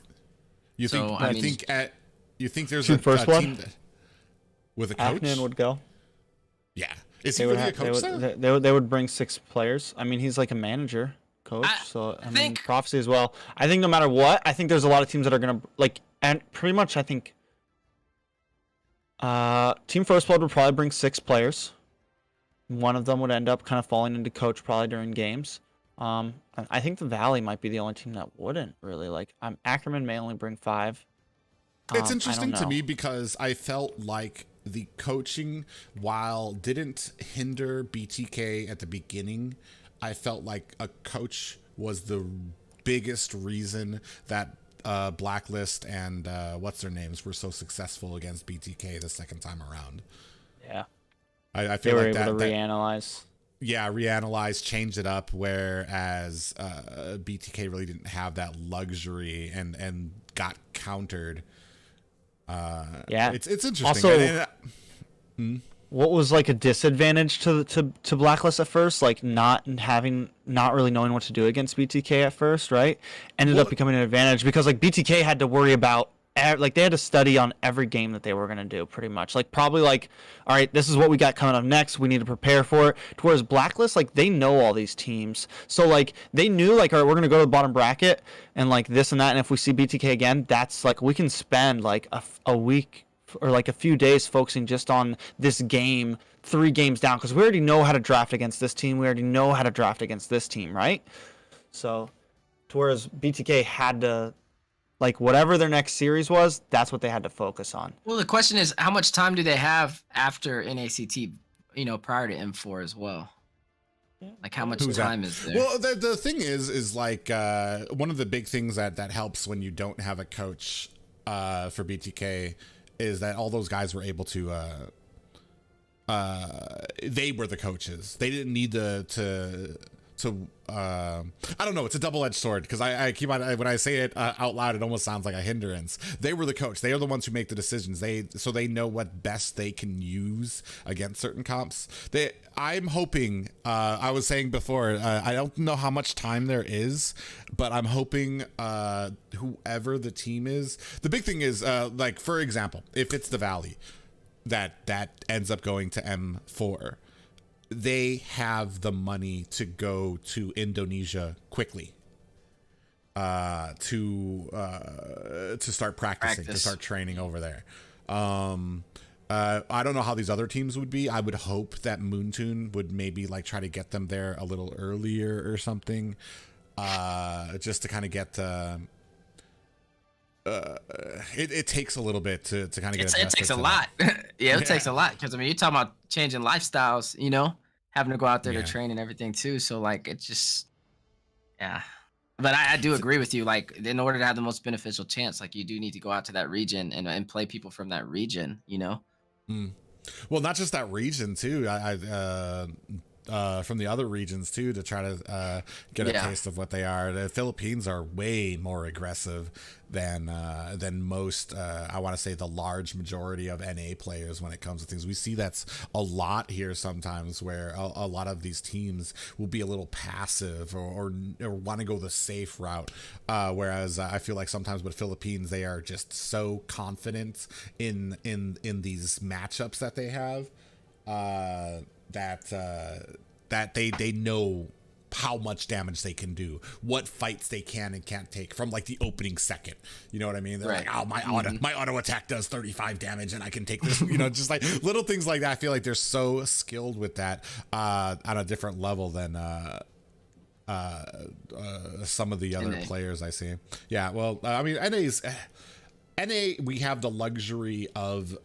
You think? So, I I mean, think you think there's Team a First team Blood? that, with a coach? Afnan would go. Yeah. Is he They would, really a have, coach? they would bring 6 players. I mean, he's like a manager, coach. So I mean, think- prophecy as well. I think no matter what, I think there's a lot of teams that are gonna like, and pretty much I think Team First Blood would probably bring 6 players. One of them would end up kind of falling into coach probably during games. I think the Valley might be the only team that wouldn't really like. Ackerman may only bring 5. It's I interesting don't to know. me because I felt like the coaching, while didn't hinder BTK at the beginning, I felt like a coach was the biggest reason that Blacklist and what's their names were so successful against BTK the second time around. Yeah, I they feel were like able that, to reanalyze. yeah, reanalyze, change it up, whereas BTK really didn't have that luxury and got countered. Yeah, it's interesting. Also, what was like a disadvantage to Blacklist at first, like not really knowing what to do against BTK at first, right? Ended up becoming an advantage because like BTK had to worry about like they had to study on every game that they were going to do pretty much, like probably like, all right, this is what we got coming up next, we need to prepare for it. Whereas Blacklist, like they know all these teams, so like they knew like, all right, we're going to go to the bottom bracket and like this and that, and if we see BTK again, that's like we can spend like a week or like a few days focusing just on this game 3 games down, because we already know how to draft against this team, we already know how to draft against this team, right? So to whereas BTK had to, like whatever their next series was, that's what they had to focus on. Well, the question is, how much time do they have after NACT? You know, prior to M4 as well. Like, how much Who's that? time is there? Well, the thing is like one of the big things that helps when you don't have a coach for BTK is that all those guys were able to they were the coaches. They didn't need to I don't know, it's a double-edged sword because I keep on, when I say it out loud, it almost sounds like a hindrance. They were the coach. They are the ones who make the decisions. So they know what best they can use against certain comps. I'm hoping, I was saying before, I don't know how much time there is, but I'm hoping whoever the team is, the big thing is like, for example, if it's the Valley that ends up going to M4, they have the money to go to Indonesia quickly to start practicing, to start training over there. I don't know how these other teams would be. I would hope that Moontune would maybe like try to get them there a little earlier or something, just to kind of get it takes a little bit to kind of get it takes a lot. Yeah, it takes a lot because I mean, you're talking about changing lifestyles, you know, having to go out there to train and everything too. So like, it's just, yeah. But I do agree with you. Like, in order to have the most beneficial chance, like you do need to go out to that region and play people from that region, you know. Well, not just that region too. From the other regions too, to try to get a taste of what they are. The Philippines are way more aggressive than most. I want to say the large majority of NA players when it comes to things. We see that's a lot here sometimes, where a lot of these teams will be a little passive or want to go the safe route. Whereas I feel like sometimes with Philippines, they are just so confident in these matchups that they have. That they know how much damage they can do, what fights they can and can't take from like the opening second. You know what I mean? They're like, oh, my auto attack does 35 damage and I can take this. You know, just like little things like that. I feel like they're so skilled with that on a different level than some of the other players I see. Yeah, well, I mean, NA, we have the luxury of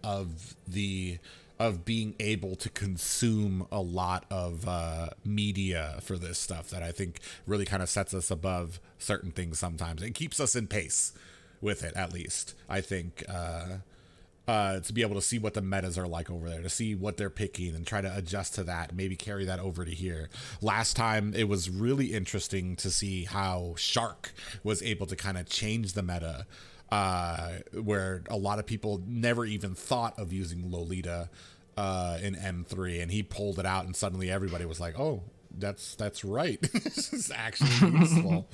being able to consume a lot of media for this stuff that I think really kind of sets us above certain things sometimes. It keeps us in pace, with it, at least. I think to be able to see what the metas are like over there, to see what they're picking and try to adjust to that, maybe carry that over to here. Last time it was really interesting to see how Shark was able to kind of change the meta, where a lot of people never even thought of using Lolita in M3, and he pulled it out, and suddenly everybody was like, oh, that's right. This is actually useful.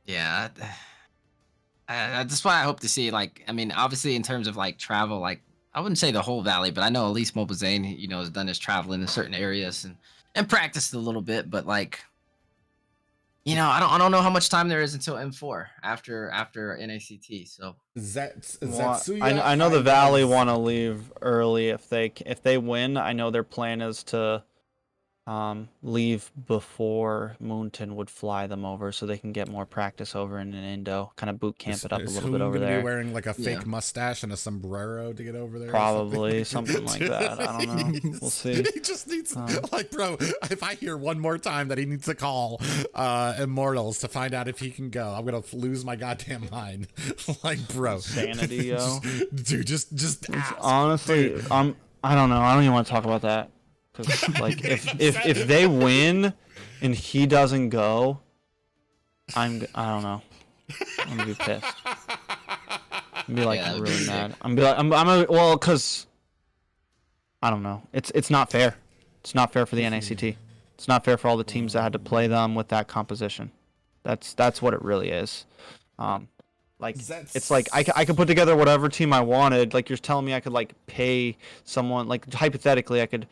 Yeah. That's why I hope to see, like, I mean, obviously in terms of like travel, like I wouldn't say the whole valley, but I know at least Mobile Zane, you know, has done his traveling in certain areas and practiced a little bit, but like, you know, I don't know how much time there is until M4 after NACT. So Zetsuya, I know the Valley want to leave early if they win. I know their plan is to leave before Moonton would fly them over, so they can get more practice over in an Indo, kind of boot camp it up a little bit over there. Be wearing like a fake mustache and a sombrero to get over there? Probably something like that. I don't know. We'll see. He just needs, like, bro, if I hear one more time that he needs to call Immortals to find out if he can go, I'm gonna lose my goddamn mind. Like, bro, sanity, yo. Dude, just ask. Honestly, dude. I don't know. I don't even want to talk about that. Like, if they win and he doesn't go, I don't know. I'm gonna be pissed. I'm gonna be like really mad. Well, cause I don't know. It's not fair. It's not fair for the NACT. It's not fair for all the teams that had to play them with that composition. That's what it really is. Like, it's like I could put together whatever team I wanted. Like, you're telling me I could like pay someone, like hypothetically I could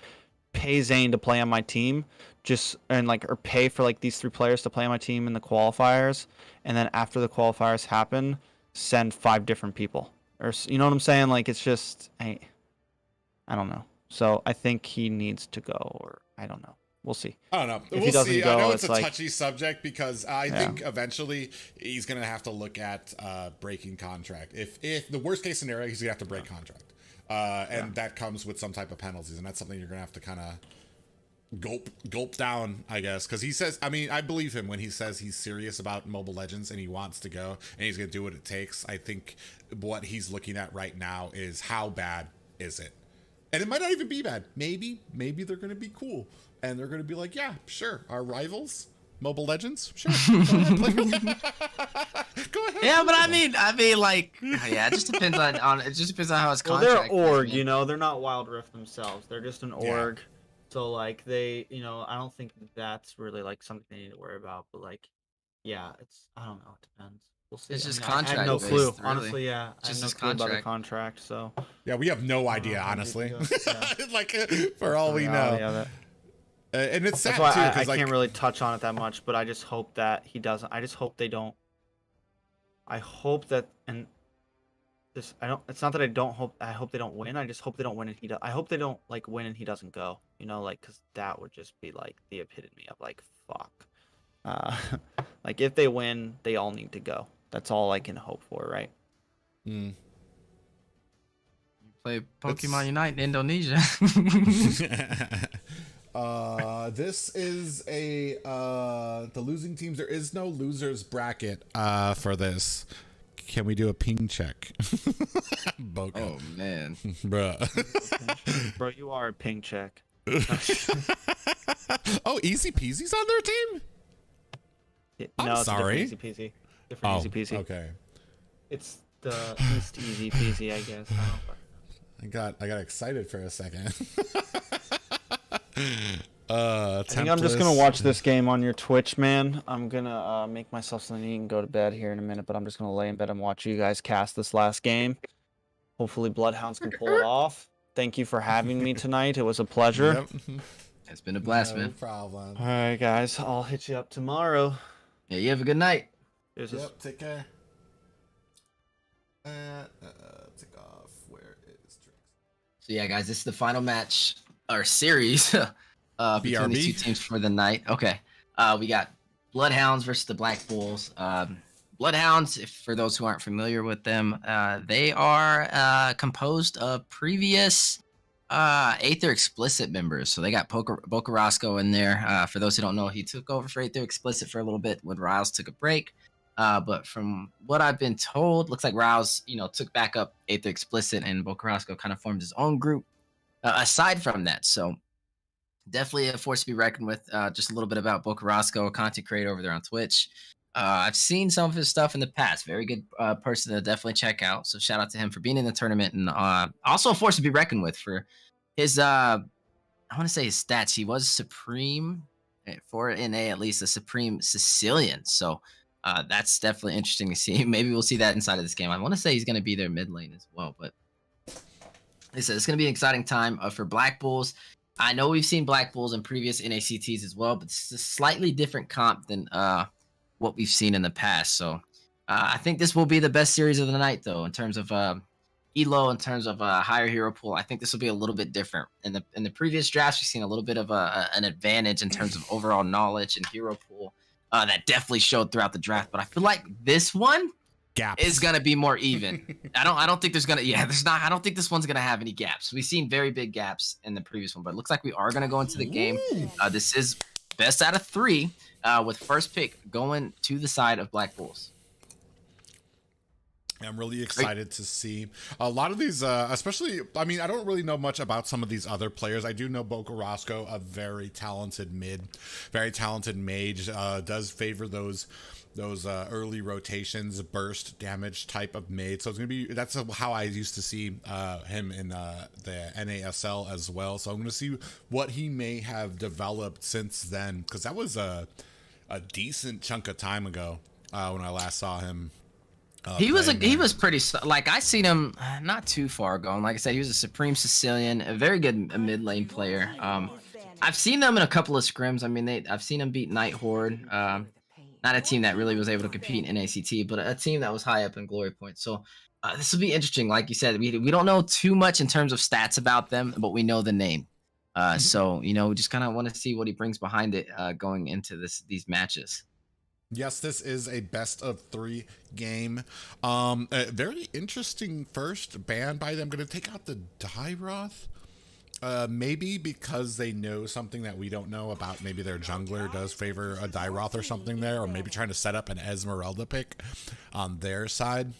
pay Zane to play on my team, or pay for like these 3 players to play on my team in the qualifiers, and then after the qualifiers happen, send 5 different people, or you know what I'm saying? Like, it's just I don't know. So I think he needs to go, or I don't know. We'll see. I don't know. If he doesn't go, I know it's a like, touchy subject, because I think eventually he's gonna have to look at breaking contract. If the worst case scenario, he's gonna have to break contract. And that comes with some type of penalties, and that's something you're gonna have to kind of gulp down, I guess, because he says, I mean, I believe him when he says he's serious about Mobile Legends and he wants to go and he's gonna do what it takes. I think what he's looking at right now is how bad is it, and it might not even be bad. Maybe they're gonna be cool and they're gonna be like, yeah, sure, our rivals, Mobile Legends, sure. Go ahead. Yeah, but I mean, like, yeah, it just depends on it just depends on how his well, contract. they're org, is, you know, they're not Wild Rift themselves. They're just an org. So like they, you know, I don't think that's really like something they need to worry about. But like, yeah, I don't know. It depends. We'll see. It's just I have no contract clue. based, really. Honestly, yeah, I Just have no his clue about the contract. contract. So Yeah, we have no idea, honestly. Like, for all we know. Yeah, And it's sad that's why too, I because can't really touch on it that much. But I just hope that he doesn't. I just hope they don't. I hope that, and this, I don't. It's not that I don't hope. I hope they don't win. I just hope they don't win, and he. I hope they don't like win, and he doesn't go. You know, like, because that would just be like the epitome of like fuck. Like, if they win, they all need to go. That's all I can hope for, right? Mm. Play Pokemon Unite in Indonesia. This is the losing teams. There is no losers bracket for this. Can we do a ping check? Boca. Oh man, bruh. Bro, you are a ping check. Oh, Easy Peasy's on their team? No, it's sorry. Easy Peasy. Different Easy Peasy. Okay. It's the East Easy Peasy, I guess. I got excited for a second. I think I'm just gonna watch this game on your Twitch, man. I'm gonna make myself something to eat and go to bed here in a minute, but I'm just gonna lay in bed and watch you guys cast this last game. Hopefully Bloodhounds can pull it off. Thank you for having me tonight. It was a pleasure. Yep. It's been a blast, No man. problem. All right, guys. I'll hit you up tomorrow. Yeah, you have a good night. Yep, take care. Take off. Where is Trex? So yeah, guys, this is the final match or series between these two teams for the night. Okay, we got Bloodhounds versus the Black Bulls. Bloodhounds, for those who aren't familiar with them, they are composed of previous Aether Explicit members. So they got Boca Roscoe in there. For those who don't know, he took over for Aether Explicit for a little bit when Riles took a break. But from what I've been told, looks like Riles, took back up Aether Explicit, and Boca Roscoe kind of formed his own group. Aside from that, so definitely a force to be reckoned with. Just a little bit about Boca Roscoe, a content creator over there on Twitch. I've seen some of his stuff in the past. Very good person to definitely check out. So shout out to him for being in the tournament, and also a force to be reckoned with for his I want to say his stats. He was Supreme for NA, at least a Supreme Sicilian. So that's definitely interesting to see. Maybe we'll see that inside of this game. I want to say he's going to be their mid lane as well. But like I said, it's going to be an exciting time for Black Bulls. I know we've seen Black Bulls in previous NACTs as well, but it's a slightly different comp than what we've seen in the past. So I think this will be the best series of the night, though, in terms of elo, in terms of higher hero pool. I think this will be a little bit different. In the previous drafts, we've seen a little bit of an advantage in terms of overall knowledge and hero pool. That definitely showed throughout the draft. But I feel like this one is gonna be more even. I don't think there's not. I don't think this one's gonna have any gaps. We've seen very big gaps in the previous one, but it looks like we are gonna go into the game. This is best out of 3. With first pick going to the side of Black Bulls. I'm really excited to see a lot of these, especially, I mean, I don't really know much about some of these other players. I do know Boca Roscoe, a very talented very talented mage, does favor those early rotations, burst damage type of mage. So it's going to be, that's how I used to see him in the NASL as well. So I'm going to see what he may have developed since then, because that was a decent chunk of time ago when I last saw him. He was pretty, like, I seen him not too far ago, and like I said, he was a Supreme Sicilian, a very good mid lane player. I've seen them in a couple of scrims. I mean, I've seen him beat Night Horde, not a team that really was able to compete in ACT, but a team that was high up in glory points. So this will be interesting. Like you said, we don't know too much in terms of stats about them, but we know the name. So we just kind of want to see what he brings behind it going into these matches. Yes, this is a best of 3 game. A very interesting first ban by them. Going to take out the Dairoth. Maybe because they know something that we don't know about. Maybe their jungler does favor a Dairoth or something there, or maybe trying to set up an Esmeralda pick on their side.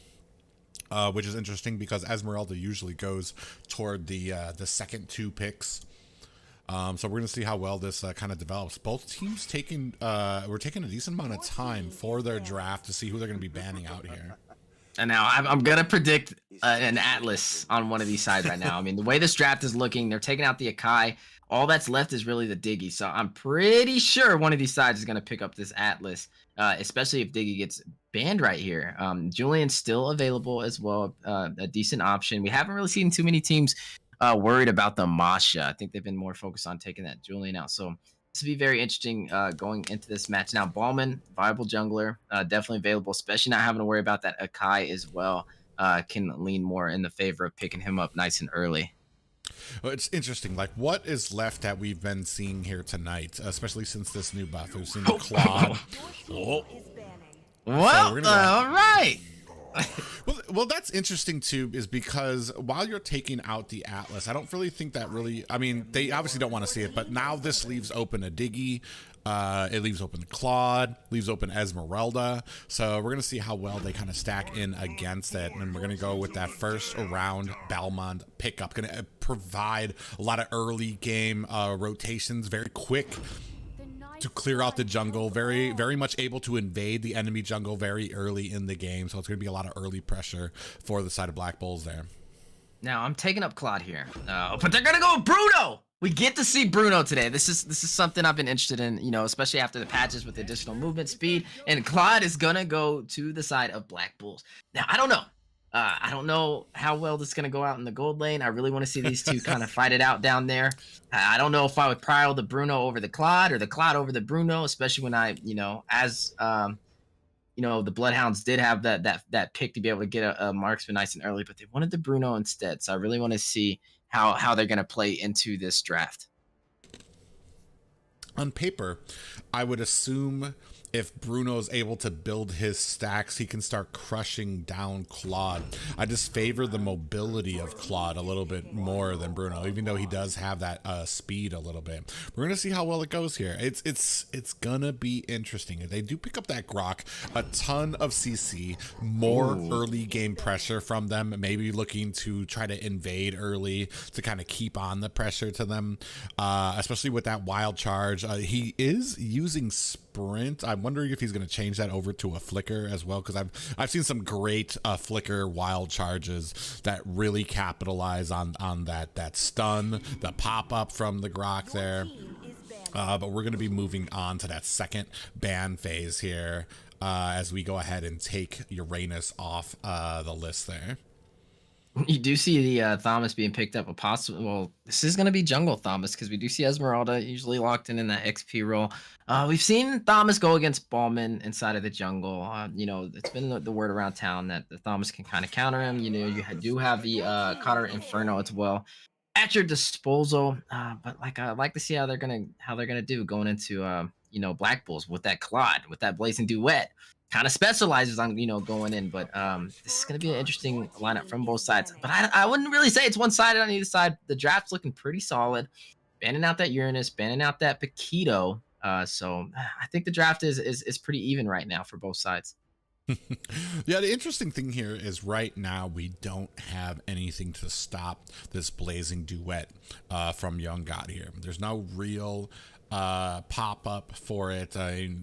Which is interesting because Esmeralda usually goes toward the second 2 picks. So we're going to see how well this kind of develops. Both teams we're taking a decent amount of time for their draft to see who they're going to be banning out here. And now I'm going to predict an Atlas on one of these sides right now. I mean, the way this draft is looking, they're taking out the Akai. All that's left is really the Diggy. So I'm pretty sure one of these sides is going to pick up this Atlas, especially if Diggy gets banned right here. Julian's still available as well, a decent option. We haven't really seen too many teams worried about the Masha. I think they've been more focused on taking that Julian out. So this will be very interesting going into this match. Now, Ballman, viable jungler, definitely available, especially not having to worry about that Akai as well. Can lean more in the favor of picking him up nice and early. Well, it's interesting. Like, what is left that we've been seeing here tonight, especially since this new buff? We've seen the Claude. Is banning. Well, So all right. Well, that's interesting too, is because while you're taking out the Atlas, I don't really think that really, I mean, they obviously don't want to see it, but now this leaves open a Diggy, it leaves open Claude, leaves open Esmeralda, so we're going to see how well they kind of stack in against it, and we're going to go with that first round Balmond pickup, going to provide a lot of early game rotations, very quick to clear out the jungle, very, very much able to invade the enemy jungle very early in the game. So it's going to be a lot of early pressure for the side of Black Bulls there. Now I'm taking up Claude here, but they're gonna go with Bruno. We get to see Bruno today. This is something I've been interested in, especially after the patches with additional movement speed. And Claude is gonna go to the side of Black Bulls. Now I don't know. I don't know how well this is going to go out in the gold lane. I really want to see these two kind of fight it out down there. I don't know if I would prile the Bruno over the Claude or the Claude over the Bruno, especially when the Bloodhounds did have that pick to be able to get a marksman nice and early, but they wanted the Bruno instead. So I really want to see how they're going to play into this draft. on paper, I would assume if Bruno's able to build his stacks, he can start crushing down Claude. I just favor the mobility of Claude a little bit more than Bruno, even though he does have that speed a little bit. We're gonna see how well it goes here. It's gonna be interesting. If they do pick up that Grok, a ton of CC, more early game pressure from them, maybe looking to try to invade early to kind of keep on the pressure to them, especially with that wild charge. He is using sprint. I'm wondering if he's going to change that over to a flicker as well, because I've seen some great flicker wild charges that really capitalize on that stun, the pop up from the Grok there. But we're going to be moving on to that second ban phase here as we go ahead and take Uranus off the list there. You do see the Thomas being picked up a possible. Well, this is going to be jungle Thomas because we do see Esmeralda usually locked in that XP role. We've seen Thomas go against Ballman inside of the jungle. You know, it's been the word around town that the Thomas can kind of counter him. You know, you do have the Cotter Inferno as well at your disposal. But like I like to see how they're gonna do going into you know, Black Bulls with that Claude, with that Blazing Duet. Kind of specializes on, you know, going in, but this is going to be an interesting lineup from both sides. But I wouldn't really say it's one-sided on either side. The draft's looking pretty solid. Banning out that Uranus, banning out that Paquito. So I think the draft is pretty even right now for both sides. Yeah, the interesting thing here is right now we don't have anything to stop this Blazing Duet from Young God here. There's no real pop-up for it.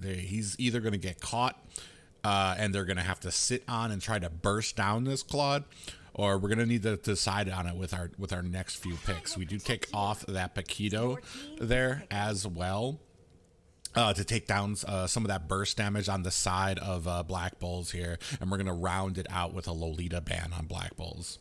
He's either going to get caught and they're going to have to sit on and try to burst down this Claude, or we're going to need to decide on it with our next few picks. We do take off that Paquito there as well to take down some of that burst damage on the side of Black Bulls here, and we're going to round it out with a Lolita ban on Black Bulls.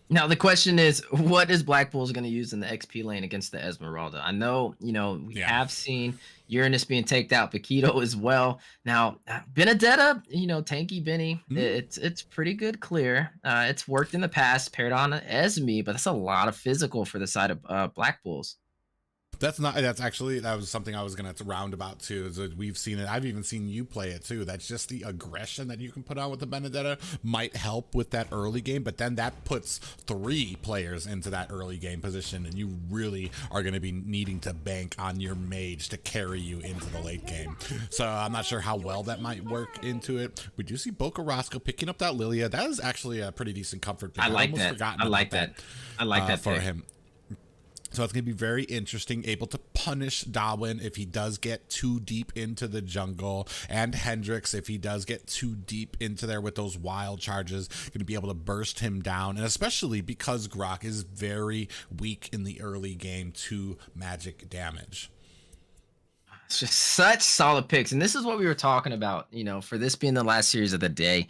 Now, the question is, what is Black Bulls going to use in the XP lane against the Esmeralda? I know, you know, we have seen Uranus being taken out, Paquito as well. Now, Vendetta, you know, tanky Benny, it's pretty good clear. It's worked in the past, paired on Esme, but that's a lot of physical for the side of Black Bulls. That was something I was going to round about too. Is that we've seen it. I've even seen you play it too. That's just the aggression that you can put on with the Vendetta might help with that early game, but then that puts 3 players into that early game position, and you really are going to be needing to bank on your mage to carry you into the late game. So I'm not sure how well that might work into it. We do see Boca Roscoe picking up that Lilia. That is actually a pretty decent comfort pick. I like that. I like that for pick. him. So it's going to be very interesting, able to punish Darwin if he does get too deep into the jungle, and Hendrix if he does get too deep into there with those wild charges, going to be able to burst him down, and especially because Grok is very weak in the early game to magic damage. It's just such solid picks, and this is what we were talking about, you know, for this being the last series of the day.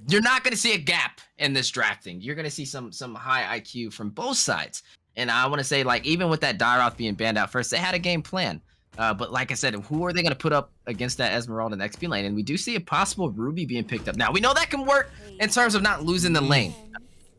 You're not going to see a gap in this drafting. You're going to see some high IQ from both sides. And I want to say, like, even with that Dairoth being banned out first, they had a game plan. But like I said, who are they going to put up against that Esmeralda in the XP lane? And we do see a possible Ruby being picked up. Now, we know that can work in terms of not losing the lane.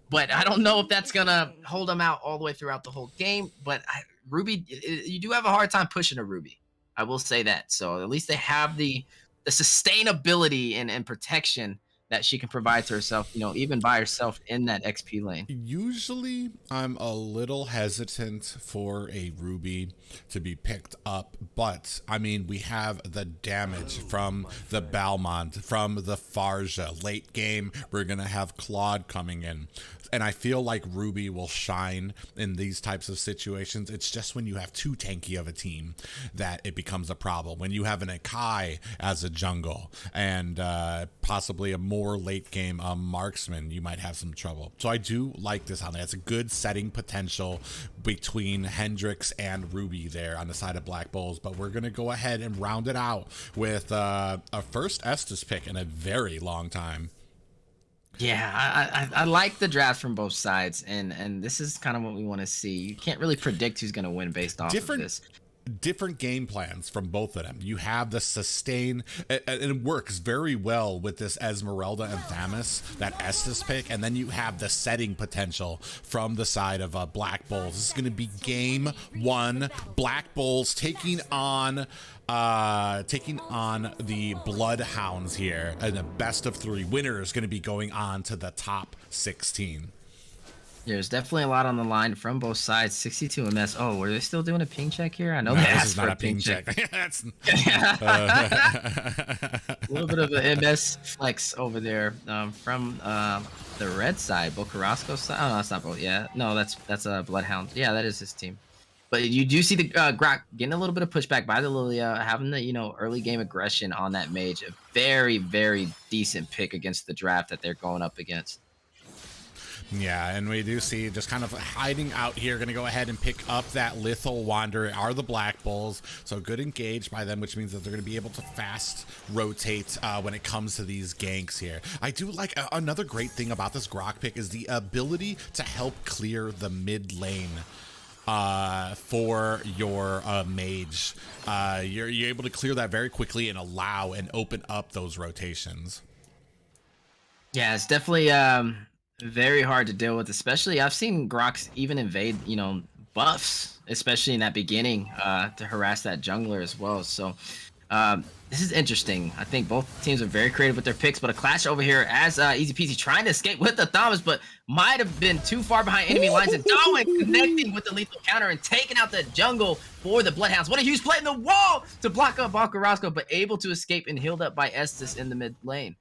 But I don't know if that's going to hold them out all the way throughout the whole game. But Ruby, you do have a hard time pushing a Ruby. I will say that. So at least they have the sustainability and protection that she can provide to herself, you know, even by herself in that XP lane. Usually I'm a little hesitant for a Ruby to be picked up, but I mean, we have the damage from the Balmont, from the Farja. Late game, we're going to have Claude coming in. And I feel like Ruby will shine in these types of situations. It's just when you have too tanky of a team that it becomes a problem. When you have an Akai as a jungle and possibly a more late game marksman, you might have some trouble. So I do like this on there. It's a good setting potential between Hendrix and Ruby there on the side of Black Bulls. But we're going to go ahead and round it out with a first Estus pick in a very long time. Yeah, I like the draft from both sides, and this is kind of what we want to see. You can't really predict who's going to win based off of this. different game plans from both of them. You have the sustain, and it works very well with this Esmeralda and Thamus, that Estus pick, and then you have the setting potential from the side of Black Bulls. This is going to be game one. Black Bulls taking on the Bloodhounds here, and the best of three winner is going to be going on to the top 16. There's definitely a lot on the line from both sides. 62 MS. Oh, were they still doing a ping check here? I know No, they this asked is for not a a ping check. That's a little bit of an MS flex over there from the red side, Bocarasco side. Oh no, that's not both. Yeah, no, that's a Bloodhound. Yeah, that is his team. But you do see the Grok getting a little bit of pushback by the Lilia, having the early game aggression on that mage. A very, very decent pick against the draft that they're going up against. Yeah, and we do see just kind of hiding out here, going to go ahead and pick up that Lethal Wanderer are the Black Bulls. So good engage by them, which means that they're going to be able to fast rotate when it comes to these ganks here. I do like another great thing about this Grok pick is the ability to help clear the mid lane for your mage. You're able to clear that very quickly and allow and open up those rotations. Yeah, it's definitely very hard to deal with, especially I've seen Grox even invade, buffs, especially in that beginning, to harass that jungler as well. So this is interesting. I think both teams are very creative with their picks, but a clash over here as Easy Peasy trying to escape with the Thomas, but might have been too far behind enemy lines, and Darwin connecting with the lethal counter and taking out the jungle for the Bloodhounds. What a huge play in the wall to block up Bakarasco, but able to escape and healed up by Estus in the mid lane.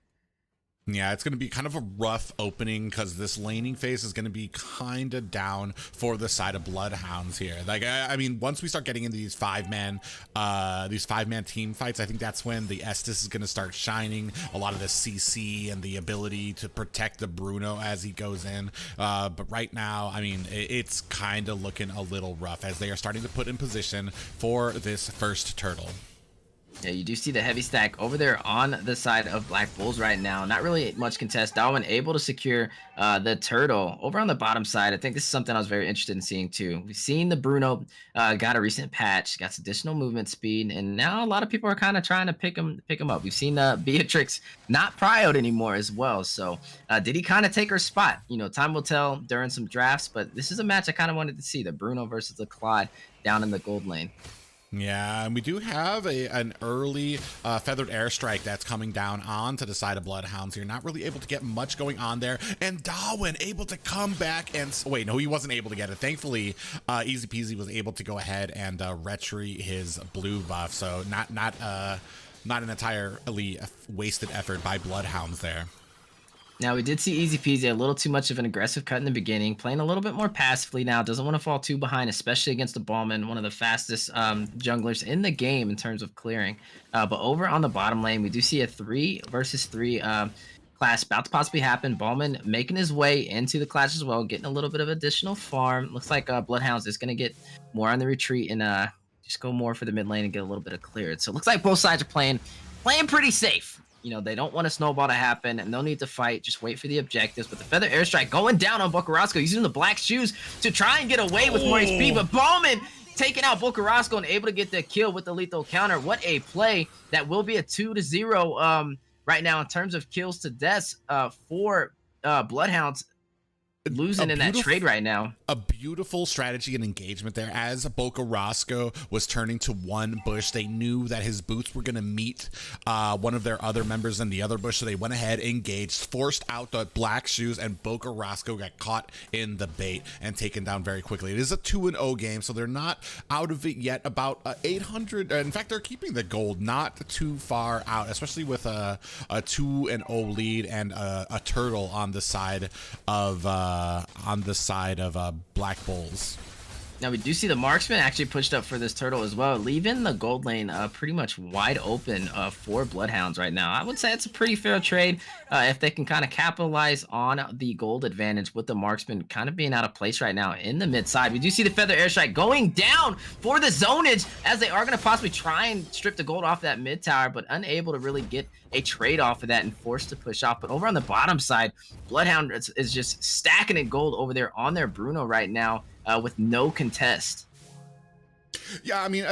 Yeah, it's going to be kind of a rough opening because this laning phase is going to be kind of down for the side of Bloodhounds here. Like, I mean, once we start getting into these five-man team fights, I think that's when the Estus is going to start shining. A lot of the CC and the ability to protect the Bruno as he goes in. But right now, I mean, it's kind of looking a little rough as they are starting to put in position for this first turtle. Yeah, you do see the heavy stack over there on the side of Black Bulls right now. Not really much contest. Darwin able to secure the turtle. Over on the bottom side, I think this is something I was very interested in seeing too. We've seen the Bruno got a recent patch, got some additional movement speed, and now a lot of people are kind of trying to pick him up. We've seen Beatrix not prioed anymore as well. So did he kind of take her spot? Time will tell during some drafts, but this is a match I kind of wanted to see, the Bruno versus the Claude down in the gold lane. Yeah, and we do have an early feathered airstrike that's coming down onto the side of Bloodhounds here. Not really able to get much going on there. And Darwin able to come back and... Wait, no, he wasn't able to get it. Thankfully, Easy Peasy was able to go ahead and retry his blue buff. So not an entirely wasted effort by Bloodhounds there. Now, we did see Easy Peasy a little too much of an aggressive cut in the beginning, playing a little bit more passively now, doesn't want to fall too behind, especially against the Ballman, one of the fastest junglers in the game in terms of clearing. But over on the bottom lane, we do see a 3 versus 3 clash about to possibly happen. Ballman making his way into the clash as well, getting a little bit of additional farm. Looks like Bloodhounds is going to get more on the retreat and just go more for the mid lane and get a little bit of cleared. So it looks like both sides are playing pretty safe. They don't want a snowball to happen, and no need to fight. Just wait for the objectives. But the feather airstrike going down on Bocarasco, using the black shoes to try and get away with more HP. But Ballman taking out Bocarasco and able to get the kill with the lethal counter. What a play. That will be a 2-0 right now in terms of kills to deaths for Bloodhounds. Losing in that trade right now. A beautiful strategy and engagement there. As Bocarasco was turning to one bush, they knew that his boots were going to meet one of their other members in the other bush, so they went ahead, engaged, forced out the black shoes, and Bocarasco got caught in the bait and taken down very quickly. It is a 2-0 game, so they're not out of it yet. About 800. In fact, they're keeping the gold not too far out, especially with a 2-0 lead and a turtle on the side of Black Bulls. Now, we do see the marksman actually pushed up for this turtle as well, leaving the gold lane pretty much wide open for Bloodhounds right now. I would say it's a pretty fair trade if they can kind of capitalize on the gold advantage with the marksman kind of being out of place right now in the mid side. We do see the feather airstrike going down for the zonage as they are going to possibly try and strip the gold off that mid tower, but unable to really get a trade off of that and forced to push off. But over on the bottom side, Bloodhound is just stacking in gold over there on their Bruno right now with no contest. Yeah, I mean,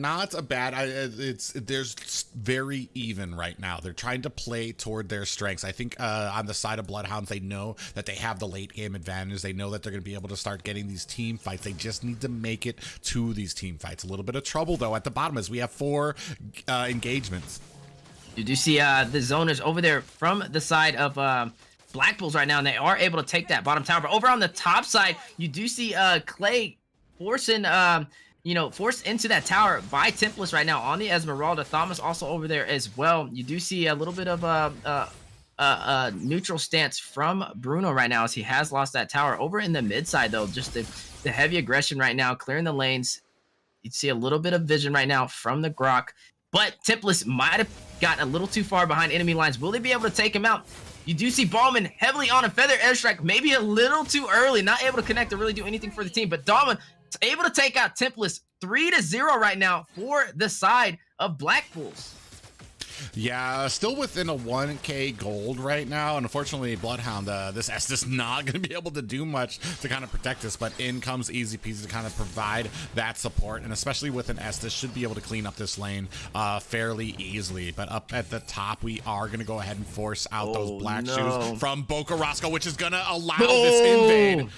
not a bad. There's very even right now. They're trying to play toward their strengths. I think on the side of Bloodhounds, they know that they have the late game advantage. They know that they're going to be able to start getting these team fights. They just need to make it to these team fights. A little bit of trouble though at the bottom as we have 4 engagements. You do see the zoners over there from the side of Black Bulls right now, and they are able to take that bottom tower. But over on the top side, you do see Clay forcing, forced into that tower by Tempest right now on the Esmeralda. Thomas also over there as well. You do see a little bit of a neutral stance from Bruno right now as he has lost that tower. Over in the mid side, though, just the heavy aggression right now, clearing the lanes. You see a little bit of vision right now from the Grok. But Templess might have gotten a little too far behind enemy lines. Will they be able to take him out? You do see Ballman heavily on a feather airstrike, maybe a little too early, not able to connect to really do anything for the team. But Dahlman is able to take out Templess 3-0 right now for the side of Black Bulls. Yeah, still within a 1k gold right now. And unfortunately, Bloodhound, this Estes not going to be able to do much to kind of protect us. But in comes Easy Peasy to kind of provide that support. And especially with an Estes, should be able to clean up this lane fairly easily. But up at the top, we are going to go ahead and force out those black shoes from Boca Roscoe, which is going to allow this invade.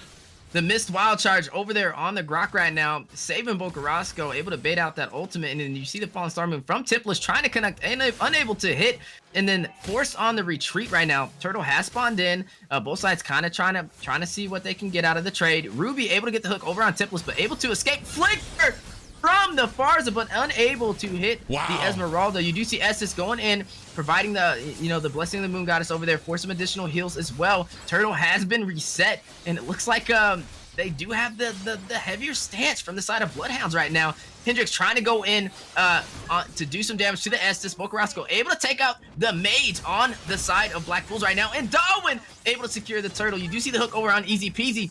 The missed wild charge over there on the Grok right now, saving Boca Roscoe, able to bait out that ultimate, and then you see the Fallen Star move from Templess trying to connect, unable to hit, and then forced on the retreat right now. Turtle has spawned in, both sides kind of trying to see what they can get out of the trade. Ruby able to get the hook over on Templess, but able to escape. Flicker from the Farza, but unable to hit the Esmeralda. You do see Estes going in, providing the blessing of the Moon Goddess over there for some additional heals as well. Turtle has been reset, and it looks like they do have the heavier stance from the side of Bloodhounds right now. Hendrix trying to go in to do some damage to the Estes. Boca Roscoe able to take out the Mage on the side of Black Bulls right now, and Darwin able to secure the Turtle. You do see the hook over on Easy Peasy.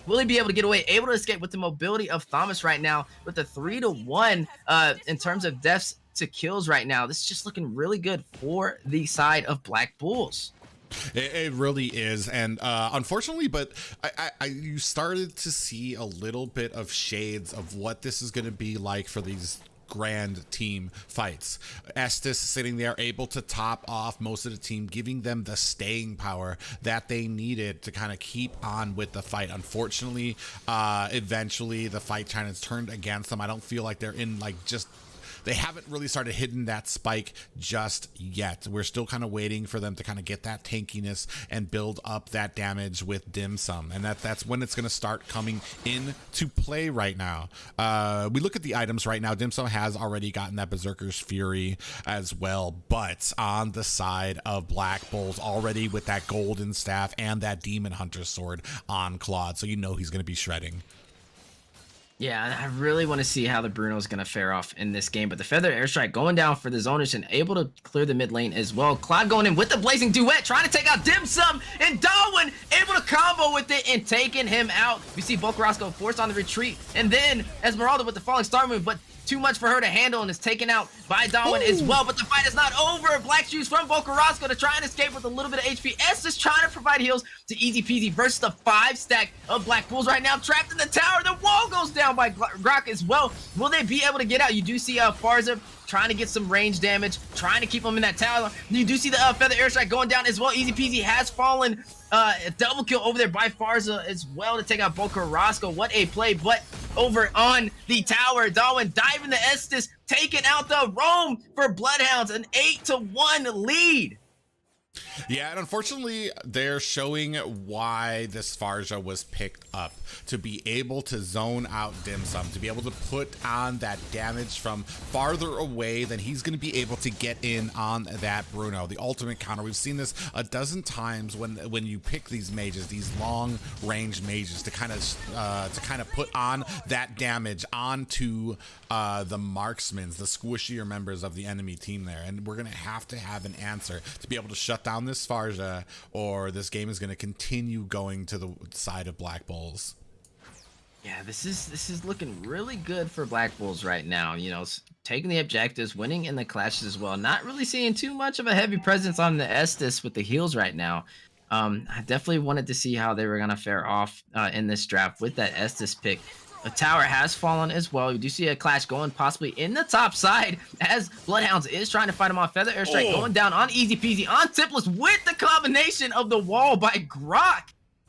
Will he be able to get away? Able to escape with the mobility of Thomas right now with the 3-1 in terms of deaths to kills right now. This is just looking really good for the side of Black Bulls. It really is, and unfortunately, but you started to see a little bit of shades of what this is going to be like for these grand team fights. Estes sitting there able to top off most of the team, giving them the staying power that they needed to kind of keep on with the fight. Unfortunately, eventually the fight kind of turned against them. I don't feel like they're in they haven't really started hitting that spike just yet. We're still kind of waiting for them to kind of get that tankiness and build up that damage with Dim Sum. And that's when it's going to start coming into play right now. We look at the items right now. Dim Sum has already gotten that Berserker's Fury as well. But on the side of Black Bulls, already with that Golden Staff and that Demon Hunter Sword on Claude. So you know he's going to be shredding. Yeah, I really want to see how the Bruno's going to fare off in this game. But the Feather Airstrike going down for the zoners and able to clear the mid lane as well. Cloud going in with the Blazing Duet, trying to take out Dim Sum, and Darwin able to combo with it and taking him out. We see Boca Roscoe forced on the retreat, and then Esmeralda with the Falling Star move, but too much for her to handle and is taken out by Darwin as well. But the fight is not over. Black Shoes from Boca Roscoe to try and escape with a little bit of HP. S is trying to provide heals to Easy Peasy versus the 5-stack of Black Bulls right now. Trapped in the tower. The wall goes down by Grok as well. Will they be able to get out? You do see Farza trying to get some range damage, trying to keep him in that tower. You do see the Feather Airstrike going down as well. Easy Peasy has fallen. A double kill over there by Farza as well to take out Boca Roscoe. What a play, but over on the tower, Darwin diving the Estes, taking out the Rome for Bloodhounds, an 8-1 lead. Yeah, and unfortunately, they're showing why this Farja was picked up, to be able to zone out Dim Sum, to be able to put on that damage from farther away than he's going to be able to get in on that Bruno. The ultimate counter, we've seen this a dozen times when you pick these mages, these long range mages, to kind of put on that damage onto the marksmen, the squishier members of the enemy team there. And we're going to have an answer to be able to shut down this Farja, or this game is going to continue going to the side of Black Bulls. Yeah, this is looking really good for Black Bulls right now. You know, taking the objectives, winning in the clashes as well. Not really seeing too much of a heavy presence on the Estes with the heals right now. I definitely wanted to see how they were going to fare off in this draft with that Estes pick. The tower has fallen as well. We do see a clash going possibly in the top side as Bloodhounds is trying to fight him off. Feather Airstrike going down on Easy Peasy on Tipless with the combination of the wall by Grok.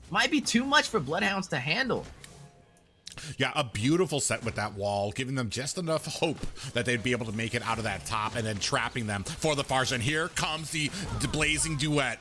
Might be too much for Bloodhounds to handle. Yeah, a beautiful set with that wall, giving them just enough hope that they'd be able to make it out of that top and then trapping them for the Farsa. And here comes the blazing duet.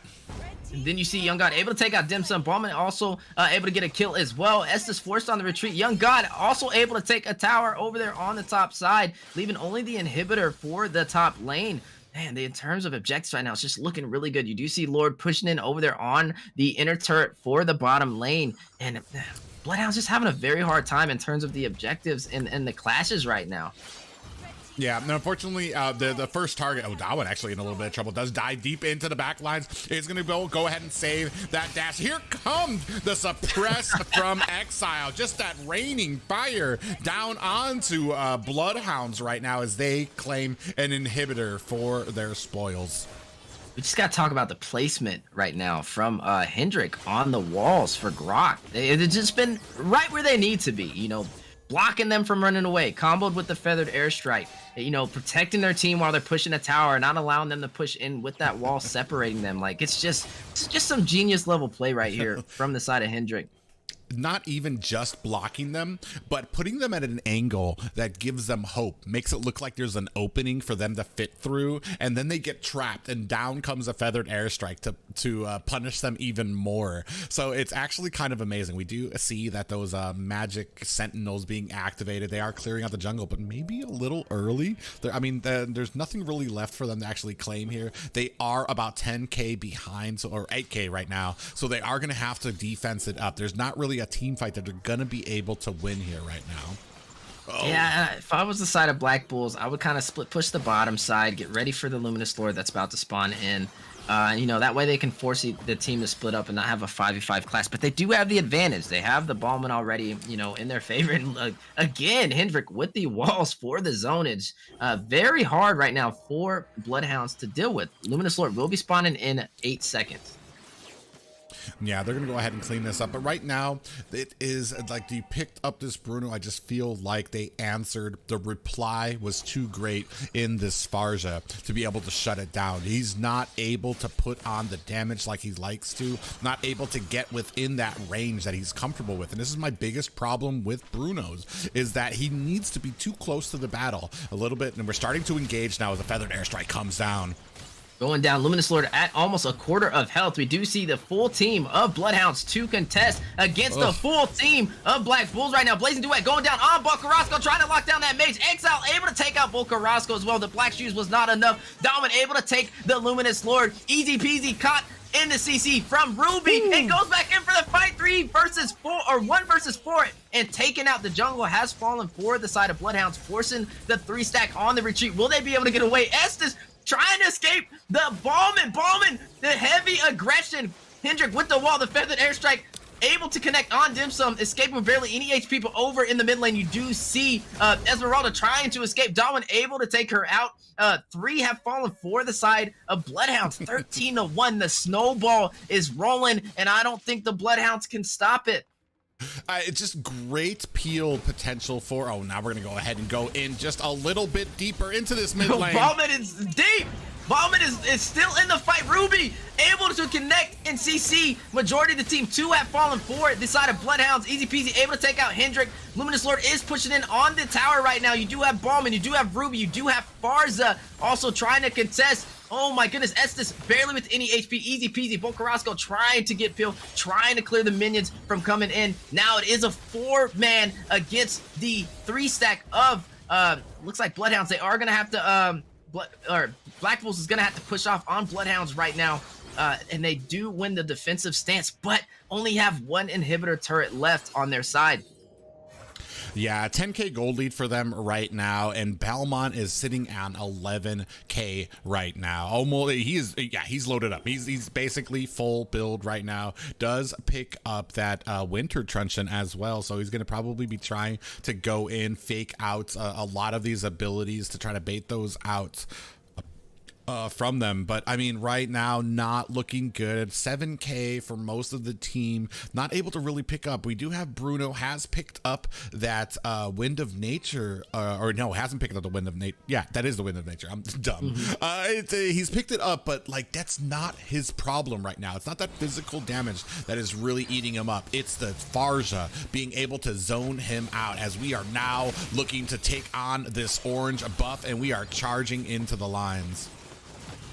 And then you see Young God able to take out Dim Sum. Ballman also able to get a kill as well. Estes forced on the retreat. Young God also able to take a tower over there on the top side, leaving only the inhibitor for the top lane. Man, in terms of objectives right now, it's just looking really good. You do see Lord pushing in over there on the inner turret for the bottom lane. And Bloodhound's just having a very hard time in terms of the objectives and the clashes right now. Yeah, and unfortunately, the first target, Dawan actually in a little bit of trouble, does dive deep into the back lines. Is going to go ahead and save that dash. Here comes the suppress from Exile. Just that raining fire down onto Bloodhounds right now as they claim an inhibitor for their spoils. We just got to talk about the placement right now from Hendrik on the walls for Grok. They've just been right where they need to be, you know, blocking them from running away, comboed with the feathered airstrike, you know, protecting their team while they're pushing a tower, not allowing them to push in with that wall separating them. Like, it's just some genius level play right here from the side of Hendrik. Not even just blocking them, but putting them at an angle that gives them hope, makes it look like there's an opening for them to fit through, and then they get trapped, and down comes a feathered airstrike to punish them even more. So it's actually kind of amazing. We do see that those magic sentinels being activated, they are clearing out the jungle, but maybe a little early. There's nothing really left for them to actually claim here. They are about 10k behind, or 8k right now, so they are going to have to defense it up. There's not really a team fight that they're gonna be able to win here right now. Yeah, if I was the side of Black Bulls, I would kind of push the bottom side, get ready for the Luminous Lord that's about to spawn in. You know, that way they can force the team to split up and not have a 5v5 clash. But they do have the advantage. They have the Ballman already, you know, in their favor. And again, Hendrik with the walls for the zonage. Very hard right now for Bloodhounds to deal with. Luminous Lord will be spawning in 8 seconds. Yeah, they're gonna go ahead and clean this up, but right now it is like you picked up this Bruno. I just feel like they answered. The reply was too great in this Farja to be able to shut it down. He's not able to put on the damage like he likes to, not able to get within that range that he's comfortable with. And this is my biggest problem with Bruno's, is that he needs to be too close to the battle a little bit, and we're starting to engage now as the feathered airstrike comes down. Going down, Luminous Lord at almost a quarter of health. We do see the full team of Bloodhounds to contest against the full team of Black Bulls right now. Blazing Duet going down on Volcarrasco, trying to lock down that mage. Exile able to take out Volcarrasco as well. The Black Shoes was not enough. Daman able to take the Luminous Lord. Easy peasy caught in the CC from Ruby. And goes back in for the fight. 1 versus 4. And taking out the jungle has fallen for the side of Bloodhounds, forcing the 3 stack on the retreat. Will they be able to get away? Estes trying to escape the Ballman, the heavy aggression. Hendrik with the wall, the feathered airstrike, able to connect on Dim Sum, escaping with barely any HP, but over in the mid lane, you do see Esmeralda trying to escape. Darwin able to take her out. 3 have fallen for the side of Bloodhounds, 13-1. The snowball is rolling, and I don't think the Bloodhounds can stop it. It's just great peel potential for, now we're going to go ahead and go in just a little bit deeper into this mid lane. Ballman is deep. Ballman is still in the fight. Ruby able to connect and CC. Majority of the team, 2 have fallen for it. This side of Bloodhounds, easy peasy, able to take out Hendrik. Luminous Lord is pushing in on the tower right now. You do have Ballman, you do have Ruby, you do have Farza also trying to contest. Oh my goodness, Estes barely with any HP, easy peasy. Volcarrasco trying to get Peel, trying to clear the minions from coming in. Now it is a 4-man against the 3 stack of, looks like Bloodhounds. They are going to have to, Black Bulls is going to have to push off on Bloodhounds right now. And they do win the defensive stance, but only have 1 inhibitor turret left on their side. Yeah, 10k gold lead for them right now, and Belmont is sitting on 11k right now. Almost, he's loaded up. He's basically full build right now. Does pick up that winter truncheon as well, so he's going to probably be trying to go in, fake out a lot of these abilities to try to bait those out. from them. But I mean, right now, not looking good. 7K for most of the team, not able to really pick up. We do have Bruno has picked up that Wind of Nature, or no, hasn't picked up the Wind of Nature. Yeah, that is the Wind of Nature. I'm dumb. He's picked it up, but like that's not his problem right now. It's not that physical damage that is really eating him up. It's the Farja being able to zone him out, as we are now looking to take on this orange buff, and we are charging into the lines.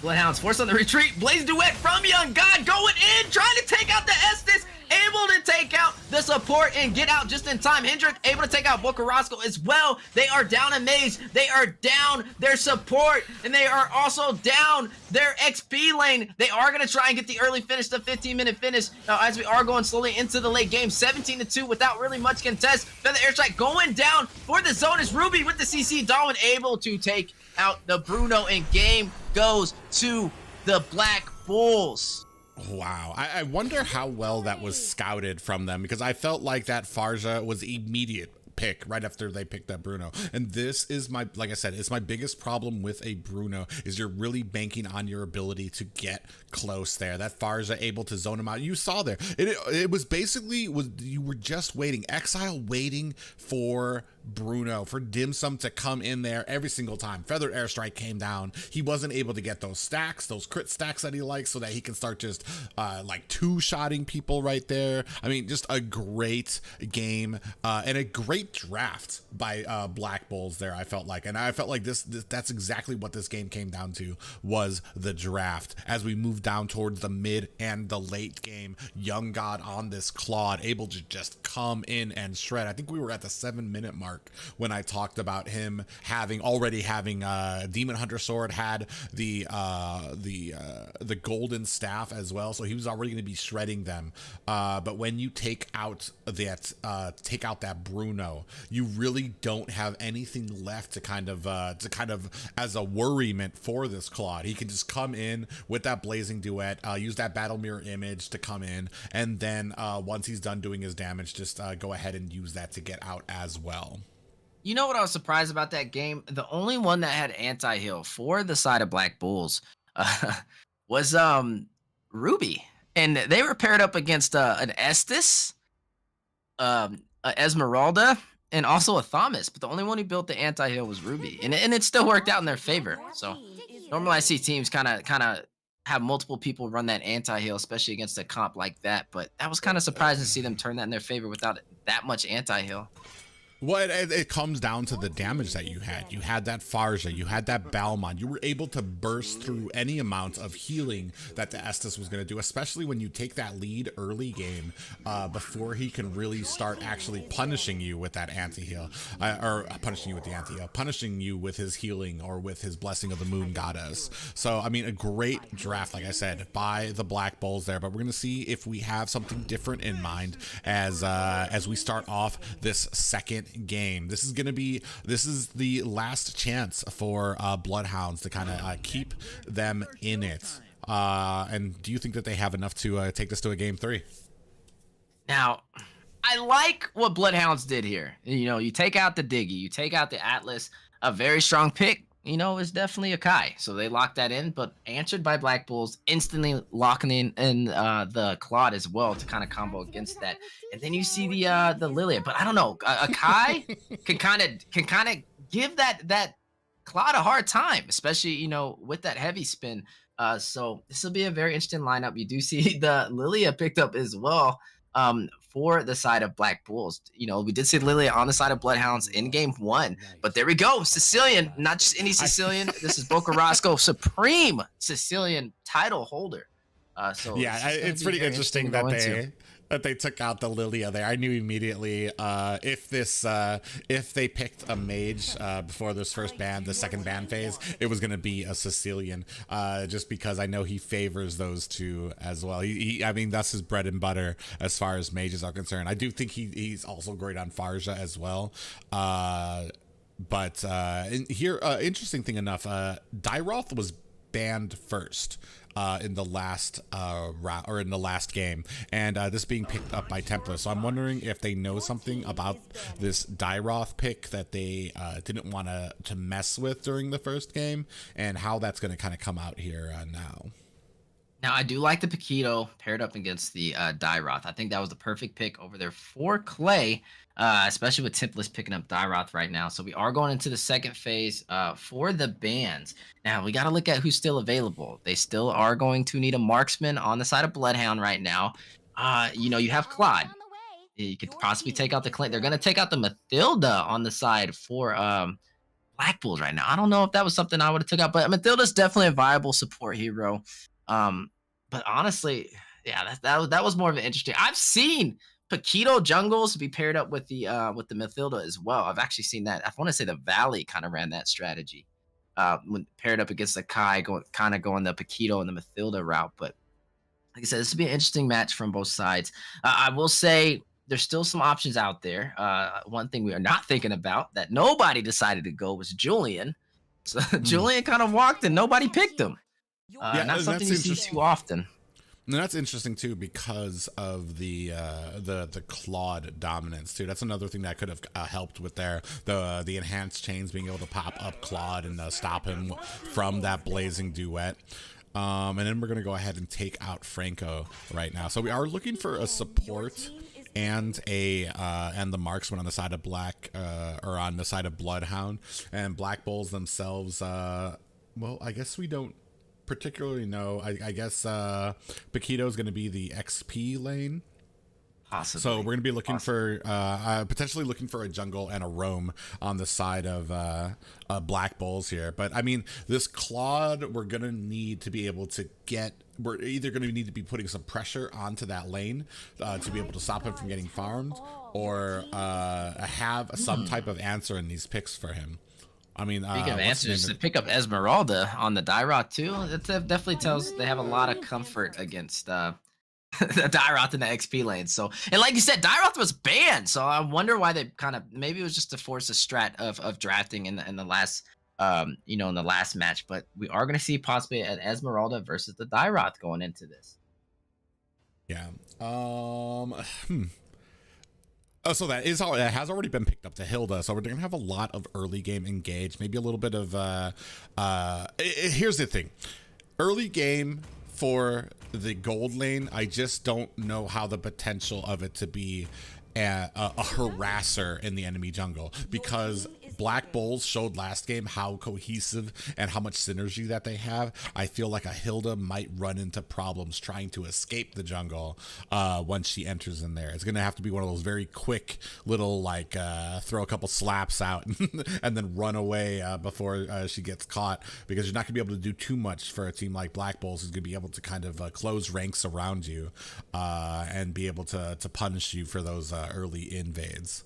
Bloodhounds forced on the retreat. Blaze duet from Young God going in, trying to take out the Estes, able to take out the support and get out just in time. Hendrick able to take out Bocarasco as well. They are down a Maze. They are down their support, and they are also down their XP lane. They are going to try and get the early finish, the 15-minute finish. Now, as we are going slowly into the late game, 17-2 without really much contest. Feather airstrike going down for the zone is Ruby with the CC. Darwin able to take out the Bruno, and game goes to the Black Bulls. Wow. I wonder how well that was scouted from them, because I felt like that Farja was immediate pick right after they picked that Bruno. And this is my, like I said, it's my biggest problem with a Bruno, is you're really banking on your ability to get close there. That Farja able to zone him out. You saw there. It was basically, you were just waiting. Exile waiting for Bruno, for Dim Sum to come in there every single time. Feathered Airstrike came down. He wasn't able to get those stacks, those crit stacks that he likes, so that he can start just like two-shotting people right there. I mean, just a great game and a great draft by Black Bulls there, I felt like. And I felt like that's exactly what this game came down to, was the draft. As we moved down towards the mid and the late game, Young God on this Claude, able to just come in and shred. I think we were at the 7-minute mark when I talked about him already having Demon Hunter Sword, had the golden staff as well, so he was already going to be shredding them. But when you take out that Bruno, you really don't have anything left to kind of as a worriment for this Claude. He can just come in with that blazing duet, use that battle mirror image to come in, and then once he's done doing his damage, just go ahead and use that to get out as well. You know what I was surprised about that game? The only one that had anti-heal for the side of Black Bulls was Ruby. And they were paired up against an Estes, a Esmeralda, and also a Thomas. But the only one who built the anti-heal was Ruby. And it still worked out in their favor. So normally I see teams kind of have multiple people run that anti-heal, especially against a comp like that. But that was kind of surprising to see them turn that in their favor without that much anti-heal. Well, it comes down to the damage that you had. You had that Farja, you had that Balmond. You were able to burst through any amount of healing that the Estes was going to do, especially when you take that lead early game before he can really start actually punishing you with that anti-heal. Or punishing you with the anti-heal. Punishing you with his healing or with his Blessing of the Moon Goddess. So, I mean, a great draft, like I said, by the Black Bulls there. But we're going to see if we have something different in mind as we start off this second game. This is the last chance for Bloodhounds to kind of keep them in it. And do you think that they have enough to take this to a game 3? Now, I like what Bloodhounds did here. You know, you take out the Diggy, you take out the Atlas, a very strong pick. You know, is definitely a Kai. So they locked that in, but answered by Black Bulls, instantly locking in the Claude as well to kind of combo against that. And then you see the Lilia, but I don't know, a Kai can kind of give that Claude a hard time, especially, you know, with that heavy spin. So this will be a very interesting lineup. You do see the Lilia picked up as well. For the side of Black Bulls. You know, we did see Lilia on the side of Bloodhounds in game 1, but there we go. Sicilian, not just any Sicilian. This is Bocarasco, Supreme Sicilian title holder. So yeah, it's pretty interesting that they took out the Lilia there. I knew immediately if they picked a mage before this first ban, the second ban phase, it was going to be a Sicilian, just because I know he favors those two as well. I mean, that's his bread and butter as far as mages are concerned. I do think he's also great on Farja as well. But here, interesting thing enough, Dyroth was banned first in the last round or in the last game, and this being picked up by Templar. So I'm wondering if they know something about this Dairoth pick that they didn't want to mess with during the first game, and how that's going to kind of come out here now. Now, I do like the Paquito paired up against the Dairoth. I think that was the perfect pick over there for Clay, especially with Templars picking up Dairoth right now. So we are going into the second phase for the bans. Now, we got to look at who's still available. They still are going to need a marksman on the side of Bloodhound right now. You know, you have Claude. You could possibly take out the Clay. They're going to take out the Mathilda on the side for Black Bulls right now. I don't know if that was something I would have took out, but Mathilda's definitely a viable support hero. But honestly, yeah, that was more of an interesting. I've seen Paquito jungles be paired up with the Mathilda as well. I've actually seen that. I want to say the Valley kind of ran that strategy when paired up against the Kai, going the Paquito and the Mathilda route. But like I said, this would be an interesting match from both sides. I will say there's still some options out there. One thing we are not thinking about that nobody decided to go was Julian. So Julian kind of walked and nobody picked him. Not something you see too often. And that's interesting too because of the Claude dominance too. That's another thing that could have helped with the enhanced chains being able to pop up Claude and stop him from that blazing duet. And then we're gonna go ahead and take out Franco right now. So we are looking for a support and the marksman on the side of Black or on the side of Bloodhound, and Black Bulls themselves. Well, I guess we don't particularly know. I guess Paquito is going to be the XP lane. Possibly. So we're going to be looking for potentially looking for a jungle and a roam on the side of Black Bulls here. But I mean, this Claude, we're going to need to be able to get. We're either going to need to be putting some pressure onto that lane to be able to stop him from getting farmed, or have some type of answer in these picks for him. I mean, speaking of answers, to pick up Esmeralda on the Dairoth too, that definitely tells they have a lot of comfort against the Dairoth in the XP lane. So, and like you said, Dairoth was banned, so I wonder why they kind of, maybe it was just to force a strat of drafting in the last in the last match. But we are going to see possibly an Esmeralda versus the Dairoth going into this. Yeah. Oh, so that has already been picked up to Hilda. So we're going to have a lot of early game engage, maybe a little bit of here's the thing. Early game for the gold lane, I just don't know how the potential of it to be a harasser in the enemy jungle, because Black Bulls showed last game how cohesive and how much synergy that they have. I feel like a Hilda might run into problems trying to escape the jungle once she enters in there. It's going to have to be one of those very quick little, like, throw a couple slaps out and then run away before she gets caught, because you're not going to be able to do too much for a team like Black Bulls, who's going to be able to kind of close ranks around you and be able to punish you for those early invades.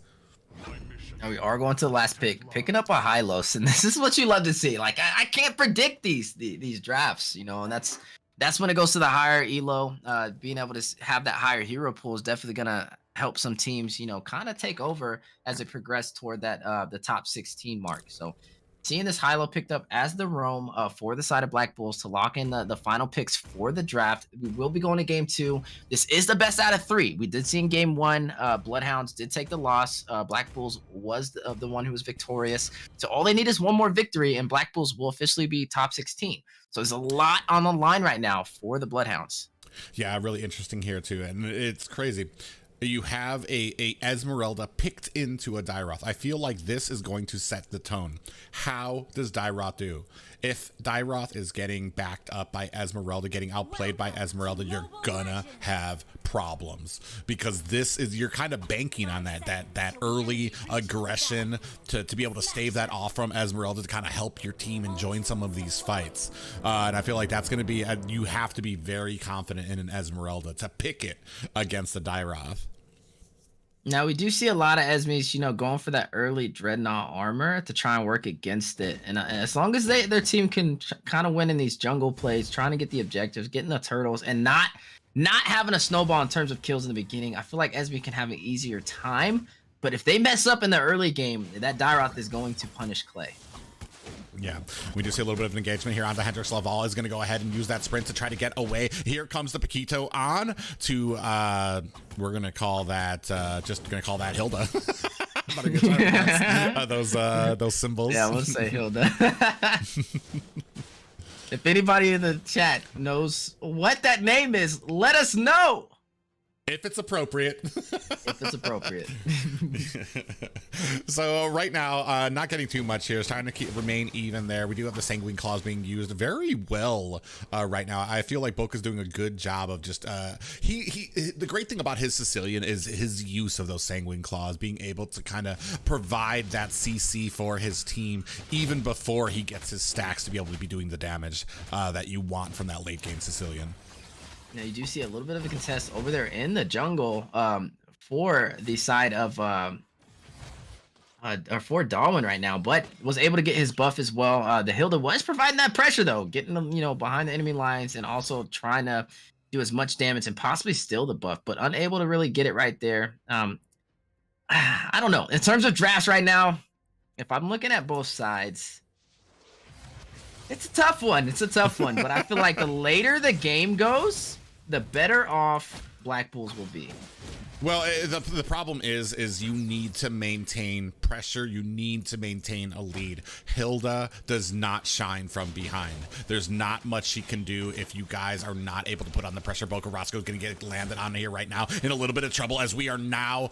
Now we are going to the last pick, picking up a Hylos, and this is what you love to see. Like, I can't predict these drafts, and that's when it goes to the higher elo. Being able to have that higher hero pool is definitely gonna help some teams, kind of take over as they progress toward that the top 16 mark. So seeing this Hylo picked up as the roam for the side of Black Bulls to lock in the final picks for the draft. We will be going to game 2. This is the best out of 3. We did see in game 1, Bloodhounds did take the loss. Black Bulls was the one who was victorious. So all they need is one more victory, and Black Bulls will officially be top 16. So there's a lot on the line right now for the Bloodhounds. Yeah, really interesting here too, and it's crazy. You have a Esmeralda picked into a Dairoth. I feel like this is going to set the tone. How does Dairoth do? If Dairoth is getting backed up by Esmeralda, getting outplayed by Esmeralda, you're gonna have problems, because you're kind of banking on that early aggression to be able to stave that off from Esmeralda, to kind of help your team and join some of these fights. And I feel like that's going to be, you have to be very confident in an Esmeralda to pick it against the Dairoth. Now, we do see a lot of Esmes, going for that early Dreadnought armor to try and work against it. And as long as their team can kind of win in these jungle plays, trying to get the objectives, getting the turtles, and not having a snowball in terms of kills in the beginning, I feel like Esme can have an easier time. But if they mess up in the early game, that Dairoth is going to punish Clay. Yeah, we do see a little bit of an engagement here onto Hendrix. Laval is going to go ahead and use that sprint to try to get away. Here comes the Paquito on to, we're going to call that, just going to call that Hilda. But a good time to pronounce, those symbols. Yeah, we'll say Hilda. If anybody in the chat knows what that name is, let us know. If it's appropriate. If it's appropriate. So right now, not getting too much here. It's trying to remain even there. We do have the Sanguine Claws being used very well right now. I feel like Boca's doing a good job of just the great thing about his Sicilian is his use of those Sanguine Claws, being able to kind of provide that CC for his team even before he gets his stacks to be able to be doing the damage that you want from that late game Sicilian. Now you do see a little bit of a contest over there in the jungle for the side of or for Darwin right now, but was able to get his buff as well. The Hilda was providing that pressure though, getting them, you know, behind the enemy lines and also trying to do as much damage and possibly steal the buff, but unable to really get it right there. I don't know. In terms of drafts right now, if I'm looking at both sides, it's a tough one. It's a tough one, but I feel like the later the game goes, the better off Black Bulls will be. Well, the problem is you need to maintain pressure. You need to maintain a lead. Hilda does not shine from behind. There's not much she can do if you guys are not able to put on the pressure. Boca Roscoe is going to get landed on here right now in a little bit of trouble as we are now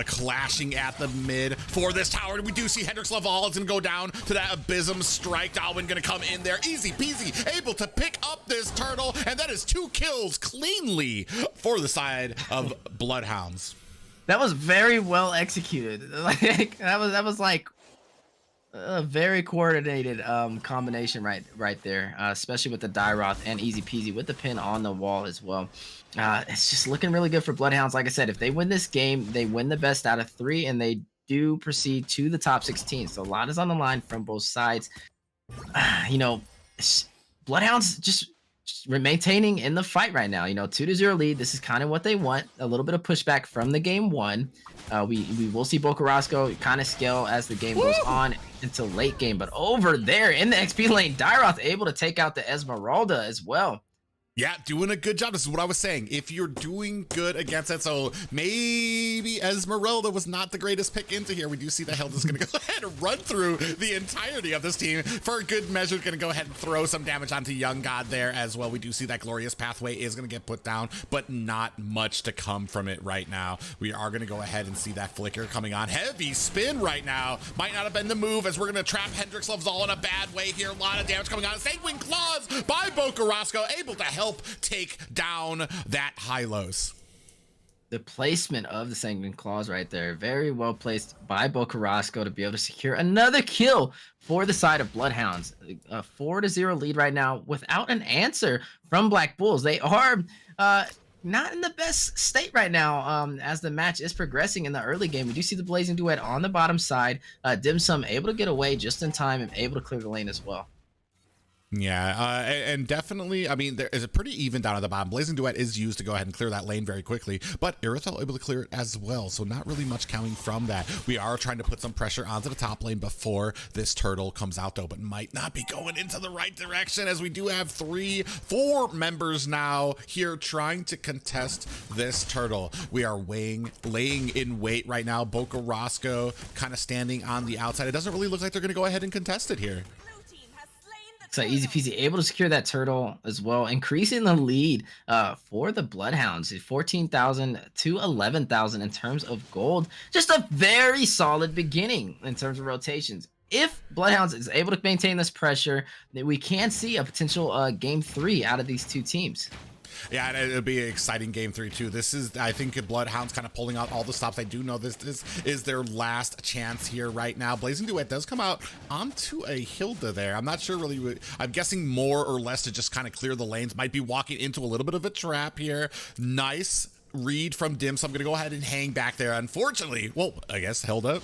clashing at the mid for this tower. We do see Hendrix Laval is going to go down to that Abysm strike. Darwin going to come in there. Easy peasy, able to pick up this turtle, and that is 2 kills cleanly for the side of Bloodhounds. That was very well executed. Like that was like a very coordinated combination right there, especially with the Dyroth and Easy Peasy with the pin on the wall as well. It's just looking really good for Bloodhounds. Like I said, if they win this game, they win the best out of 3, and they do proceed to the top 16. So a lot is on the line from both sides. You know, Bloodhounds just maintaining in the fight right now. You know, 2-0 lead. This is kind of what they want. A little bit of pushback from the game 1. We will see Boca Roscoe kind of scale as the game goes on until late game. But over there in the XP lane, Dyroth able to take out the Esmeralda as well. Yeah, doing a good job. This is what I was saying. If you're doing good against it, so maybe Esmeralda was not the greatest pick into here. We do see that Hilda's going to go ahead and run through the entirety of this team. For a good measure, going to go ahead and throw some damage onto Young God there as well. We do see that Glorious Pathway is going to get put down, but not much to come from it right now. We are going to go ahead and see that flicker coming on. Heavy spin right now. Might not have been the move as we're going to trap Hendrix Laval in a bad way here. A lot of damage coming on. Sanguine Claws by Boca Roscoe, able to help take down that Hylos. The placement of the Sanguine Claws right there, very well placed by Boca Roscoe to be able to secure another kill for the side of Bloodhounds. A 4-0 lead right now without an answer from Black Bulls. They are not in the best state right now as the match is progressing in the early game. We do see the Blazing Duet on the bottom side. Dim Sum able to get away just in time and able to clear the lane as well. Yeah, and definitely, I mean, there is a pretty even down at the bottom. Blazing Duet is used to go ahead and clear that lane very quickly, but Irithel able to clear it as well, so not really much coming from that. We are trying to put some pressure onto the top lane before this turtle comes out, though, but might not be going into the right direction as we do have 4 members now here trying to contest this turtle. We are laying in wait right now. Boca Roscoe kind of standing on the outside. It doesn't really look like they're going to go ahead and contest it here. So Easy Peasy able to secure that turtle as well, increasing the lead for the Bloodhounds, 14,000 to 11,000 in terms of gold. Just a very solid beginning in terms of rotations. If Bloodhounds is able to maintain this pressure, then we can see a potential game 3 out of these 2 teams. Yeah, and it'll be an exciting game 3 too. This is, I think, Bloodhounds kind of pulling out all the stops. I do know this is their last chance here right now. Blazing Duet does come out onto a Hilda there. I'm not sure really. I'm guessing more or less to just kind of clear the lanes. Might be walking into a little bit of a trap here. Nice read from Dim, so I'm going to go ahead and hang back there. Unfortunately, well, I guess Hilda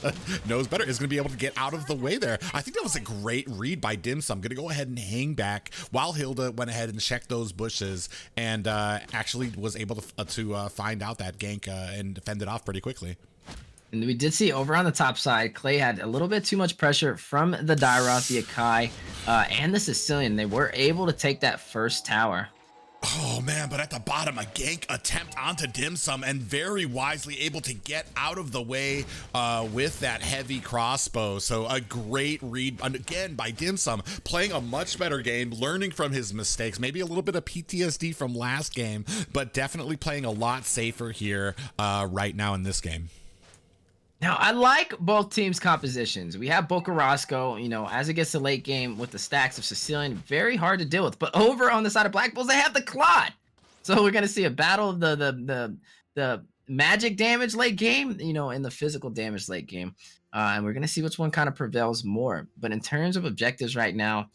knows better, is going to be able to get out of the way there. I think that was a great read by Dim, so I'm going to go ahead and hang back while Hilda went ahead and checked those bushes and actually was able to find out that gank and defend it off pretty quickly. And we did see over on the top side, Clay had a little bit too much pressure from the Dairoth, the Akai, and the Sicilian. They were able to take that first tower. Oh man, but at the bottom, a gank attempt onto Dim Sum, and very wisely able to get out of the way with that heavy crossbow. So a great read, again, by Dim Sum, playing a much better game, learning from his mistakes, maybe a little bit of PTSD from last game, but definitely playing a lot safer here right now in this game. Now, I like both teams' compositions. We have Bocarasco, you know, as it gets to late game with the stacks of Sicilian, very hard to deal with. But over on the side of Black Bulls, they have the Clot. So we're going to see a battle of the magic damage late game, you know, and the physical damage late game. And we're going to see which one kind of prevails more. But in terms of objectives right now,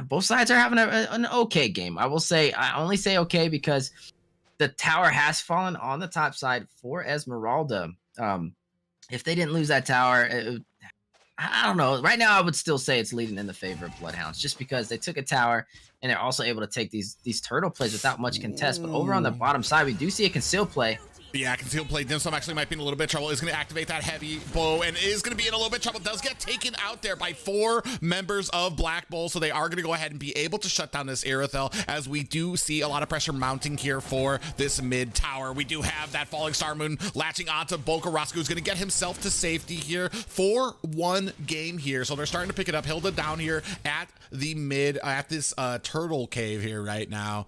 both sides are having an okay game. I will say, I only say okay because the tower has fallen on the top side for Esmeralda. If they didn't lose that tower, I don't know. Right now, I would still say it's leading in the favor of Bloodhounds, just because they took a tower and they're also able to take these turtle plays without much contest. But over on the bottom side, we do see a conceal play. Yeah, conceal play. Dim Sum actually might be in a little bit of trouble. Is going to activate that heavy bow and is going to be in a little bit of trouble. Does get taken out there by 4 members of Black Bull, so they are going to go ahead and be able to shut down this Irithel, as we do see a lot of pressure mounting here for this mid tower. We do have that Falling Star Moon latching onto Bocarasco, who's going to get himself to safety here for 1 game here. So they're starting to pick it up. Hilda down here at the mid, at this turtle cave here right now,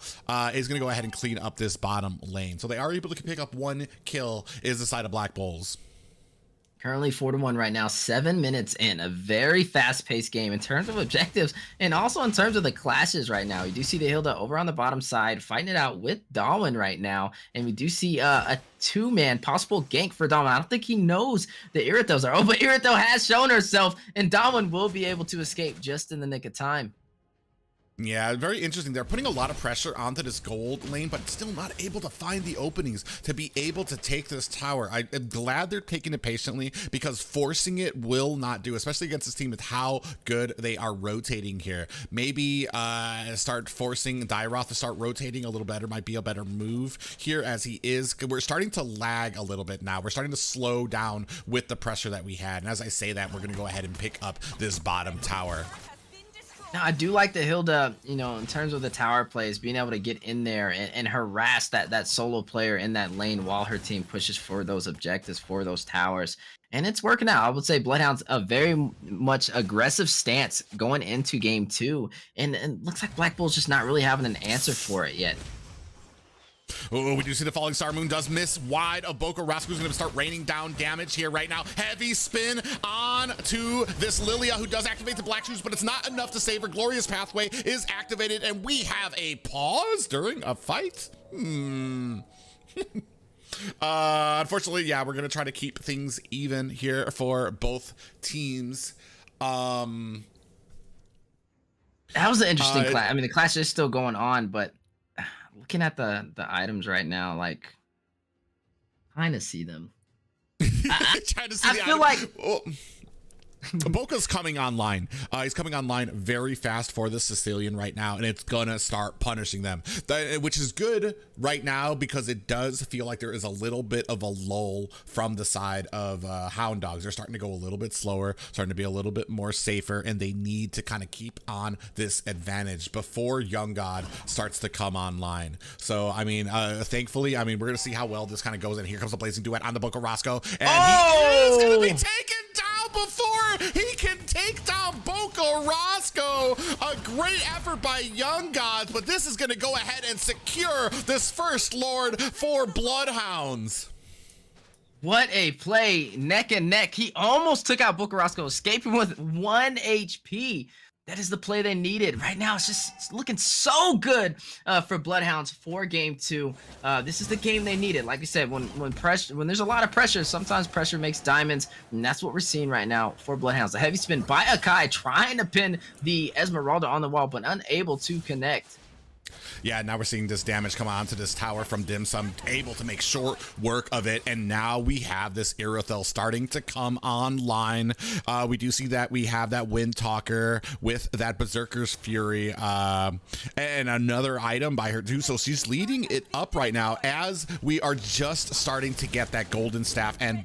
is going to go ahead and clean up this bottom lane. So they are able to pick up 1 kill, is the side of Black Bulls. Currently 4-1 right now, 7 minutes in. A very fast-paced game in terms of objectives and also in terms of the clashes right now. We do see the Hilda over on the bottom side fighting it out with Darwin right now. And we do see a 2-man possible gank for Darwin. I don't think he knows the Irithels are. Oh, but Irithel has shown herself, and Darwin will be able to escape just in the nick of time. Yeah, very interesting. They're putting a lot of pressure onto this gold lane, but still not able to find the openings to be able to take this tower. I am glad they're taking it patiently, because forcing it will not do, especially against this team with how good they are rotating here. Maybe start forcing Dairoth to start rotating a little better might be a better move here, as he is. We're starting to lag a little bit now. We're starting to slow down with the pressure that we had. And as I say that, we're going to go ahead and pick up this bottom tower. Now, I do like the Hilda, you know, in terms of the tower plays, being able to get in there and harass that solo player in that lane while her team pushes for those objectives, for those towers. And it's working out. I would say Bloodhounds a very much aggressive stance going into game 2. And it looks like Black Bull's just not really having an answer for it yet. Oh, we do see the Falling Star Moon does miss wide of Bocarasco, who's going to start raining down damage here right now. Heavy spin on to this Lilia, who does activate the Black Shoes, but it's not enough to save her. Glorious Pathway is activated, and we have a pause during a fight. Unfortunately, yeah, we're going to try to keep things even here for both teams. That was an interesting clash. I mean, the clash is still going on, but looking at the items right now, like, kind of see them. I feel like Boca's coming online. He's coming online very fast for the Sicilian right now, and it's gonna start punishing them, which is good right now, because it does feel like there is a little bit of a lull from the side of Hound Dogs. They're starting to go a little bit slower, starting to be a little bit more safer, and they need to kind of keep on this advantage before Young God starts to come online. So, I mean, thankfully, I mean, we're gonna see how well this kind of goes, and here comes the Blazing Duet on the Bocarasco, and he is gonna be taken down before he can take down Bocarasco. A great effort by Young Gods, but this is going to go ahead and secure this first Lord for Bloodhounds. What a play, neck and neck. He almost took out Bocarasco, escaping with 1 HP. That is the play they needed. Right now, it's looking so good for Bloodhounds for game 2. This is the game they needed. Like I said, when there's a lot of pressure, sometimes pressure makes diamonds, and that's what we're seeing right now for Bloodhounds. A heavy spin by Akai, trying to pin the Esmeralda on the wall, but unable to connect. Yeah, now we're seeing this damage come onto this tower from Dim Sum, able to make short work of it, and now we have this Irothel starting to come online. We do see that we have that Wind Talker with that Berserker's Fury, and another item by her too, so she's leading it up right now as we are just starting to get that Golden Staff and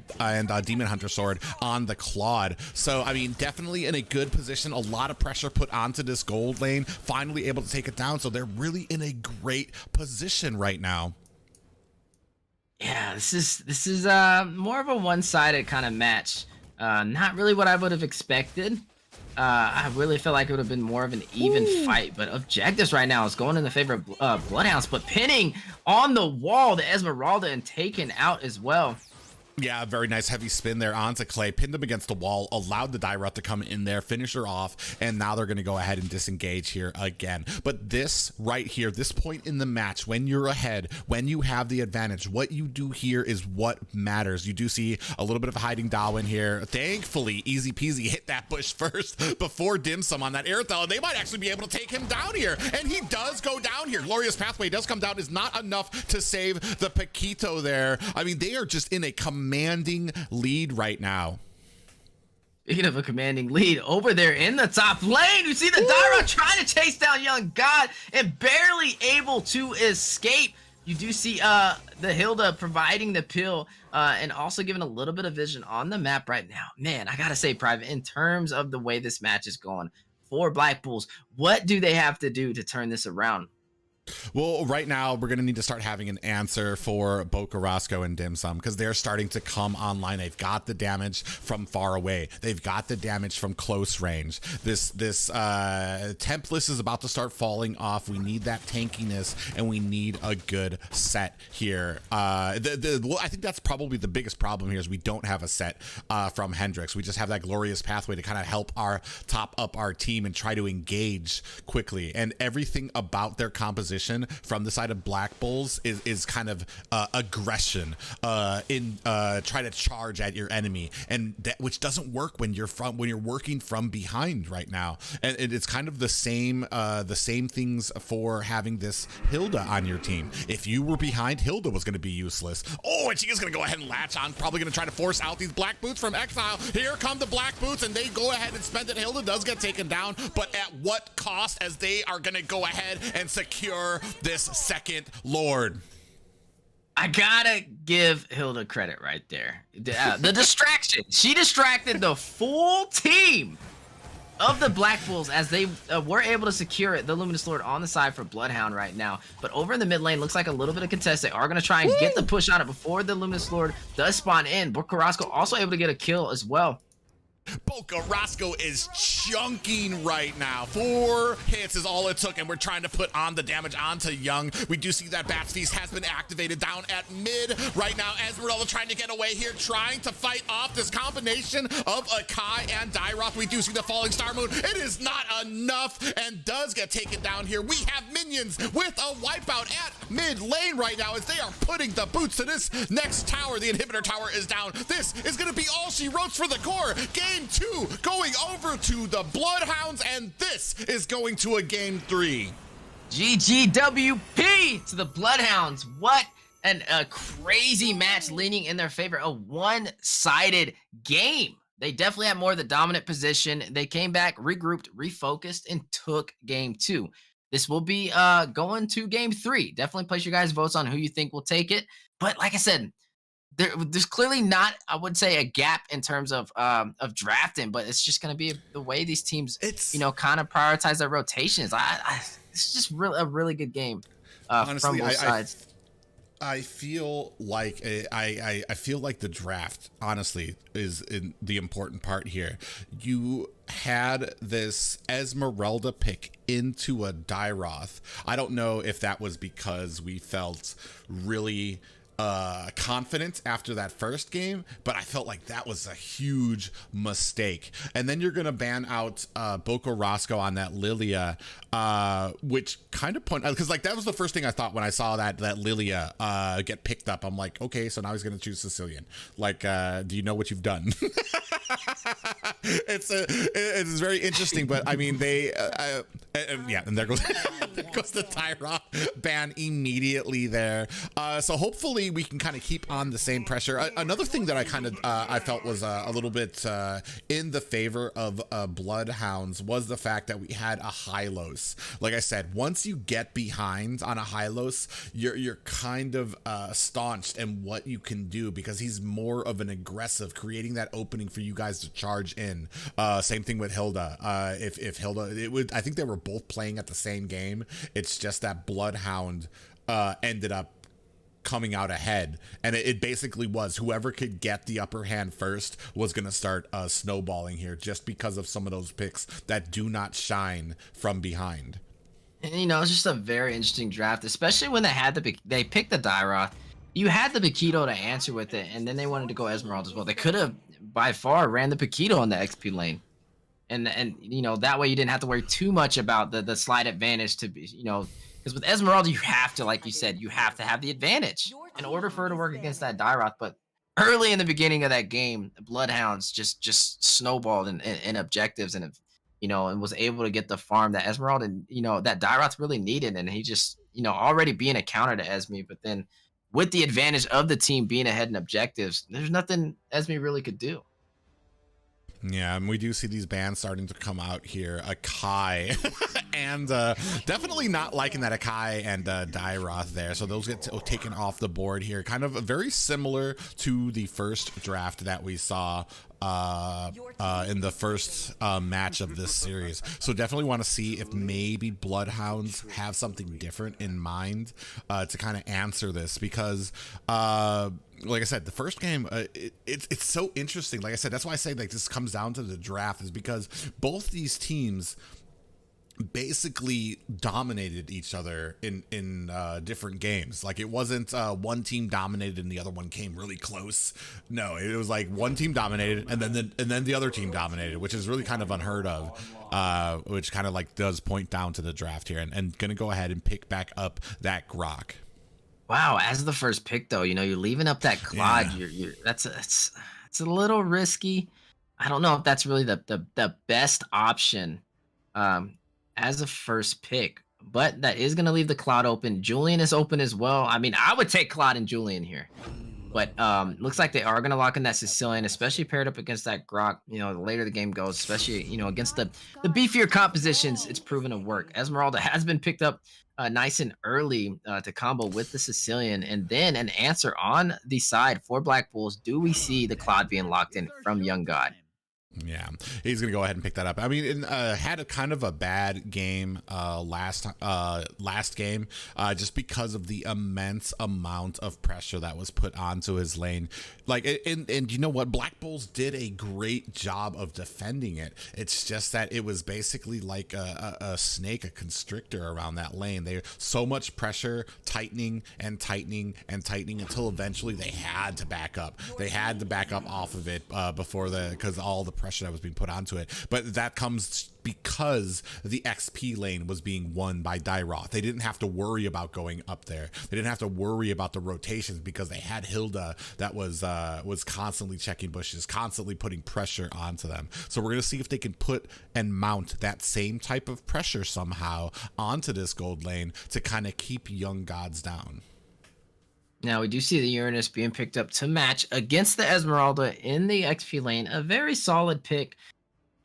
Demon Hunter Sword on the Claude. So, I mean, definitely in a good position, a lot of pressure put onto this gold lane, finally able to take it down, so they're really in a great position right now. Yeah, this is more of a one-sided kind of match. Not really what I would have expected. I really felt like it would have been more of an even fight, but objectives right now is going in the favor of Bloodhounds, but pinning on the wall the Esmeralda and taken out as well. Yeah, very nice heavy spin there onto Clay, pinned him against the wall, allowed the Dyrot to come in there, finish her off, and now they're going to go ahead and disengage here again. But this right here, this point in the match, when you're ahead, when you have the advantage, what you do here is what matters. You do see a little bit of a hiding Darwin here. Thankfully, easy peasy hit that bush first before Dim Sum on that Airthel, and they might actually be able to take him down here, and he does go down here. Glorious Pathway does come down, is not enough to save the Paquito there. I mean, they are just in a commanding lead right now. Speaking of a commanding lead, over there in the top lane, you see the Dyrot trying to chase down Young God and barely able to escape. You do see the Hilda providing the pill and also giving a little bit of vision on the map right now. Man, I gotta say, Private, in terms of the way this match is going for Black Bulls, what do they have to do to turn this around? Well, right now, we're going to need to start having an answer for Boca Roscoe and Dim Sum because they're starting to come online. They've got the damage from far away. They've got the damage from close range. This Templess is about to start falling off. We need that tankiness, and we need a good set here. I think that's probably the biggest problem here is we don't have a set from Hendrix. We just have that Glorious Pathway to kind of help our top up our team and try to engage quickly. And everything about their composition from the side of Black Bulls is kind of aggression try to charge at your enemy, and that which doesn't work when you're working from behind right now. And it's kind of the same things for having this Hilda on your team. If you were behind, Hilda was going to be useless. Oh, and she is going to go ahead and latch on, probably going to try to force out these Black Boots from Exile. Here come the Black Boots, and they go ahead and spend it. Hilda does get taken down, but at what cost, as they are going to go ahead and secure this second Lord. I gotta give Hilda credit right there. The distraction. She distracted the full team of the Black Bulls as they were able to secure it. The Luminous Lord on the side for Bloodhound right now. But over in the mid lane, looks like a little bit of contest. They are going to try and get the push on it before the Luminous Lord does spawn in. But Carrasco also able to get a kill as well. Boca Roscoe is chunking right now. 4 hits is all it took, and we're trying to put on the damage onto Young. We do see that Bats Feast has been activated down at mid right now. Esmeralda trying to get away here, trying to fight off this combination of Akai and Dyrot. We do see the Falling Star Moon. It is not enough and does get taken down here. We have minions with a wipeout at mid lane right now as they are putting the boots to this next tower. The inhibitor tower is down. This is going to be all she wrote for the core. Game 2 going over to the Bloodhounds, and this is going to a game 3. GGWP to the Bloodhounds. What a crazy match leaning in their favor. A one-sided game. They definitely had more of the dominant position. They came back, regrouped, refocused, and took game 2. This will be going to game 3. Definitely place your guys' votes on who you think will take it. But like I said, there's clearly not, I would say, a gap in terms of drafting, but it's just going to be the way these teams, kind of prioritize their rotations. It's just a really good game Honestly, from both sides. I feel like I feel like the draft, honestly, is in the important part here. You had this Esmeralda pick into a Dyroth. I don't know if that was because we felt really confident after that first game, but I felt like that was a huge mistake. And then you're gonna ban out Boca Roscoe on that Lilia, which kind of because like that was the first thing I thought when I saw that Lilia get picked up. I'm like, okay, so now he's gonna choose Sicilian. Like, do you know what you've done? It's very interesting, but I mean, they yeah, and there goes Goes the Tyra ban immediately there. So hopefully we can kind of keep on the same pressure. Another thing that I kind of I felt was a little bit in the favor of Bloodhounds was the fact that we had a Hylos. Like I said, once you get behind on a Hylos, you're kind of staunched in what you can do because he's more of an aggressive, creating that opening for you guys to charge in. Same thing with Hilda. If Hilda, I think they were both playing at the same game. It's just that Bloodhound ended up coming out ahead, and it basically was whoever could get the upper hand first was going to start snowballing here, just because of some of those picks that do not shine from behind. And, it's just a very interesting draft, especially when they picked the Dairoth. You had the Paquito to answer with it, and then they wanted to go Esmeralda as well. They could have by far ran the Paquito on the XP lane, and that way you didn't have to worry too much about the slight advantage to be, because with Esmeralda you have to, like you said, you have to have the advantage in order for her to work against that Dairoth. But early in the beginning of that game, the Bloodhounds just snowballed in objectives and and was able to get the farm that Esmeralda that Dairoth really needed, and he just already being a counter to Esme, but then with the advantage of the team being ahead in objectives, there's nothing Esme really could do. Yeah, and we do see these bans starting to come out here. Akai and definitely not liking that Akai and Dairoth there. So those get taken off the board here. Kind of very similar to the first draft that we saw in the first match of this series. So definitely want to see if maybe Bloodhounds have something different in mind to kind of answer this, because like I said, the first game, it's so interesting. Like I said, that's why I say like this comes down to the draft, is because both these teams basically dominated each other in different games. Like it wasn't one team dominated and the other one came really close. No, it was like one team dominated and then the other team dominated, which is really kind of unheard of, which kind of like does point down to the draft here, and gonna go ahead and pick back up that Grok. Wow, as the first pick though, you're leaving up that Claude. Yeah. It's a little risky. I don't know if that's really the best option as a first pick, but that is going to leave the Claude open. Julian is open as well. I mean, I would take Claude and Julian here, but looks like they are going to lock in that Sicilian, especially paired up against that Grok. The later the game goes, especially against the beefier compositions, it's proven to work. Esmeralda has been picked up nice and early to combo with the Sicilian, and then an answer on the side for Black Bulls. Do we see the Claude being locked in from Young God? Yeah, he's gonna go ahead and pick that up. I mean, had a kind of a bad game last game, just because of the immense amount of pressure that was put onto his lane. Like, and you know what, Black Bulls did a great job of defending it. It's just that it was basically like a snake, a constrictor around that lane. They so much pressure, tightening and tightening and tightening until eventually they had to back up. They had to back up off of it because all the pressure that was being put onto it. But that comes because the XP lane was being won by Dairoth. They didn't have to worry about going up there. They didn't have to worry about the rotations because they had Hilda that was constantly checking bushes, constantly putting pressure onto them. So we're gonna see if they can put and mount that same type of pressure somehow onto this gold lane to kind of keep Young Gods down. Now we do see the Uranus being picked up to match against the Esmeralda in the XP lane. A very solid pick.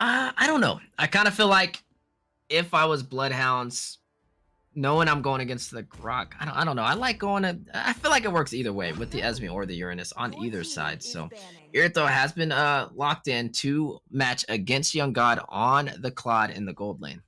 I don't know. I kind of feel like if I was Bloodhounds, knowing I'm going against the Grok, I don't know. I feel like it works either way with the Esme or the Uranus on either side. So Irito has been locked in to match against Young God on the Claude in the gold lane.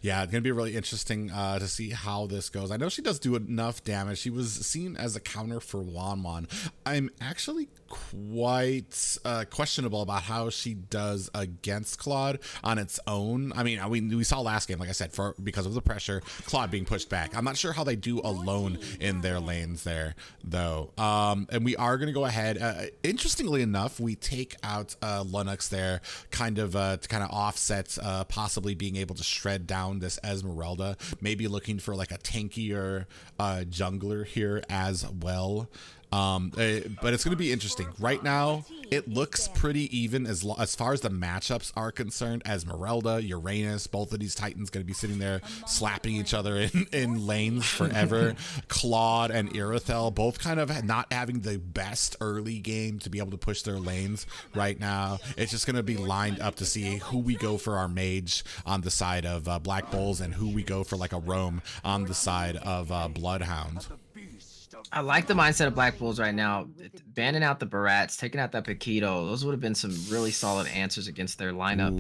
Yeah, it's going to be really interesting to see how this goes. I know she does do enough damage. She was seen as a counter for Wanwan. I'm actually quite questionable about how she does against Claude on its own. I mean, we saw last game, like I said, because of the pressure, Claude being pushed back. I'm not sure how they do alone in their lanes there, though. And we are going to go ahead. Interestingly enough, we take out Lunux there, kind of to offset possibly being able to shred down this Esmeralda, maybe looking for like a tankier jungler here as well. But it's going to be interesting. Right now, it looks pretty even as far as the matchups are concerned. Esmeralda, Uranus, both of these Titans going to be sitting there slapping each other in lanes forever. Claude and Irithel both kind of not having the best early game to be able to push their lanes right now. It's just going to be lined up to see who we go for our mage on the side of Black Bulls and who we go for like a roam on the side of Bloodhounds. I like the mindset of Black Bulls right now. Banning out the Barats, taking out that Paquito. Those would have been some really solid answers against their lineup.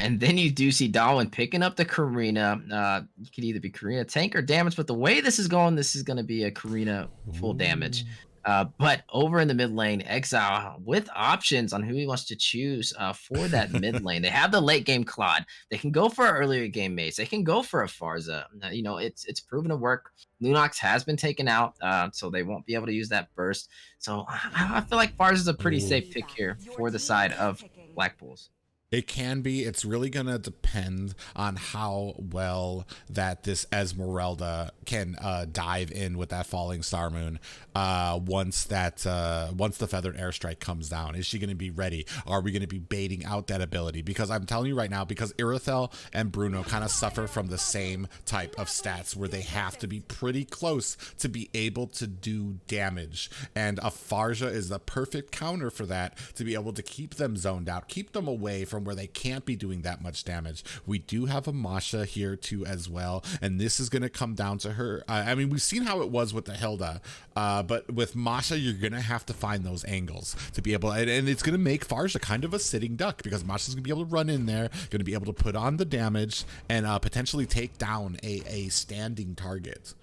And then you do see Darwin picking up the Karina. You could either be Karina tank or damage, but the way this is going to be a Karina full damage. But over in the mid lane, Exile with options on who he wants to choose for that mid lane. They have the late game Claude. They can go for an earlier game Mace. They can go for a Farza. You know, it's proven to work. Lunox has been taken out, so they won't be able to use that burst. So I feel like Farza is a pretty safe pick here for the side of Black Bulls. It can be. It's really going to depend on how well that this Esmeralda can dive in with that falling star moon once the feathered airstrike comes down. Is she going to be ready? Are we going to be baiting out that ability? Because I'm telling you right now, because Irithel and Bruno kind of suffer from the same type of stats where they have to be pretty close to be able to do damage. And a Farja is the perfect counter for that, to be able to keep them zoned out, keep them away from where they can't be doing that much damage. We do have a Masha here too as well, and this is going to come down to her. I mean, we've seen how it was with the Hilda, but with Masha, you're going to have to find those angles to be able, and it's going to make Farja kind of a sitting duck, because Masha's going to be able to run in there, going to be able to put on the damage, and potentially take down a standing target.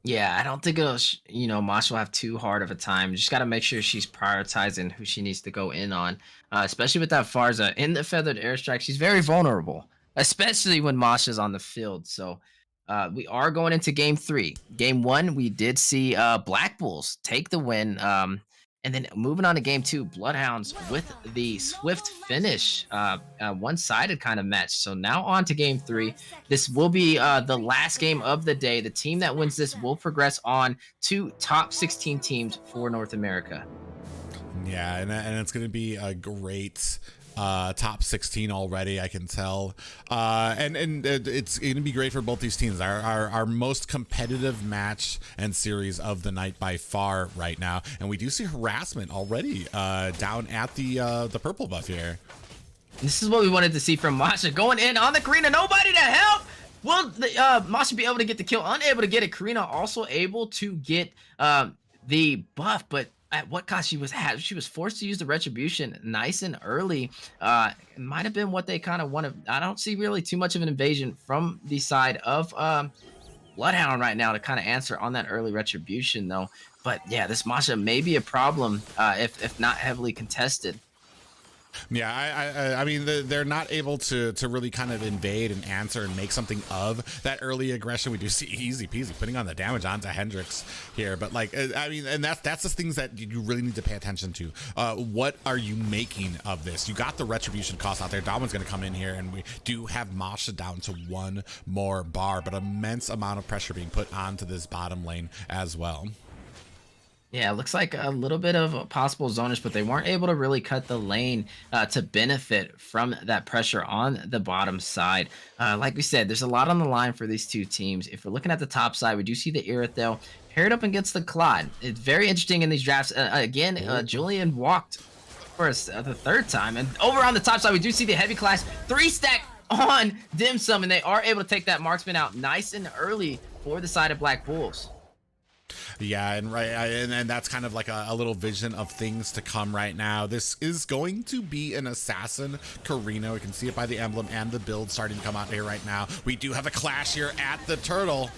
Yeah, I don't think it'll, Masha will have too hard of a time. Just got to make sure she's prioritizing who she needs to go in on, especially with that Farza in the feathered airstrike. She's very vulnerable, especially when Masha's on the field. So we are going into game 3. Game 1, we did see Black Bulls take the win. And then moving on to game 2, Bloodhounds with the swift finish, one-sided kind of match. So now on to game 3. This will be the last game of the day. The team that wins this will progress on to top 16 teams for North America. Yeah, and it's going to be a great top 16 already, I can tell, and it's going to be great for both these teams. Our most competitive match and series of the night by far right now, and we do see harassment already down at the purple buff here. This is what we wanted to see from Masha, going in on the Karina. Nobody to help. Will Masha be able to get the kill? Unable to get it. Karina also able to get the buff, but at what cost? She was forced to use the retribution nice and early. It might have been what they kind of wanted. I don't see really too much of an invasion from the side of Bloodhound right now to kind of answer on that early retribution though. But yeah, this Masha may be a problem if not heavily contested. Yeah, I mean, they're not able to really kind of invade and answer and make something of that early aggression. We do see easy peasy putting on the damage onto Hendrix here, but like, I mean, and that's the things that you really need to pay attention to. What are you making of this? You got the retribution cost out there. Darwin's going to come in here, and we do have Masha down to 1 more bar, but immense amount of pressure being put onto this bottom lane as well. Yeah, it looks like a little bit of a possible zonage, but they weren't able to really cut the lane to benefit from that pressure on the bottom side. Like we said, there's a lot on the line for these two teams. If we're looking at the top side, we do see the Irithel paired up against the Claude. It's very interesting in these drafts. Again, Julian walked for the 3rd time. And over on the top side, we do see the heavy class 3-stack on Dim Sum, and they are able to take that marksman out nice and early for the side of Black Bulls. Yeah, and that's kind of like a little vision of things to come right now. This is going to be an assassin Karina. We can see it by the emblem and the build starting to come out here right now. We do have a clash here at the turtle.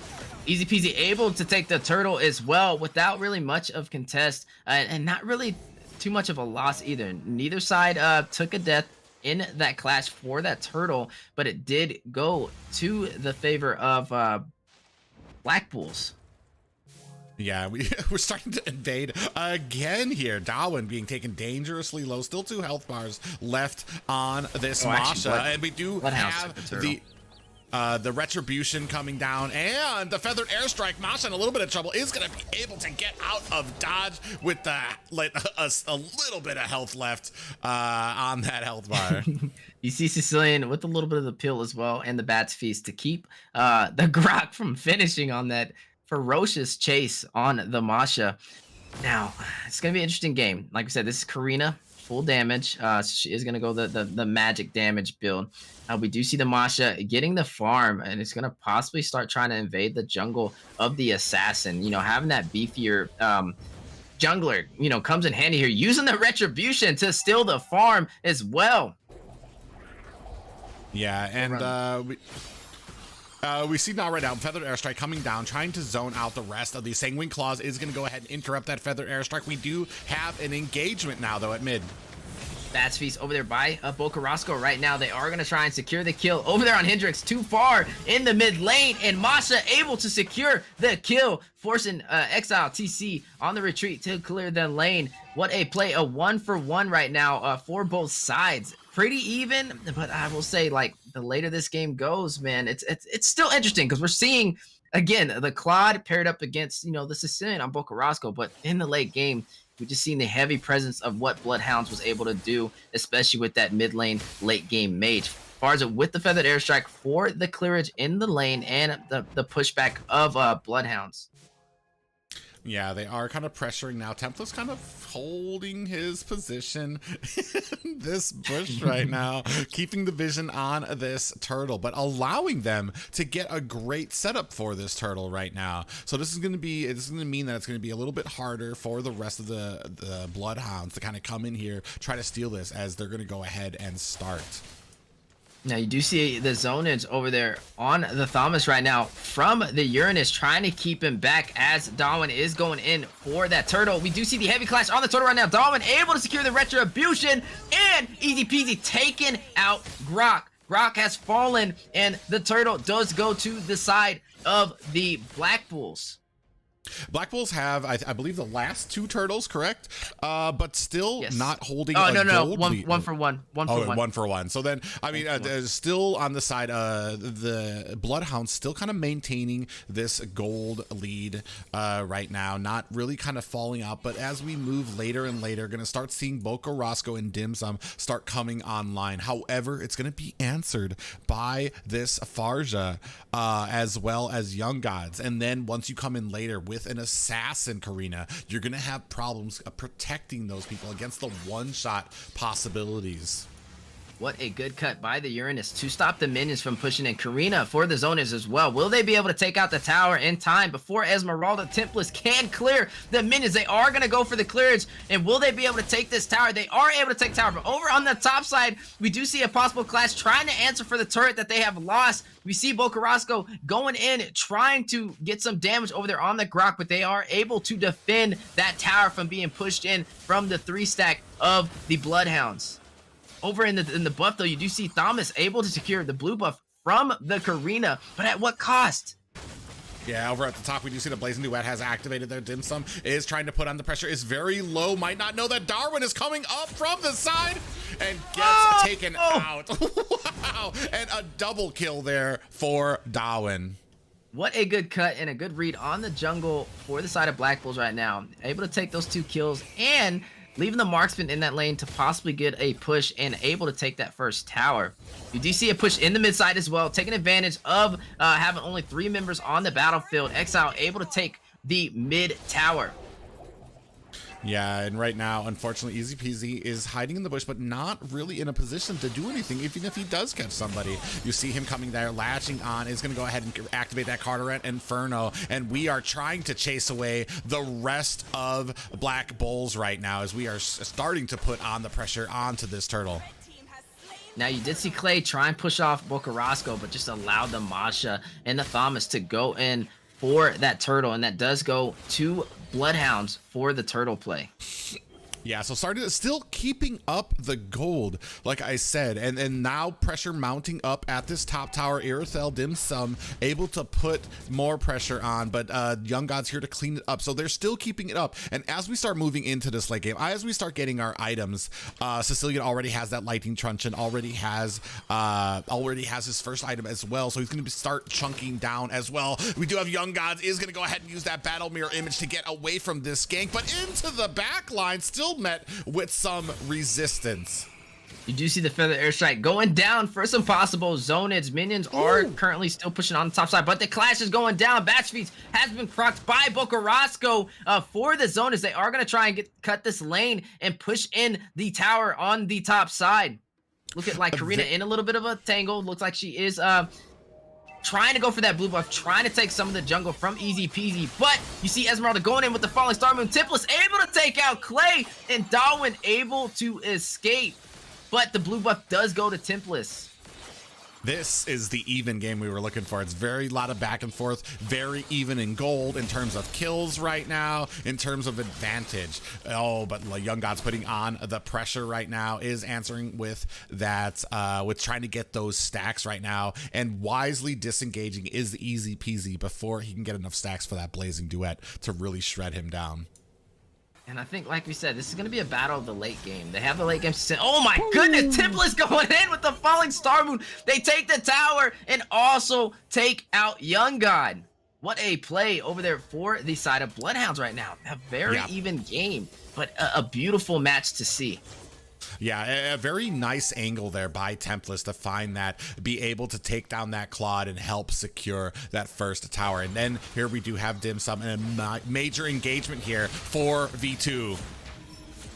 Easy peasy able to take the turtle as well without really much of contest and not really too much of a loss either. Neither side took a death in that clash for that turtle, but it did go to the favor of Black Bulls. Yeah, we're starting to invade again here. Darwin being taken dangerously low. Still 2 health bars left on this Masha. And we do have the... The Retribution coming down, and the Feathered Airstrike. Masha in a little bit of trouble, is going to be able to get out of dodge with the, like, a little bit of health left on that health bar. You see Sicilian with a little bit of the pill as well, and the Bat's Feast to keep the Grok from finishing on that ferocious chase on the Masha. Now, it's going to be an interesting game. Like I said, this is Karina, full damage. She is going to go the magic damage build. We do see the Masha getting the farm, and it's going to possibly start trying to invade the jungle of the assassin. You know, having that beefier jungler, you know, comes in handy here, using the Retribution to steal the farm as well. Yeah, and we see now right now Feathered Airstrike coming down, trying to zone out the rest of the Sanguine Claws. Is going to go ahead and interrupt that Feathered Airstrike. We do have an engagement now, though, at mid. Bat's Feast over there by Boca Roscoe right now. They are going to try and secure the kill over there on Hendrix, too far in the mid lane, and Masha able to secure the kill, forcing Exile TC on the retreat to clear the lane. What a play, a 1-for-1 right now for both sides. Pretty even, but I will say, like, the later this game goes, man, it's still interesting because we're seeing, again, the Claude paired up against, you know, the Sicilian on Boca Roscoe, but in the late game, we just seen the heavy presence of what Bloodhounds was able to do, especially with that mid lane late game mage. Farza with the Feathered Airstrike for the clearage in the lane and the pushback of Bloodhounds. Yeah, they are kind of pressuring now. Templa's kind of holding his position in this bush right now, keeping the vision on this turtle, but allowing them to get a great setup for this turtle right now. So this is going to mean that it's going to be a little bit harder for the rest of the Bloodhounds to kind of come in here, try to steal this, as they're going to go ahead and start. Now you do see the zonage over there on the Thomas right now from the Uranus, trying to keep him back as Darwin is going in for that turtle. We do see the heavy clash on the turtle right now. Darwin able to secure the Retribution, and easy peasy taking out Grok. Grok has fallen, and the turtle does go to the side of the Black Bulls. Black Bulls have, I believe, the last two turtles, correct? But still Yes. not holding. Oh, a no, gold one lead. for one. One for one. 1 for 1. So then, I mean, still on the side, the Bloodhounds still kind of maintaining this gold lead right now, not really kind of falling out. But as we move later and later, going to start seeing Boca Roscoe and Dim Sum start coming online. However, it's going to be answered by this Farja as well as Young Gods. And then once you come in later with an assassin, Karina, you're going to have problems protecting those people against the one-shot possibilities. What a good cut by the Uranus to stop the minions from pushing in. Karina for the zoners as well. Will they be able to take out the tower in time before Esmeralda Templars can clear the minions? They are going to go for the clearance, and will they be able to take this tower? They are able to take tower, but over on the top side, we do see a possible clash trying to answer for the turret that they have lost. We see Boca Roscoe going in, trying to get some damage over there on the Grok, but they are able to defend that tower from being pushed in from the 3-stack of the Bloodhounds. Over in the buff, though, you do see Thomas able to secure the blue buff from the Karina, but at what cost? Yeah, over at the top, we do see the Blazing Duet has activated their Dim Sum, is trying to put on the pressure, is very low, might not know that Darwin is coming up from the side, and gets taken out. Wow, and a double kill there for Darwin. What a good cut and a good read on the jungle for the side of Black Bulls right now. Able to take those 2 kills and leaving the marksman in that lane to possibly get a push and able to take that first tower. You do see a push in the mid side as well, taking advantage of having only 3 members on the battlefield. Exile able to take the mid tower. Yeah, and right now, unfortunately, Easy Peasy is hiding in the bush, but not really in a position to do anything, even if he does catch somebody. You see him coming there, latching on, is going to go ahead and activate that Carteret Inferno, and we are trying to chase away the rest of Black Bulls right now, as we are starting to put on the pressure onto this turtle. Now, you did see Clay try and push off Boca Roscoe, but just allowed the Masha and the Thomas to go in for that turtle, and that does go to Bloodhounds for the turtle play. Yeah, so started still keeping up the gold, like I said, and now pressure mounting up at this top tower. Irithel Dim Sum able to put more pressure on, but Young God's here to clean it up. So they're still keeping it up. And as we start moving into this late game, as we start getting our items, Sicilian already has that lightning truncheon, already has his first item as well. So he's going to start chunking down as well. We do have Young Gods is going to go ahead and use that battle mirror image to get away from this gank, but into the back line, still met with some resistance. You do see the feather airstrike going down for some possible zonage. Minions are currently still pushing on the top side, but the clash is going down. Batchfeet has been crocked by Bocarasco for the zonage. They are going to try and cut this lane and push in the tower on the top side. Look at like Karina in a little bit of a tangle. Looks like she is trying to go for that blue buff, trying to take some of the jungle from Easy Peasy, but you see Esmeralda going in with the Falling Star Moon. Templess able to take out Clay, and Darwin able to escape, but the blue buff does go to Templess. This is the even game we were looking for. It's very lot of back and forth, very even in gold in terms of kills right now, in terms of advantage. Oh, but Young God's putting on the pressure right now, is answering with that, with trying to get those stacks right now, and wisely disengaging is Easy Peasy before he can get enough stacks for that Blazing Duet to really shred him down. And I think, like we said, this is going to be a battle of the late game. They have the late game. Oh my goodness, Templess going in with the Falling Star Moon. They take the tower and also take out Young God. What a play over there for the side of Bloodhounds right now. A very even game, but a beautiful match to see. Yeah, a very nice angle there by Templess to find that, be able to take down that Claude and help secure that first tower. And then here we do have Dim Sum and a major engagement here for V2.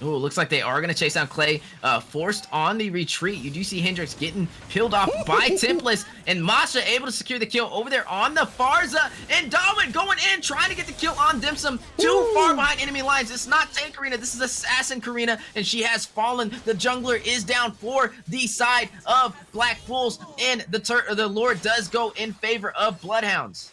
Ooh, looks like they are going to chase down Clay, forced on the retreat. You do see Hendrix getting peeled off by Templess, and Masha able to secure the kill over there on the Farza, and Darwin going in, trying to get the kill on Dim Sum, too far behind enemy lines. It's not Tank Karina, this is Assassin Karina, and she has fallen. The jungler is down for the side of Black Bulls, and the Lord does go in favor of Bloodhounds.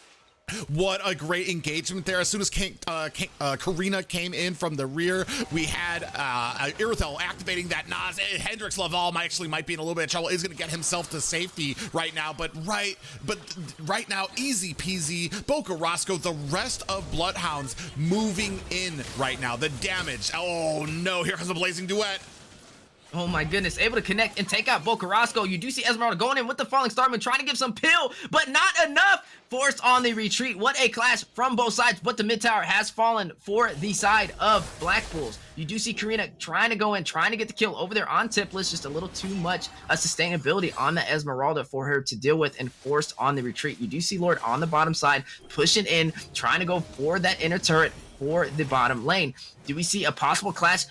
What a great engagement there. As soon as Karina came in from the rear, we had Irithel activating that Nas. Hendrix Laval might be in a little bit of trouble. Is going to get himself to safety right now, but right now, Easy Peasy, Bocarasco, the rest of Bloodhounds moving in right now. The damage. Oh no, here comes a Blazing Duet. Oh my goodness, able to connect and take out Bocarasco. You do see Esmeralda going in with the Falling Starman, trying to give some pill, but not enough. Forced on the retreat. What a clash from both sides, but the mid tower has fallen for the side of Black Bulls. You do see Karina trying to go in, trying to get the kill over there on Templess. Just a little too much sustainability on the Esmeralda for her to deal with, and forced on the retreat. You do see Lord on the bottom side pushing in, trying to go for that inner turret for the bottom lane. Do we see a possible clash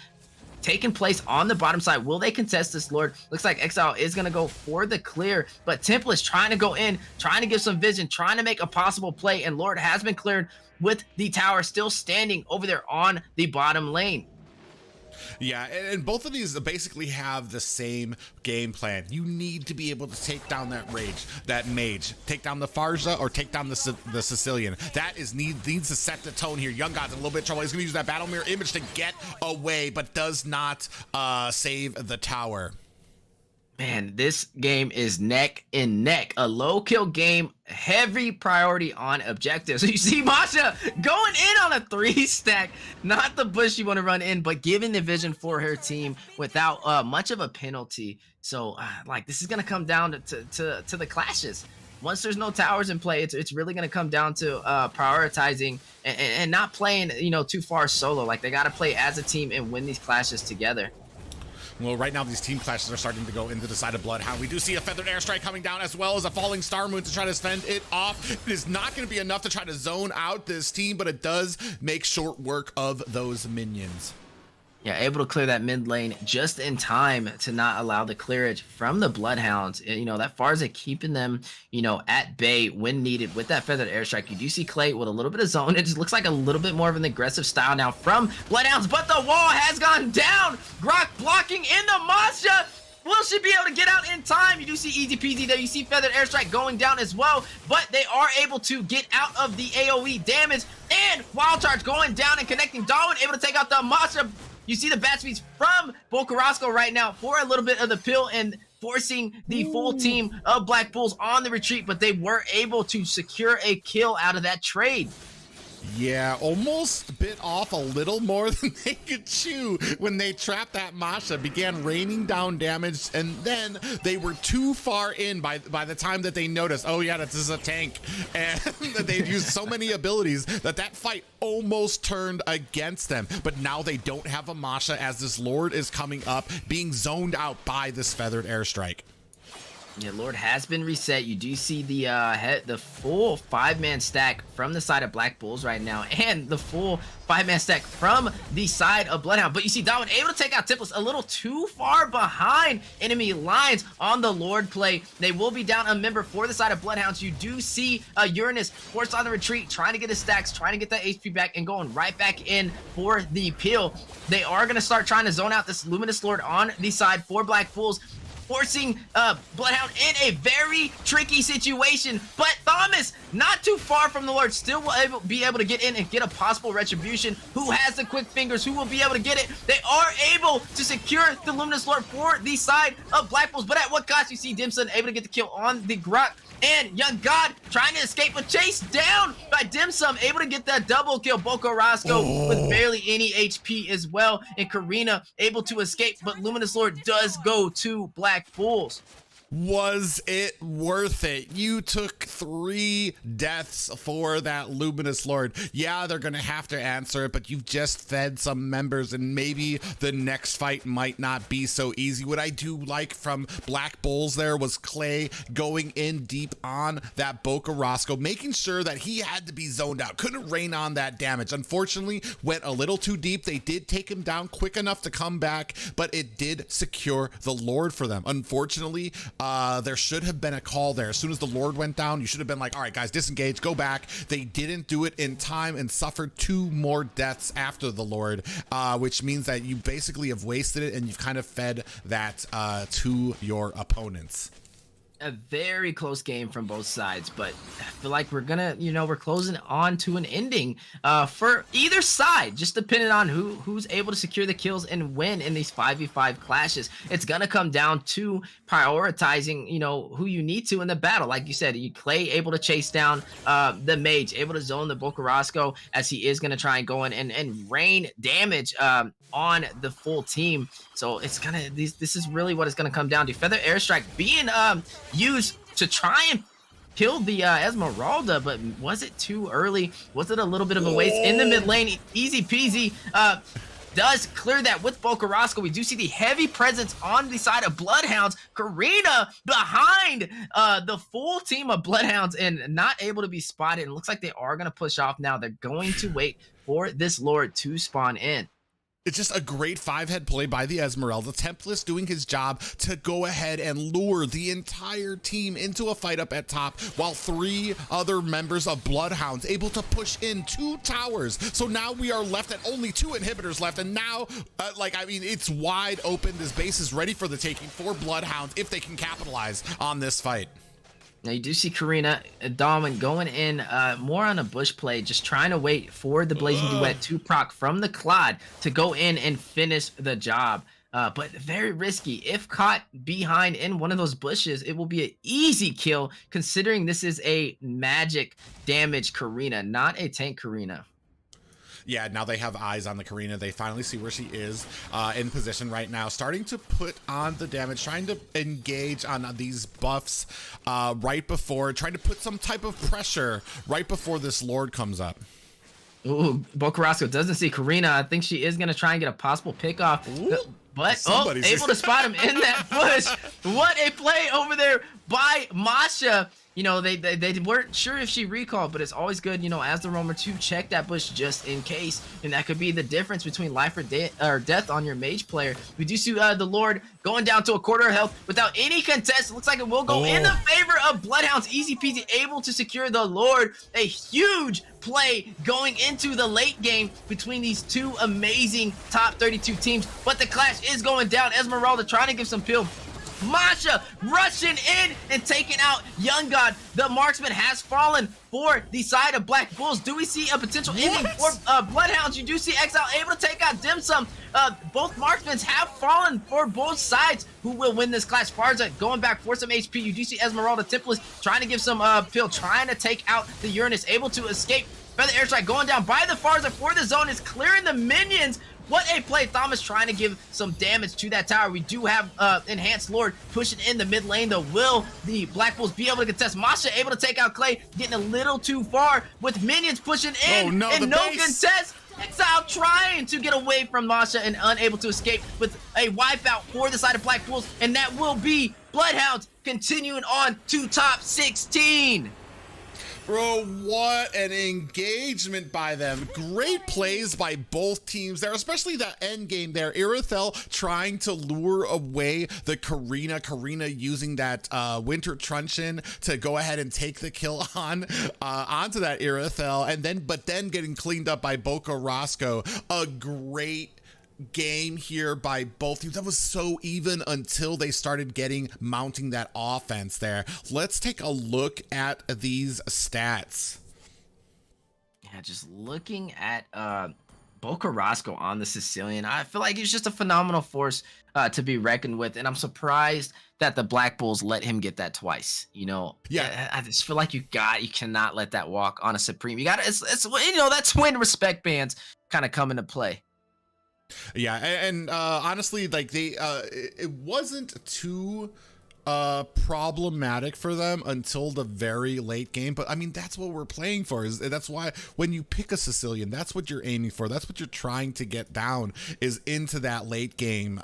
taking place on the bottom side? Will they contest this, Lord? Looks like Exile is going to go for the clear, but Templess trying to go in, trying to give some vision, trying to make a possible play, and Lord has been cleared with the tower still standing over there on the bottom lane. Yeah, and both of these basically have the same game plan. You need to be able to take down that mage, take down the Farza, or take down the Sicilian. That needs to set the tone here. Young God's in a little bit of trouble. He's going to use that battle mirror image to get away, but does not save the tower. Man, this game is neck and neck. A low kill game, heavy priority on objectives. So you see Masha going in on a 3-stack. Not the bush you want to run in, but giving the vision for her team without much of a penalty. So like, this is going to come down to the clashes. Once there's no towers in play, it's really going to come down to prioritizing and not playing, too far solo. Like, they got to play as a team and win these clashes together. Well, right now these team clashes are starting to go into the side of Bloodhound. We do see a feathered airstrike coming down, as well as a falling star moon to try to fend it off. It is not going to be enough to try to zone out this team, but it does make short work of those minions. Yeah, able to clear that mid lane just in time to not allow the clearage from the Bloodhounds. That Farza keeping them, at bay when needed with that feathered airstrike. You do see Clay with a little bit of zone. It just looks like a little bit more of an aggressive style now from Bloodhounds, but the wall has gone down. Grok blocking in the Masha. Will she be able to get out in time? You do see Easy Peasy there. You see feathered airstrike going down as well, but they are able to get out of the AoE damage, and wild charge going down and connecting. Darwin able to take out the Masha. You see the bat speeds from Bocarasco right now for a little bit of the pill and forcing the full team of Black Bulls on the retreat, but they were able to secure a kill out of that trade. Yeah, almost bit off a little more than they could chew when they trapped that Masha, began raining down damage, and then they were too far in by the time that they noticed, oh yeah, this is a tank, and they've used so many abilities that fight almost turned against them. But now they don't have a Masha as this Lord is coming up, being zoned out by this feathered airstrike. Yeah, Lord has been reset. You do see the full 5-man stack from the side of Black Bulls right now, and the full 5-man stack from the side of Bloodhound. But you see Darwin able to take out Tipless a little too far behind enemy lines on the Lord play. They will be down a member for the side of Bloodhounds. You do see Uranus forced on the retreat, trying to get his stacks, trying to get that HP back, and going right back in for the peel. They are going to start trying to zone out this Luminous Lord on the side for Black Bulls, forcing Bloodhound in a very tricky situation. But Thomas, not too far from the Lord, still will be able to get in and get a possible retribution. Who has the quick fingers? Who will be able to get it? They are able to secure the Luminous Lord for the side of Black Bulls, but at what cost? You see Dimson able to get the kill on the Grok, and Young God trying to escape, but chased down by Dim Sum, able to get that double kill. Bocarasco with barely any HP as well, and Karina able to escape, but Luminous Lord does go to Black Bulls. Was it worth it? You took 3 deaths for that Luminous Lord. Yeah, they're gonna have to answer it, but you've just fed some members, and maybe the next fight might not be so easy. What I do like from Black Bulls there was Clay going in deep on that Bocarasco, making sure that he had to be zoned out, couldn't rain on that damage. Unfortunately, went a little too deep. They did take him down quick enough to come back, but it did secure the Lord for them. Unfortunately, there should have been a call there. As soon as the Lord went down, you should have been like, all right, guys, disengage, go back. They didn't do it in time and suffered 2 more deaths after the Lord, which means that you basically have wasted it and you've kind of fed that to your opponents. A very close game from both sides, but I feel like we're gonna, we're closing on to an ending for either side, just depending on who's able to secure the kills and win in these 5v5 clashes. It's gonna come down to prioritizing, who you need to in the battle. Like you said, Clay able to chase down the mage, able to zone the Bocarasco, as he is gonna try and go in and rain damage on the full team. So it's gonna, this is really what it's gonna come down to. Feather Airstrike being used to try and kill the Esmeralda, but was it too early? Was it a little bit of a waste in the mid lane? Easy peasy. Does clear that with Bocarasco. We do see the heavy presence on the side of Bloodhounds. Karina behind the full team of Bloodhounds and not able to be spotted. It looks like they are going to push off now. They're going to wait for this Lord to spawn in. It's just a great 5-head play by the Esmeralda. Tempest doing his job to go ahead and lure the entire team into a fight up at top, while 3 other members of Bloodhounds able to push in 2 towers. So now we are left at only 2 inhibitors left, and now, it's wide open. This base is ready for the taking for Bloodhounds if they can capitalize on this fight. Now you do see Karina Dahlman going in more on a bush play, just trying to wait for the Blazing Duet to proc from the Claude to go in and finish the job. But very risky. If caught behind in one of those bushes, it will be an easy kill, considering this is a magic damage Karina, not a tank Karina. Yeah, now they have eyes on the Karina. They finally see where she is in position right now, starting to put on the damage, trying to engage on these buffs right before, trying to put some type of pressure right before this Lord comes up. Ooh, Bocarasco doesn't see Karina. I think she is going to try and get a possible pick off. But able to spot him in that bush. What a play over there by Masha. They weren't sure if she recalled, but it's always good, as the roamer, to check that bush just in case. And that could be the difference between life or death on your mage player. We do see the Lord going down to a quarter of health without any contest. It looks like it will go in the favor of Bloodhounds. Easy peasy, able to secure the Lord. A huge play going into the late game between these 2 amazing top 32 teams. But the clash is going down. Esmeralda trying to give some peel Masha rushing in and taking out Young God. The marksman has fallen for the side of Black Bulls. Do we see a potential ending for Bloodhounds? You do see Exile able to take out Dim Sum. Both marksmen have fallen for both sides. Who will win this clash? Farza going back for some HP. You do see Esmeralda Tempest trying to give some pill, trying to take out the Uranus, able to escape. Feather Airstrike going down by the Farza for the zone, is clearing the minions. What a play. Thomas trying to give some damage to that tower. We do have Enhanced Lord pushing in the mid lane, though. Will the Black Bulls be able to contest? Masha able to take out Clay, getting a little too far with minions pushing in. Oh, no, and the no base. contest. Exile trying to get away from Masha and unable to escape with a wipeout for the side of Black Bulls. And that will be Bloodhounds continuing on to top 16. Bro, what an engagement by them. Great plays by both teams there, especially that end game there. Irithel trying to lure away the Karina. Karina using that Winter Truncheon to go ahead and take the kill on onto that Irithel, and then getting cleaned up by Boca Roscoe. A great game here by both teams. That was so even until they started mounting that offense there. Let's take a look at these stats. Yeah, just looking at Boca Roscoe on the Sicilian, I feel like he's just a phenomenal force to be reckoned with, and I'm surprised that the Black Bulls let him get that twice. You know, Yeah. I just feel like you cannot let that walk on a Supreme. You got to, it's you know, that's when respect bands kind of come into play. Yeah, and honestly, like it wasn't too problematic for them until the very late game. But I mean, that's what we're playing for. That's why when you pick a Sicilian, that's what you're aiming for. That's what you're trying to get down, is into that late game.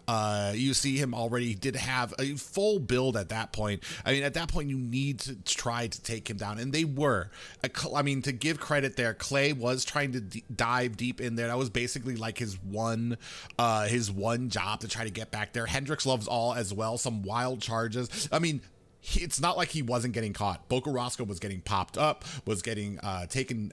You see him already did have a full build at that point. I mean, at that point, you need to try to take him down, and they were. I mean, to give credit there, Clay was trying to dive deep in there. That was basically like his one job to try to get back there. Hendrix loves all as well. Some wild charges. I mean, it's not like he wasn't getting caught. Boca Roscoe was getting popped up, was getting taken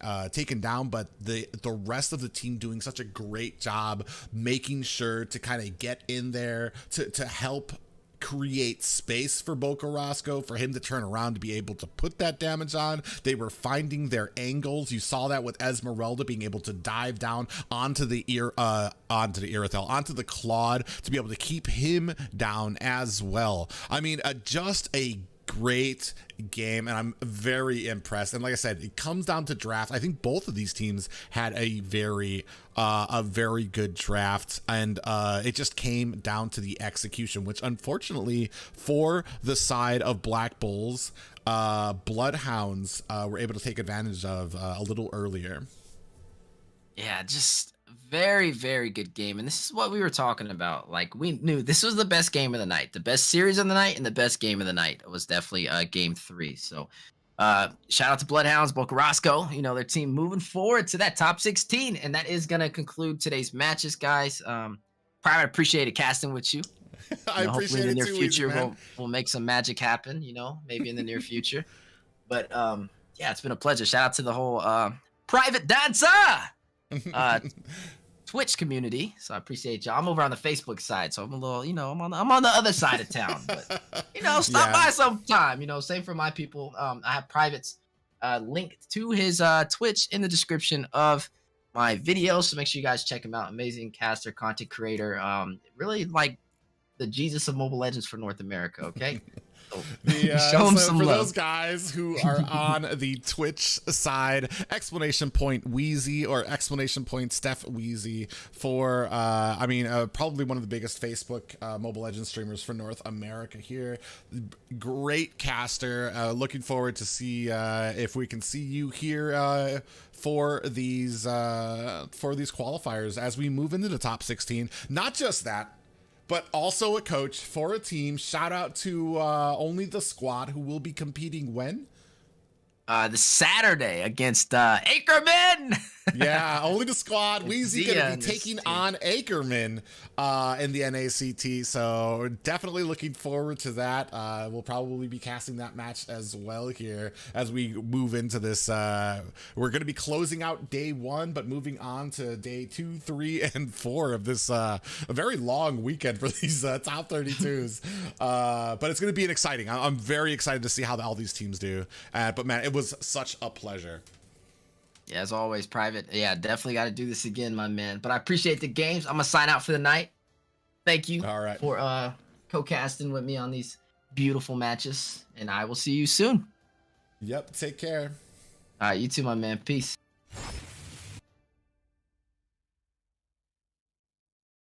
down, but the rest of the team doing such a great job making sure to kind of get in there to help create space for Boca Roscoe, for him to turn around to be able to put that damage on. They were finding their angles. You saw that with Esmeralda being able to dive down onto the Irithel, onto the Claude, to be able to keep him down as well. I mean, just a great game, and I'm very impressed. And like I said, it comes down to draft. I think both of these teams had a very good draft, and it just came down to the execution, which unfortunately for the side of Black Bulls, Bloodhounds were able to take advantage of a little earlier. Yeah, just very, very good game. And this is what we were talking about. Like, we knew this was the best game of the night. The best series of the night and the best game of the night was definitely game 3. So shout out to Bloodhounds, Boca Roscoe, you know, their team moving forward to that top 16. And that is going to conclude today's matches, guys. Private, appreciated casting with you. I appreciate hopefully in the it near too, future Weezy, man. we'll make some magic happen, you know, maybe in the near future. But yeah, it's been a pleasure. Shout out to the whole private dancer Twitch community. So I appreciate y'all. I'm over on the Facebook side, so I'm a little, you know, I'm on the other side of town. But you know, stop by sometime. You know, same for my people. I have privates linked to his Twitch in the description of my video, so make sure you guys check him out. Amazing caster, content creator. Really like the Jesus of Mobile Legends for North America. Okay. Show him some for love. those guys who are on the Twitch side, exclamation point Weezy or exclamation point Steph Weezy for I mean probably one of the biggest Facebook Mobile Legends streamers for North America here. Great caster. Looking forward to see if we can see you here for these qualifiers as we move into the top 16. Not just that, but also a coach for a team. Shout out to Only the Squad, who will be competing when? The Saturday against Ackerman. Yeah, only the squad. Weezy Zia going to in be this taking team. on Ackerman in the NACT. So definitely looking forward to that. We'll probably be casting that match as well here as we move into this. We're going to be closing out day 1, but moving on to day 2, 3, and 4 of this a very long weekend for these top 32s. But it's going to be an exciting. I'm very excited to see how all these teams do. But man, it was such a pleasure. Yeah, as always, Private. Yeah, definitely got to do this again, my man. But I appreciate the games. I'm going to sign out for the night. Thank you All right. for co-casting with me on these beautiful matches. And I will see you soon. Yep, take care. All right, you too, my man. Peace.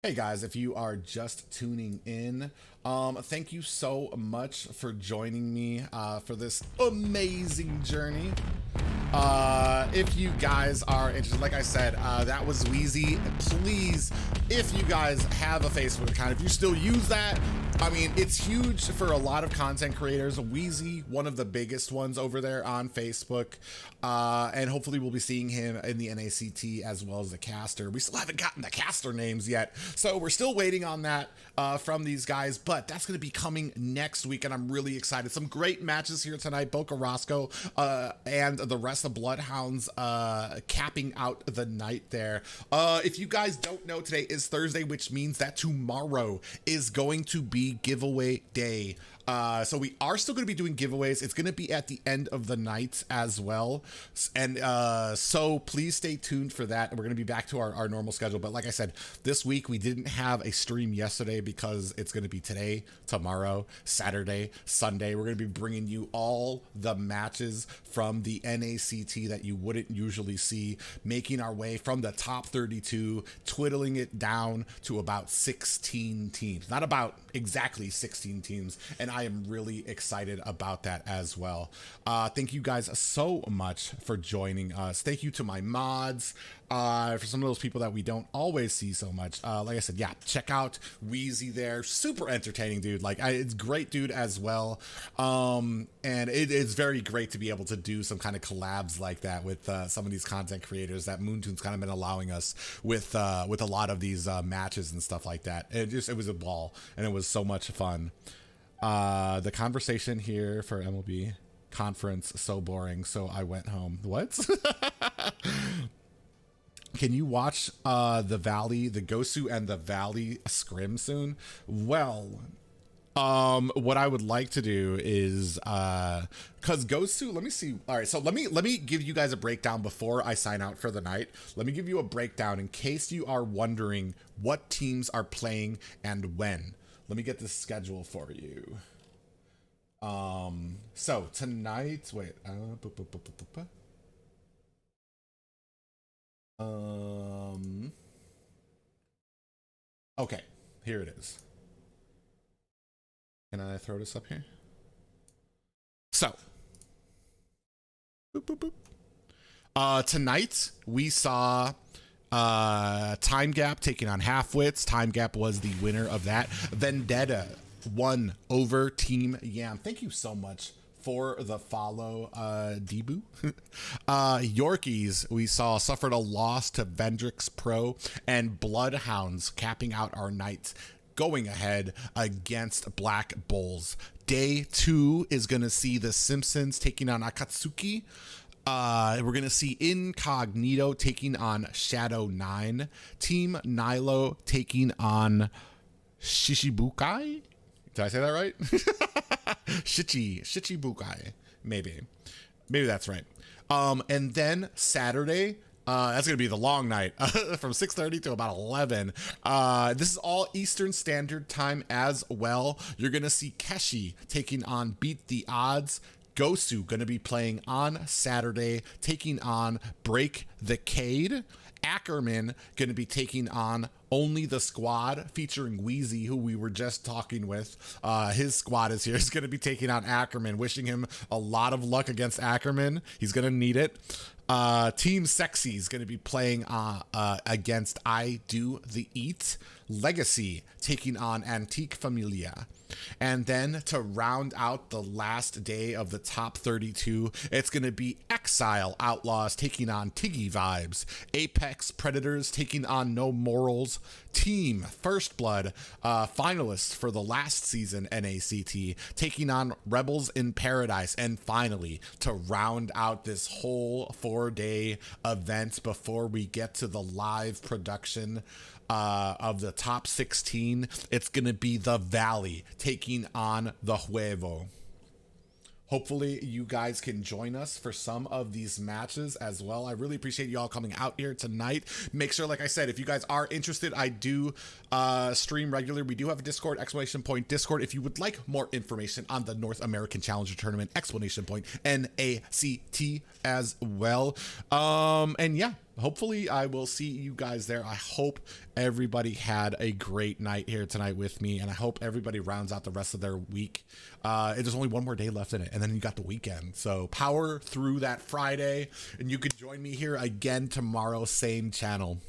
Hey guys, if you are just tuning in, thank you so much for joining me for this amazing journey. If you guys are interested, like I said, that was Weezy. Please, if you guys have a Facebook account, if you still use that, I mean, it's huge for a lot of content creators. Weezy, one of the biggest ones over there on Facebook. And hopefully we'll be seeing him in the NACT as well as the caster. We still haven't gotten the caster names yet, so we're still waiting on that from these guys, but that's going to be coming next week, and I'm really excited. Some great matches here tonight. Boca Roscoe and the rest of Bloodhounds capping out the night there. If you guys don't know, today is Thursday, which means that tomorrow is going to be giveaway day. So we are still going to be doing giveaways. It's going to be at the end of the night as well. And so please stay tuned for that. And we're going to be back to our normal schedule. But like I said, this week we didn't have a stream yesterday because it's going to be today, tomorrow, Saturday, Sunday. We're going to be bringing you all the matches from the NACT that you wouldn't usually see, making our way from the top 32, twiddling it down to about 16 teams. Not about exactly 16 teams. And I am really excited about that as well. Thank you guys so much for joining us. Thank you to my mods, for some of those people that we don't always see so much. Like I said, yeah, check out Weezy there. Super entertaining dude. Like it's great dude as well. And it is very great to be able to do some kind of collabs like that with some of these content creators that Moontoon's kind of been allowing us with a lot of these matches and stuff like that. It was a ball, and it was so much fun. The conversation here for MLB conference so boring, so I went home. What? Can you watch the Gosu and the Valley scrim soon? Well, what I would like to do is because Gosu, let me see. All right, so let me give you guys a breakdown before I sign out for the night. Let me give you a breakdown in case you are wondering what teams are playing and when. Let me get the schedule for you. So tonight, wait. Okay, here it is. Can I throw this up here? So, boop, boop, boop. Tonight we saw Time Gap taking on Halfwits. Time Gap was the winner of that. Vendetta won over Team Yam. Thank you so much for the follow, Debu. Yorkies, we saw, suffered a loss to Vendrix Pro, and Bloodhounds capping out our night, going ahead against Black Bulls. Day 2 is going to see the Simpsons taking on Akatsuki. We're going to see Incognito taking on Shadow 9. Team Nilo taking on Shishibukai. Did I say that right? Shichibukai. Maybe that's right. And then Saturday, that's going to be the long night from 6:30 to about 11. This is all Eastern Standard Time as well. You're going to see Keshi taking on Beat the Odds. Gosu going to be playing on Saturday, taking on Break the Cade. Ackerman going to be taking on Only the Squad featuring Weezy, who we were just talking with. His squad is here. He's going to be taking on Ackerman. Wishing him a lot of luck against Ackerman. He's going to need it. Team Sexy is going to be playing against I Do the Eat. Legacy taking on Antique Familia. And then to round out the last day of the top 32, it's going to be Exile Outlaws taking on Tiggy Vibes. Apex Predators taking on No Morals. Team First Blood, finalists for the last season NACT, taking on Rebels in Paradise. And finally, to round out this whole 4-day event before we get to the live production of the top 16, it's going to be the Valley taking on the Huevo. Hopefully you guys can join us for some of these matches as well. I really appreciate you all coming out here tonight. Make sure, like I said, if you guys are interested, I do stream regularly. We do have a Discord, exclamation point Discord. If you would like more information on the North American Challenger Tournament, exclamation point NACT as well. And yeah, hopefully I will see you guys there. I hope everybody had a great night here tonight with me, and I hope everybody rounds out the rest of their week. There's only one more day left in it, and then you got the weekend. So power through that Friday, and you can join me here again tomorrow, same channel.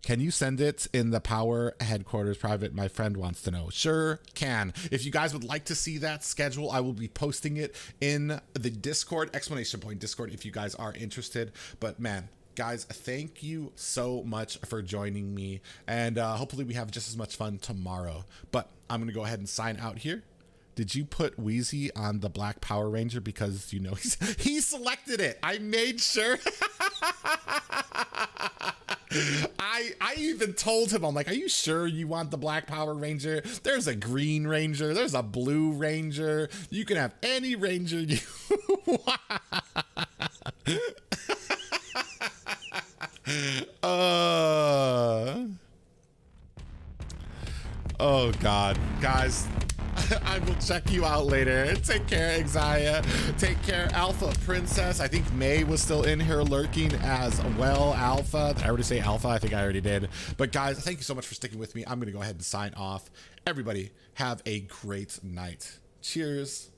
Can you send it in the Power headquarters private? My friend wants to know. Sure can. If you guys would like to see that schedule, I will be posting it in the Discord, exclamation point Discord, if you guys are interested. But man, guys, thank you so much for joining me, and hopefully we have just as much fun tomorrow. But I'm gonna go ahead and sign out here. Did you put Weezy on the Black Power Ranger because you know he selected it? I made sure. I even told him, I'm like, are you sure you want the Black Power Ranger? There's a Green Ranger, there's a Blue Ranger. You can have any Ranger you want. Oh God, guys, I will check you out later. Take care, Exia. Take care, Alpha Princess. I think May was still in here lurking as well. Alpha, did I already say Alpha? I think I already did. But guys, thank you so much for sticking with me. I'm gonna go ahead and sign off. Everybody have a great night. Cheers.